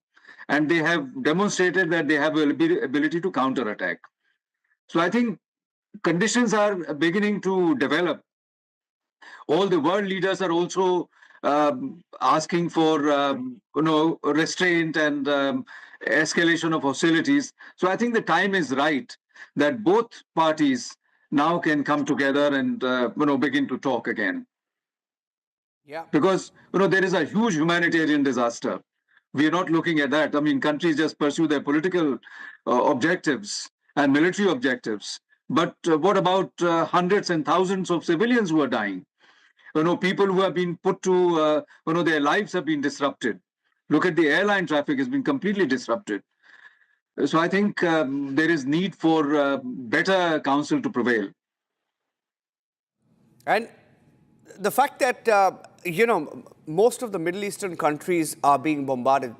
and they have demonstrated that they have the ability to counterattack. So I think conditions are beginning to develop. All the world leaders are also asking for restraint and escalation of hostilities. So I think the time is right that both parties now can come together and begin to talk again. Yeah. Because there is a huge humanitarian disaster. We are not looking at that. I mean, countries just pursue their political objectives and military objectives. But what about hundreds and thousands of civilians who are dying? People who have been put to, their lives have been disrupted. Look at the airline traffic has been completely disrupted. So I think there is need for better counsel to prevail. And the fact that, most of the Middle Eastern countries are being bombarded.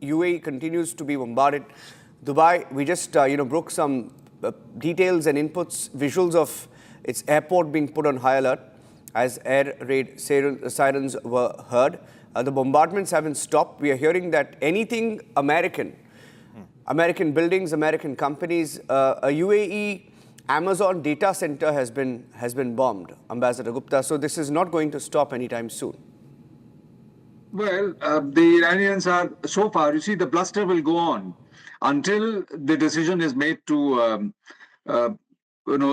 UAE continues to be bombarded. Dubai, we just, broke some details and inputs, visuals of its airport being put on high alert as air raid sirens were heard. The bombardments haven't stopped. We are hearing that anything American buildings, American companies, a UAE Amazon data center has been bombed, Ambassador Gupta. So this is not going to stop anytime soon. Well, the Iranians are, so far, you see, the bluster will go on until the decision is made to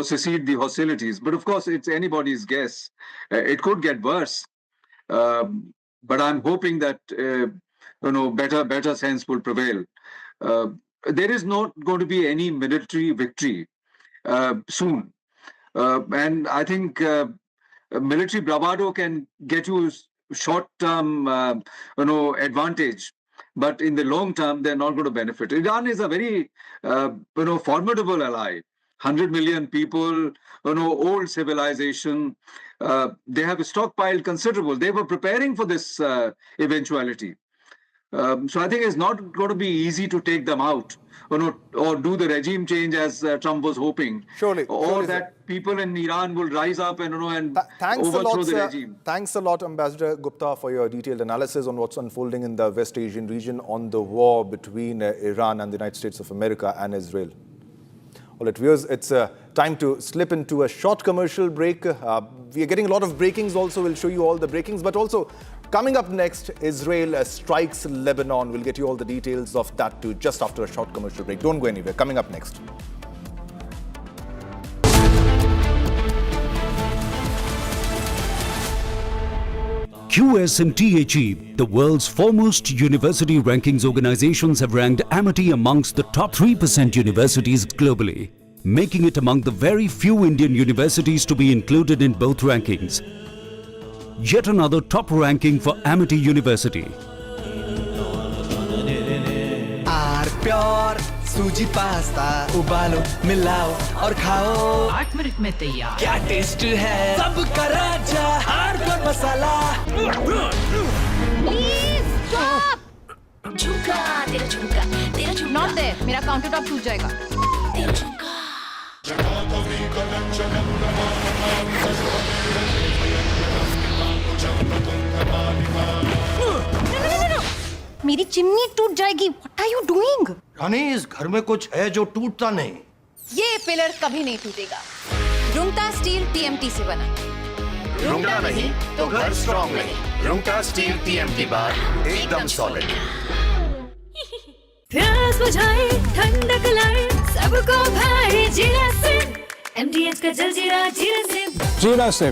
secede the hostilities. But of course, it's anybody's guess. It could get worse. But I'm hoping that, better sense will prevail. There is not going to be any military victory soon. And I think military bravado can get you short-term, advantage. But in the long term, they're not going to benefit. Iran is a very, formidable ally. 100 million people, old civilization. They have stockpiled considerable. They were preparing for this eventuality. So I think it's not going to be easy to take them out, or do the regime change as Trump was hoping. Surely. Or that people in Iran will rise up and, overthrow the regime. Thanks a lot, Ambassador Gupta, for your detailed analysis on what's unfolding in the West Asian region on the war between Iran and the United States of America and Israel. All right, viewers, it's time to slip into a short commercial break. We are getting a lot of breakings also. We'll show you all the breakings, but also coming up next, Israel strikes Lebanon. We'll get you all the details of that too just after a short commercial break. Don't go anywhere. Coming up next. QSMTHE, the world's foremost university rankings organizations, have ranked Amity amongst the top 3% universities globally, making it among the very few Indian universities to be included in both rankings. Yet another top ranking for Amity University. सूजी pasta उबालो मिलाओ और खाओ 8 minute में तैयार क्या taste है सबका राजा आर मसाला प्लीज स्टॉप झुमका तेरा झुमका नॉट देयर मेरा काउंटर टॉप टूट जाएगा मेरी चिमनी टूट जाएगी। What are you doing? रानी, इस घर में कुछ है जो टूटता नहीं। ये पिलर कभी नहीं टूटेगा। रुंगटा स्टील TMT से बना। रुंगटा नहीं तो घर स्ट्रॉन्ग नहीं। रुंगटा स्टील TMT बार एकदम सॉलिड। प्यास बुझाए ठंडक लाए सबको भाई जीरा से MDH का जलजीरा जीरा से। जीरा से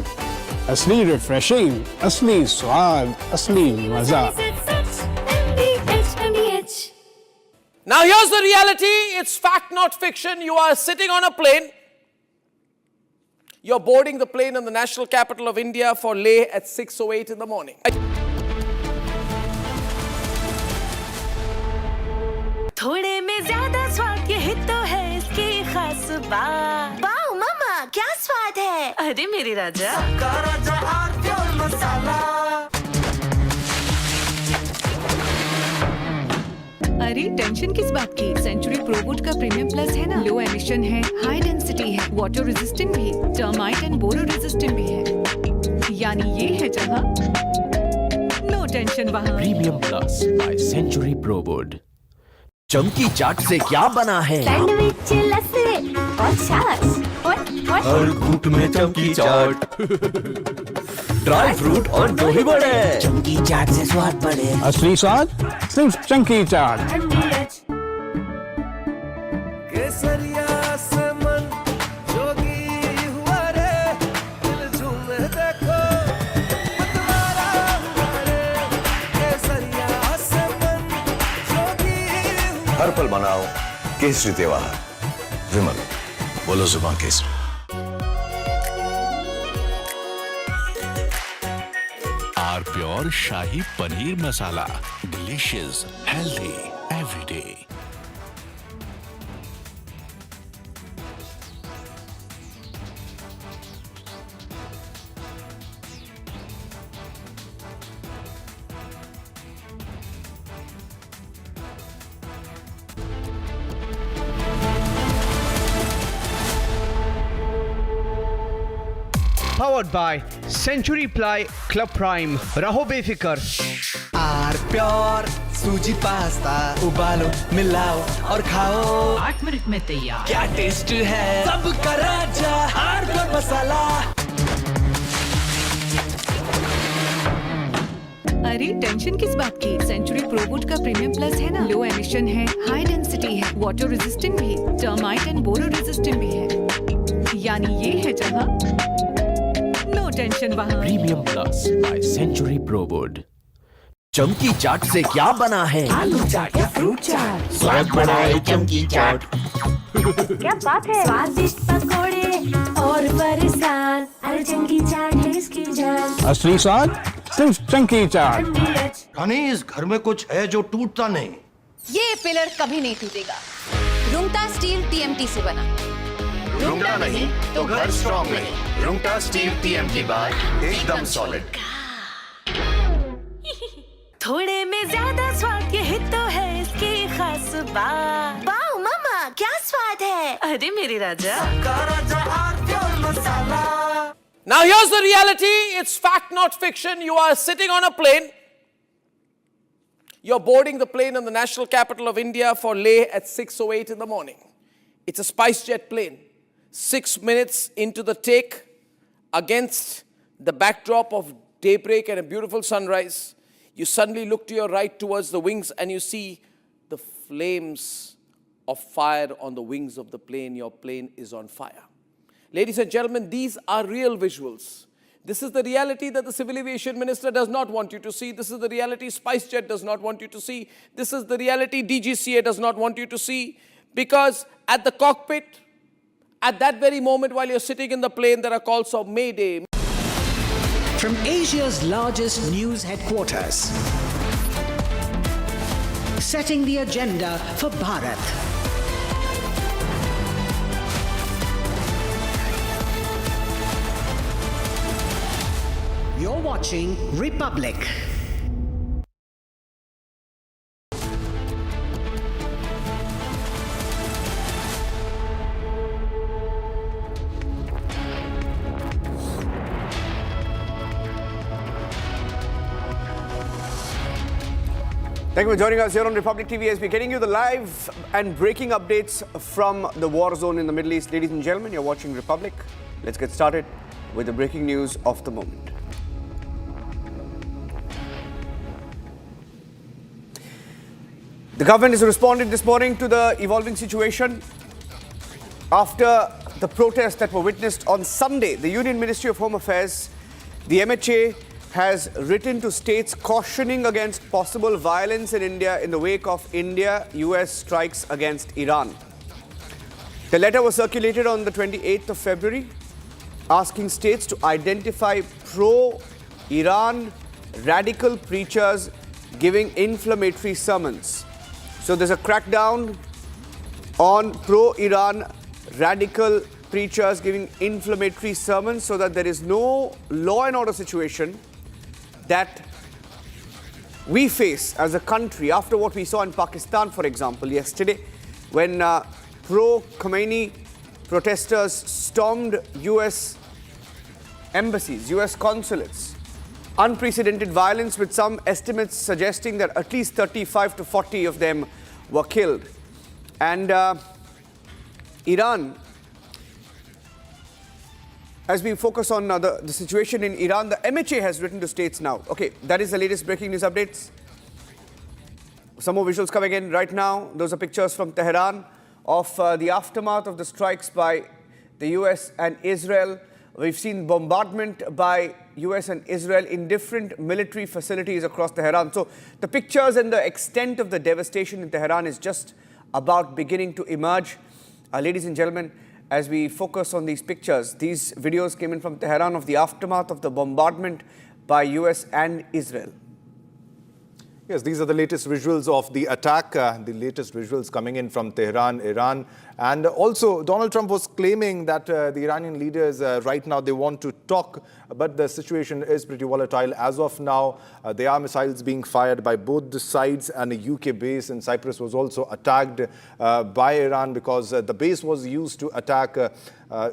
असली रिफ्रेशिंग, असली स्वाद, असली मजा। Now here's the reality. It's fact, not fiction. You are sitting on a plane. You're boarding the plane in the national capital of India for Leh at 6:08 in the morning. थोड़े में ज्यादा स्वाद यही तो है इसकी खास बात। वाओ मामा, क्या स्वाद है? अरे मेरे राजा, सबका राजा और मसाला। अरे टेंशन किस बात की? सेंचुरी प्रोवुड का प्रीमियम प्लस है ना। लो एमिशन है, हाई डेंसिटी है, वाटर रेजिस्टेंट भी, टर्माइट एंड बोरो रेजिस्टेंट भी है। यानी ये है जहां नो टेंशन वहां। Premium plus by Century Prowood. चमकी चाट से क्या बना है? सैंडविच, लस्सी और छाछ। हर घूंट में चमकी चाट। ड्राई फ्रूट और दही बड़े। चमकी चाट से स्वाद बढ़े। असली स्वाद सिर्फ चमकी चाट। केसरिया से मन जोगी हुआ रे, दिल झूमे देखो मतवारा हुआ रे। केसरिया से मन जोगी हुआ। हर पल मनाओ केसरी त्योहार। विमल, बोलो जुबान Kesari. Pure shahi paneer masala, delicious, healthy everyday. Powered by Century Ply Club Prime. रहो बेफिक्र। आर प्योर सूजी पास्ता उबालो मिलाओ और खाओ 8 मिनट में तैयार। क्या टेस्ट है सबका राजा आर प्योर मसाला। अरे टेंशन किस बात की? सेंचुरी प्रोवुड का प्रीमियम प्लस है ना। लो एमिशन है, हाई डेंसिटी है, वाटर रेजिस्टेंट भी, टर्माइट एंड बोरो रेजिस्टेंट भी है। यानी ये है जहां नो टेंशन वहां। Premium plus by Century Prowood. चमकी चाट से क्या बना है? आलू चाट या फ्रूट चाट। स्वाद बढ़ाए चमकी चाट। क्या बात है? स्वादिष्ट पकोड़े और बरसान। अरे चमकी चाट है इसकी जान। असली स्वाद सिर्फ चमकी चाट। रानी, इस घर में कुछ है जो टूटता नहीं। ये पिलर कभी नहीं टूटेगा। रुंगटा स्टील TMT से बना। रुंगटा नहीं तो घर स्ट्रॉन्ग नहीं। रुंगटा स्टील TMT बार एकदम सॉलिड। थोड़े में ज्यादा स्वाद यही तो है इसकी खास बात। वाओ मामा, क्या स्वाद है? अरे मेरे राजा, सबका राजा और pure masala. Now here's the reality. It's fact, not fiction. You are sitting on a plane. You're boarding the plane in the national capital of India for Leh at 6:08 in the morning. It's a SpiceJet plane. 6 minutes into the take, against the backdrop of daybreak and a beautiful sunrise, you suddenly look to your right towards the wings and you see the flames of fire on the wings of the plane. Your plane is on fire. Ladies and gentlemen, these are real visuals. This is the reality that the Civil Aviation Minister does not want you to see. This is the reality SpiceJet does not want you to see. This is the reality DGCA does not want you to see. Because at the cockpit, at that very moment while you're sitting in the plane, there are calls of Mayday. From Asia's largest news headquarters, setting the agenda for Bharat. You're watching Republic. Thank you for joining us here on Republic TV as we're getting you the live and breaking updates from the war zone in the Middle East. Ladies and gentlemen, you're watching Republic. Let's get started with the breaking news of the moment. The government has responded this morning to the evolving situation after the protests that were witnessed on Sunday. The Union Ministry of Home Affairs, the MHA, has written to states cautioning against possible violence in India in the wake of India-US strikes against Iran. The letter was circulated on the 28th of February, asking states to identify pro-Iran radical preachers giving inflammatory sermons. So there's a crackdown on pro-Iran radical preachers giving inflammatory sermons so that there is no law and order situation that we face as a country after what we saw in Pakistan, for example, yesterday, when pro-Khomeini protesters stormed US embassies, US consulates. Unprecedented violence, with some estimates suggesting that at least 35 to 40 of them were killed. And Iran, as we focus on the situation in Iran, the MHA has written to states now. Okay, that is the latest breaking news updates. Some more visuals coming in right now. Those are pictures from Tehran of the aftermath of the strikes by the US and Israel. We've seen bombardment by US and Israel in different military facilities across Tehran. So the pictures and the extent of the devastation in Tehran is just about beginning to emerge. Ladies and gentlemen, as we focus on these pictures, these videos came in from Tehran of the aftermath of the bombardment by US and Israel. Yes, these are the latest visuals of the attack, the latest visuals coming in from Tehran, Iran. And also, Donald Trump was claiming that the Iranian leaders right now, they want to talk, but the situation is pretty volatile. As of now, there are missiles being fired by both the sides, and a UK base in Cyprus was also attacked by Iran because the base was used to attack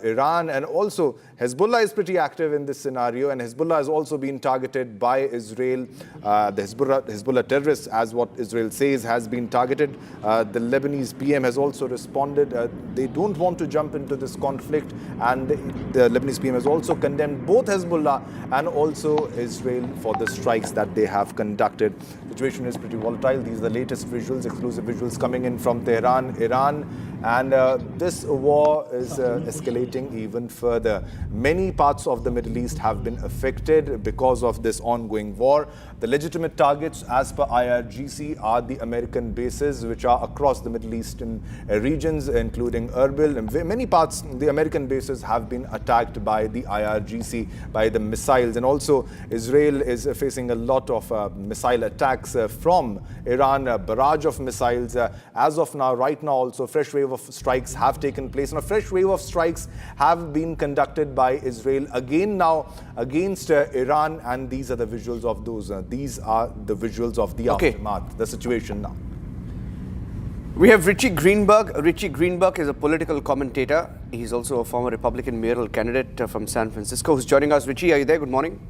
Iran. And also, Hezbollah is pretty active in this scenario, and Hezbollah has also been targeted by Israel. The Hezbollah terrorists, as what Israel says, has been targeted. The Lebanese PM has also responded. They don't want to jump into this conflict, and the Lebanese PM has also condemned both Hezbollah and also Israel for the strikes that they have conducted. The situation is pretty volatile. These are the latest visuals, exclusive visuals coming in from Tehran, Iran, and this war is escalating even further. Many parts of the Middle East have been affected because of this ongoing war. The legitimate targets, as per IRGC, are the American bases, which are across the Middle Eastern regions, including Erbil. In many parts, the American bases have been attacked by the IRGC, by the missiles. And also, Israel is facing a lot of missile attacks from Iran, a barrage of missiles. As of now, right now, also, fresh wave of strikes have taken place. And a fresh wave of strikes have been conducted by Israel again now against Iran. And these are the visuals of those. These are the visuals of the aftermath, the situation now. We have Richie Greenberg. Richie Greenberg is a political commentator. He's also a former Republican mayoral candidate from San Francisco who's joining us. Richie, are you there? Good morning.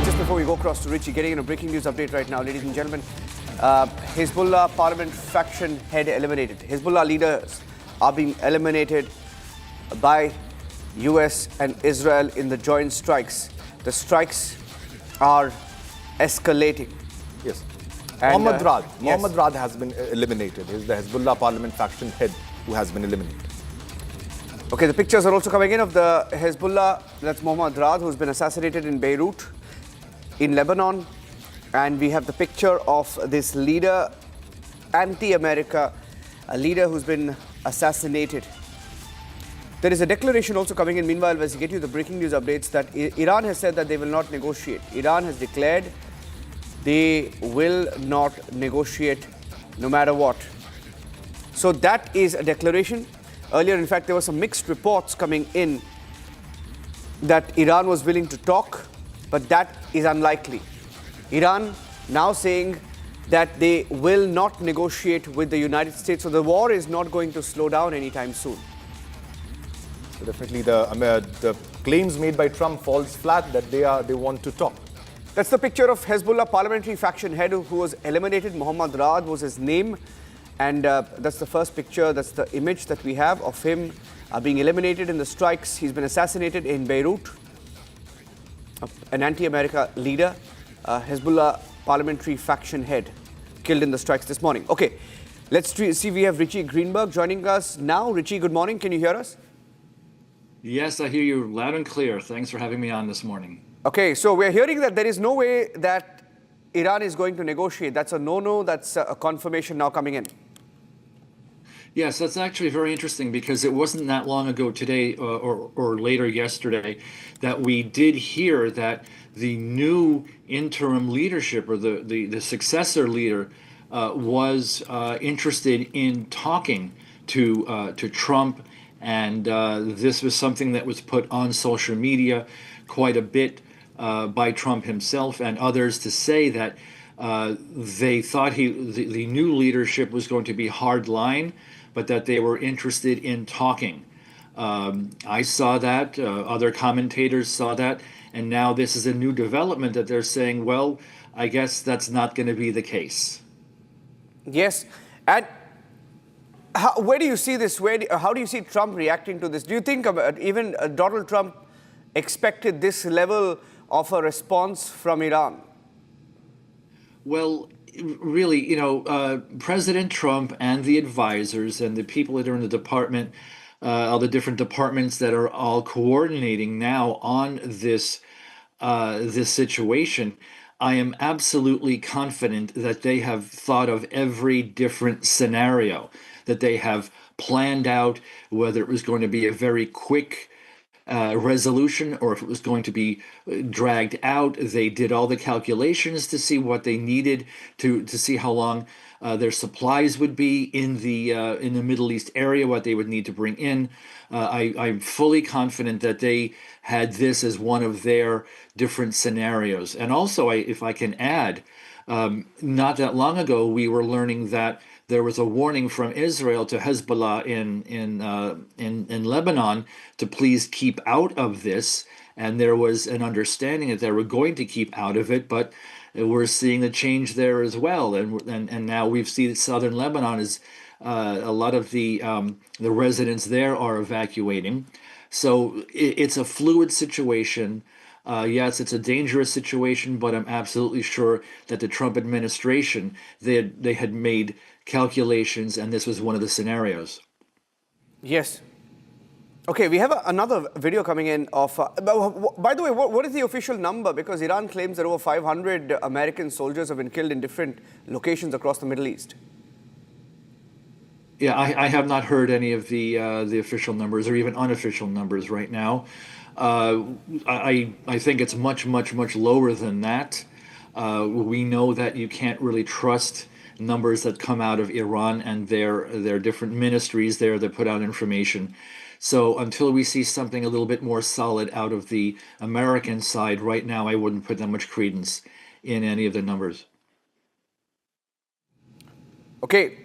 Just before we go across to Richie, getting in a breaking news update right now, ladies and gentlemen. Hezbollah parliament faction head eliminated. Hezbollah leaders are being eliminated by US and Israel in the joint strikes. The strikes are escalating. Yes. And, Mohammad Rad. Yes. Mohammad Rad has been eliminated. He's the Hezbollah parliament faction head who has been eliminated. Okay, the pictures are also coming in of the Hezbollah, that's Mohammad Rad, who's been assassinated in Beirut, in Lebanon. And we have the picture of this leader, anti-America, a leader who's been assassinated. There is a declaration also coming in, meanwhile, as we get you the breaking news updates, that Iran has said that they will not negotiate. Iran has declared they will not negotiate no matter what. So that is a declaration. Earlier, in fact, there were some mixed reports coming in that Iran was willing to talk, but that is unlikely. Iran now saying that they will not negotiate with the United States. So the war is not going to slow down anytime soon. So definitely the claims made by Trump falls flat that they want to talk. That's the picture of Hezbollah parliamentary faction head who was eliminated. Muhammad Raad was his name. And that's the first picture, that's the image that we have of him being eliminated in the strikes. He's been assassinated in Beirut, an anti-America leader, Hezbollah parliamentary faction head, killed in the strikes this morning. Okay, let's see, we have Richie Greenberg joining us now. Richie, good morning, can you hear us? Yes, I hear you loud and clear. Thanks for having me on this morning. Okay, so we're hearing that there is no way that Iran is going to negotiate. That's a no-no, that's a confirmation now coming in. Yes, that's actually very interesting because it wasn't that long ago today or later yesterday that we did hear that the new interim leadership or the successor leader was interested in talking to Trump, and this was something that was put on social media quite a bit by Trump himself and others to say that they thought the new leadership was going to be hard line, but that they were interested in talking. I saw that, other commentators saw that, and now this is a new development that they're saying, well, I guess that's not going to be the case. Yes, and where do you see this? How do you see Trump reacting to this? Do you think even Donald Trump expected this level of a response from Iran? Well, really, you know, President Trump and the advisors and the people that are in the department, all the different departments that are all coordinating now on this situation, I am absolutely confident that they have thought of every different scenario, that they have planned out whether it was going to be a very quick resolution or if it was going to be dragged out. They did all the calculations to see what they needed to see how long their supplies would be in the Middle East area, what they would need to bring in. I'm fully confident that they had this as one of their different scenarios. And also, if I can add, not that long ago, we were learning that there was a warning from Israel to Hezbollah in Lebanon to please keep out of this, and there was an understanding that they were going to keep out of it, but we're seeing the change there as well, and now we've seen that southern Lebanon is a lot of the residents there are evacuating, so it's a fluid situation. Yes, it's a dangerous situation, but I'm absolutely sure that the Trump administration, they had made calculations, and this was one of the scenarios. Yes. Okay, we have another video coming in of... by the way, what is the official number? Because Iran claims that over 500 American soldiers have been killed in different locations across the Middle East. Yeah, I have not heard any of the official numbers or even unofficial numbers right now. I think it's much lower than that. We know that you can't really trust numbers that come out of Iran and their different ministries there that put out information. So until we see something a little bit more solid out of the American side right now, I wouldn't put that much credence in any of the numbers. Okay,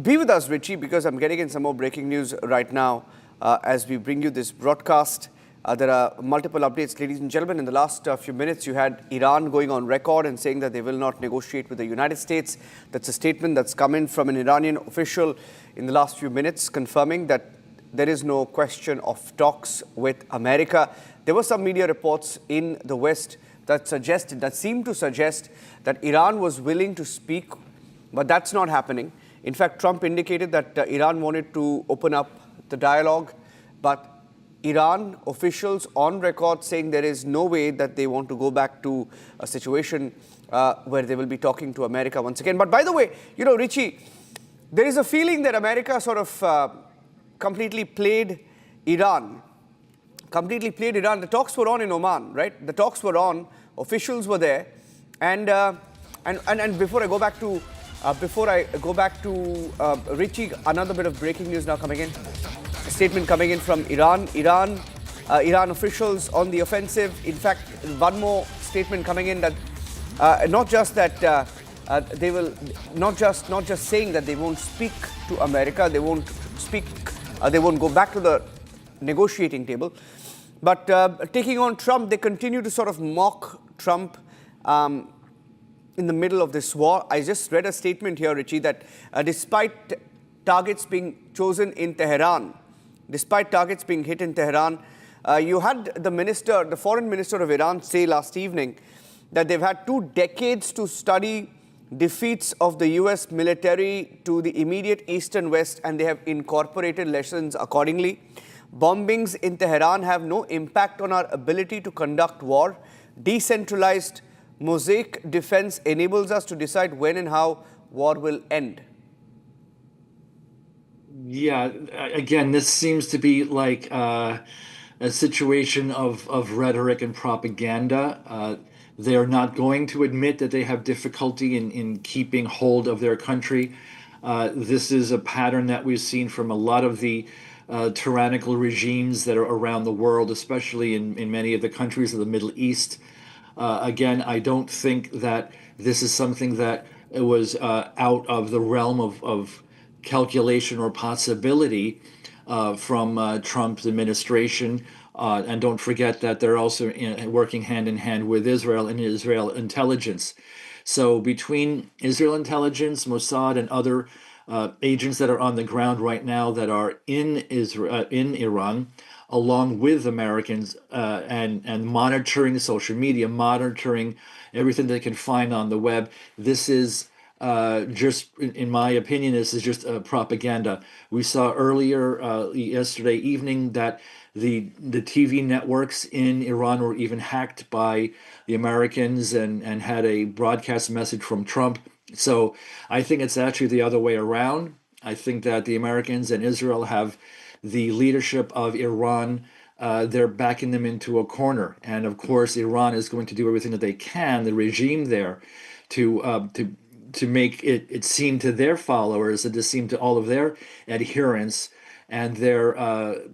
be with us, Richie, because I'm getting in some more breaking news right now as we bring you this broadcast. There are multiple updates, ladies and gentlemen. In the last few minutes, you had Iran going on record and saying that they will not negotiate with the United States. That's a statement that's come in from an Iranian official in the last few minutes, confirming that there is no question of talks with America. There were some media reports in the West that seemed to suggest that Iran was willing to speak, but that's not happening. In fact, Trump indicated that Iran wanted to open up the dialogue, but Iran officials on record saying there is no way that they want to go back to a situation where they will be talking to America once again. But by the way, you know, Richie, there is a feeling that America sort of completely played Iran. The talks were on in Oman, right? The talks were on, officials were there. And before I go back to Richie, another bit of breaking news now coming in. A statement coming in from Iran. Iran officials on the offensive. In fact, one more statement coming in that not just they will not just saying that they won't speak to America. They won't speak. They won't go back to the negotiating table. But taking on Trump, they continue to sort of mock Trump in the middle of this war. I just read a statement here, Richie, that despite targets being chosen in Tehran, despite targets being hit in Tehran, you had the foreign minister of Iran say last evening that they've had 2 decades to study defeats of the US military to the immediate east and west, and they have incorporated lessons accordingly. Bombings in Tehran have no impact on our ability to conduct war. Decentralized mosaic defense enables us to decide when and how war will end. Yeah, again, this seems to be like a situation of rhetoric and propaganda. They are not going to admit that they have difficulty in keeping hold of their country. This is a pattern that we've seen from a lot of the tyrannical regimes that are around the world, especially in many of the countries of the Middle East. Again, I don't think that this is something that was out of the realm of calculation or possibility from Trump's administration. And don't forget that they're also working hand in hand with Israel and Israel intelligence. So between Israel intelligence, Mossad, and other agents that are on the ground right now that are in Iran, along with Americans, and monitoring social media, monitoring everything they can find on the web, this is just, in my opinion, this is just propaganda. We saw earlier yesterday evening that the TV networks in Iran were even hacked by the Americans and had a broadcast message from Trump. So I think it's actually the other way around. I think that the Americans and Israel have the leadership of Iran. They're backing them into a corner. And of course, Iran is going to do everything that they can, the regime there, to make it seem to their followers and to seem to all of their adherents and their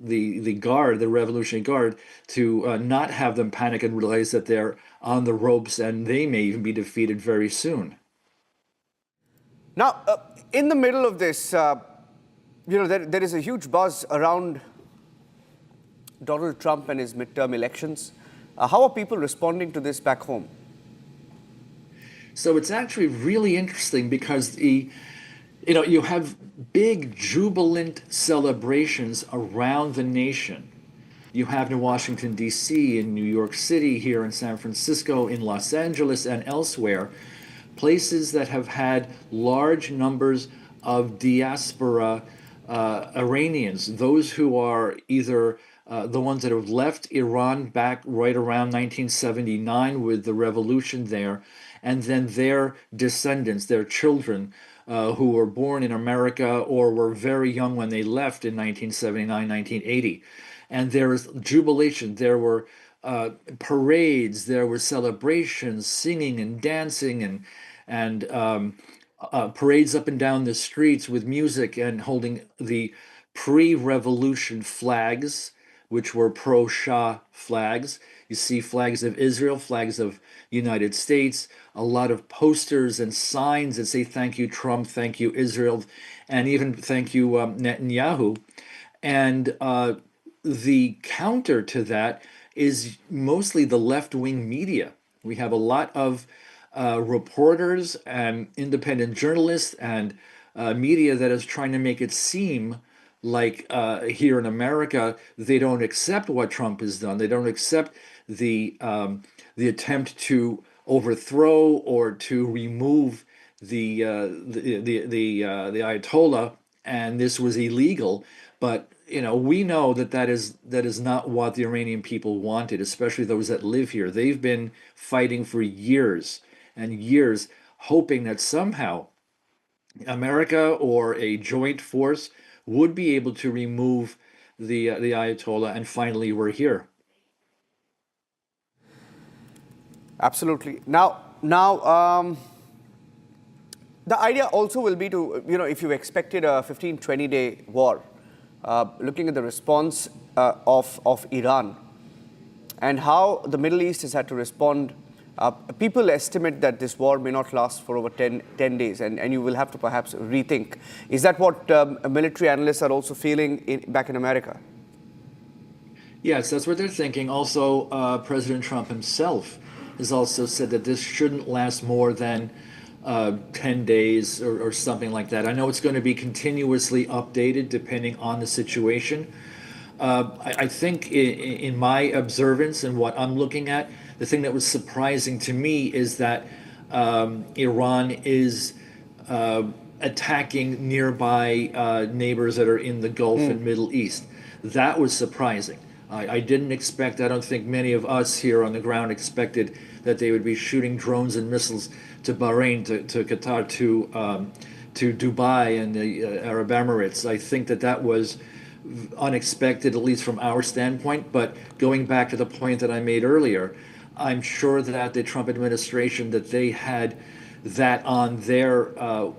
the Revolutionary Guard, to not have them panic and realize that they're on the ropes and they may even be defeated very soon. Now, in the middle of this, there is a huge buzz around Donald Trump and his midterm elections. How are people responding to this back home? So it's actually really interesting because you have big jubilant celebrations around the nation. You have in Washington, D.C., in New York City, here in San Francisco, in Los Angeles, and elsewhere, places that have had large numbers of diaspora Iranians, those who are either the ones that have left Iran back right around 1979 with the revolution there, and then their descendants, their children, who were born in America or were very young when they left in 1979, 1980. And there was jubilation. There were parades. There were celebrations, singing and dancing, and parades up and down the streets with music and holding the pre-revolution flags, which were pro-Shah flags. You see flags of Israel, flags of United States, a lot of posters and signs that say thank you Trump, thank you Israel, and even thank you Netanyahu. And the counter to that is mostly the left-wing media. We have a lot of reporters and independent journalists and media that is trying to make it seem like here in America, they don't accept what Trump has done. They don't accept the attempt to overthrow or to remove the Ayatollah, and this was illegal. But we know that is not what the Iranian people wanted, especially those that live here. They've been fighting for years and years, hoping that somehow America or a joint force would be able to remove the Ayatollah, and finally we're here. Absolutely. Now, the idea also will be to, if you expected a 15, 20-day war, looking at the response of Iran and how the Middle East has had to respond. People estimate that this war may not last for over 10 days, and you will have to perhaps rethink. Is that what military analysts are also feeling back in America? Yes, that's what they're thinking. Also, President Trump himself has also said that this shouldn't last more than 10 days or something like that. I know it's going to be continuously updated depending on the situation. I think in my observance and what I'm looking at, the thing that was surprising to me is that Iran is attacking nearby neighbors that are in the Gulf and Middle East. That was surprising. I didn't expect, I don't think many of us here on the ground expected that they would be shooting drones and missiles to Bahrain, to Qatar, to Dubai and the Arab Emirates. I think that was unexpected, at least from our standpoint. But going back to the point that I made earlier, I'm sure that the Trump administration, that they had that on their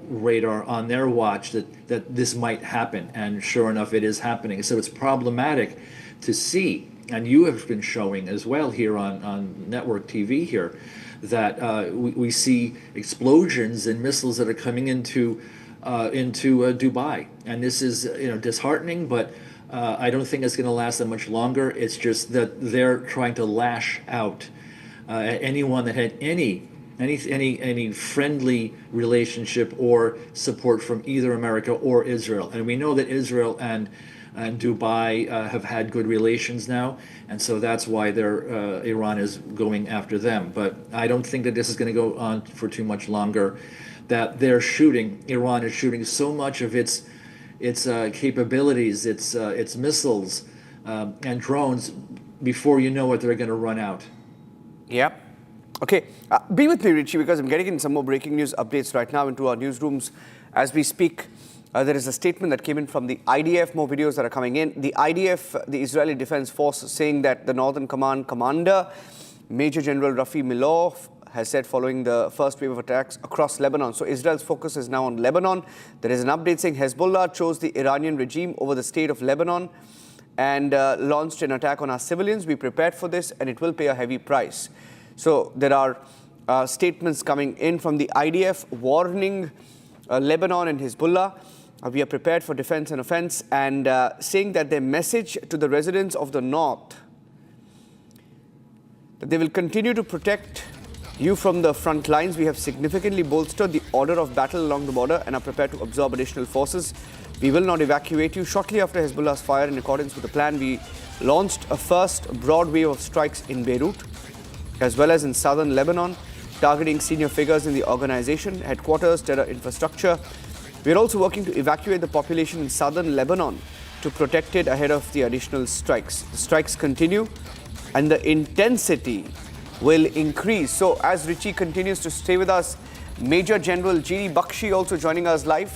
radar, on their watch, that this might happen. And sure enough, it is happening. So it's problematic to see, and you have been showing as well here on network TV here, that we see explosions and missiles that are coming into Dubai, and this is disheartening. But I don't think it's going to last that much longer. It's just that they're trying to lash out at anyone that had any friendly relationship or support from either America or Israel. And we know that Israel and Dubai have had good relations now, and so that's why Iran is going after them. But I don't think that this is going to go on for too much longer. That Iran is shooting so much of its capabilities, its missiles and drones. Before you know it, they're going to run out. Yep. Okay, be with me, Richie, because I'm getting in some more breaking news updates right now into our newsrooms as we speak. There is a statement that came in from the IDF, more videos that are coming in. The IDF, the Israeli Defense Force, saying that the Northern Command commander, Major General Rafi Milov, has said following the first wave of attacks across Lebanon. So Israel's focus is now on Lebanon. There is an update saying Hezbollah chose the Iranian regime over the state of Lebanon and launched an attack on our civilians. We prepared for this and it will pay a heavy price. So there are statements coming in from the IDF warning Lebanon and Hezbollah. We are prepared for defense and offense, and saying that their message to the residents of the north, that they will continue to protect you from the front lines. We have significantly bolstered the order of battle along the border and are prepared to absorb additional forces. We will not evacuate you. Shortly after Hezbollah's fire, in accordance with the plan, we launched a first broad wave of strikes in Beirut, as well as in southern Lebanon, targeting senior figures in the organization, headquarters, terror infrastructure. We are also working to evacuate the population in southern Lebanon to protect it ahead of the additional strikes. The strikes continue and the intensity will increase. So as Richie continues to stay with us, Major General G.D. Bakshi also joining us live.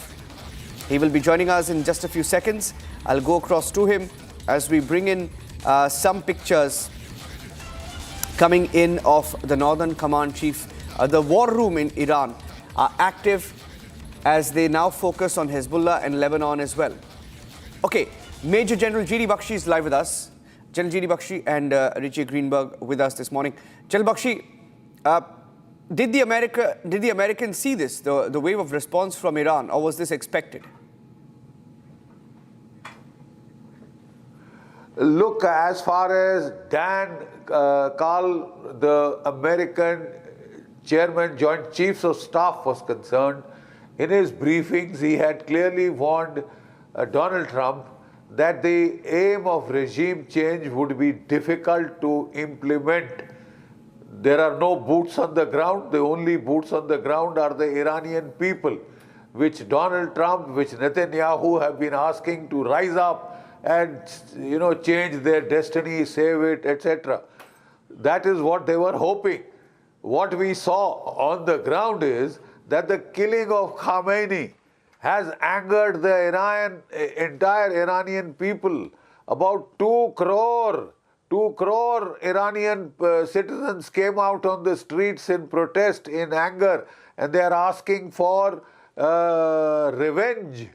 He will be joining us in just a few seconds. I'll go across to him as we bring in some pictures coming in of the Northern Command Chief. The war room in Iran are active as they now focus on Hezbollah and Lebanon as well. Okay, Major General G.D. Bakshi is live with us. General G.D. Bakshi and Richie Greenberg with us this morning. General Bakshi, did the Americans see this, the wave of response from Iran, or was this expected? Look, as far as Dan Carl, the American Chairman, Joint Chiefs of Staff was concerned, in his briefings, he had clearly warned Donald Trump that the aim of regime change would be difficult to implement. There are no boots on the ground. The only boots on the ground are the Iranian people, which Donald Trump, which Netanyahu have been asking to rise up and, change their destiny, save it, etc. That is what they were hoping. What we saw on the ground is that the killing of Khamenei has angered the entire Iranian people. About 2 crore Iranian citizens came out on the streets in protest, in anger, and they are asking for revenge.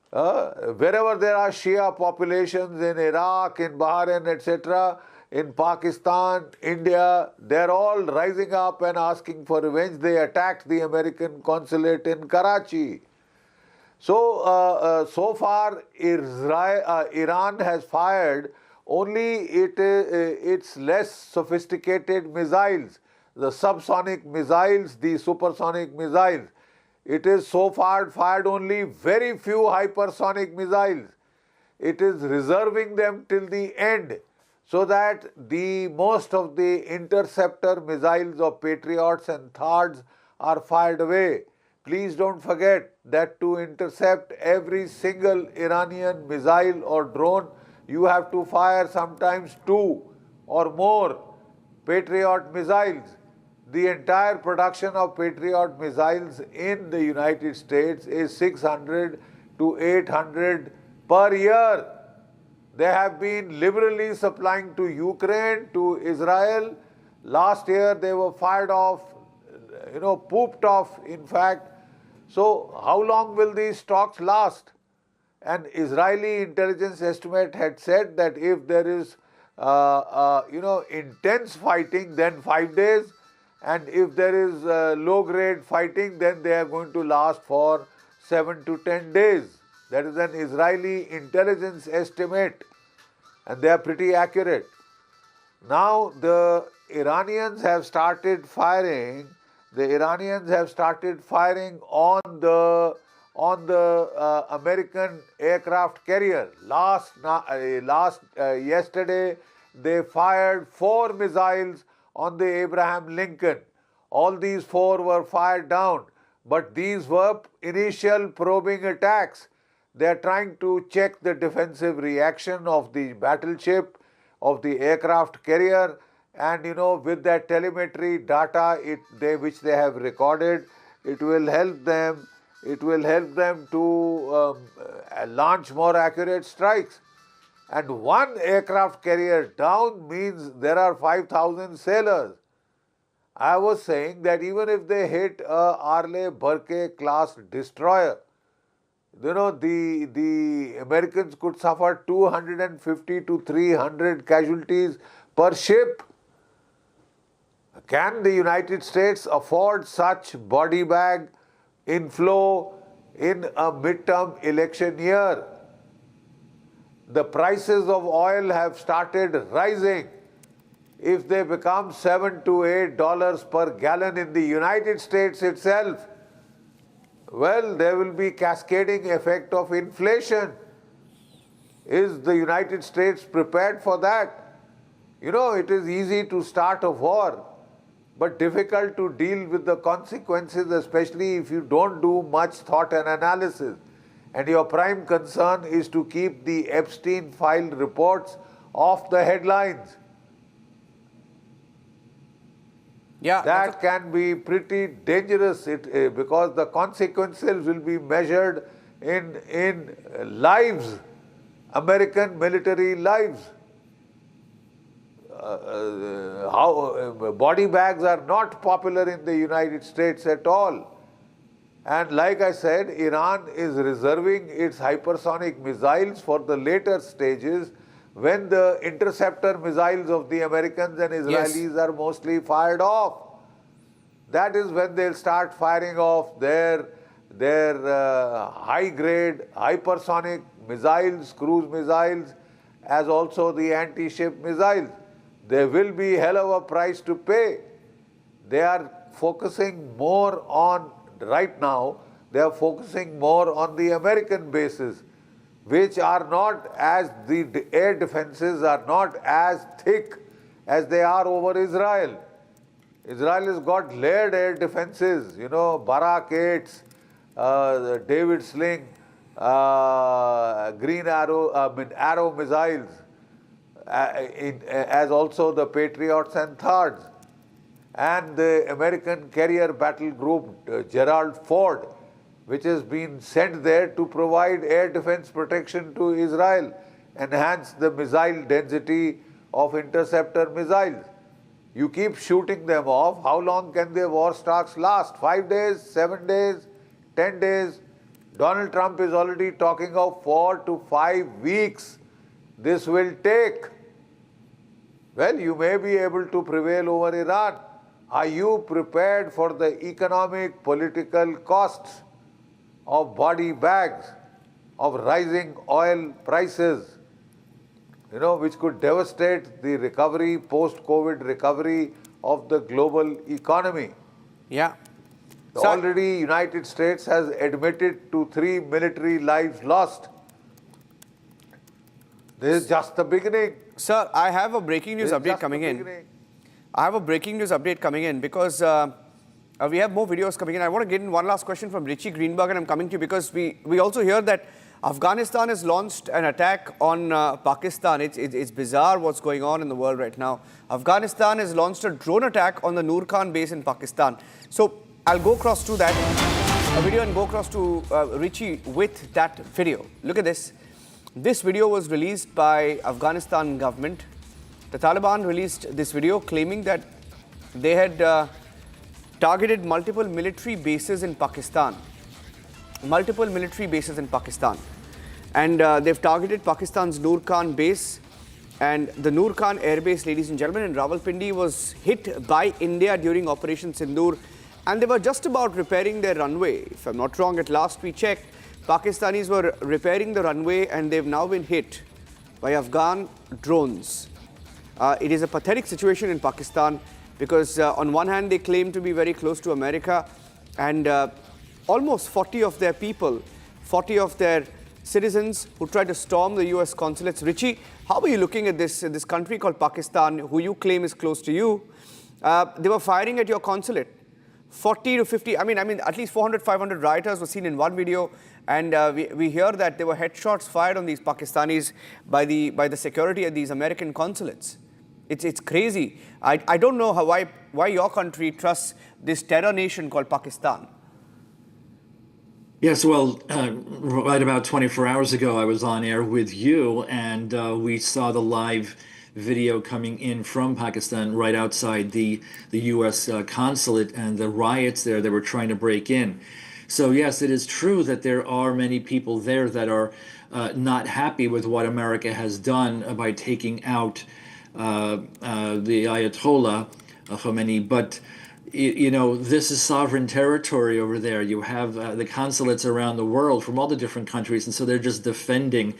Wherever there are Shia populations in Iraq, in Bahrain, etc., in Pakistan, India, they're all rising up and asking for revenge. They attacked the American consulate in Karachi. So, so far, Iran has fired only its less sophisticated missiles, the subsonic missiles, the supersonic missiles. It is so far fired only very few hypersonic missiles. It is reserving them till the end so that the most of the interceptor missiles of Patriots and THAADs are fired away. Please don't forget that to intercept every single Iranian missile or drone, you have to fire sometimes 2 or more Patriot missiles. The entire production of Patriot missiles in the United States is 600 to 800 per year. They have been liberally supplying to Ukraine, to Israel. Last year they were fired off, pooped off in fact. So how long will these stocks last? An Israeli intelligence estimate had said that if there is, intense fighting, then 5 days. And if there is low-grade fighting, then they are going to last for 7 to 10 days. That is an Israeli intelligence estimate, and they are pretty accurate. Now the Iranians have started firing. The Iranians have started firing on the American aircraft carrier. Yesterday, they fired 4 missiles on the Abraham Lincoln. All these 4 were fired down, but these were initial probing attacks. They are trying to check the defensive reaction of the battleship, of the aircraft carrier, and with that telemetry data which they have recorded, it will help them. It will help them to launch more accurate strikes. And 1 aircraft carrier down means there are 5,000 sailors. I was saying that even if they hit a Arleigh-Burke class destroyer, the Americans could suffer 250 to 300 casualties per ship. Can the United States afford such body bag inflow in a midterm election year? The prices of oil have started rising. If they become $7 to $8 per gallon in the United States itself, well, there will be cascading effect of inflation. Is the United States prepared for that? It is easy to start a war, but difficult to deal with the consequences, especially if you don't do much thought and analysis. And your prime concern is to keep the Epstein file reports off the headlines. Yeah, that can be pretty dangerous because the consequences will be measured in lives, American military lives. Body bags are not popular in the United States at all. And like I said, Iran is reserving its hypersonic missiles for the later stages when the interceptor missiles of the Americans and Israelis are mostly fired off. That is when they'll start firing off their high-grade hypersonic missiles, cruise missiles, as also the anti-ship missiles. There will be hell of a price to pay. They are focusing more on, right now, they are focusing more on the American bases, which are not as, the air defenses are not as thick as they are over Israel. Israel has got layered air defenses, Barak 8s, David Sling, Green Arrow, Arrow missiles, as also the Patriots and THAADs. And the American carrier battle group, Gerald Ford, which has been sent there to provide air defense protection to Israel, enhance the missile density of interceptor missiles. You keep shooting them off. How long can the war stocks last? 5 days, 7 days, 10 days? Donald Trump is already talking of 4 to 5 weeks this will take. Well, you may be able to prevail over Iran. Are you prepared for the economic, political costs of body bags, of rising oil prices? which could devastate the recovery, post-COVID recovery of the global economy. Yeah. Already United States has admitted to 3 military lives lost. This is just the beginning. Sir, I have a breaking news update coming in. I have a breaking news update coming in because we have more videos coming in. I want to get in one last question from Richie Greenberg, and I'm coming to you because we also hear that Afghanistan has launched an attack on Pakistan. It's bizarre what's going on in the world right now. Afghanistan has launched a drone attack on the Noor Khan base in Pakistan. So I'll go across to that video and go across to Richie with that video. Look at this. This video was released by Afghanistan government. The Taliban released this video claiming that they had targeted multiple military bases in Pakistan. Multiple military bases in Pakistan. And they've targeted Pakistan's Noor Khan base. And the Noor Khan Air Base, ladies and gentlemen, in Rawalpindi was hit by India during Operation Sindoor. And they were just about repairing their runway. If I'm not wrong, at last we checked, Pakistanis were repairing the runway and they've now been hit by Afghan drones. It is a pathetic situation in Pakistan because on one hand, they claim to be very close to America and almost 40 of their people, 40 of their citizens who tried to storm the US consulates. Richie, how are you looking at this country called Pakistan, who you claim is close to you? They were firing at your consulate. 40 to 50, I mean, at least 400, 500 rioters were seen in one video. And we hear that there were headshots fired on these Pakistanis by the security at these American consulates. It's crazy. I don't know why your country trusts this terror nation called Pakistan. Yes, well, right about 24 hours ago, I was on air with you, and we saw the live video coming in from Pakistan right outside the U.S. consulate and the riots there that were trying to break in. So yes, it is true that there are many people there that are not happy with what America has done by taking out the Ayatollah Khomeini, but this is sovereign territory over there. You have the consulates around the world from all the different countries, and so they're just defending.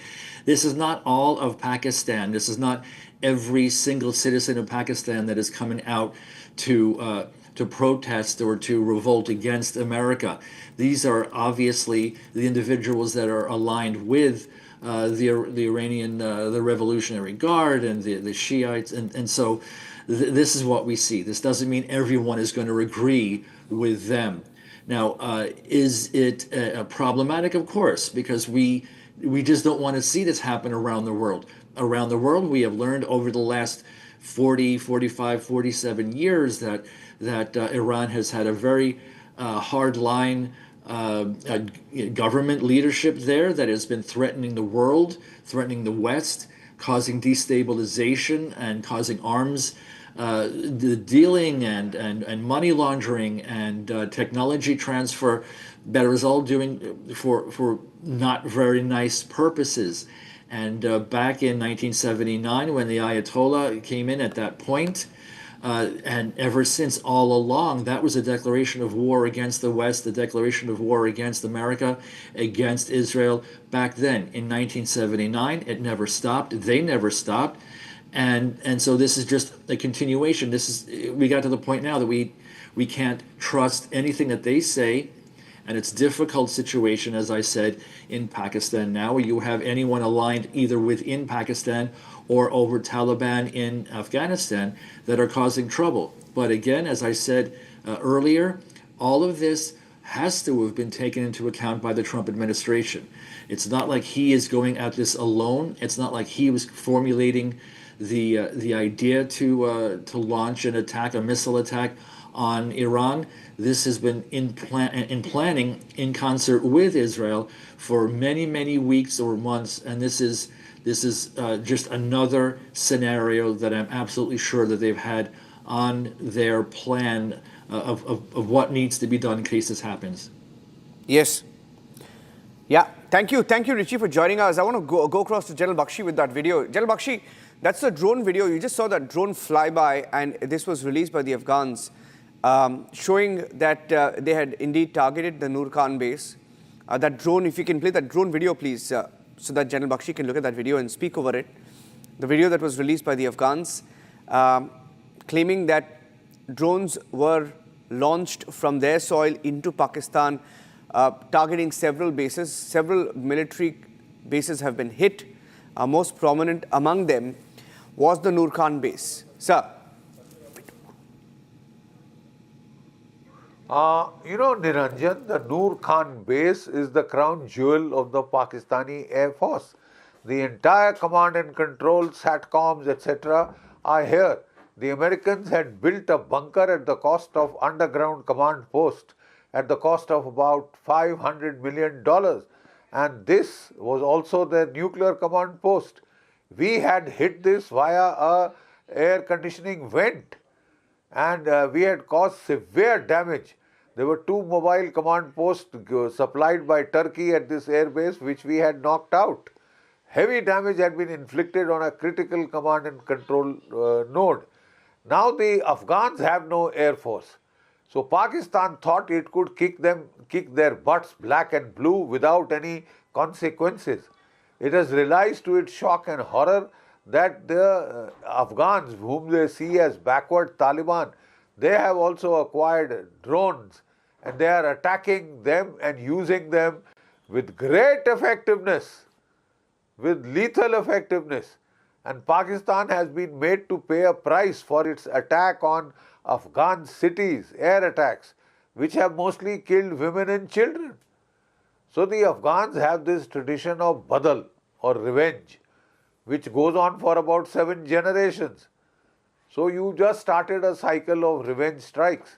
This is not all of Pakistan. This is not every single citizen of Pakistan that is coming out to protest or to revolt against America. These are obviously the individuals that are aligned with the Iranian, the Revolutionary Guard and the Shiites, and so this is what we see. This doesn't mean everyone is going to agree with them. Now, is it problematic? Of course, because we just don't want to see this happen around the world. Around the world, we have learned over the last 40, 45, 47 years that Iran has had a very hard-line government leadership there that has been threatening the world, threatening the West, causing destabilization and causing arms the dealing and money laundering and technology transfer that is all doing for not very nice purposes. And back in 1979, when the Ayatollah came in at that point, and ever since, all along, that was a declaration of war against the West, a declaration of war against America, against Israel. Back then, in 1979, it never stopped. They never stopped. And so this is just a continuation. We got to the point now that we can't trust anything that they say. And it's a difficult situation, as I said, in Pakistan now, where you have anyone aligned either within Pakistan or over Taliban in Afghanistan that are causing trouble. But again, as I said earlier, all of this has to have been taken into account by the Trump administration. It's not like he is going at this alone. It's not like he was formulating the idea to launch an attack, a missile attack on Iran. This has been in planning in concert with Israel for many, many weeks or months, and this is just another scenario that I'm absolutely sure that they've had on their plan of what needs to be done in case this happens. Yes. Yeah. Thank you, Richie, for joining us. I want to go across to General Bakshi with that video. General Bakshi, that's the drone video. You just saw that drone flyby, and this was released by the Afghans, showing that they had indeed targeted the Noor Khan base. That drone, if you can play that drone video, please, so that General Bakshi can look at that video and speak over it. the video that was released by the Afghans, claiming that drones were launched from their soil into Pakistan, targeting several bases. Several military bases have been hit. Most prominent among them was the Nur Khan base. Sir. Niranjan, the Nur Khan base is the crown jewel of the Pakistani Air Force. The entire command and control, SATCOMs, etc. are here. The Americans had built a bunker at the cost of underground command post at the cost of about $500 million. And this was also the nuclear command post. We had hit this via a air conditioning vent, and we had caused severe damage. There were 2 mobile command posts supplied by Turkey at this airbase, which we had knocked out. Heavy damage had been inflicted on a critical command and control node. Now the Afghans have no air force. So Pakistan thought it could kick their butts black and blue without any consequences. It has realized to its shock and horror that the Afghans, whom they see as backward Taliban, they have also acquired drones, and they are attacking them and using them with great effectiveness, with lethal effectiveness. And Pakistan has been made to pay a price for its attack on Afghan cities, air attacks, which have mostly killed women and children. So the Afghans have this tradition of badal or revenge, which goes on for about 7 generations. So you just started a cycle of revenge strikes.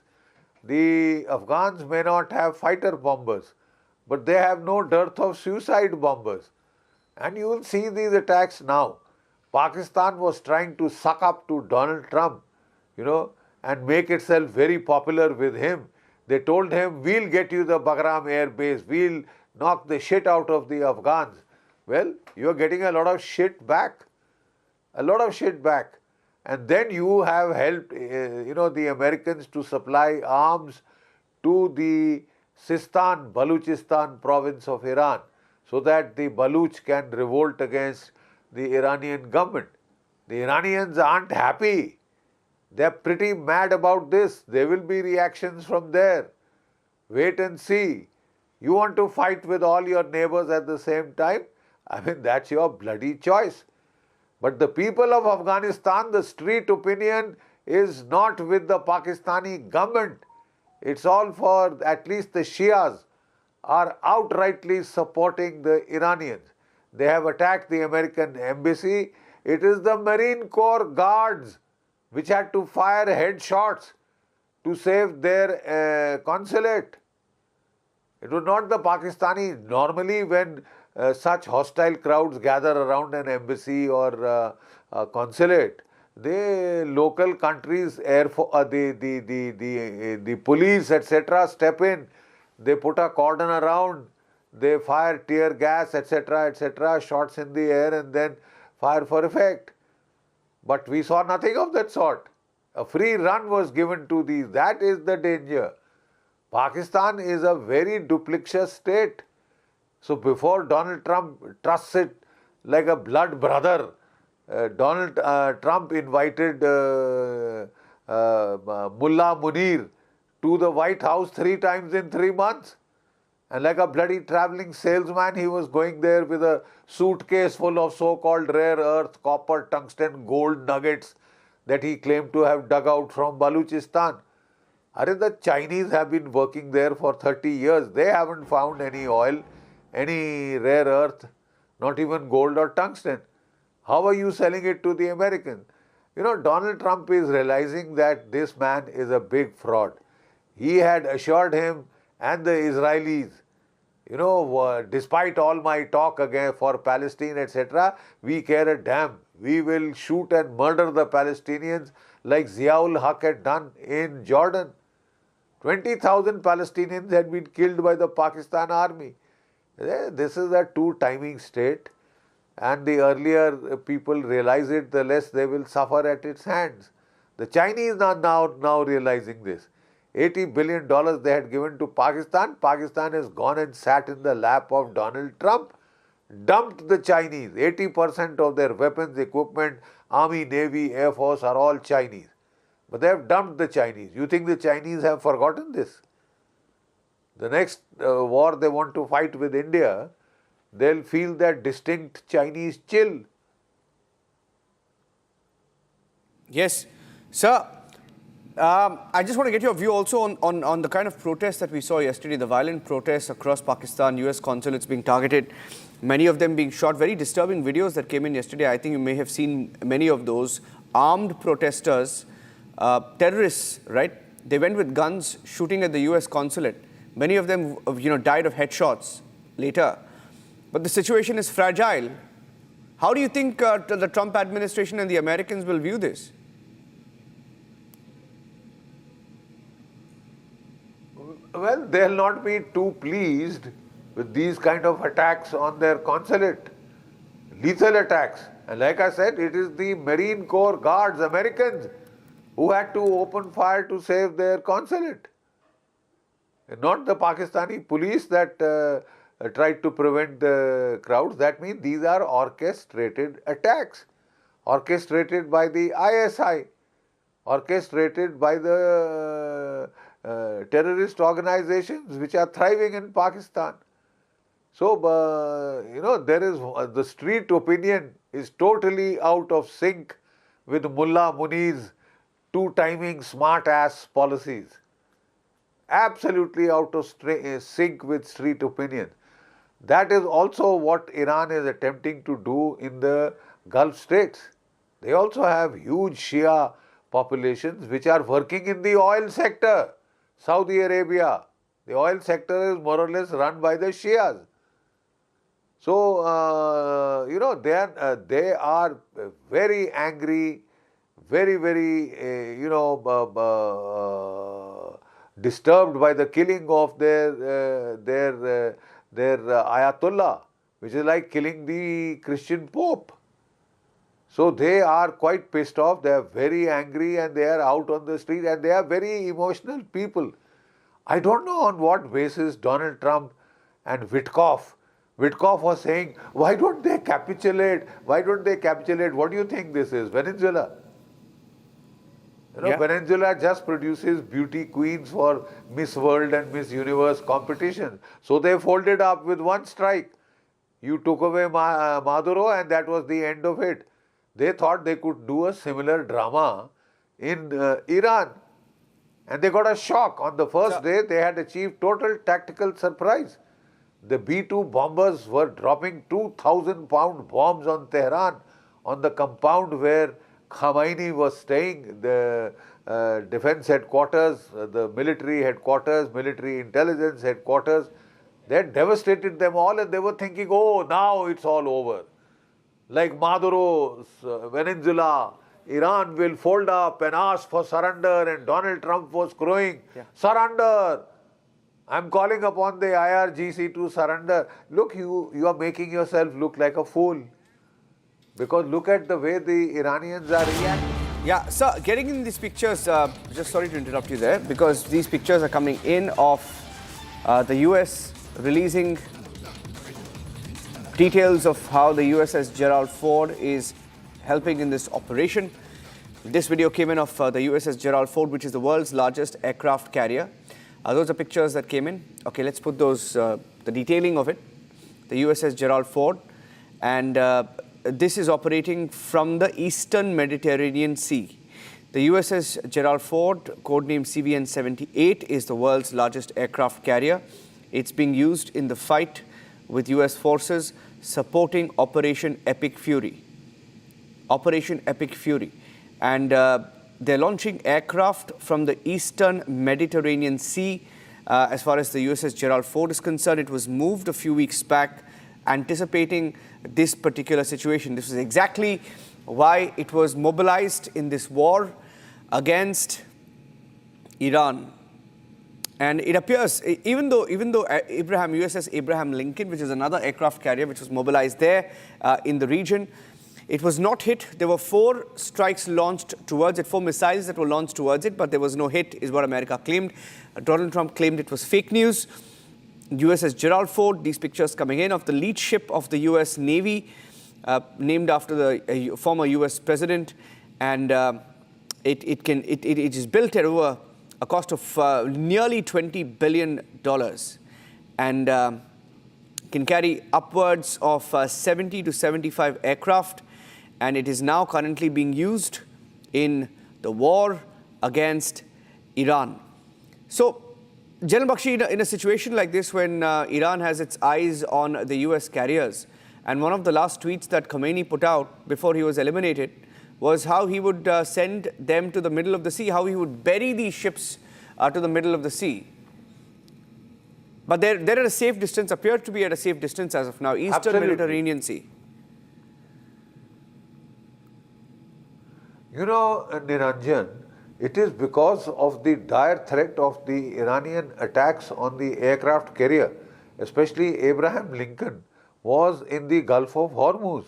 The Afghans may not have fighter bombers, but they have no dearth of suicide bombers. And you will see these attacks now. Pakistan was trying to suck up to Donald Trump, and make itself very popular with him. They told him, we'll get you the Bagram air base, we'll knock the shit out of the Afghans. Well, you're getting a lot of shit back. A lot of shit back. And then you have helped, the Americans to supply arms to the Sistan, Baluchistan province of Iran, so that the Baluch can revolt against the Iranian government. The Iranians aren't happy. They're pretty mad about this. There will be reactions from there. Wait and see. You want to fight with all your neighbors at the same time? I mean, that's your bloody choice. But the people of Afghanistan, the street opinion is not with the Pakistani government. It's all for, at least the Shias are outrightly supporting the Iranians. They have attacked the American embassy. It is the Marine Corps guards which had to fire headshots to save their consulate. It was not the Pakistani. Normally when such hostile crowds gather around an embassy or a consulate, the local countries, the police, etc. step in. They put a cordon around, they fire tear gas, etc., shots in the air, and then fire for effect. But we saw nothing of that sort. A free run was given to these. That is the danger. Pakistan is a very duplicitous state. So before Donald Trump trusts it like a blood brother, Donald Trump invited Mullah Munir to the White House 3 times in 3 months. And like a bloody traveling salesman, he was going there with a suitcase full of so-called rare earth, copper, tungsten, gold nuggets that he claimed to have dug out from Baluchistan. The Chinese have been working there for 30 years. They haven't found any oil, any rare earth, not even gold or tungsten. How are you selling it to the Americans? Donald Trump is realizing that this man is a big fraud. He had assured him and the Israelis, despite all my talk again for Palestine, etc., we care a damn. We will shoot and murder the Palestinians like Ziaul Haq had done in Jordan. 20,000 Palestinians had been killed by the Pakistan army. This is a two-timing state, and the earlier people realize it, the less they will suffer at its hands. The Chinese are now realizing this. $80 billion they had given to Pakistan. Pakistan has gone and sat in the lap of Donald Trump. dumped the Chinese. 80% of their weapons, equipment, Army, Navy, Air Force are all Chinese. But they have dumped the Chinese. You think the Chinese have forgotten this? The next war they want to fight with India, they'll feel that distinct Chinese chill. Yes. Sir, I just want to get your view also on the kind of protests that we saw yesterday, the violent protests across Pakistan, US consulates being targeted, many of them being shot. Very disturbing videos that came in yesterday. I think you may have seen many of those. Armed protesters, terrorists, right? They went with guns shooting at the US consulate. Many of them, died of headshots later. But the situation is fragile. How do you think the Trump administration and the Americans will view this? Well, they'll not be too pleased with these kind of attacks on their consulate, lethal attacks. And like I said, it is the Marine Corps guards, Americans, who had to open fire to save their consulate. Not the Pakistani police that tried to prevent the crowds. That means these are orchestrated attacks, orchestrated by the ISI, orchestrated by the terrorist organizations which are thriving in Pakistan. So, there is the street opinion is totally out of sync with Mullah Muni's two-timing smart-ass policies. Absolutely out of sync with street opinion. That is also what Iran is attempting to do in the Gulf states. They also have huge Shia populations which are working in the oil sector. Saudi Arabia, the oil sector is more or less run by the Shias. So, they are very angry, very, very, disturbed by the killing of their Ayatollah, which is like killing the Christian Pope. So they are quite pissed off, they are very angry and they are out on the street and they are very emotional people. I don't know on what basis Donald Trump and Witkoff was saying, why don't they capitulate? Why don't they capitulate? What do you think this is? Venezuela? Venezuela just produces beauty queens for Miss World and Miss Universe competition. So they folded up with one strike. You took away Maduro and that was the end of it. They thought they could do a similar drama in Iran. And they got a shock. On the first day, they had achieved total tactical surprise. The B-2 bombers were dropping 2,000-pound bombs on Tehran, on the compound where Khamenei was staying, the defense headquarters, the military headquarters, military intelligence headquarters. They had devastated them all and they were thinking, oh, now it's all over. Like Maduro's Venezuela, Iran will fold up and ask for surrender, and Donald Trump was crowing, surrender! I'm calling upon the IRGC to surrender. Look, you are making yourself look like a fool. Because look at the way the Iranians are reacting. Yeah, sir, getting in these pictures, just sorry to interrupt you there, because these pictures are coming in of the US releasing details of how the USS Gerald Ford is helping in this operation. This video came in of the USS Gerald Ford, which is the world's largest aircraft carrier. Those are pictures that came in. Okay, let's put those, the detailing of it. The USS Gerald Ford. And this is operating from the Eastern Mediterranean Sea. The USS Gerald Ford, codenamed CVN-78, is the world's largest aircraft carrier. It's being used in the fight with US forces supporting Operation Epic Fury. Operation Epic Fury. And they're launching aircraft from the Eastern Mediterranean Sea. As far as the USS Gerald Ford is concerned, it was moved a few weeks back, anticipating this particular situation. This is exactly why it was mobilized in this war against Iran. And it appears, even though USS Abraham Lincoln, which is another aircraft carrier which was mobilized there in the region, it was not hit. There were 4 strikes launched towards it, 4 missiles that were launched towards it, but there was no hit, is what America claimed. Donald Trump claimed it was fake news. USS Gerald Ford. These pictures coming in of the lead ship of the US Navy, named after the former US president, and it is built at over a cost of nearly $20 billion, and can carry upwards of 70 to 75 aircraft, and it is now currently being used in the war against Iran. So, General Bakshi, in a situation like this, when Iran has its eyes on the US carriers, and one of the last tweets that Khomeini put out before he was eliminated was how he would send them to the middle of the sea, how he would bury these ships to the middle of the sea. But they're at a safe distance, appear to be at a safe distance as of now, Eastern Mediterranean Sea. You know, Niranjan, it is because of the dire threat of the Iranian attacks on the aircraft carrier, especially Abraham Lincoln was in the Gulf of Hormuz.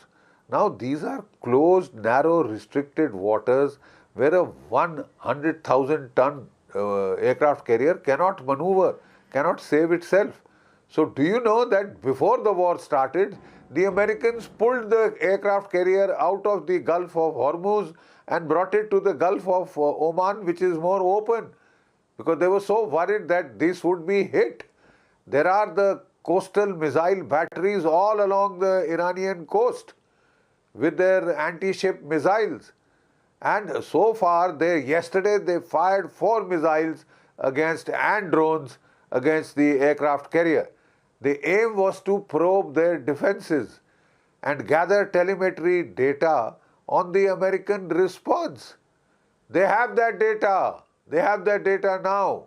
Now these are closed, narrow, restricted waters where a 100,000 ton aircraft carrier cannot maneuver, cannot save itself. So do you know that before the war started, the Americans pulled the aircraft carrier out of the Gulf of Hormuz and brought it to the Gulf of Oman, which is more open, because they were so worried that this would be hit. There are the coastal missile batteries all along the Iranian coast with their anti-ship missiles. And so far, yesterday they fired 4 missiles against and drones against the aircraft carrier. The aim was to probe their defenses and gather telemetry data on the American response. They have that data. They have that data now.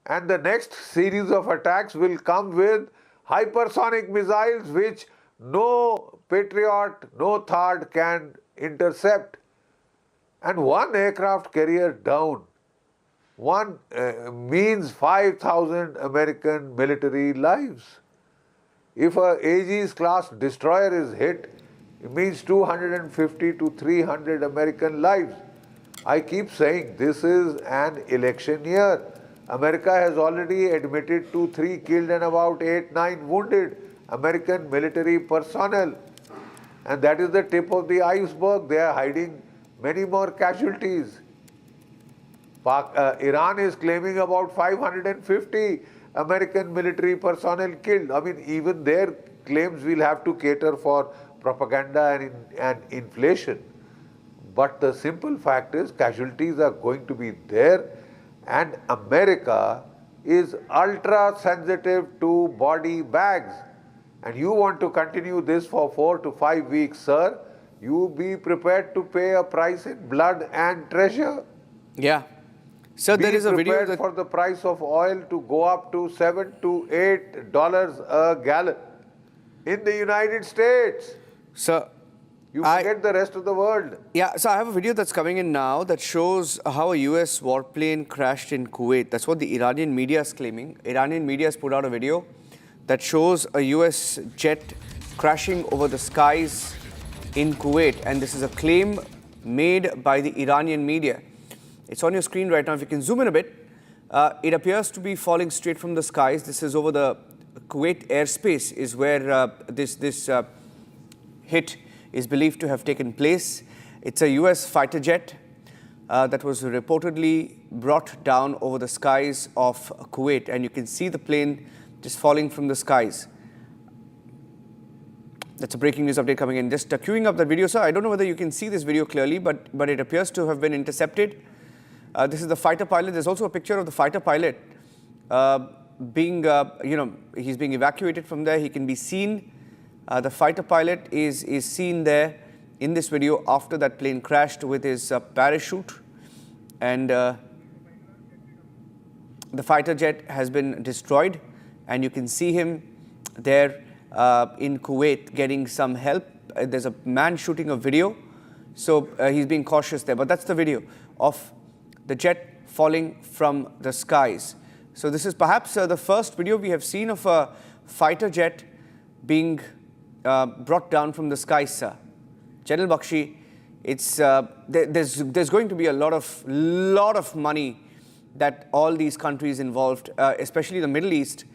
And the next series of attacks will come with hypersonic missiles which no Patriot, no THAAD can intercept. And one aircraft carrier down means 5,000 American military lives. If a Aegis class destroyer is hit, it means 250 to 300 American lives. I keep saying this is an election year. America has already admitted to 3 killed and about 8-9 wounded American military personnel. And that is the tip of the iceberg. They are hiding many more casualties. Iran is claiming about 550 American military personnel killed. I mean, even their claims will have to cater for propaganda and inflation. But the simple fact is casualties are going to be there, and America is ultra sensitive to body bags. And you want to continue this for 4 to 5 weeks, sir, you be prepared to pay a price in blood and treasure. Yeah. So there is a video prepared for the price of oil to go up to $7 to $8 a gallon in the United States. So you forget the rest of the world. Yeah, so I have a video that's coming in now that shows how a US warplane crashed in Kuwait. That's what the Iranian media is claiming. Iranian media has put out a video that shows a US jet crashing over the skies in Kuwait, and this is a claim made by the Iranian media. It's on your screen right now. If you can zoom in a bit, it appears to be falling straight from the skies. This is over the Kuwait airspace is where this hit is believed to have taken place. It's a US fighter jet that was reportedly brought down over the skies of Kuwait, and you can see the plane just falling from the skies. That's a breaking news update coming in. Just queuing up that video, sir. I don't know whether you can see this video clearly, but it appears to have been intercepted. This is the fighter pilot. There's also a picture of the fighter pilot he's being evacuated from there. He can be seen. The fighter pilot is seen there in this video after that plane crashed with his parachute. And the fighter jet has been destroyed. And you can see him there in Kuwait getting some help. There's a man shooting a video. So he's being cautious there. But that's the video of the jet falling from the skies. So this is perhaps the first video we have seen of a fighter jet being brought down from the skies, sir. General Bakshi, it's there's going to be a lot of money that all these countries involved, especially the Middle East,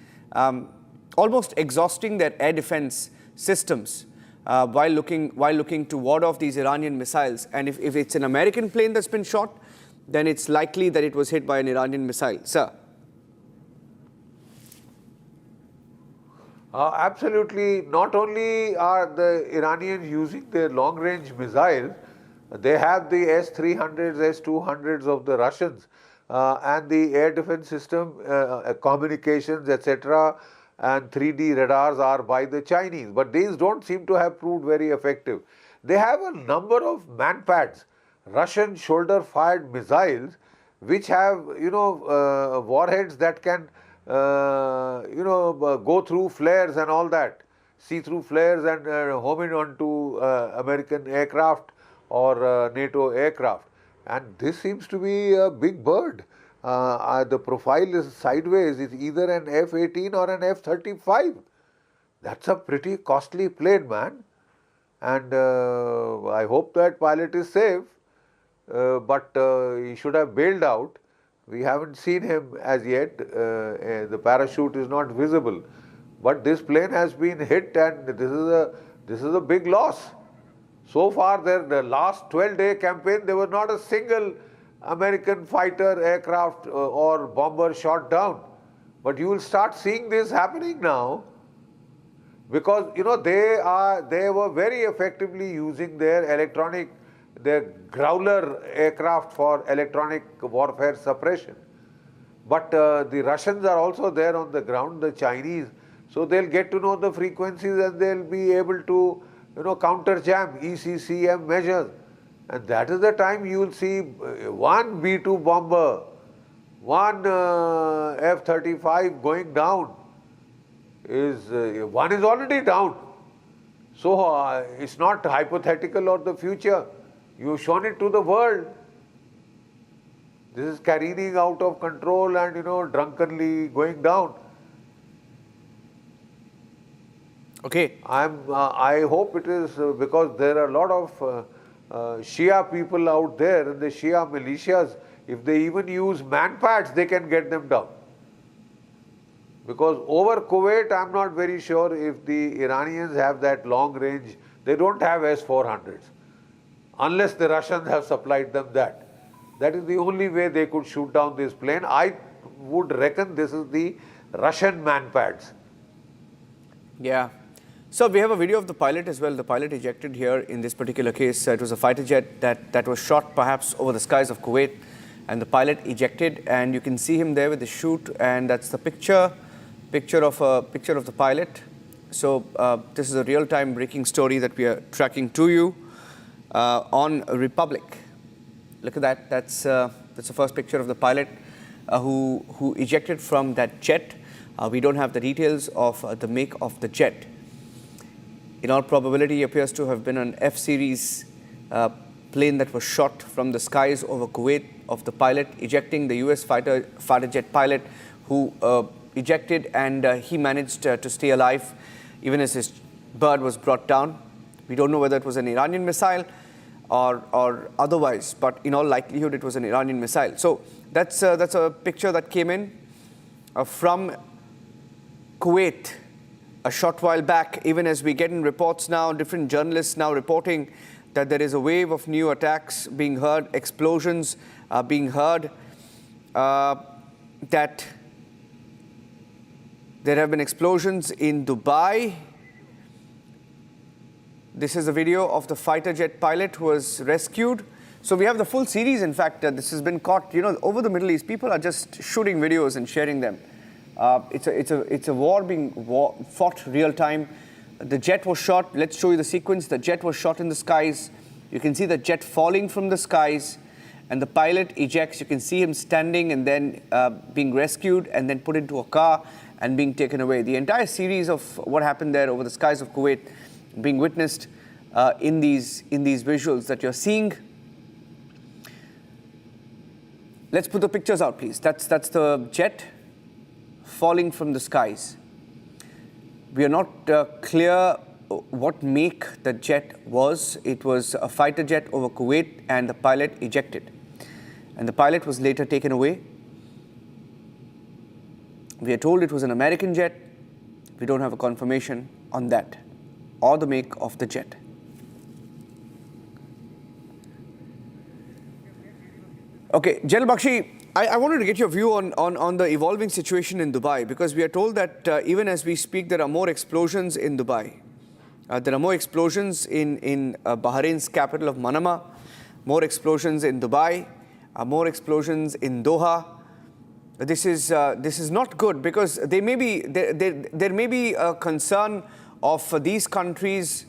almost exhausting their air defense systems while looking to ward off these Iranian missiles. And if it's an American plane that's been shot, then it's likely that it was hit by an Iranian missile. Sir? Absolutely. Not only are the Iranians using their long-range missiles, they have the S-300s, S-200s of the Russians and the air defense system, communications, etc. and 3D radars are by the Chinese. But these don't seem to have proved very effective. They have a number of manpads, Russian shoulder-fired missiles, which have, warheads that can go through flares and all that, see through flares and home in onto American aircraft or NATO aircraft. And this seems to be a big bird. The profile is sideways. It's either an F-18 or an F-35. That's a pretty costly plane, man. And I hope that pilot is safe, but he should have bailed out. We haven't seen him as yet. The parachute is not visible. But this plane has been hit, and this is a big loss. So far, the last 12-day campaign, there was not a single American fighter aircraft or bomber shot down. But you will start seeing this happening now, because they were very effectively using their Growler aircraft for electronic warfare suppression. But the Russians are also there on the ground, the Chinese, so they'll get to know the frequencies and they'll be able to counter jam ECCM measures. And that is the time you will see one B-2 bomber, one F-35 going down. One is already down. So it's not hypothetical or the future. You've shown it to the world. This is careening out of control and, drunkenly going down. Okay. I hope it is because there are a lot of Shia people out there and the Shia militias. If they even use manpads, they can get them down. Because over Kuwait, I'm not very sure if the Iranians have that long range. They don't have S-400s. Unless the Russians have supplied them that. That is the only way they could shoot down this plane. I would reckon this is the Russian manpads. Yeah. So we have a video of the pilot as well. The pilot ejected here in this particular case. It was a fighter jet that was shot perhaps over the skies of Kuwait. And the pilot ejected, and you can see him there with the chute. And that's the picture of the pilot. So this is a real-time breaking story that we are tracking to you. On Republic. Look at that. That's the first picture of the pilot who ejected from that jet. We don't have the details of the make of the jet. In all probability, he appears to have been an F-series plane that was shot from the skies over Kuwait, of the pilot ejecting, the US fighter jet pilot who ejected, and he managed to stay alive even as his bird was brought down. We don't know whether it was an Iranian missile or otherwise, but in all likelihood, it was an Iranian missile. So that's a picture that came in from Kuwait a short while back. Even as we get in reports now, different journalists now reporting that there is a wave of new attacks being heard, explosions being heard, that there have been explosions in Dubai. This is a video of the fighter jet pilot who was rescued. So we have the full series. In fact, this has been caught, over the Middle East. People are just shooting videos and sharing them. It's a war being fought real time. The jet was shot. Let's show you the sequence. The jet was shot in the skies. You can see the jet falling from the skies, and the pilot ejects. You can see him standing and then being rescued and then put into a car and being taken away. The entire series of what happened there over the skies of Kuwait being witnessed in these visuals that you're seeing. Let's put the pictures out, please. That's the jet falling from the skies. We are not clear what make the jet was. It was a fighter jet over Kuwait, and the pilot ejected. And the pilot was later taken away. We are told it was an American jet. We don't have a confirmation on that or the make of the jet. Okay, General Bakshi, I wanted to get your view on the evolving situation in Dubai, because we are told that even as we speak, there are more explosions in Dubai. There are more explosions in Bahrain's capital of Manama, more explosions in Dubai, more explosions in Doha. This is not good, because there may be a concern of these countries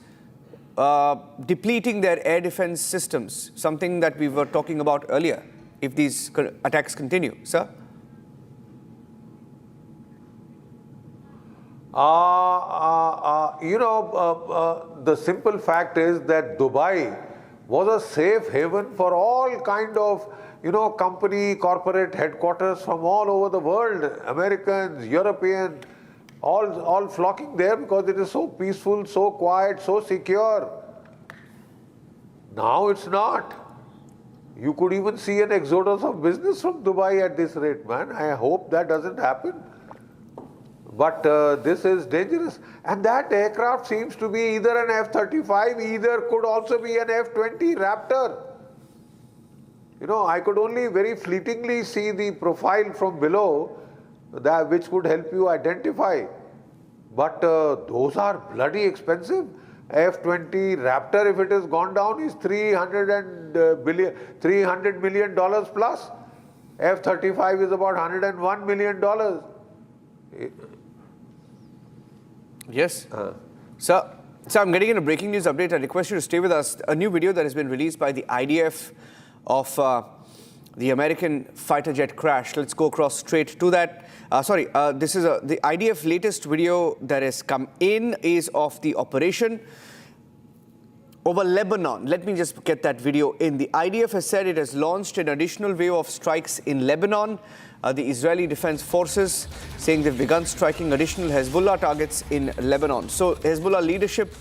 depleting their air defense systems, something that we were talking about earlier, if these attacks continue. Sir? The simple fact is that Dubai was a safe haven for all kind of, company, corporate headquarters from all over the world, Americans, Europeans, all flocking there because it is so peaceful, so quiet, so secure. Now it's not. You could even see an exodus of business from Dubai at this rate, man. I hope that doesn't happen. But this is dangerous. And that aircraft seems to be either an F-35, either could also be an F-20 Raptor. I could only very fleetingly see the profile from below, which could help you identify. But those are bloody expensive. F-20 Raptor, if it has gone down, is $300 million plus. F-35 is about $101 million. Yes. Sir, I'm getting in a breaking news update. I request you to stay with us. A new video that has been released by the IDF of the American fighter jet crash. Let's go across straight to that. This is the IDF latest video that has come in is of the operation over Lebanon. Let me just get that video in. The IDF has said it has launched an additional wave of strikes in Lebanon. The Israeli Defense Forces saying they've begun striking additional Hezbollah targets in Lebanon. So Hezbollah leadership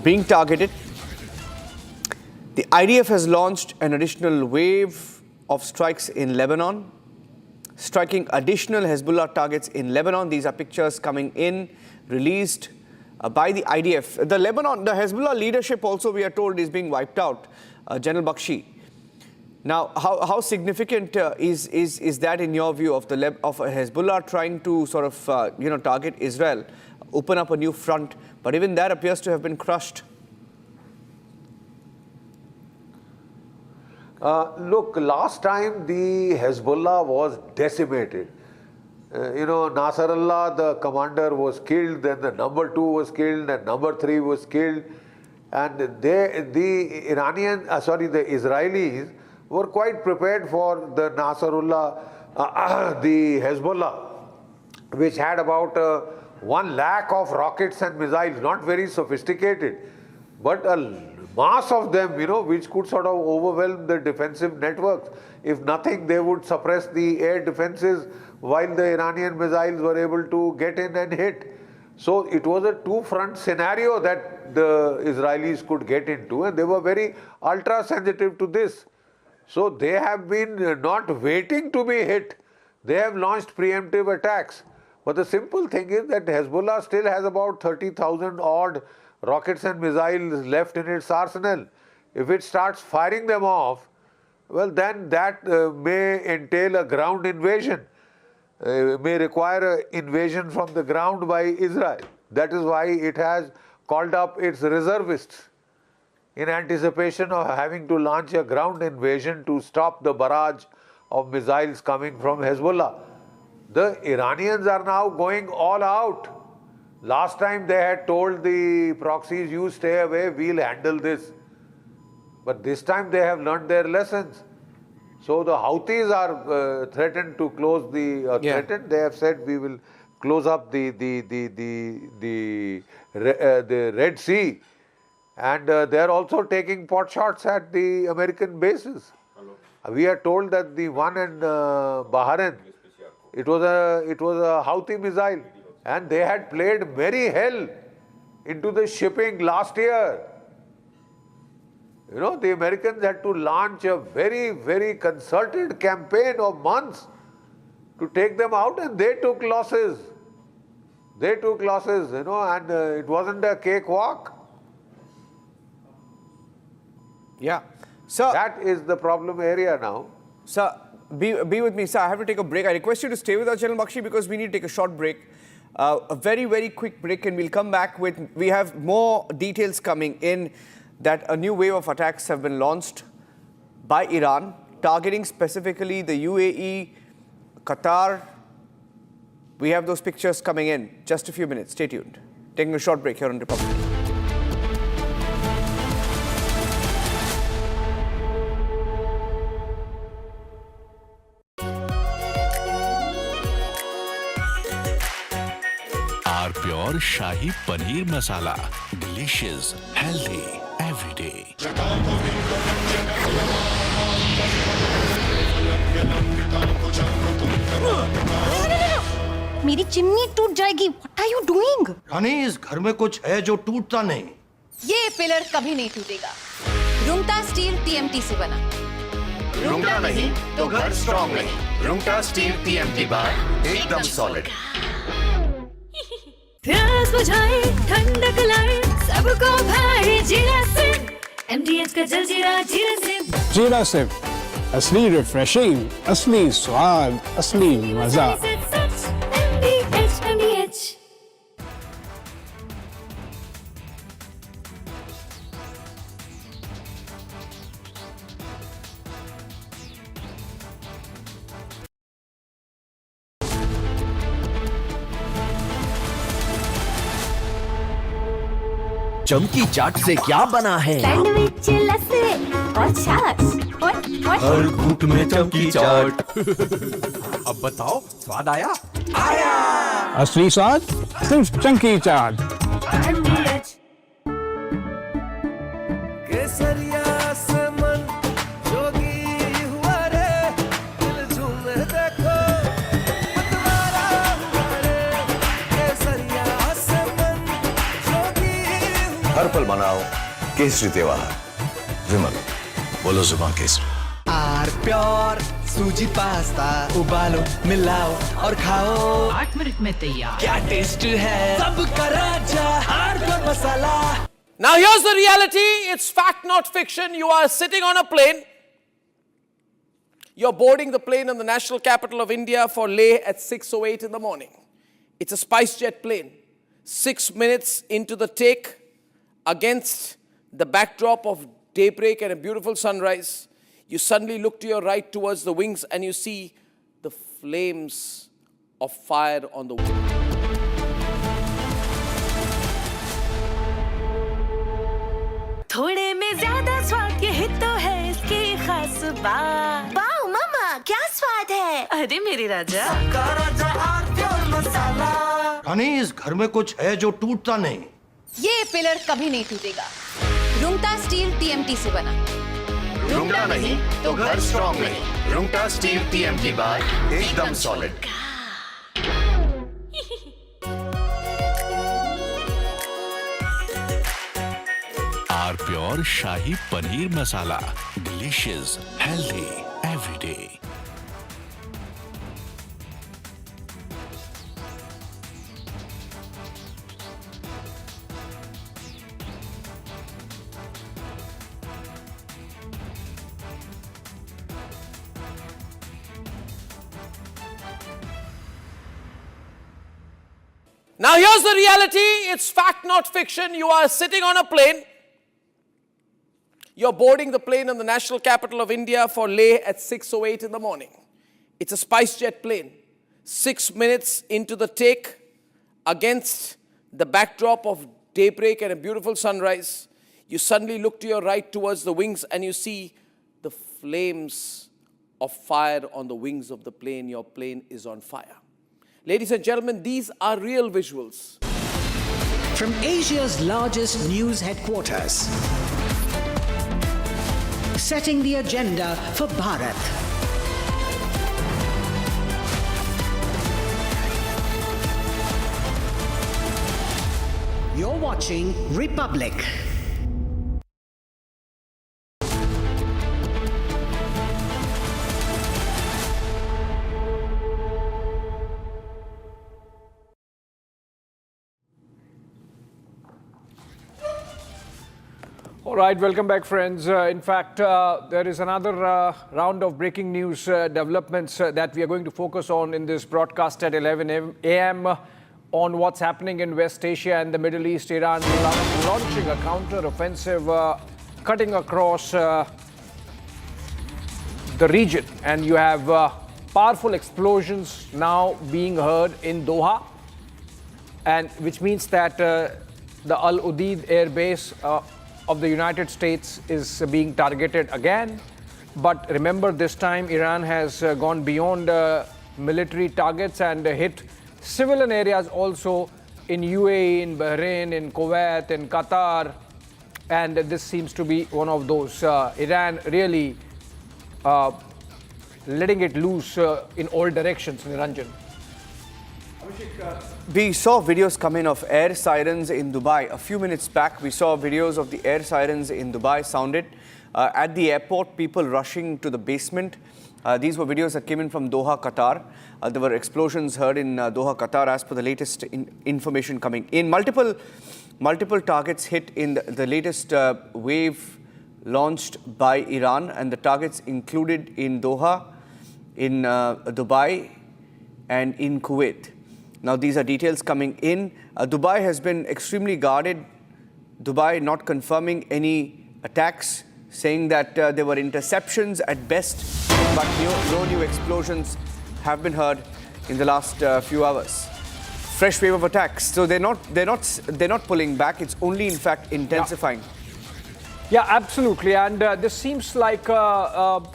being targeted. The IDF has launched an additional wave of strikes in Lebanon, striking additional Hezbollah targets in Lebanon. These are pictures coming in, released by the IDF. The Hezbollah leadership also, we are told, is being wiped out. General Bakshi. Now, how significant is that in your view of Hezbollah trying to sort of target Israel, open up a new front, but even that appears to have been crushed? Look, last time the Hezbollah was decimated. Nasrallah, the commander, was killed, then the number 2 was killed, and number 3 was killed. And the Israelis were quite prepared for the Nasrallah, the Hezbollah, which had about 1 lakh of rockets and missiles, not very sophisticated, but a mass of them, which could sort of overwhelm the defensive networks. If nothing, they would suppress the air defenses while the Iranian missiles were able to get in and hit. So it was a two-front scenario that the Israelis could get into, and they were very ultra-sensitive to this. So they have been not waiting to be hit. They have launched preemptive attacks. But the simple thing is that Hezbollah still has about 30,000 odd rockets and missiles left in its arsenal. If it starts firing them off, well, then that may entail a ground invasion, may require an invasion from the ground by Israel. That is why it has called up its reservists in anticipation of having to launch a ground invasion to stop the barrage of missiles coming from Hezbollah. The Iranians are now going all out. Last time they had told the proxies, you stay away, we'll handle this. But this time they have learned their lessons. So the Houthis are threatened to close the They have said we will close up the Red Sea, and they are also taking pot shots at the American bases. We are told that the one in Bahrain, it was a Houthi missile, and they had played merry hell into the shipping last year. The Americans had to launch a very, very concerted campaign of months to take them out, and they took losses. They took losses, and it wasn't a cakewalk. Yeah. Sir, that is the problem area now. Sir, be with me, sir. I have to take a break. I request you to stay with us, General Bakshi, because we need to take a short break. A very, very quick break, and we'll come back with... We have more details coming in that a new wave of attacks have been launched by Iran, targeting specifically the UAE, Qatar. We have those pictures coming in. Just a few minutes. Stay tuned. Taking a short break here on Republic. Our pure Shahi Paneer Masala. Delicious, healthy, every day. मेरी chimney टूट जाएगी। What are you doing? रानी, इस घर में कुछ है जो टूटता नहीं। ये पिलर कभी नहीं टूटेगा। रुंगटा स्टील TMT से बना। रुंगटा नहीं तो घर स्ट्रॉन्ग नहीं। रुंगटा स्टील TMT बार एकदम सॉलिड। प्यास बुझाए, ठंडक लाए, सबको भाए जीरा से। MDH का जलजीरा जीरा से। जीरा से असली रिफ्रेशिंग, असली स्वाद, असली मजा। MDH। चमकी चाट से क्या बना है? सैंडविच, लस्सी और छाछ और हर घूंट में चमकी चाट। अब बताओ, स्वाद आया? आया। असली स्वाद सिर्फ चमकी चाट। केसरिया से मन जोगी हुआ रे, दिल झूमे देखो मतवारा हुआ रे। केसरिया से मन जोगी। हर पल मनाओ केसरी त्योहार। विमल, बोलो जुबान Kesari. Are pure sooji pasta उबालो, मिलाओ और खाओ। 8 मिनट में तैयार। क्या टेस्ट है सबका राजा R pure masala. Now here's the reality. It's fact, not fiction. You are sitting on a plane. You're boarding the plane in the national capital of India for Leh at 6:08 in the morning. It's a SpiceJet plane. 6 minutes into the take, against the backdrop of daybreak and a beautiful sunrise, you suddenly look to your right towards the wings and you see the flames of fire on the wing. थोड़े में ज्यादा स्वाद, यही तो है इसकी खास बात। वाओ मामा, क्या स्वाद है। अरे मेरे राजा। सबका राजा आर प्योर मसाला। रानी, इस घर में कुछ है जो टूटता नहीं। ये पिलर कभी नहीं टूटेगा। रुंगटा स्टील TMT से बना। रुंगटा नहीं तो घर स्ट्रॉन्ग नहीं। रुंगटा स्टील TMT बार एकदम solid. Our pure Shahi Paneer Masala. Delicious, healthy, every day. Now here's the reality. It's fact, not fiction. You are sitting on a plane. You're boarding the plane in the national capital of India for Leh at 6:08 in the morning. It's a SpiceJet plane. 6 minutes into the take, against the backdrop of daybreak and a beautiful sunrise, you suddenly look to your right towards the wings and you see the flames of fire on the wings of the plane. Your plane is on fire. Ladies and gentlemen, these are real visuals. From Asia's largest news headquarters, setting the agenda for Bharat. You're watching Republic. All right, welcome back, friends. In fact, there is another round of breaking news developments that we are going to focus on in this broadcast at 11 a.m. on what's happening in West Asia and the Middle East. Iran launching a counter-offensive cutting across the region. And you have powerful explosions now being heard in Doha, and which means that the Al Udeid air base of the United States is being targeted again. But remember, this time Iran has gone beyond military targets and hit civilian areas also in UAE, in Bahrain, in Kuwait, in Qatar. And this seems to be one of those. Iran really letting it loose in all directions, Niranjan. We saw videos come in of air sirens in Dubai. A few minutes back, we saw videos of the air sirens in Dubai sounded. At the airport, people rushing to the basement. These were videos that came in from Doha, Qatar. There were explosions heard in Doha, Qatar, as per the latest information coming in. Multiple targets hit in the latest wave launched by Iran, and the targets included in Doha, in Dubai, and in Kuwait. Now, these are details coming in. Dubai has been extremely guarded. Dubai not confirming any attacks, saying that there were interceptions at best, but no new explosions have been heard in the last few hours. Fresh wave of attacks. So they're not pulling back. It's only, in fact, intensifying. Yeah, absolutely. And this seems like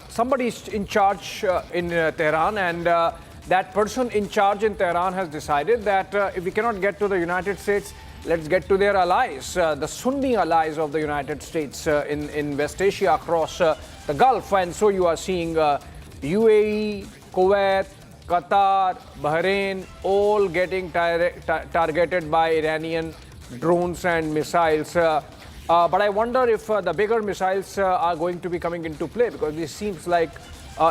somebody's in charge in Tehran, and that person in charge in Tehran has decided that if we cannot get to the United States, let's get to their allies, the Sunni allies of the United States in West Asia, across the Gulf. And so you are seeing UAE, Kuwait, Qatar, Bahrain, all getting targeted by Iranian drones and missiles. But I wonder if the bigger missiles are going to be coming into play, because this seems like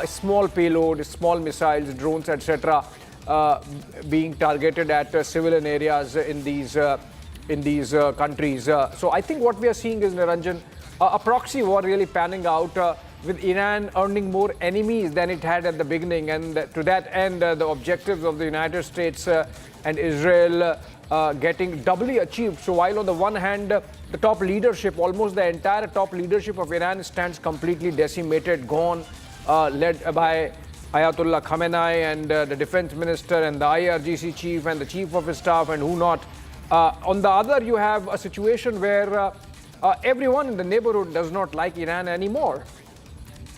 small payload, small missiles, drones, etc., being targeted at civilian areas in these countries. So I think what we are seeing is, Niranjan, a proxy war really panning out, with Iran earning more enemies than it had at the beginning. And to that end, the objectives of the United States and Israel getting doubly achieved. So while on the one hand, the top leadership, almost the entire top leadership of Iran stands completely decimated, gone, led by Ayatollah Khamenei and the defense minister and the IRGC chief and the chief of his staff and who not. On the other, you have a situation where everyone in the neighborhood does not like Iran anymore.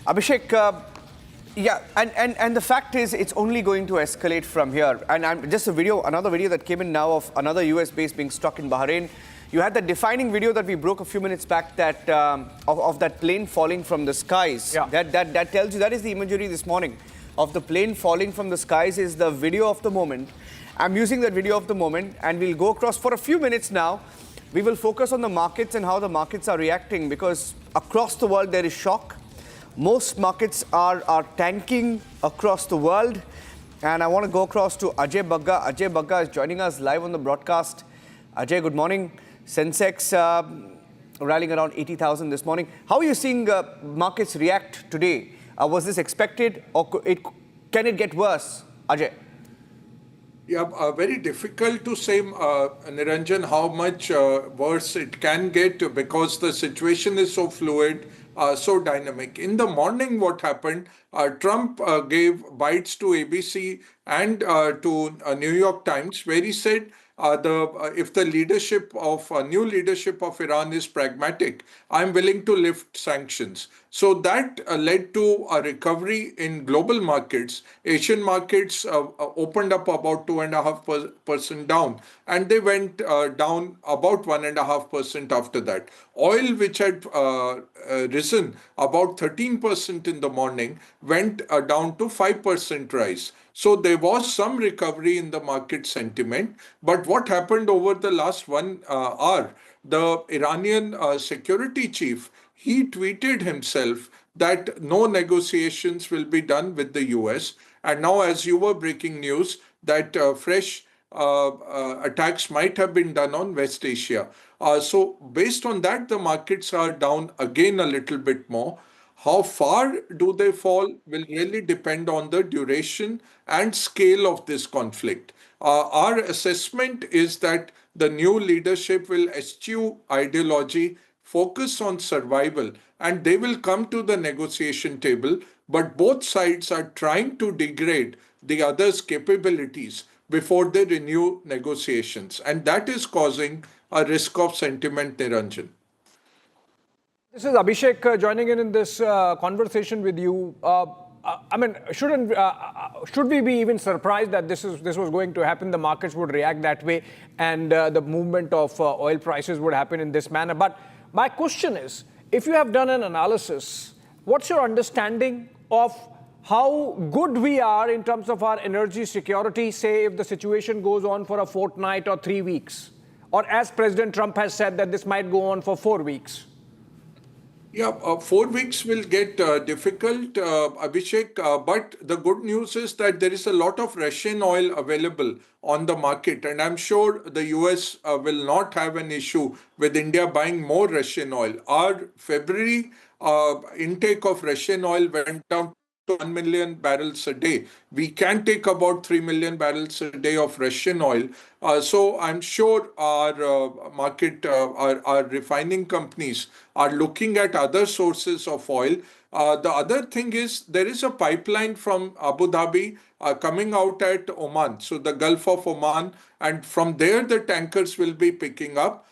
Abhishek, yeah, and the fact is, it's only going to escalate from here. And just another video that came in now of another US base being struck in Bahrain. You had that defining video that we broke a few minutes back, that of that plane falling from the skies. Yeah. That tells you, that is the imagery this morning of the plane falling from the skies, is the video of the moment. I'm using that video of the moment, and we'll go across for a few minutes now. We will focus on the markets and how the markets are reacting, because across the world there is shock. Most markets are tanking across the world. And I want to go across to Ajay Bagga. Ajay Bagga is joining us live on the broadcast. Ajay, good morning. Sensex rallying around 80,000 this morning. How are you seeing markets react today? Was this expected, or can it get worse, Ajay? Yeah, very difficult to say, Niranjan, how much worse it can get, because the situation is so fluid, so dynamic. In the morning, what happened, Trump gave bites to ABC and to New York Times, where he said, if the leadership of new leadership of Iran is pragmatic, I'm willing to lift sanctions. So that led to a recovery in global markets. Asian markets opened up about 2.5% down, and they went down about 1.5% after that. Oil, which had risen about 13% in the morning, went down to 5% rise. So there was some recovery in the market sentiment. But what happened over the last 1 hour, the Iranian security chief, he tweeted himself that no negotiations will be done with the US. And now, as you were breaking news, that fresh attacks might have been done on West Asia. So based on that, the markets are down again a little bit more. How far do they fall will really depend on the duration and scale of this conflict. Our assessment is that the new leadership will eschew ideology, focus on survival, and they will come to the negotiation table. But both sides are trying to degrade the other's capabilities before they renew negotiations. And that is causing a risk of sentiment, Niranjan. This is Abhishek joining in this conversation with you. I mean, should we be even surprised that this was going to happen? The markets would react that way, and the movement of oil prices would happen in this manner. But my question is, if you have done an analysis, what's your understanding of how good we are in terms of our energy security, say if the situation goes on for a fortnight or 3 weeks? Or as President Trump has said that this might go on for 4 weeks? Yeah, 4 weeks will get difficult, Abhishek. But the good news is that there is a lot of Russian oil available on the market. And I'm sure the US will not have an issue with India buying more Russian oil. Our February intake of Russian oil went down to 1 million barrels a day. We can take about 3 million barrels a day of Russian oil. So I'm sure our our refining companies are looking at other sources of oil. The other thing is there is a pipeline from Abu Dhabi coming out at Oman, so the Gulf of Oman, and from there the tankers will be picking up.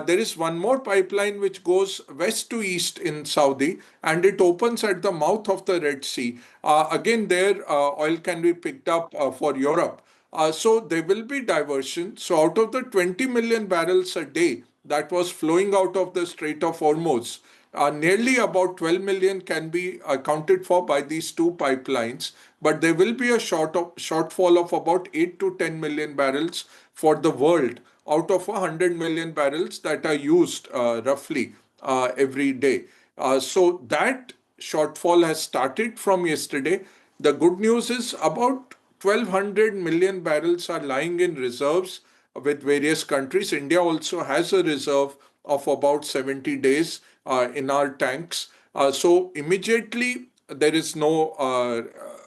There is one more pipeline which goes west to east in Saudi, and it opens at the mouth of the Red Sea. Again, there oil can be picked up for Europe. So there will be diversion. So out of the 20 million barrels a day that was flowing out of the Strait of Hormuz, nearly about 12 million can be accounted for by these two pipelines, but there will be a shortfall of about 8 to 10 million barrels for the world out of 100 million barrels that are used roughly every day. So that shortfall has started from yesterday. The good news is about 1,200 million barrels are lying in reserves with various countries. India also has a reserve of about 70 days in our tanks. So immediately there is no,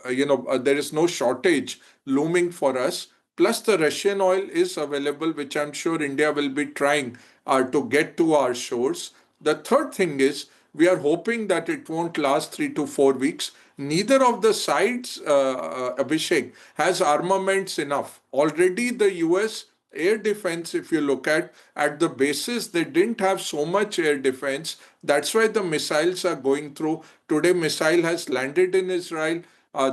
there is no shortage looming for us. Plus the Russian oil is available, which I'm sure India will be trying to get to our shores. The third thing is we are hoping that it won't last 3 to 4 weeks. Neither of the sides, Abhishek, has armaments enough. Already the US air defense, if you look at the bases, they didn't have so much air defense. That's why the missiles are going through. Today, missile has landed in Israel.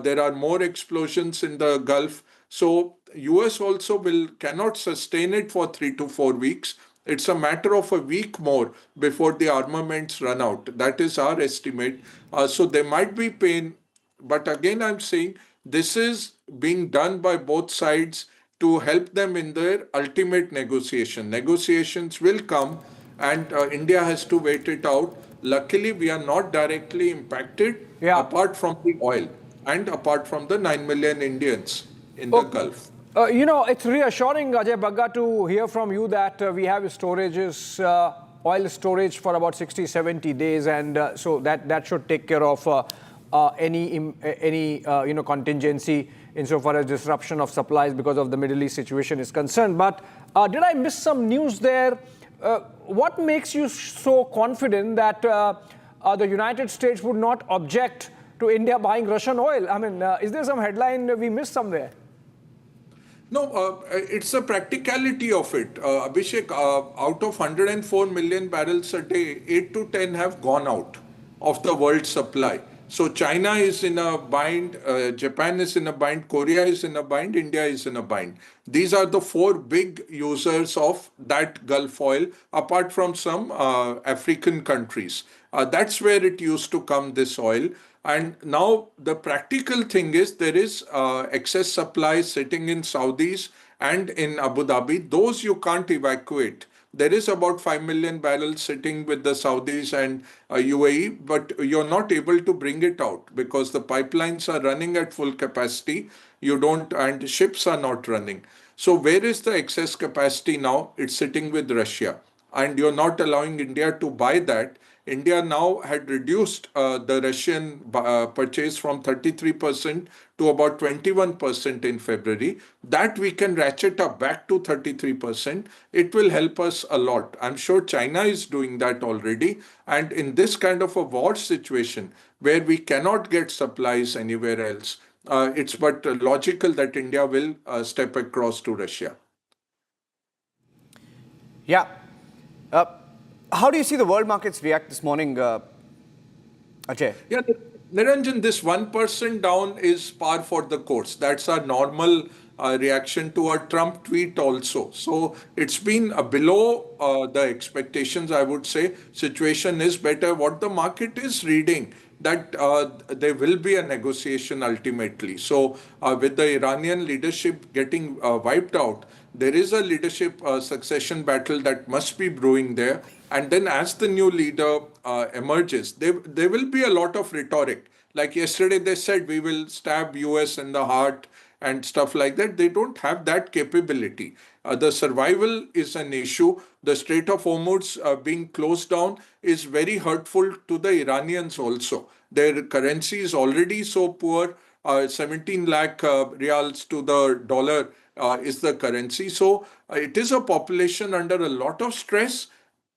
There are more explosions in the Gulf. So US also cannot sustain it for 3 to 4 weeks. It's a matter of a week more before the armaments run out. That is our estimate. So there might be pain. But again, I'm saying this is being done by both sides to help them in their ultimate negotiation. Negotiations will come and India has to wait it out. Luckily, we are not directly impacted apart from the oil and apart from the 9 million Indians in the Gulf. It's reassuring, Ajay Bagga, to hear from you that we have oil storage for about 60, 70 days, and so that should take care of any contingency insofar as disruption of supplies because of the Middle East situation is concerned. But did I miss some news there? What makes you so confident that the United States would not object to India buying Russian oil? I mean, is there some headline we missed somewhere? No, it's the practicality of it. Abhishek, out of 104 million barrels a day, 8 to 10 have gone out of the world supply. So China is in a bind, Japan is in a bind, Korea is in a bind, India is in a bind. These are the 4 big users of that Gulf oil, apart from some African countries. That's where it used to come, this oil. And now the practical thing is there is excess supply sitting in Saudis and in Abu Dhabi. Those you can't evacuate. There is about 5 million barrels sitting with the Saudis and UAE, but you're not able to bring it out because the pipelines are running at full capacity. And ships are not running. So where is the excess capacity now? It's sitting with Russia. and you're not allowing India to buy that. India now had reduced the Russian purchase from 33% to about 21% in February. That we can ratchet up back to 33%. It will help us a lot. I'm sure China is doing that already. And in this kind of a war situation where we cannot get supplies anywhere else, it's but logical that India will step across to Russia. Yeah. How do you see the world markets react this morning, Ajay? Yeah, Niranjan, this 1% down is par for the course. That's our normal reaction to a Trump tweet also. So it's been below the expectations, I would say. Situation is better. What the market is reading, that there will be a negotiation ultimately. So with the Iranian leadership getting wiped out, there is a leadership succession battle that must be brewing there. And then as the new leader emerges, there will be a lot of rhetoric. Like yesterday, they said we will stab US in the heart and stuff like that. They don't have that capability. The survival is an issue. The Strait of Hormuz being closed down is very hurtful to the Iranians also. Their currency is already so poor. 17 lakh rials to the dollar is the currency. So it is a population under a lot of stress.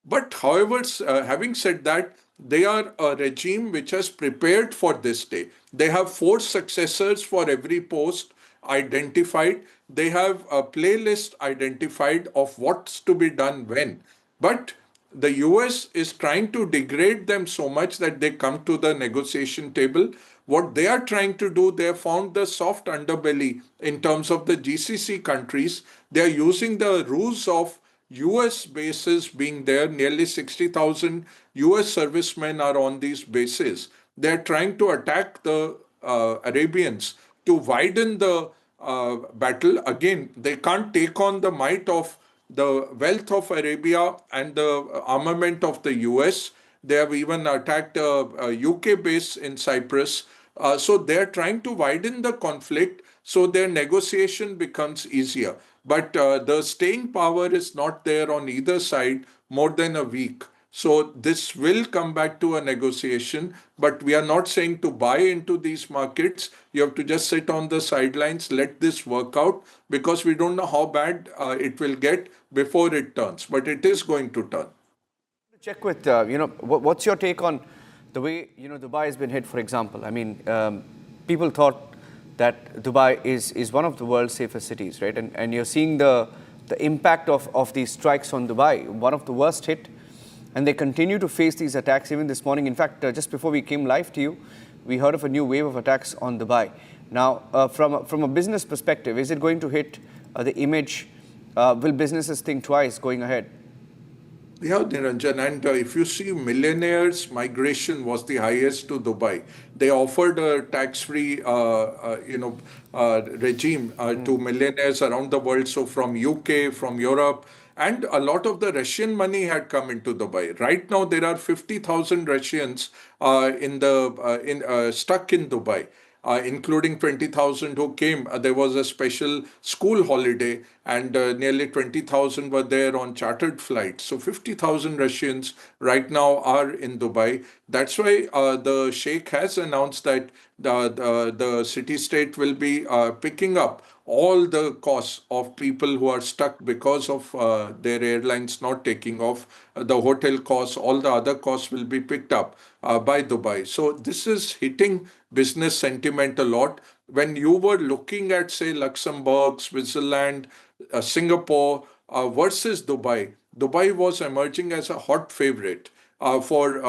But however, having said that, they are a regime which has prepared for this day. They have 4 successors for every post identified. They have a playlist identified of what's to be done when. But the US is trying to degrade them so much that they come to the negotiation table. What they are trying to do, they have found the soft underbelly in terms of the GCC countries. They are using the ruse of US bases being there. Nearly 60,000 US servicemen are on these bases. They're trying to attack the Arabians to widen the battle. Again, they can't take on the might of the wealth of Arabia and the armament of the US. They have even attacked a UK base in Cyprus. So they're trying to widen the conflict so their negotiation becomes easier. But the staying power is not there on either side more than a week. So this will come back to a negotiation, but we are not saying to buy into these markets. You have to just sit on the sidelines, let this work out, because we don't know how bad it will get before it turns, but it is going to turn. Check with, what's your take on the way, Dubai has been hit, for example? I mean, people thought that Dubai is one of the world's safest cities, right? And you're seeing the impact of these strikes on Dubai, one of the worst hit. And they continue to face these attacks even this morning. In fact, just before we came live to you, we heard of a new wave of attacks on Dubai. Now, from a business perspective, is it going to hit the image? Will businesses think twice going ahead? Yeah, Niranjan, and if you see, millionaires' migration was the highest to Dubai. They offered a tax-free, regime to millionaires around the world. So from UK, from Europe, and a lot of the Russian money had come into Dubai. Right now, there are 50,000 Russians stuck in Dubai. Including 20,000 who came. There was a special school holiday, and nearly 20,000 were there on chartered flights. So 50,000 Russians right now are in Dubai. That's why the Sheikh has announced that the city-state will be picking up all the costs of people who are stuck because of their airlines not taking off. The hotel costs, all the other costs will be picked up by Dubai. So this is hitting business sentiment a lot. When you were looking at, say, Luxembourg, Switzerland, Singapore versus Dubai, Dubai was emerging as a hot favorite for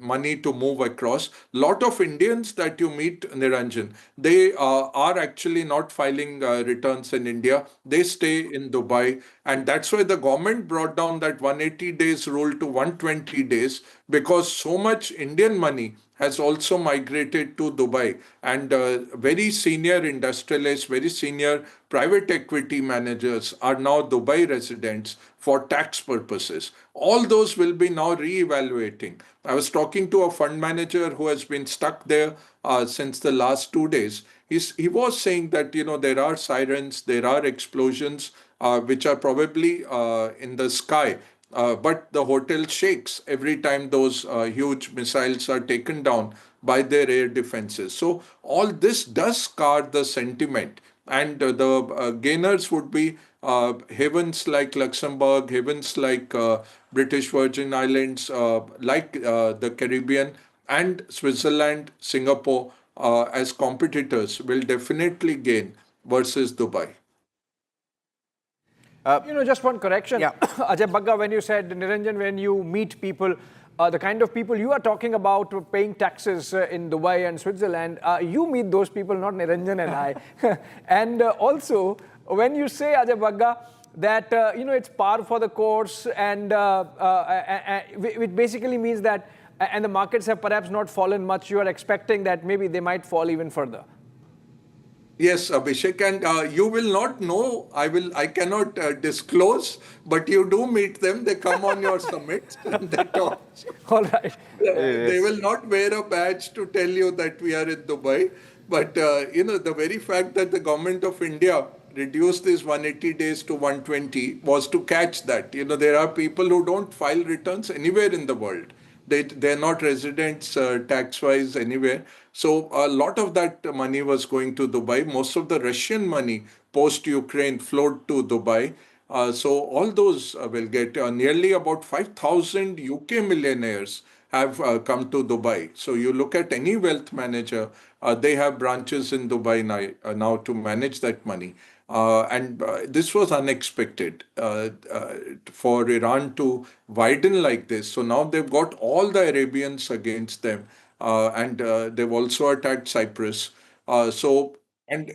money to move across. Lot of Indians that you meet, Niranjan, they are actually not filing returns in India. They stay in Dubai. And that's why the government brought down that 180 days rule to 120 days, because so much Indian money has also migrated to Dubai, and very senior industrialists, very senior private equity managers are now Dubai residents for tax purposes. All those will be now re-evaluating. I was talking to a fund manager who has been stuck there since the last 2 days. He was saying that, there are sirens, there are explosions, which are probably in the sky. but the hotel shakes every time those huge missiles are taken down by their air defenses. So all this does scar the sentiment, and the gainers would be havens like Luxembourg, havens like British Virgin Islands, like the Caribbean, and Switzerland, Singapore as competitors will definitely gain versus Dubai. Just one correction. Ajay Bagga, when you said, Niranjan, when you meet people, the kind of people you are talking about paying taxes in Dubai and Switzerland, you meet those people, not Niranjan and I. And also, when you say, Ajay Bagga, that it's par for the course, and which basically means that, and the markets have perhaps not fallen much, you are expecting that maybe they might fall even further. Yes, Abhishek, and you will not know, I cannot disclose, but you do meet them, they come on your summits and they talk. All right. They will not wear a badge to tell you that we are in Dubai, but the very fact that the government of India reduced this 180 days to 120 was to catch that. There are people who don't file returns anywhere in the world. They're not residents tax-wise anywhere. So a lot of that money was going to Dubai. Most of the Russian money post-Ukraine flowed to Dubai. So all those will get nearly about 5,000 UK millionaires have come to Dubai. So you look at any wealth manager, they have branches in Dubai now to manage that money. And this was unexpected for Iran to widen like this. So now they've got all the Arabians against them, and they've also attacked Cyprus. And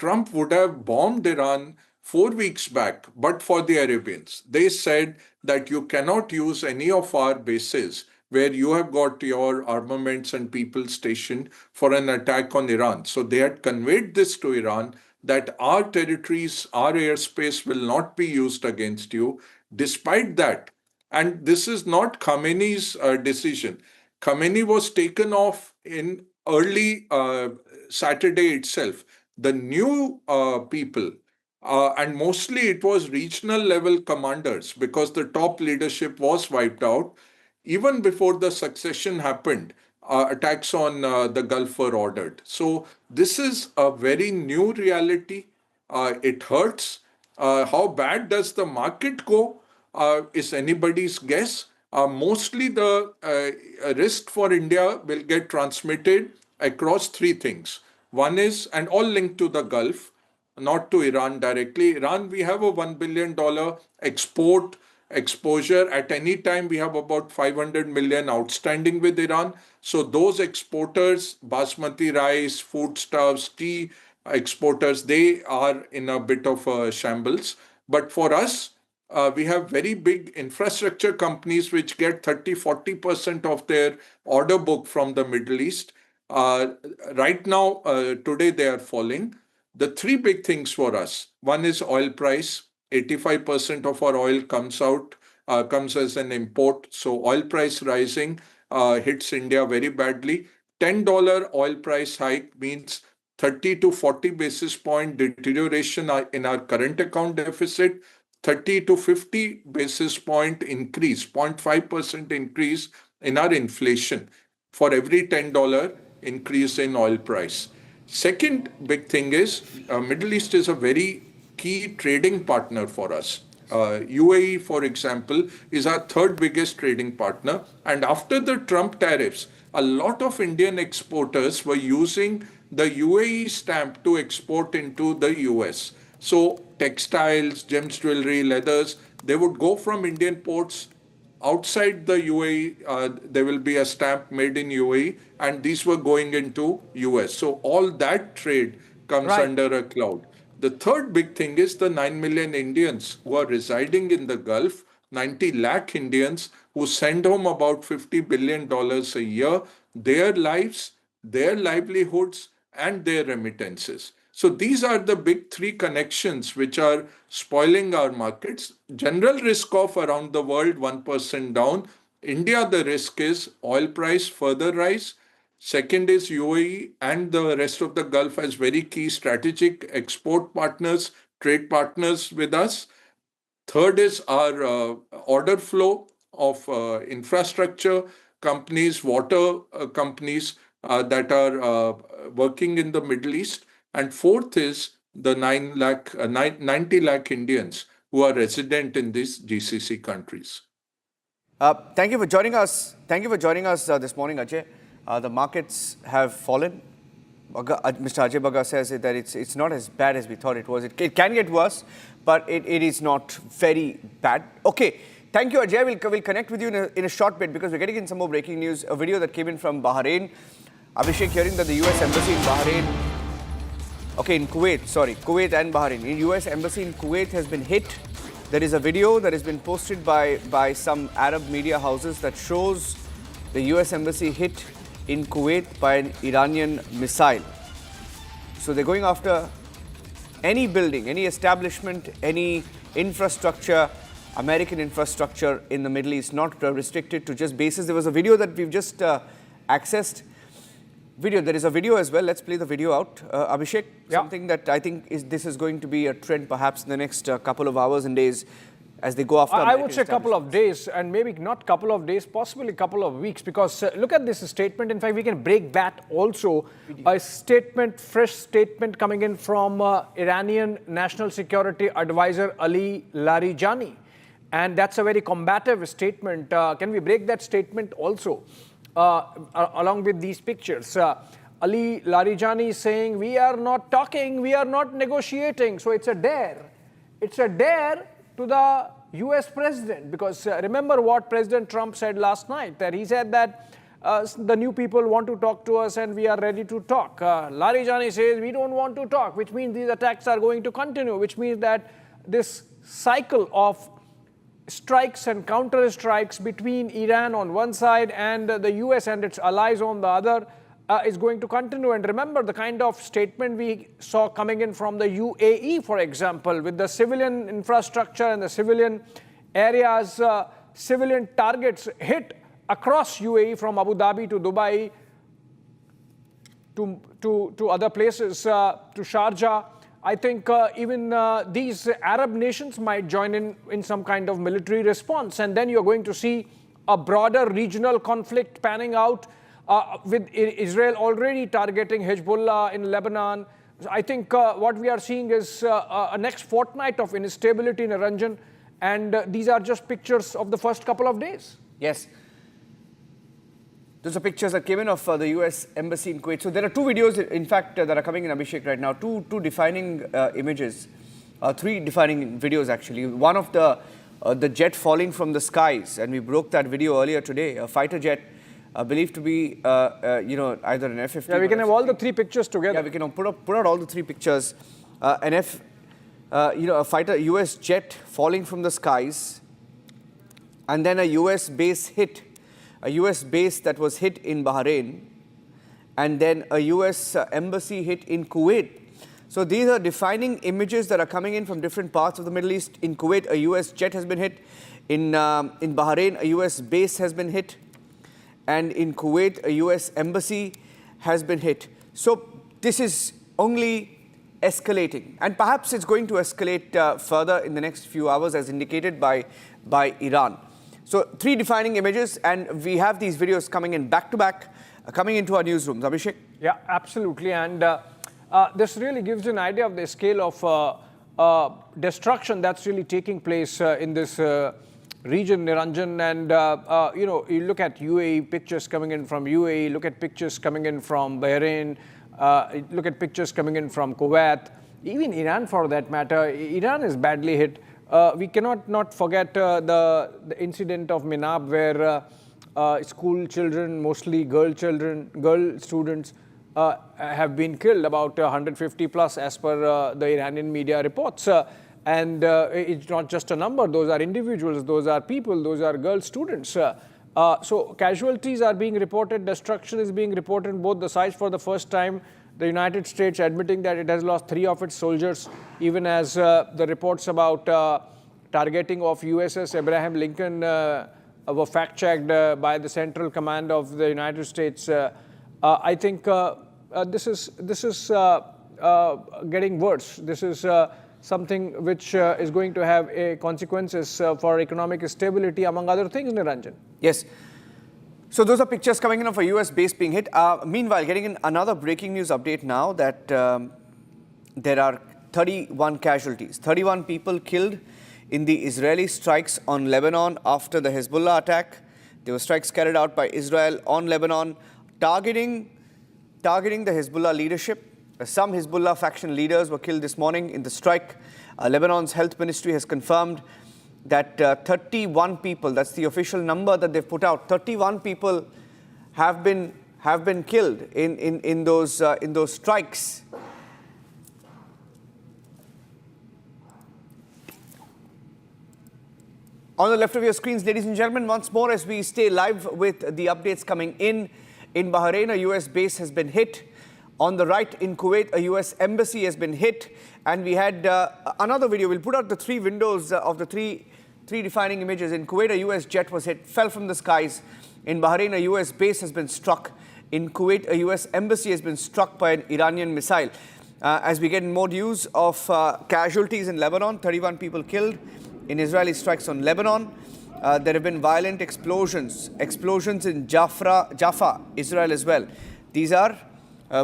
Trump would have bombed Iran 4 weeks back, but for the Arabians. They said that you cannot use any of our bases where you have got your armaments and people stationed for an attack on Iran. So they had conveyed this to Iran, that our territories, our airspace will not be used against you. Despite that, and this is not Khamenei's decision. Khamenei was taken off in early Saturday itself. The new people, and mostly it was regional level commanders, because the top leadership was wiped out. Even before the succession happened, attacks on the Gulf were ordered. So this is a very new reality. It hurts. How bad does the market go is anybody's guess. Mostly the risk for India will get transmitted across three things. One is, and all linked to the Gulf, not to Iran directly. Iran, we have a $1 billion export exposure. At any time, we have about 500 million outstanding with Iran. So those exporters, basmati rice, foodstuffs, tea exporters, they are in a bit of a shambles. But for us, we have very big infrastructure companies which get 30-40% of their order book from the Middle East. Right now, today they are falling. The three big things for us. One is oil price. 85% of our oil comes as an import. So oil price rising hits India very badly. $10 oil price hike means 30 to 40 basis point deterioration in our current account deficit, 30 to 50 basis point increase, 0.5% increase in our inflation for every $10 increase in oil price. Second big thing is Middle East is a very key trading partner for us. UAE, for example, is our third biggest trading partner. And after the Trump tariffs, a lot of Indian exporters were using the UAE stamp to export into the US. So textiles, gems, jewelry, leathers, they would go from Indian ports outside the UAE. There will be a stamp made in UAE, and these were going into US. So all that trade comes under a cloud. The third big thing is the 9 million Indians who are residing in the Gulf, 90 lakh Indians who send home about $50 billion a year, their lives, their livelihoods, and their remittances. So these are the big three connections which are spoiling our markets. General risk of around the world, 1% down. India, the risk is oil price further rise. Second is UAE and the rest of the Gulf as very key strategic export partners, trade partners with us. Third is our order flow of infrastructure companies, water companies that are working in the Middle East. And fourth is the 90 lakh Indians who are resident in these GCC countries. Thank you for joining us. Thank you for joining us this morning, Ajay. The markets have fallen. Mr. Ajay Bagga says that it's not as bad as we thought it was. It can get worse, but it is not very bad. Okay, thank you, Ajay. We'll connect with you in a short bit because we're getting in some more breaking news. A video that came in from Bahrain. Abhishek, hearing that the US Embassy in Bahrain, in Kuwait and Bahrain. In US Embassy in Kuwait has been hit. There is a video that has been posted by some Arab media houses that shows the US Embassy hit in Kuwait by an Iranian missile. So they're going after any building, any establishment, any infrastructure, American infrastructure in the Middle East, not restricted to just bases. There was a video that we've just accessed. There is a video as well. Let's play the video out. Abhishek, something that I think this is going to be a trend perhaps in the next couple of hours and days as they go after I would say a couple of days, and maybe not couple of days, possibly a couple of weeks, because look at this statement. In fact, we can break that also. A statement, fresh statement coming in from Iranian National Security Advisor Ali Larijani. And that's a very combative statement. Can we break that statement also? Along with these pictures. Ali Larijani is saying, we are not talking, we are not negotiating. So it's a dare. It's a dare to the US president, because remember what President Trump said last night, that he said that the new people want to talk to us and we are ready to talk. Larijani says we don't want to talk, which means these attacks are going to continue, which means that this cycle of strikes and counter-strikes between Iran on one side and the US and its allies on the other is going to continue. And remember the kind of statement we saw coming in from the UAE, for example, with the civilian infrastructure and the civilian areas, civilian targets hit across UAE from Abu Dhabi to Dubai to other places, to Sharjah. I think even these Arab nations might join in some kind of military response. And then you're going to see a broader regional conflict panning out with Israel already targeting Hezbollah in Lebanon. I think what we are seeing is a next fortnight of instability in the region. And these are just pictures of the first couple of days. Yes. Those are pictures that came in of the US Embassy in Kuwait. So there are two videos, in fact, that are coming in, Abhishek, right now. Two defining images, three defining videos, actually. One of the jet falling from the skies, and we broke that video earlier today. A fighter jet believed to be, either an F-15. Yeah, we can have all the three pictures together. Yeah, we can put out all the three pictures. A fighter, US jet falling from the skies, and then a US base hit. A US base that was hit in Bahrain, and then a US embassy hit in Kuwait. So these are defining images that are coming in from different parts of the Middle East. In Kuwait, a US jet has been hit. In Bahrain, a US base has been hit. And in Kuwait, a US embassy has been hit. So this is only escalating. And perhaps it's going to escalate further in the next few hours, as indicated by Iran. So three defining images, and we have these videos coming in back-to-back, coming into our newsrooms. Abhishek? Yeah, absolutely. And this really gives you an idea of the scale of destruction that's really taking place in this region, Niranjan. And, you look at UAE, pictures coming in from UAE, look at pictures coming in from Bahrain, look at pictures coming in from Kuwait, even Iran for that matter. Iran is badly hit. We cannot not forget the incident of Minab, where school children, mostly girl students, have been killed, about 150 plus as per the Iranian media reports. And it's not just a number, those are individuals, those are people, those are girl students. So casualties are being reported, destruction is being reported on both the sides for the first time. The United States admitting that it has lost 3 of its soldiers, even as the reports about targeting of USS Abraham Lincoln were fact-checked by the Central Command of the United States. I think this is getting worse. This is something which is going to have consequences for economic stability, among other things, Niranjan. Yes. So those are pictures coming in of a US base being hit. Meanwhile, getting in another breaking news update now that there are 31 casualties, 31 people killed in the Israeli strikes on Lebanon after the Hezbollah attack. There were strikes carried out by Israel on Lebanon, targeting the Hezbollah leadership. Some Hezbollah faction leaders were killed this morning in the strike. Lebanon's health ministry has confirmed that 31 people, that's the official number that they've put out, 31 people have been killed in those strikes. On the left of your screens, ladies and gentlemen, once more as we stay live with the updates coming in Bahrain, a US base has been hit. On the right in Kuwait, a US embassy has been hit. And we had another video. We'll put out the three windows of the three defining images. In Kuwait, a US jet was hit, fell from the skies. In Bahrain, a US base has been struck. In Kuwait, a US embassy has been struck by an Iranian missile. As we get more news of casualties in Lebanon, 31 people killed in Israeli strikes on Lebanon. There have been violent explosions in Jaffa, Israel as well. These are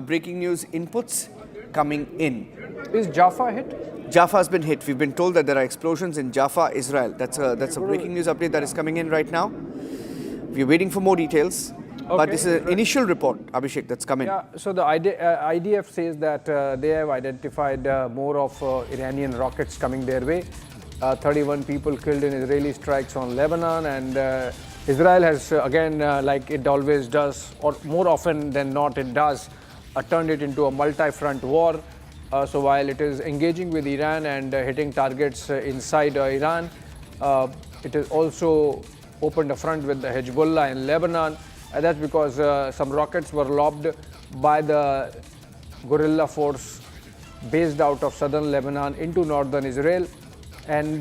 breaking news inputs coming in. Is Jaffa hit? Jaffa has been hit. We've been told that there are explosions in Jaffa, Israel. That's a breaking news update that is coming in right now. We're waiting for more details. Okay. But this is an initial report, Abhishek, that's come in. Yeah, so the IDF says that they have identified more of Iranian rockets coming their way. 31 people killed in Israeli strikes on Lebanon, and Israel has again, like it always does, or more often than not it does, turned it into a multi-front war. So while it is engaging with Iran and hitting targets inside Iran, it has also opened a front with the Hezbollah in Lebanon. That's because some rockets were lobbed by the guerrilla force based out of southern Lebanon into northern Israel. And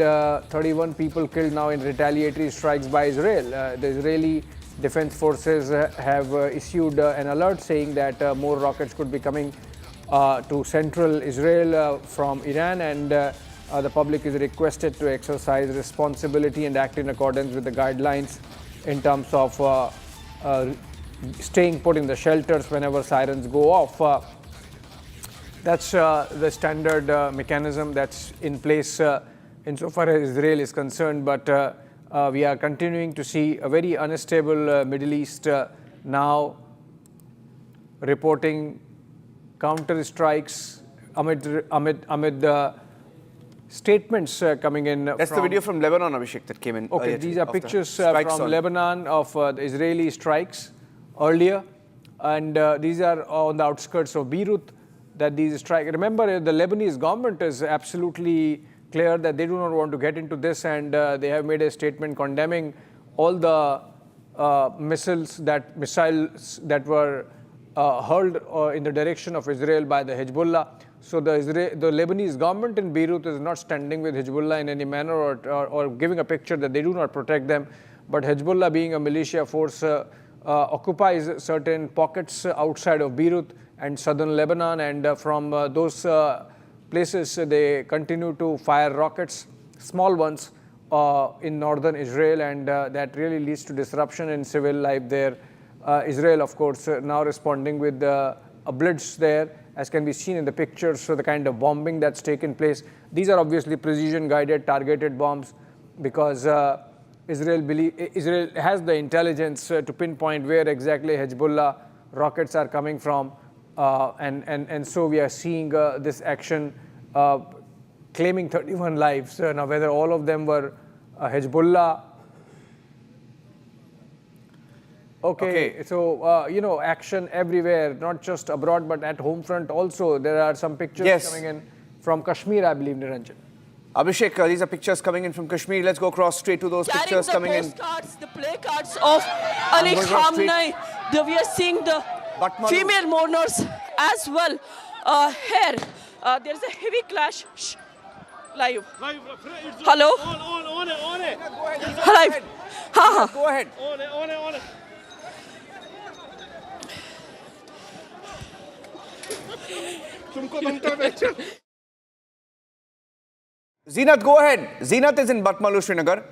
31 people killed now in retaliatory strikes by Israel. The Israeli Defense Forces have issued an alert saying that more rockets could be coming to central Israel from Iran, and the public is requested to exercise responsibility and act in accordance with the guidelines in terms of staying put in the shelters whenever sirens go off. That's the standard mechanism that's in place insofar as Israel is concerned, but we are continuing to see a very unstable Middle East now reporting counter strikes amid the statements coming in. That's the video from Lebanon, Abhishek, that came in. Okay, these are pictures from Lebanon of the Israeli strikes earlier, and these are on the outskirts of Beirut that these strikes. Remember, the Lebanese government is absolutely clear that they do not want to get into this, and they have made a statement condemning all the missiles that were hurled in the direction of Israel by the Hezbollah. So the Lebanese government in Beirut is not standing with Hezbollah in any manner or giving a picture that they do not protect them. But Hezbollah, being a militia force, occupies certain pockets outside of Beirut and southern Lebanon, and from those places they continue to fire rockets, small ones, in northern Israel, and that really leads to disruption in civil life there. Israel, of course, now responding with a blitz there, as can be seen in the pictures. So the kind of bombing that's taken place, these are obviously precision-guided, targeted bombs, because Israel has the intelligence to pinpoint where exactly Hezbollah rockets are coming from, and so we are seeing this action claiming 31 lives. Now, whether all of them were Hezbollah. Okay. So, action everywhere, not just abroad, but at home front also. There are some pictures coming in from Kashmir, I believe, Niranjan. Abhishek, these are pictures coming in from Kashmir. Let's go across straight to those pictures coming in. The play cards of Ali Khamenei. We are seeing the female mourners as well. Here, there's a heavy clash. Shh. Live. Hello? On it. Live. Go ahead. On it. तुमको बनता है Zeenat, go ahead. Zeenat is in Batmalu, Srinagar.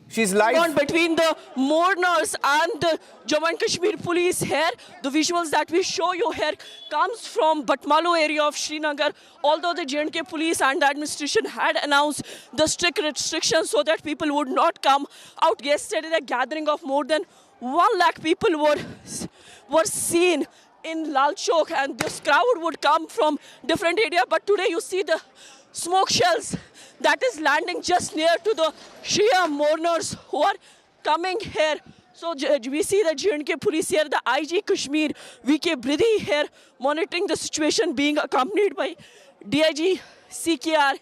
She's live. Between the mourners and the Jammu and Kashmir police here, the visuals that we show you here comes from Batmalu area of Srinagar. Although the J&K police and the administration had announced the strict restrictions so that people would not come out yesterday, the gathering of more than 1 lakh people were seen in Lal Chowk, and this crowd would come from different areas. But today you see the smoke shells that is landing just near to the Shia mourners who are coming here. So we see the J&K police here, the IG Kashmir, VK Bridhi here, monitoring the situation, being accompanied by DIG, CKR,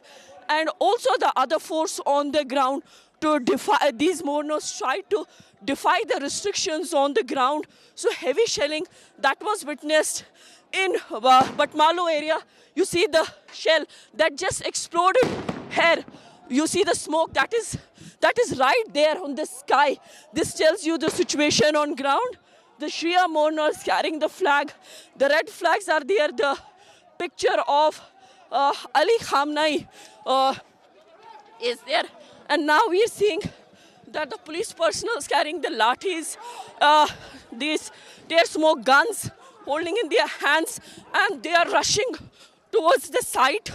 and also the other force on the ground to defy. These mourners tried to defy the restrictions on the ground. So heavy shelling that was witnessed in Batmalu area. You see the shell that just exploded here. You see the smoke that is right there on the sky. This tells you the situation on ground. The Shia mourners carrying the flag. The red flags are there. The picture of Ali Khamenei is there. And now we are seeing that the police personnel is carrying the lathis, these tear smoke guns, holding in their hands, and they are rushing towards the site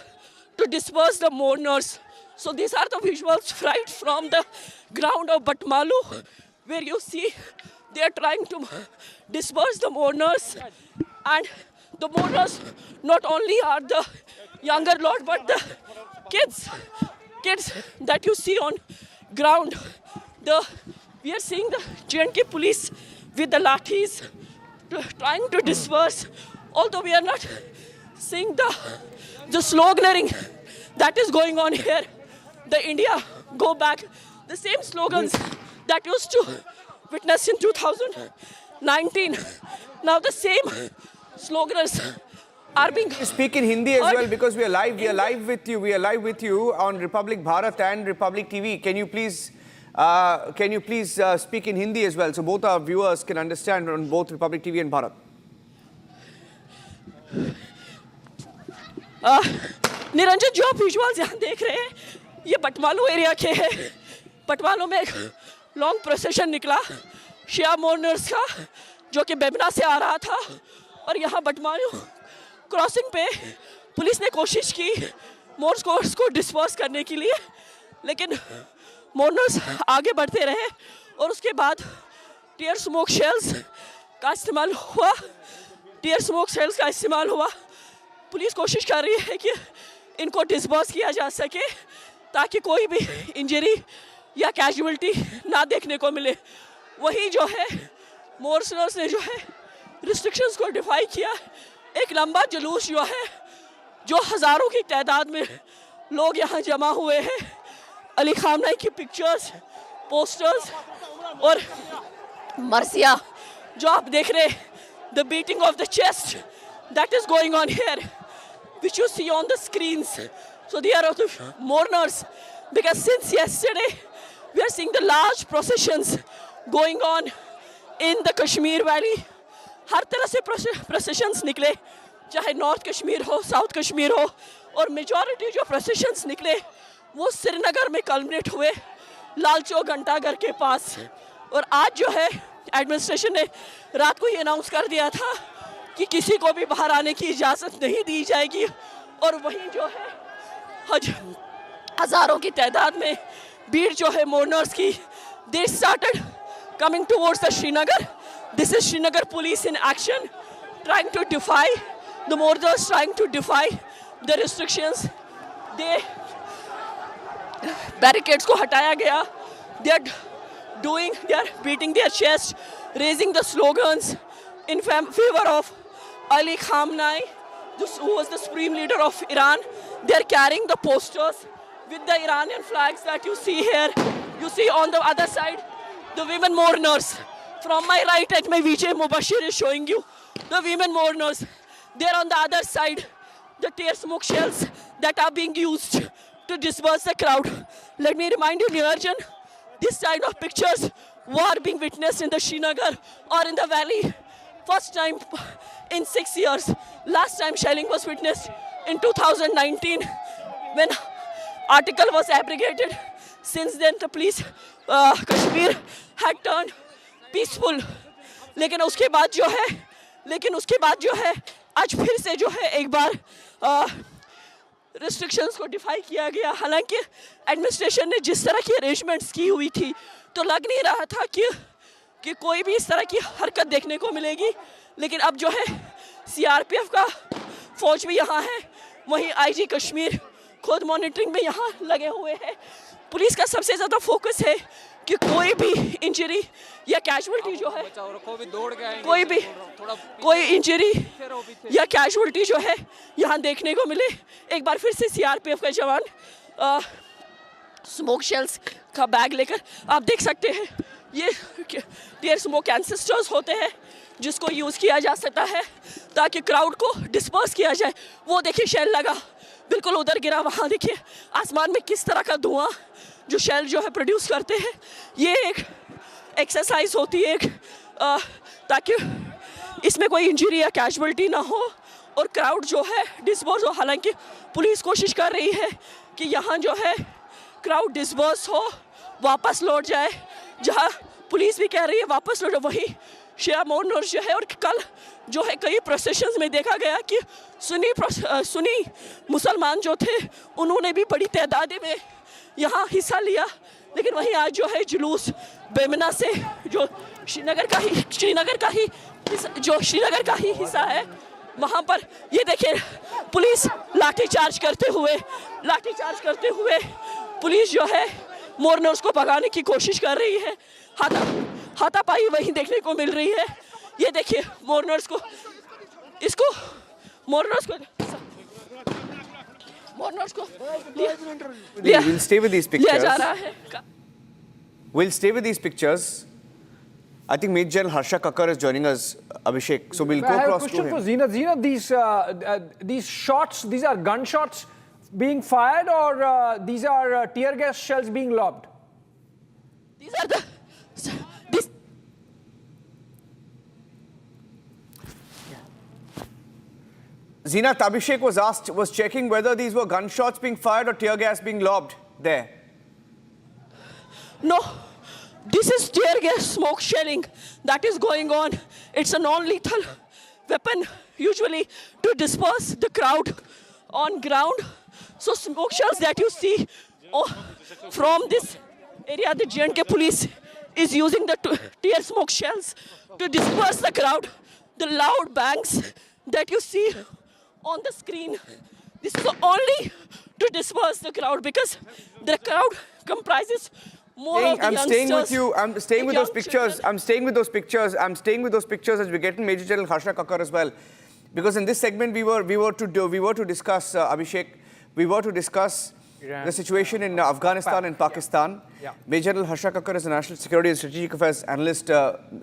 to disperse the mourners. So these are the visuals right from the ground of Batmalu, where you see they are trying to disperse the mourners. And the mourners not only are the younger lot, but the kids that you see on ground. We are seeing the J&K police with the lathis trying to disperse. Although we are not seeing the sloganeering that is going on here. The India go back. The same slogans that used to witness in 2019. Now the same slogans are being speak in Hindi as well, because we are live. We are live with you. We are live with you on Republic Bharat and Republic TV. Can you please speak in Hindi as well, so both our viewers can understand on both Republic TV and Bharat? Niranjan, जो आप visuals यहाँ देख रहे हैं, ये Batmaloo area के हैं. बटमालू में एक लॉन्ग प्रोसेशन निकला शिया मोर्नर्स का, जो कि बेबना से आ रहा था, और यहाँ बटमालू क्रॉसिंग पे पुलिस ने कोशिश की मोर्नर्स को डिस्पर्स करने के लिए, लेकिन मोर्नर्स आगे बढ़ते रहे और उसके बाद टीयर स्मोक शेल्स का इस्तेमाल हुआ. पुलिस कोशिश कर रही है कि इनको डिस्पर्स किया जा सके ताकि कोई भी इंजरी या कैजुअल्टी ना देखने को मिले. वही जो है मोर्नर्स ने जो है रिस्ट्रिक्शंस को डिफाई किया. एक लंबा जुलूस जो है, जो हज़ारों की तादाद में लोग यहाँ जमा हुए हैं. अली खामनेई की पिक्चर्स, पोस्टर्स और मर्सिया जो आप देख रहे, the beating of the chest that is going on here, which you see on the screens. So they are the mourners, because since yesterday we are seeing the large processions going on in the Kashmir Valley. हर तरह से processions निकले, चाहे north Kashmir हो, south Kashmir हो, और majority जो processions निकले वो श्रीनगर में कल्मिनेट हुए लाल चौक घंटाघर के पास. और आज जो है एडमिनिस्ट्रेशन ने रात को ये अनाउंस कर दिया था कि किसी को भी बाहर आने की इजाज़त नहीं दी जाएगी. और वहीं जो है हज़ारों की तादाद में भीड़ जो है मोर्नर्स की, they started coming towards the Srinagar. This is Srinagar police in action, trying to defy the mourners, trying to defy the restrictions. Barricades को हटाया गया. They are beating their chest, raising the slogans in favor of Ali Khamenei, who was the supreme leader of Iran. They are carrying the posters with the Iranian flags that you see here. You see on the other side the women mourners. From my right, at my VJ Mubashir is showing you the women mourners. They are on the other side, the tear smoke shells that are being used to disperse the crowd. Let me remind you, Nirjan, this kind of pictures were being witnessed in the Srinagar or in the valley. First time in 6 years. Last time shelling was witnessed in 2019 when article was abrogated. Since then, the police Kashmir had turned peaceful. लेकिन उसके बाद जो है आज फिर से जो है एक बार restrictions को डिफाई किया गया. हालांकि एडमिनिस्ट्रेशन ने जिस तरह की अरेंजमेंट्स की हुई थी तो लग नहीं रहा था कि कोई भी इस तरह की हरकत देखने को मिलेगी. लेकिन अब जो है सीआरपीएफ का फौज भी यहाँ है, वहीं आईजी कश्मीर खुद मॉनिटरिंग में यहाँ लगे हुए हैं. पुलिस का सबसे ज़्यादा फोकस है कि कोई भी इंजरी या कैजुअल्टी जो है, कोई इंजरी या कैजुअल्टी जो है यहाँ देखने को मिले. एक बार फिर से सीआरपीएफ का जवान स्मोक शेल्स का बैग लेकर, आप देख सकते हैं ये टीयर स्मोक कैंसिस्टर्स होते हैं जिसको यूज़ किया जा सकता है ताकि क्राउड को डिस्पर्स किया जाए. वो देखिए शेल लगा, बिल्कुल उधर गिरा. वहाँ देखिए आसमान में किस तरह का धुआं जो शेल जो है प्रोड्यूस करते हैं. ये एक एक्सरसाइज होती है ताकि इसमें कोई इंजरी या कैजुअल्टी ना हो और क्राउड जो है डिस्पर्स हो. हालांकि पुलिस कोशिश कर रही है कि यहाँ जो है क्राउड डिस्पर्स हो, वापस लौट जाए. जहाँ पुलिस भी कह रही है वापस लौट, वही शिया मोर्नर्स जो है. और कल जो है कई प्रोसेशंस में देखा गया कि सुन्नी मुसलमान जो थे उन्होंने भी बड़ी तादाद में यहाँ हिस्सा लिया. लेकिन वहीं आज जो है जुलूस बेमना से जो श्रीनगर का ही हिस्सा है, वहाँ पर ये देखिए पुलिस लाठीचार्ज करते हुए पुलिस जो है मोर्नर्स को भगाने की कोशिश कर रही है. हाथापाई वहीं देखने को मिल रही है. ये देखिए मोर्नर्स को We'll stay with these pictures. लिया जा रहा है. We'll stay with these pictures. I think Major General Harsha Kakkar is joining us, Abhishek. So we'll go across to him. I have a question for Zina. These shots, these are gunshots being fired, or these are tear gas shells being lobbed? These are the Zina, Abhishek was checking whether these were gunshots being fired or tear gas being lobbed there. No, this is tear gas smoke shelling that is going on. It's a non-lethal weapon usually to disperse the crowd on ground. So smoke shells that you see from this area, the J&K police is using the tear smoke shells to disperse the crowd. The loud bangs that you see on the screen, this is only to disperse the crowd because the crowd comprises more of the I'm youngsters. staying with you. I'm staying with those pictures. I'm staying with those pictures. I'm staying with those pictures as we get in Major General Harsha Kakkar as well, because in this segment we were to discuss Abhishek. We were to discuss the situation in Afghanistan and Pakistan. Yeah. Major General Harsha Kakkar is a national security and strategic affairs analyst.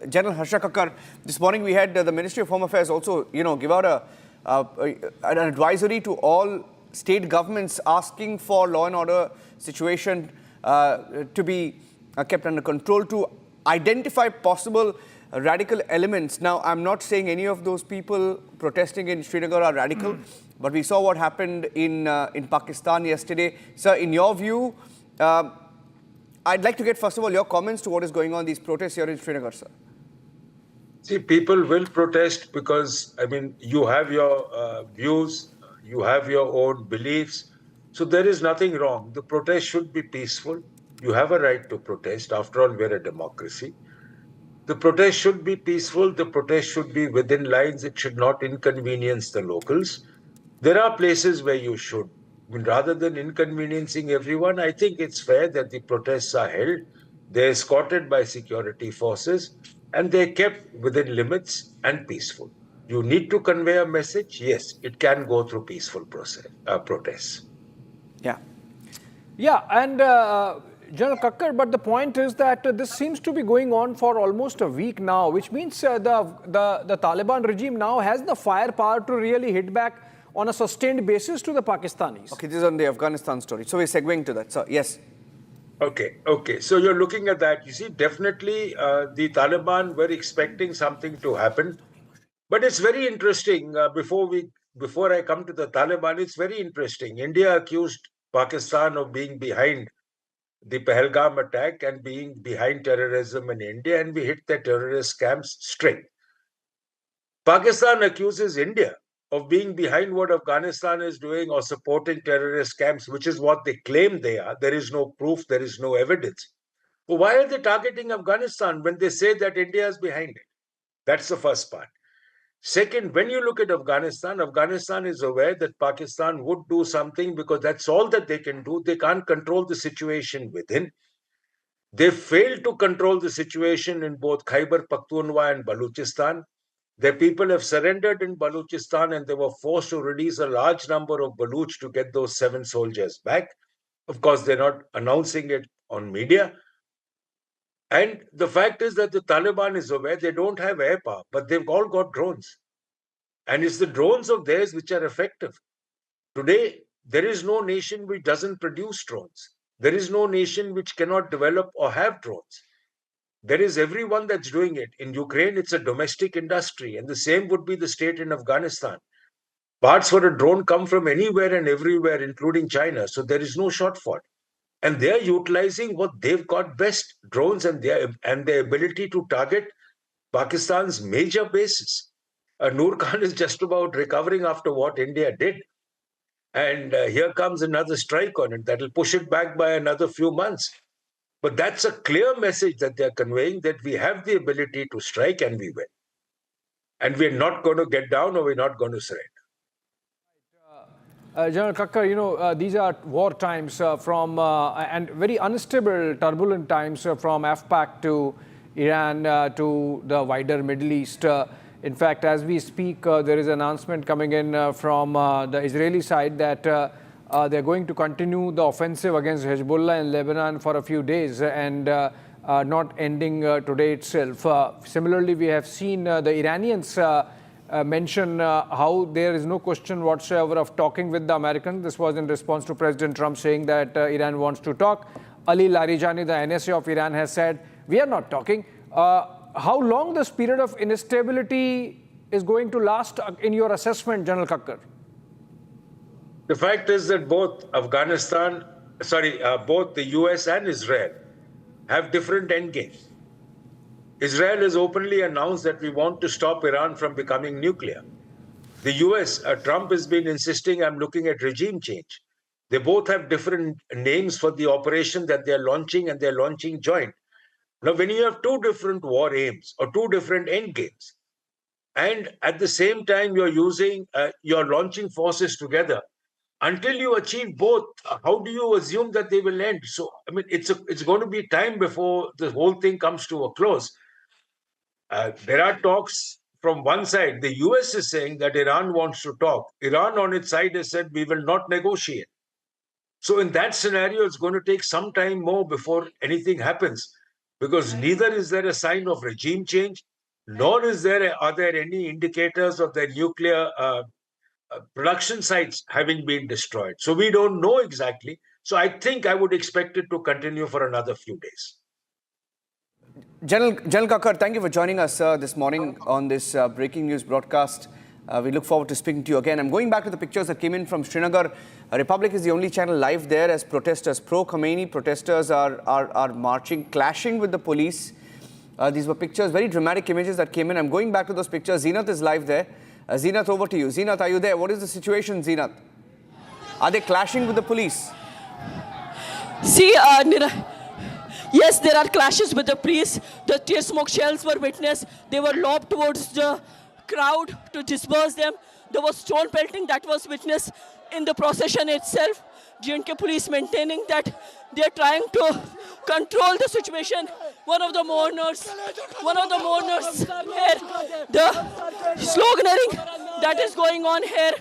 General Harsha Kakkar, this morning we had the Ministry of Home Affairs also, give out an advisory to all state governments asking for law and order situation to be kept under control, to identify possible radical elements. Now, I'm not saying any of those people protesting in Srinagar are radical, but we saw what happened in Pakistan yesterday. Sir, in your view, I'd like to get, first of all, your comments to what is going on, these protests here in Srinagar, sir. See, people will protest because, you have your views, you have your own beliefs. So there is nothing wrong. The protest should be peaceful. You have a right to protest. After all, we're a democracy. The protest should be peaceful. The protest should be within lines. It should not inconvenience the locals. There are places where you should. Rather than inconveniencing everyone, I think it's fair that the protests are held. They're escorted by security forces and they're kept within limits and peaceful. You need to convey a message. Yes, it can go through peaceful protests. Yeah. Yeah, and General Kakkar, but the point is that this seems to be going on for almost a week now, which means the Taliban regime now has the firepower to really hit back on a sustained basis to the Pakistanis. Okay, this is on the Afghanistan story. So we're segueing to that. So, yes. Okay. So you're looking at that. You see, definitely the Taliban were expecting something to happen. But it's very interesting, before I come to the Taliban, it's very interesting. India accused Pakistan of being behind the Pahalgam attack and being behind terrorism in India, and we hit the terrorist camps straight. Pakistan accuses India of being behind what Afghanistan is doing or supporting terrorist camps, which is what they claim they are. There is no proof, there is no evidence. Well, why are they targeting Afghanistan when they say that India is behind it? That's the first part. Second, when you look at Afghanistan, Afghanistan is aware that Pakistan would do something because that's all that they can do. They can't control the situation within. They failed to control the situation in both Khyber Pakhtunkhwa and Balochistan. Their people have surrendered in Balochistan and they were forced to release a large number of Baloch to get those 7 soldiers back. Of course, they're not announcing it on media. And the fact is that the Taliban is aware they don't have air power, but they've all got drones. And it's the drones of theirs which are effective. Today, there is no nation which doesn't produce drones. There is no nation which cannot develop or have drones. There is everyone that's doing it. In Ukraine, it's a domestic industry, and the same would be the state in Afghanistan. Parts for a drone come from anywhere and everywhere, including China, so there is no shortfall. And they're utilizing what they've got best, drones and their ability to target Pakistan's major bases. Noor Khan is just about recovering after what India did. And here comes another strike on it that will push it back by another few months. But that's a clear message that they're conveying, that we have the ability to strike and we win. And we're not going to get down or we're not going to surrender. General Kakkar, these are war times and very unstable, turbulent times from AFPAC to Iran to the wider Middle East. In fact, as we speak, there is an announcement coming in from the Israeli side that they're going to continue the offensive against Hezbollah in Lebanon for a few days and not ending today itself. Similarly, we have seen the Iranians mention how there is no question whatsoever of talking with the Americans. This was in response to President Trump saying that Iran wants to talk. Ali Larijani, the NSA of Iran, has said, we are not talking. How long this period of instability is going to last in your assessment, General Kakkar? The fact is that both both the US and Israel have different endgames. Israel has openly announced that we want to stop Iran from becoming nuclear. The US, Trump has been insisting, I'm looking at regime change. They both have different names for the operation that they're launching, and they're launching joint. Now, when you have 2 different war aims or 2 different end games, and at the same time you're launching forces together, until you achieve both, how do you assume that they will end? So, I mean, it's going to be time before the whole thing comes to a close. There are talks from one side. The US is saying that Iran wants to talk. Iran on its side has said we will not negotiate. So in that scenario, it's going to take some time more before anything happens, because neither is there a sign of regime change, nor are there any indicators of their nuclear production sites having been destroyed. So we don't know exactly. So I think I would expect it to continue for another few days. General Kakkar, thank you for joining us this morning on this breaking news broadcast. We look forward to speaking to you again. I'm going back to the pictures that came in from Srinagar. Republic is the only channel live there as protesters, pro-Khomeini protesters are marching, clashing with the police. These were pictures, very dramatic images that came in. I'm going back to those pictures. Zeenath is live there. Zeenath, over to you. Zeenath, are you there? What is the situation, Zeenath? Are they clashing with the police? See, yes, there are clashes with the police. The tear smoke shells were witnessed. They were lobbed towards the crowd to disperse them. There was stone pelting that was witnessed in the procession itself. J&K police maintaining that they're trying to control the situation. One of the mourners here, the sloganeering that is going on here,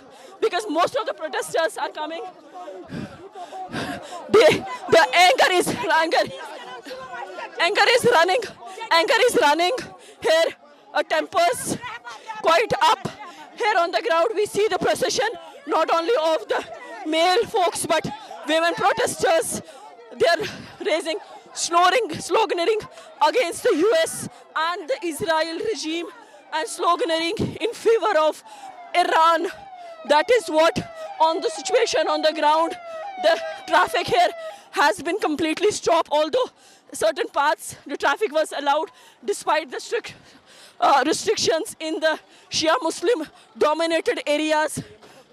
because most of the protesters are coming. The anger is running here. Tempers quite up here on the ground. We see the procession not only of the male folks but women protesters. They're raising, sloganeering against the US and the Israel regime and sloganeering in favor of Iran. That is what on the situation on the ground. the traffic here has been completely stopped, although certain parts the traffic was allowed despite the strict restrictions in the Shia Muslim dominated areas.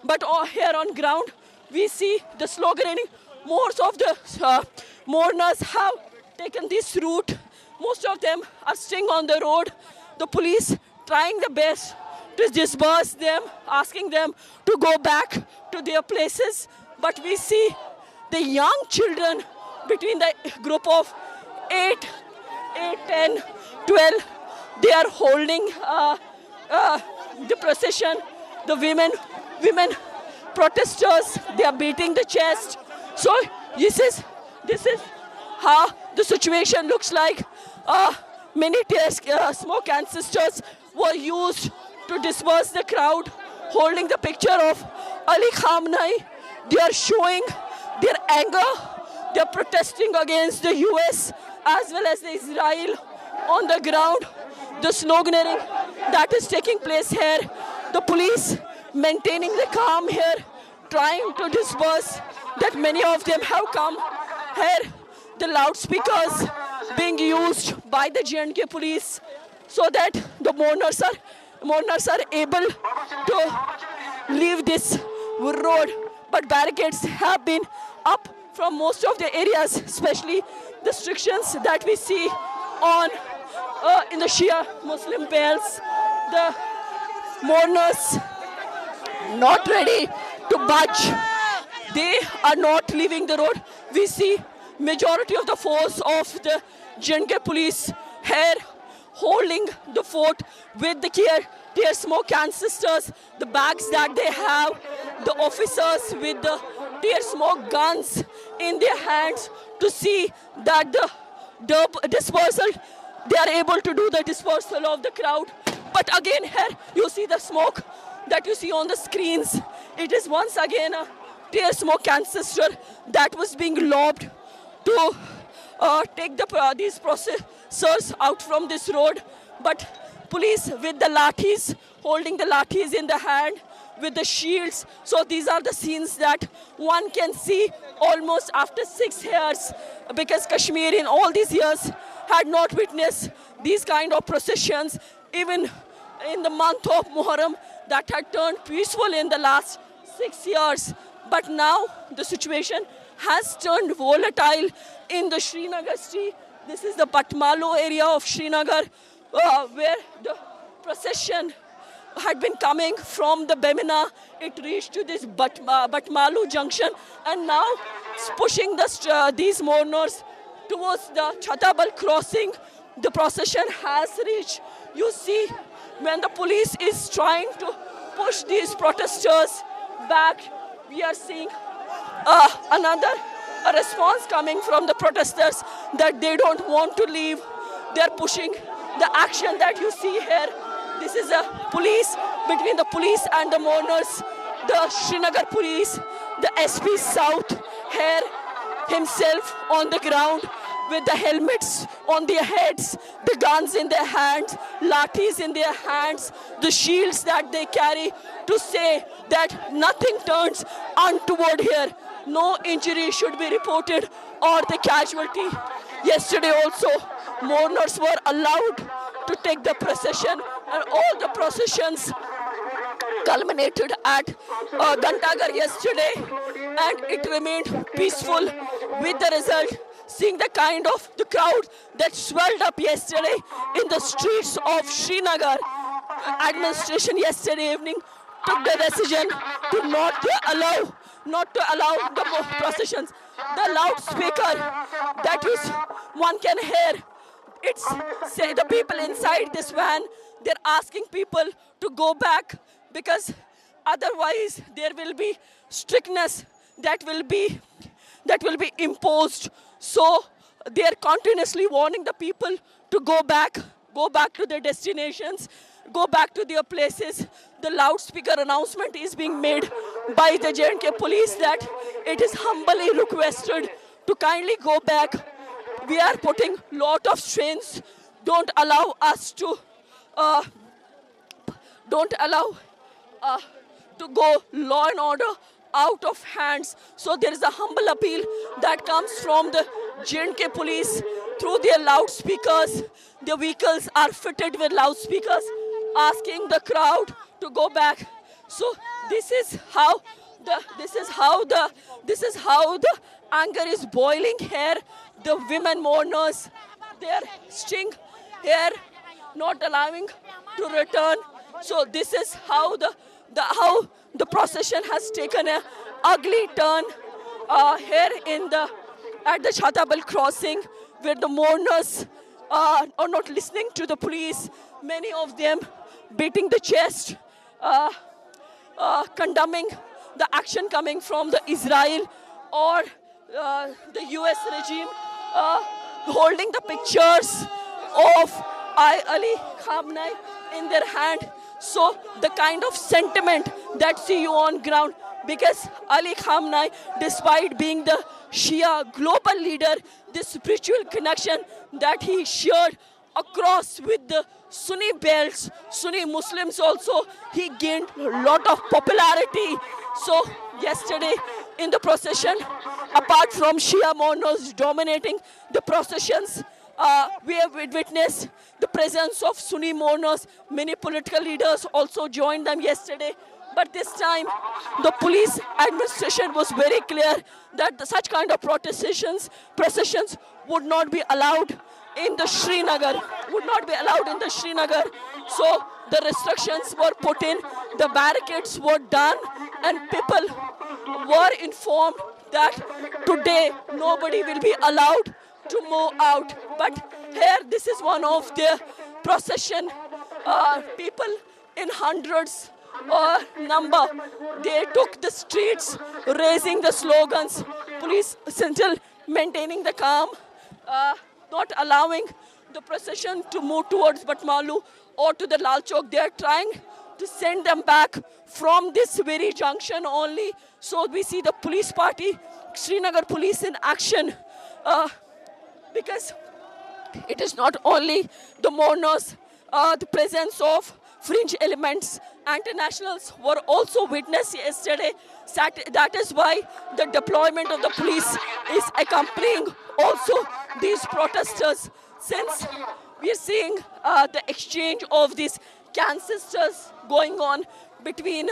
But here on ground, we see the sloganeering. Most of the mourners have taken this route. Most of them are staying on the road. The police trying the best to disperse them, asking them to go back to their places. But we see the young children between the group of 8, 10, 12, they are holding the procession. The women protesters, they are beating the chest. So this is how the situation looks like. Many tear smoke canisters were used to disperse the crowd, holding the picture of Ali Khamenei. They are showing their anger. They are protesting against the US as well as the Israel on the ground. The sloganeering that is taking place here. The police maintaining the calm here, trying to disperse that many of them have come here. The loudspeakers being used by the J&K police so that the mourners are able to leave this road. But barricades have been up from most of the areas, especially the restrictions that we see on in the Shia Muslim belts. The mourners not ready to budge. They are not leaving the road. We see majority of the force of the J&K police here holding the fort with the tear smoke canisters, the bags that they have, the officers with the tear smoke guns in their hands to see that the dispersal, they are able to do the dispersal of the crowd. But again here you see the smoke that you see on the screens. It is once again a tear smoke canister that was being lobbed to take these processors out from this road. But police with the lathis, holding the lathis in the hand with the shields. So these are the scenes that one can see almost after 6 years, because Kashmir in all these years had not witnessed these kind of processions. Even in the month of Muharram, that had turned peaceful in the last 6 years. But now the situation has turned volatile in the Srinagar street. This is the Batmalu area of Srinagar, where the procession had been coming from the Bemina. It reached to this Batmalu junction, and now it's pushing these mourners towards the Chatabal crossing. The procession has reached. You see, when the police is trying to push these protesters back, we are seeing another response coming from the protesters that they don't want to leave. They're pushing the action that you see here. This is a police, between the police and the mourners, the Srinagar police, the SP South here himself on the ground with the helmets on their heads, the guns in their hands, lathis in their hands, the shields that they carry to say that nothing turns untoward here. No injury should be reported or the casualty. Yesterday also, mourners were allowed to take the procession, and all the processions culminated at Gantagar yesterday, and it remained peaceful, with the result seeing the kind of the crowd that swelled up yesterday in the streets of Srinagar. Administration yesterday evening took the decision to not allow the processions. The loudspeaker that one can hear, it's say the people inside this van, they're asking people to go back, because otherwise there will be strictness that will be imposed. So they are continuously warning the people to go back to their destinations, go back to their places. The loudspeaker announcement is being made by the J&K police that it is humbly requested to kindly go back. We are putting lot of strains. Don't allow to go law and order out of hands. So there is a humble appeal that comes from the J&K police through their loudspeakers. The vehicles are fitted with loudspeakers, asking the crowd to go back. So this is how the anger is boiling here. The women mourners, they are staying here, not allowing to return. So this is how the procession has taken an ugly turn here at the Chatabal crossing, where the mourners are not listening to the police. Many of them beating the chest, condemning the action coming from the Israel or the US regime, holding the pictures of Ali Khamenei in their hand. So the kind of sentiment that see you on ground, because Ali Khamenei, despite being the Shia global leader, this spiritual connection that he shared across with the Sunni belts, Sunni Muslims also, he gained a lot of popularity. So yesterday in the procession, apart from Shia mourners dominating the processions, we have witnessed the presence of Sunni mourners. Many political leaders also joined them yesterday. But this time, the police administration was very clear that such kind of processions would not be allowed in the Srinagar, So the restrictions were put in, the barricades were done, and people were informed that today nobody will be allowed to move out. But here, this is one of the procession. People in hundreds number, they took the streets, raising the slogans. Police still maintaining the calm, not allowing the procession to move towards Batmalu or to the Lal Chowk. They are trying to send them back from this very junction only. So we see the police party, Srinagar police in action, because it is not only the mourners, the presence of fringe elements, internationals were also witnessed yesterday. That is why the deployment of the police is accompanying also these protesters. Since we are seeing the exchange of these canisters going on between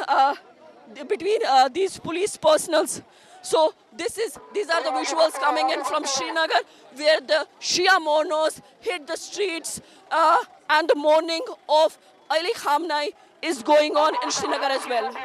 these police personals. So these are the visuals coming in from Srinagar, where the Shia mourners hit the streets, and the mourning of Ali Khamenei is going on in Srinagar as well.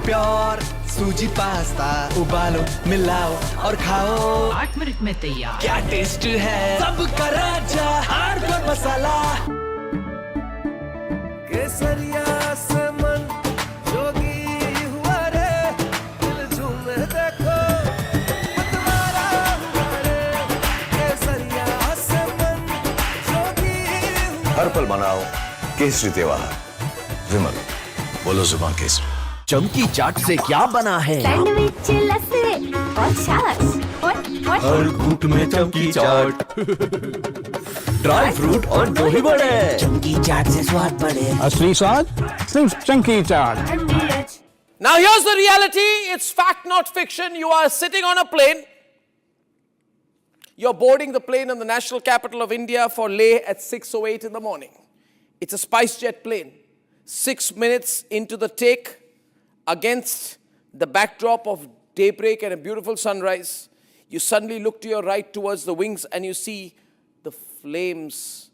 Pure sooji pasta उबालो मिलाओ और खाओ 8 minute में तैयार। क्या taste है सबका राजा आर पर मसाला केसरिया से मन जोगी हुआ रे दिल झूमे देखो मतवारा हुआ रे केसरिया से मन जोगी हर पल मनाओ केसरी त्योहार। विमल बोलो जुबान केसरी। चमकी चाट से क्या बना है? सैंडविच लस्सी और छाछ हर घूंट में चमकी चाट ड्राई फ्रूट और दही बड़े। चमकी चाट से स्वाद बढ़े। असली स्वाद सिर्फ चमकी चाट। Now here's the reality. It's fact, not fiction. You are sitting on a plane. You're boarding the plane in the national capital of India for Leh at 6:08 in the morning. It's a SpiceJet plane. 6 minutes into the take, against the backdrop of daybreak and a beautiful sunrise, you suddenly look to your right towards the wings and you see the flames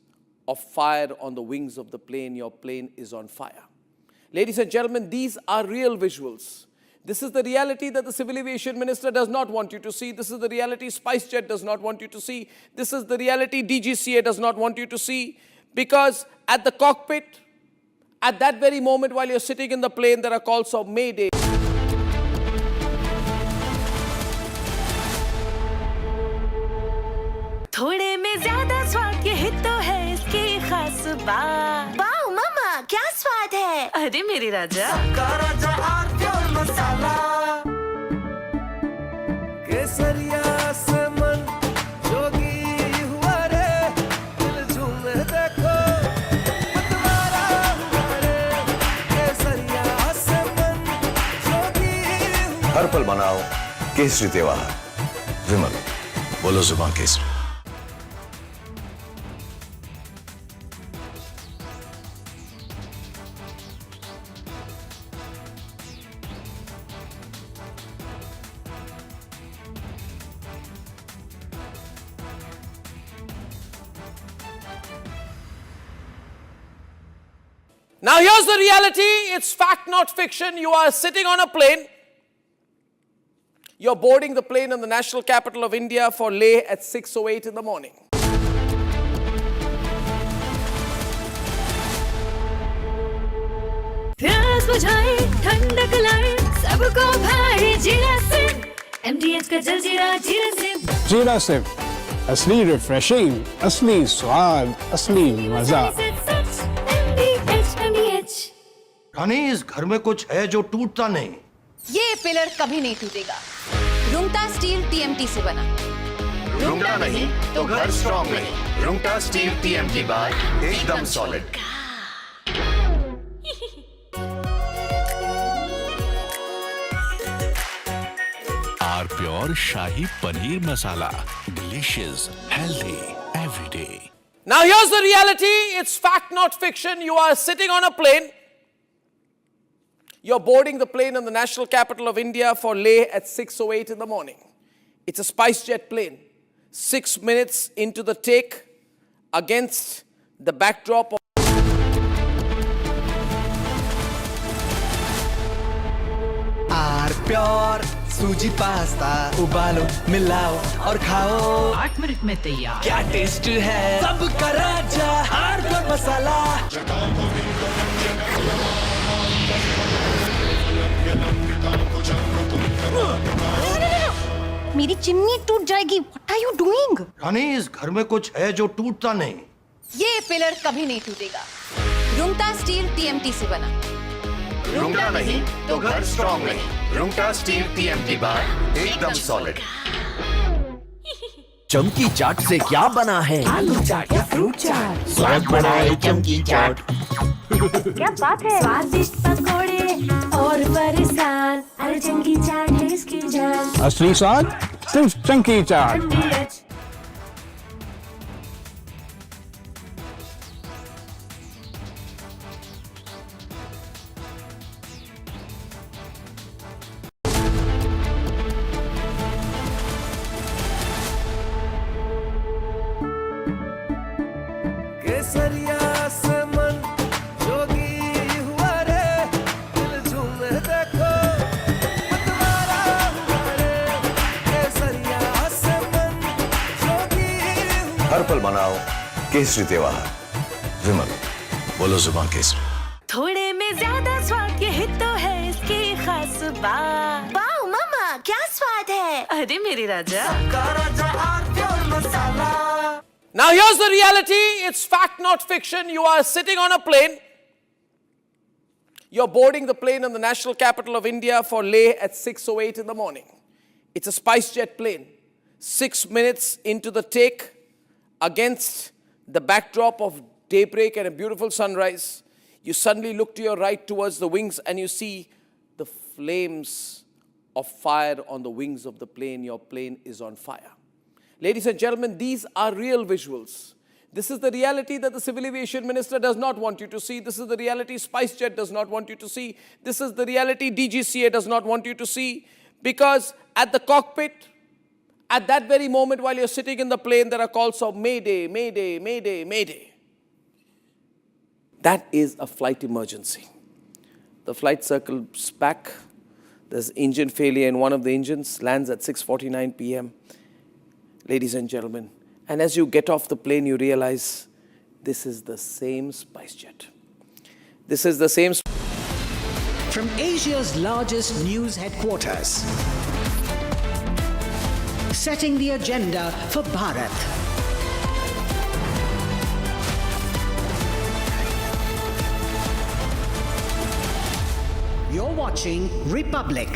of fire on the wings of the plane. Your plane is on fire. Ladies and gentlemen, these are real visuals. This is the reality that the Civil Aviation Minister does not want you to see. This is the reality SpiceJet does not want you to see. This is the reality DGCA does not want you to see. Because at the cockpit, at that very moment while you're sitting in the plane, there are calls of Mayday. थोड़े में ज्यादा स्वाद ये wow मामा क्या स्वाद है। अरे मेरे राजा सबका राजा और मसाला। केसरिया से मन जोगी हुआ रे, दिल झूमे देखो मतवारा हुआ रे। केसरिया से मन जोगी हुआ। हर पल मनाओ केसरी त्योहार। विमल बोलो जुबान Kesari. Now here's the reality, it's fact not fiction. You are sitting on a plane. You're boarding the plane in the national capital of India for Leh at 6:08 in the morning. प्यास बुझाए ठंडक लाए सबको भाई जीरा से MDH का जलजीरा जीरा से। जीरा से असली रिफ्रेशिंग, असली स्वाद, असली मजा। रानी इस घर में कुछ है जो टूटता नहीं। ये पिलर कभी नहीं टूटेगा। रुंगटा स्टील TMT से बना। रुंगटा नहीं तो घर स्ट्रॉन्ग नहीं। रुंगटा स्टील TMT बार एकदम solid. R pure shahi paneer masala, delicious, healthy everyday. Now here's the reality, it's fact not fiction. You are sitting on a plane. You're boarding the plane in the national capital of India for Leh at 6:08 in the morning. It's a SpiceJet plane. 6 minutes into the take, against the backdrop of R pure sooji pasta उबालो मिलाओ और खाओ 8 minute में तैयार। क्या taste है सबका राजा आर प्योर मसाला। मेरी चिमनी टूट जाएगी। What are you doing? रानी इस घर में कुछ है जो टूटता नहीं। ये पिलर कभी नहीं टूटेगा। रुंगटा स्टील TMT से बना। रुंगटा नहीं तो घर स्ट्रॉन्ग नहीं। रुंगटा स्टील TMT बार एकदम सॉलिड। चमकी चाट से क्या बना है? आलू चाट या फ्रूट चाट। स्वाद बनाए चमकी चाट। क्या बात है। स्वादिष्ट पकोड़े और बरसान। अरे चंकी चाट है इसकी जान। असली स्वाद सिर्फ चंकी चाट। केसरिया से मन जोगी हुआ रे, दिल झूमे देखो मतवारा हुआ रे। केसरिया से मन जोगी हुआ। हर पल मनाओ केसरी त्योहार। विमल बोलो जुबान केसरी। थोड़े में ज्यादा स्वाद यही तो है इसकी खास बात। वाओ मामा क्या स्वाद है। अरे मेरे राजा सबका राजा और pure masala. Now here's the reality, it's fact not fiction. You are sitting on a plane. You're boarding the plane in the national capital of India for Leh at 6:08 in the morning. It's a SpiceJet plane. 6 minutes into the take, against the backdrop of daybreak and a beautiful sunrise, you suddenly look to your right towards the wings and you see the flames of fire on the wings of the plane. Your plane is on fire. Ladies and gentlemen, these are real visuals. This is the reality that the Civil Aviation Minister does not want you to see. This is the reality SpiceJet does not want you to see. This is the reality DGCA does not want you to see. Because at the cockpit, at that very moment while you're sitting in the plane, there are calls of Mayday, Mayday, Mayday, Mayday. That is a flight emergency. The flight circles back. There's engine failure in one of the engines, lands at 6:49 p.m. Ladies and gentlemen, and as you get off the plane, you realize this is the same SpiceJet. This is the same. From Asia's largest news headquarters, setting the agenda for Bharat. You're watching Republic.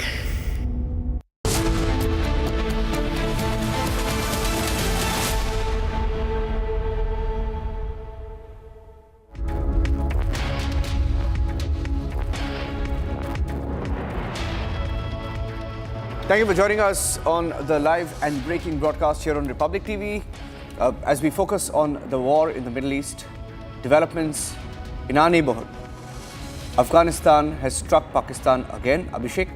Thank you for joining us on the live and breaking broadcast here on Republic TV. As we focus on the war in the Middle East, developments in our neighborhood. Afghanistan has struck Pakistan again. Abhishek,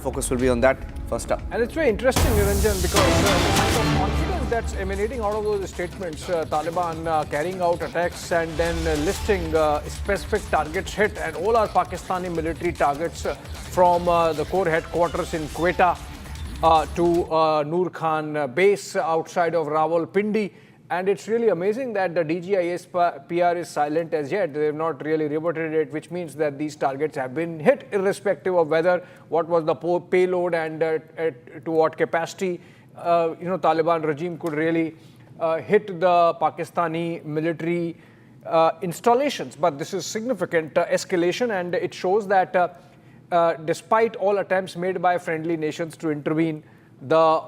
focus will be on that first up. And it's very interesting, Niranjan, because the kind of confidence that's emanating out of those statements, Taliban carrying out attacks and then listing specific targets hit, and all our Pakistani military targets from the core headquarters in Quetta to Noor Khan base outside of Rawalpindi. And it's really amazing that the DGIS PR is silent as yet. They have not really reported it, which means that these targets have been hit irrespective of whether what was the payload and to what capacity Taliban regime could really hit the Pakistani military installations. But this is significant escalation, and it shows that despite all attempts made by friendly nations to intervene, the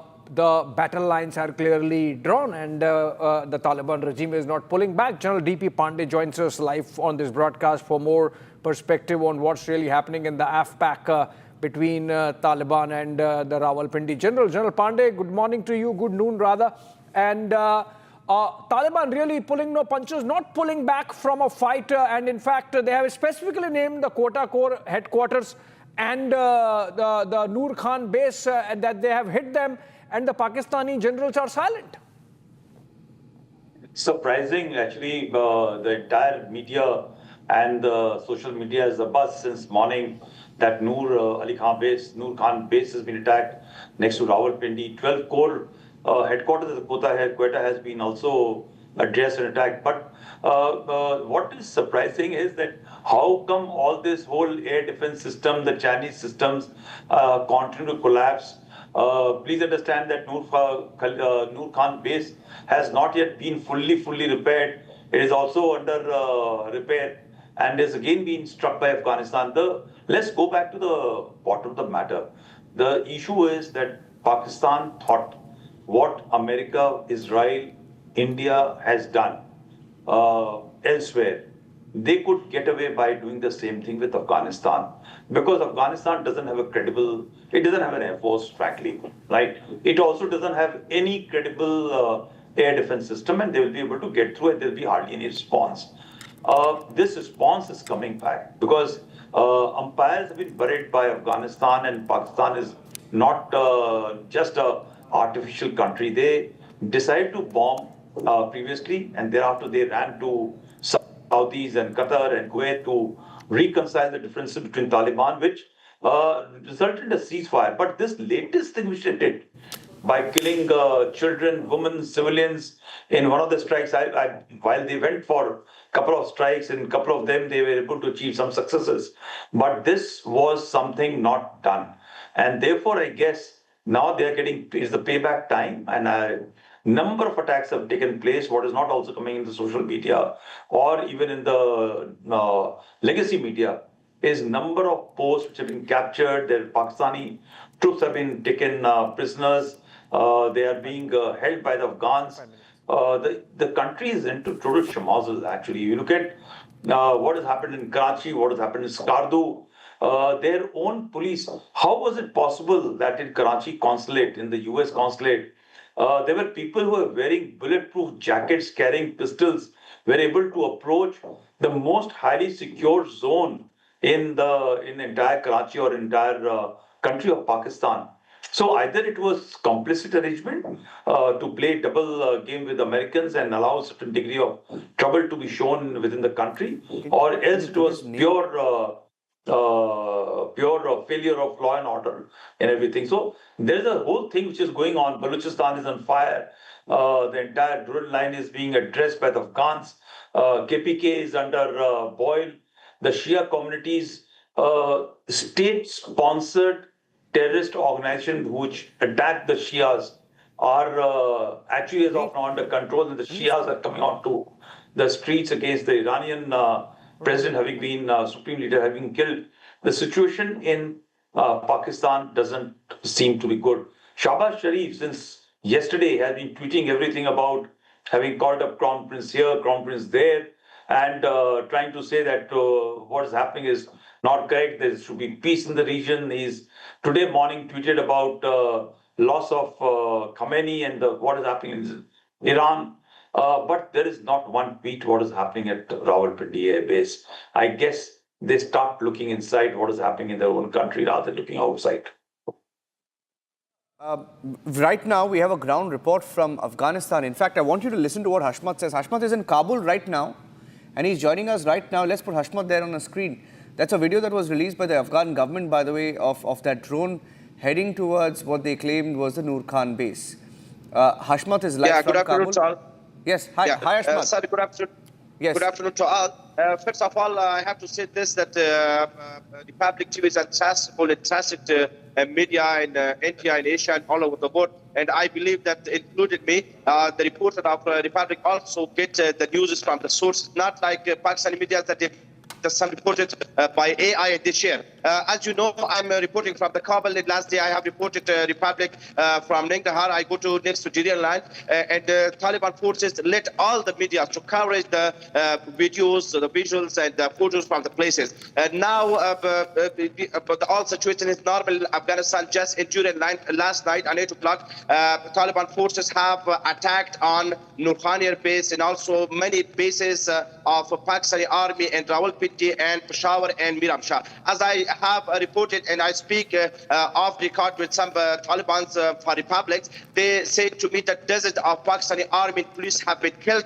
battle lines are clearly drawn, and the Taliban regime is not pulling back. General D.P. Pandey joins us live on this broadcast for more perspective on what's really happening in the AFPAC between Taliban and the Rawalpindi. General Pandey, good morning to you, good noon rather. And Taliban really pulling no punches, not pulling back from a fight, and in fact they have specifically named the Quetta Corps headquarters and the Noor Khan base that they have hit them, and the Pakistani generals are silent. Surprising, actually. The entire media and the social media is abuzz since morning that Noor Khan base has been attacked next to Rawalpindi. 12 Corps headquarters of Quetta has been also addressed and attacked. But what is surprising is that how come all this whole air defense system, the Chinese systems, continue to collapse? Please understand that Noor Khan base has not yet been fully repaired. It is also under repair and is again being struck by Afghanistan. Let's go back to the bottom of the matter. The issue is that Pakistan thought what America, Israel, India has done elsewhere, they could get away by doing the same thing with Afghanistan, because Afghanistan doesn't have it doesn't have an air force, frankly, right? It also doesn't have any credible air defense system, and they will be able to get through, and there will be hardly any response. This response is coming back because umpires have been buried by Afghanistan, and Pakistan is not just an artificial country. They decided to bomb previously, and thereafter they ran to Saudis and Qatar and Kuwait to reconcile the differences between Taliban, which resulted in a ceasefire. But this latest thing which they did by killing children, women, civilians in one of the strikes, while they went for a couple of strikes, in a couple of them they were able to achieve some successes. But this was something not done. And therefore, I guess now they are is the payback time, and a number of attacks have taken place. What is not also coming in the social media or even in the legacy media is number of posts which have been captured. Their Pakistani troops have been taken prisoners. They are being held by the Afghans. The country is into total shamazal, actually. You look at what has happened in Karachi, what has happened in Skardu, their own police. How was it possible that in Karachi consulate, in the US consulate, there were people who were wearing bulletproof jackets, carrying pistols, were able to approach the most highly secure zone in the entire Karachi or entire country of Pakistan. So either it was complicit arrangement to play double game with Americans and allow a certain degree of trouble to be shown within the country, or else it was pure failure of law and order and everything. So there's a whole thing which is going on. Balochistan is on fire. The entire Durand line is being addressed by the Afghans. KPK is under boil. The Shia communities, state-sponsored terrorist organizations which attack the Shias are actually as of now under control, and the Shias are coming onto the streets against the Iranian president having been, supreme leader having killed. the situation in Pakistan doesn't seem to be good. Shahbaz Sharif, since yesterday, has been tweeting everything about having called up Crown Prince here, Crown Prince there, and trying to say that what is happening is not correct. There should be peace in the region. He's today morning tweeted about loss of Khamenei and what is happening in Iran. But there is not one tweet what is happening at Rawalpindi Air Base. I guess they start looking inside what is happening in their own country rather than looking outside. Right now, we have a ground report from Afghanistan. In fact, I want you to listen to what Hashmat says. Hashmat is in Kabul right now, and he's joining us right now. Let's put Hashmat there on the screen. That's a video that was released by the Afghan government, by the way, of that drone heading towards what they claimed was the Nur Khan base. Hashmat is live from Kabul. To all. Yes, hi, hi Hashmat. Sorry, good afternoon. Yes. Good afternoon to all. First of all, I have to say this, that the public TV is fantastic media in India, in Asia, and all over the world. And I believe that, including me, the reporter of Republic also get the news from the source, not like Pakistani media that they some reported by AI and they share. As you know, I'm reporting from the Kabul. Last day I have reported Republic from Nangarhar. I go to next to Syrian line, and Taliban forces let all the media to cover the videos, the visuals, and the photos from the places. And now, but the all situation is normal in Afghanistan. Just during last night at 8 o'clock, Taliban forces have attacked on Nur Khan Air Base and also many bases of Pakistani army in Rawalpindi and Peshawar and Miram Shah. As I have reported, and I speak off record with some Taliban's for republics, they say to me that dozens of Pakistani army and police have been killed.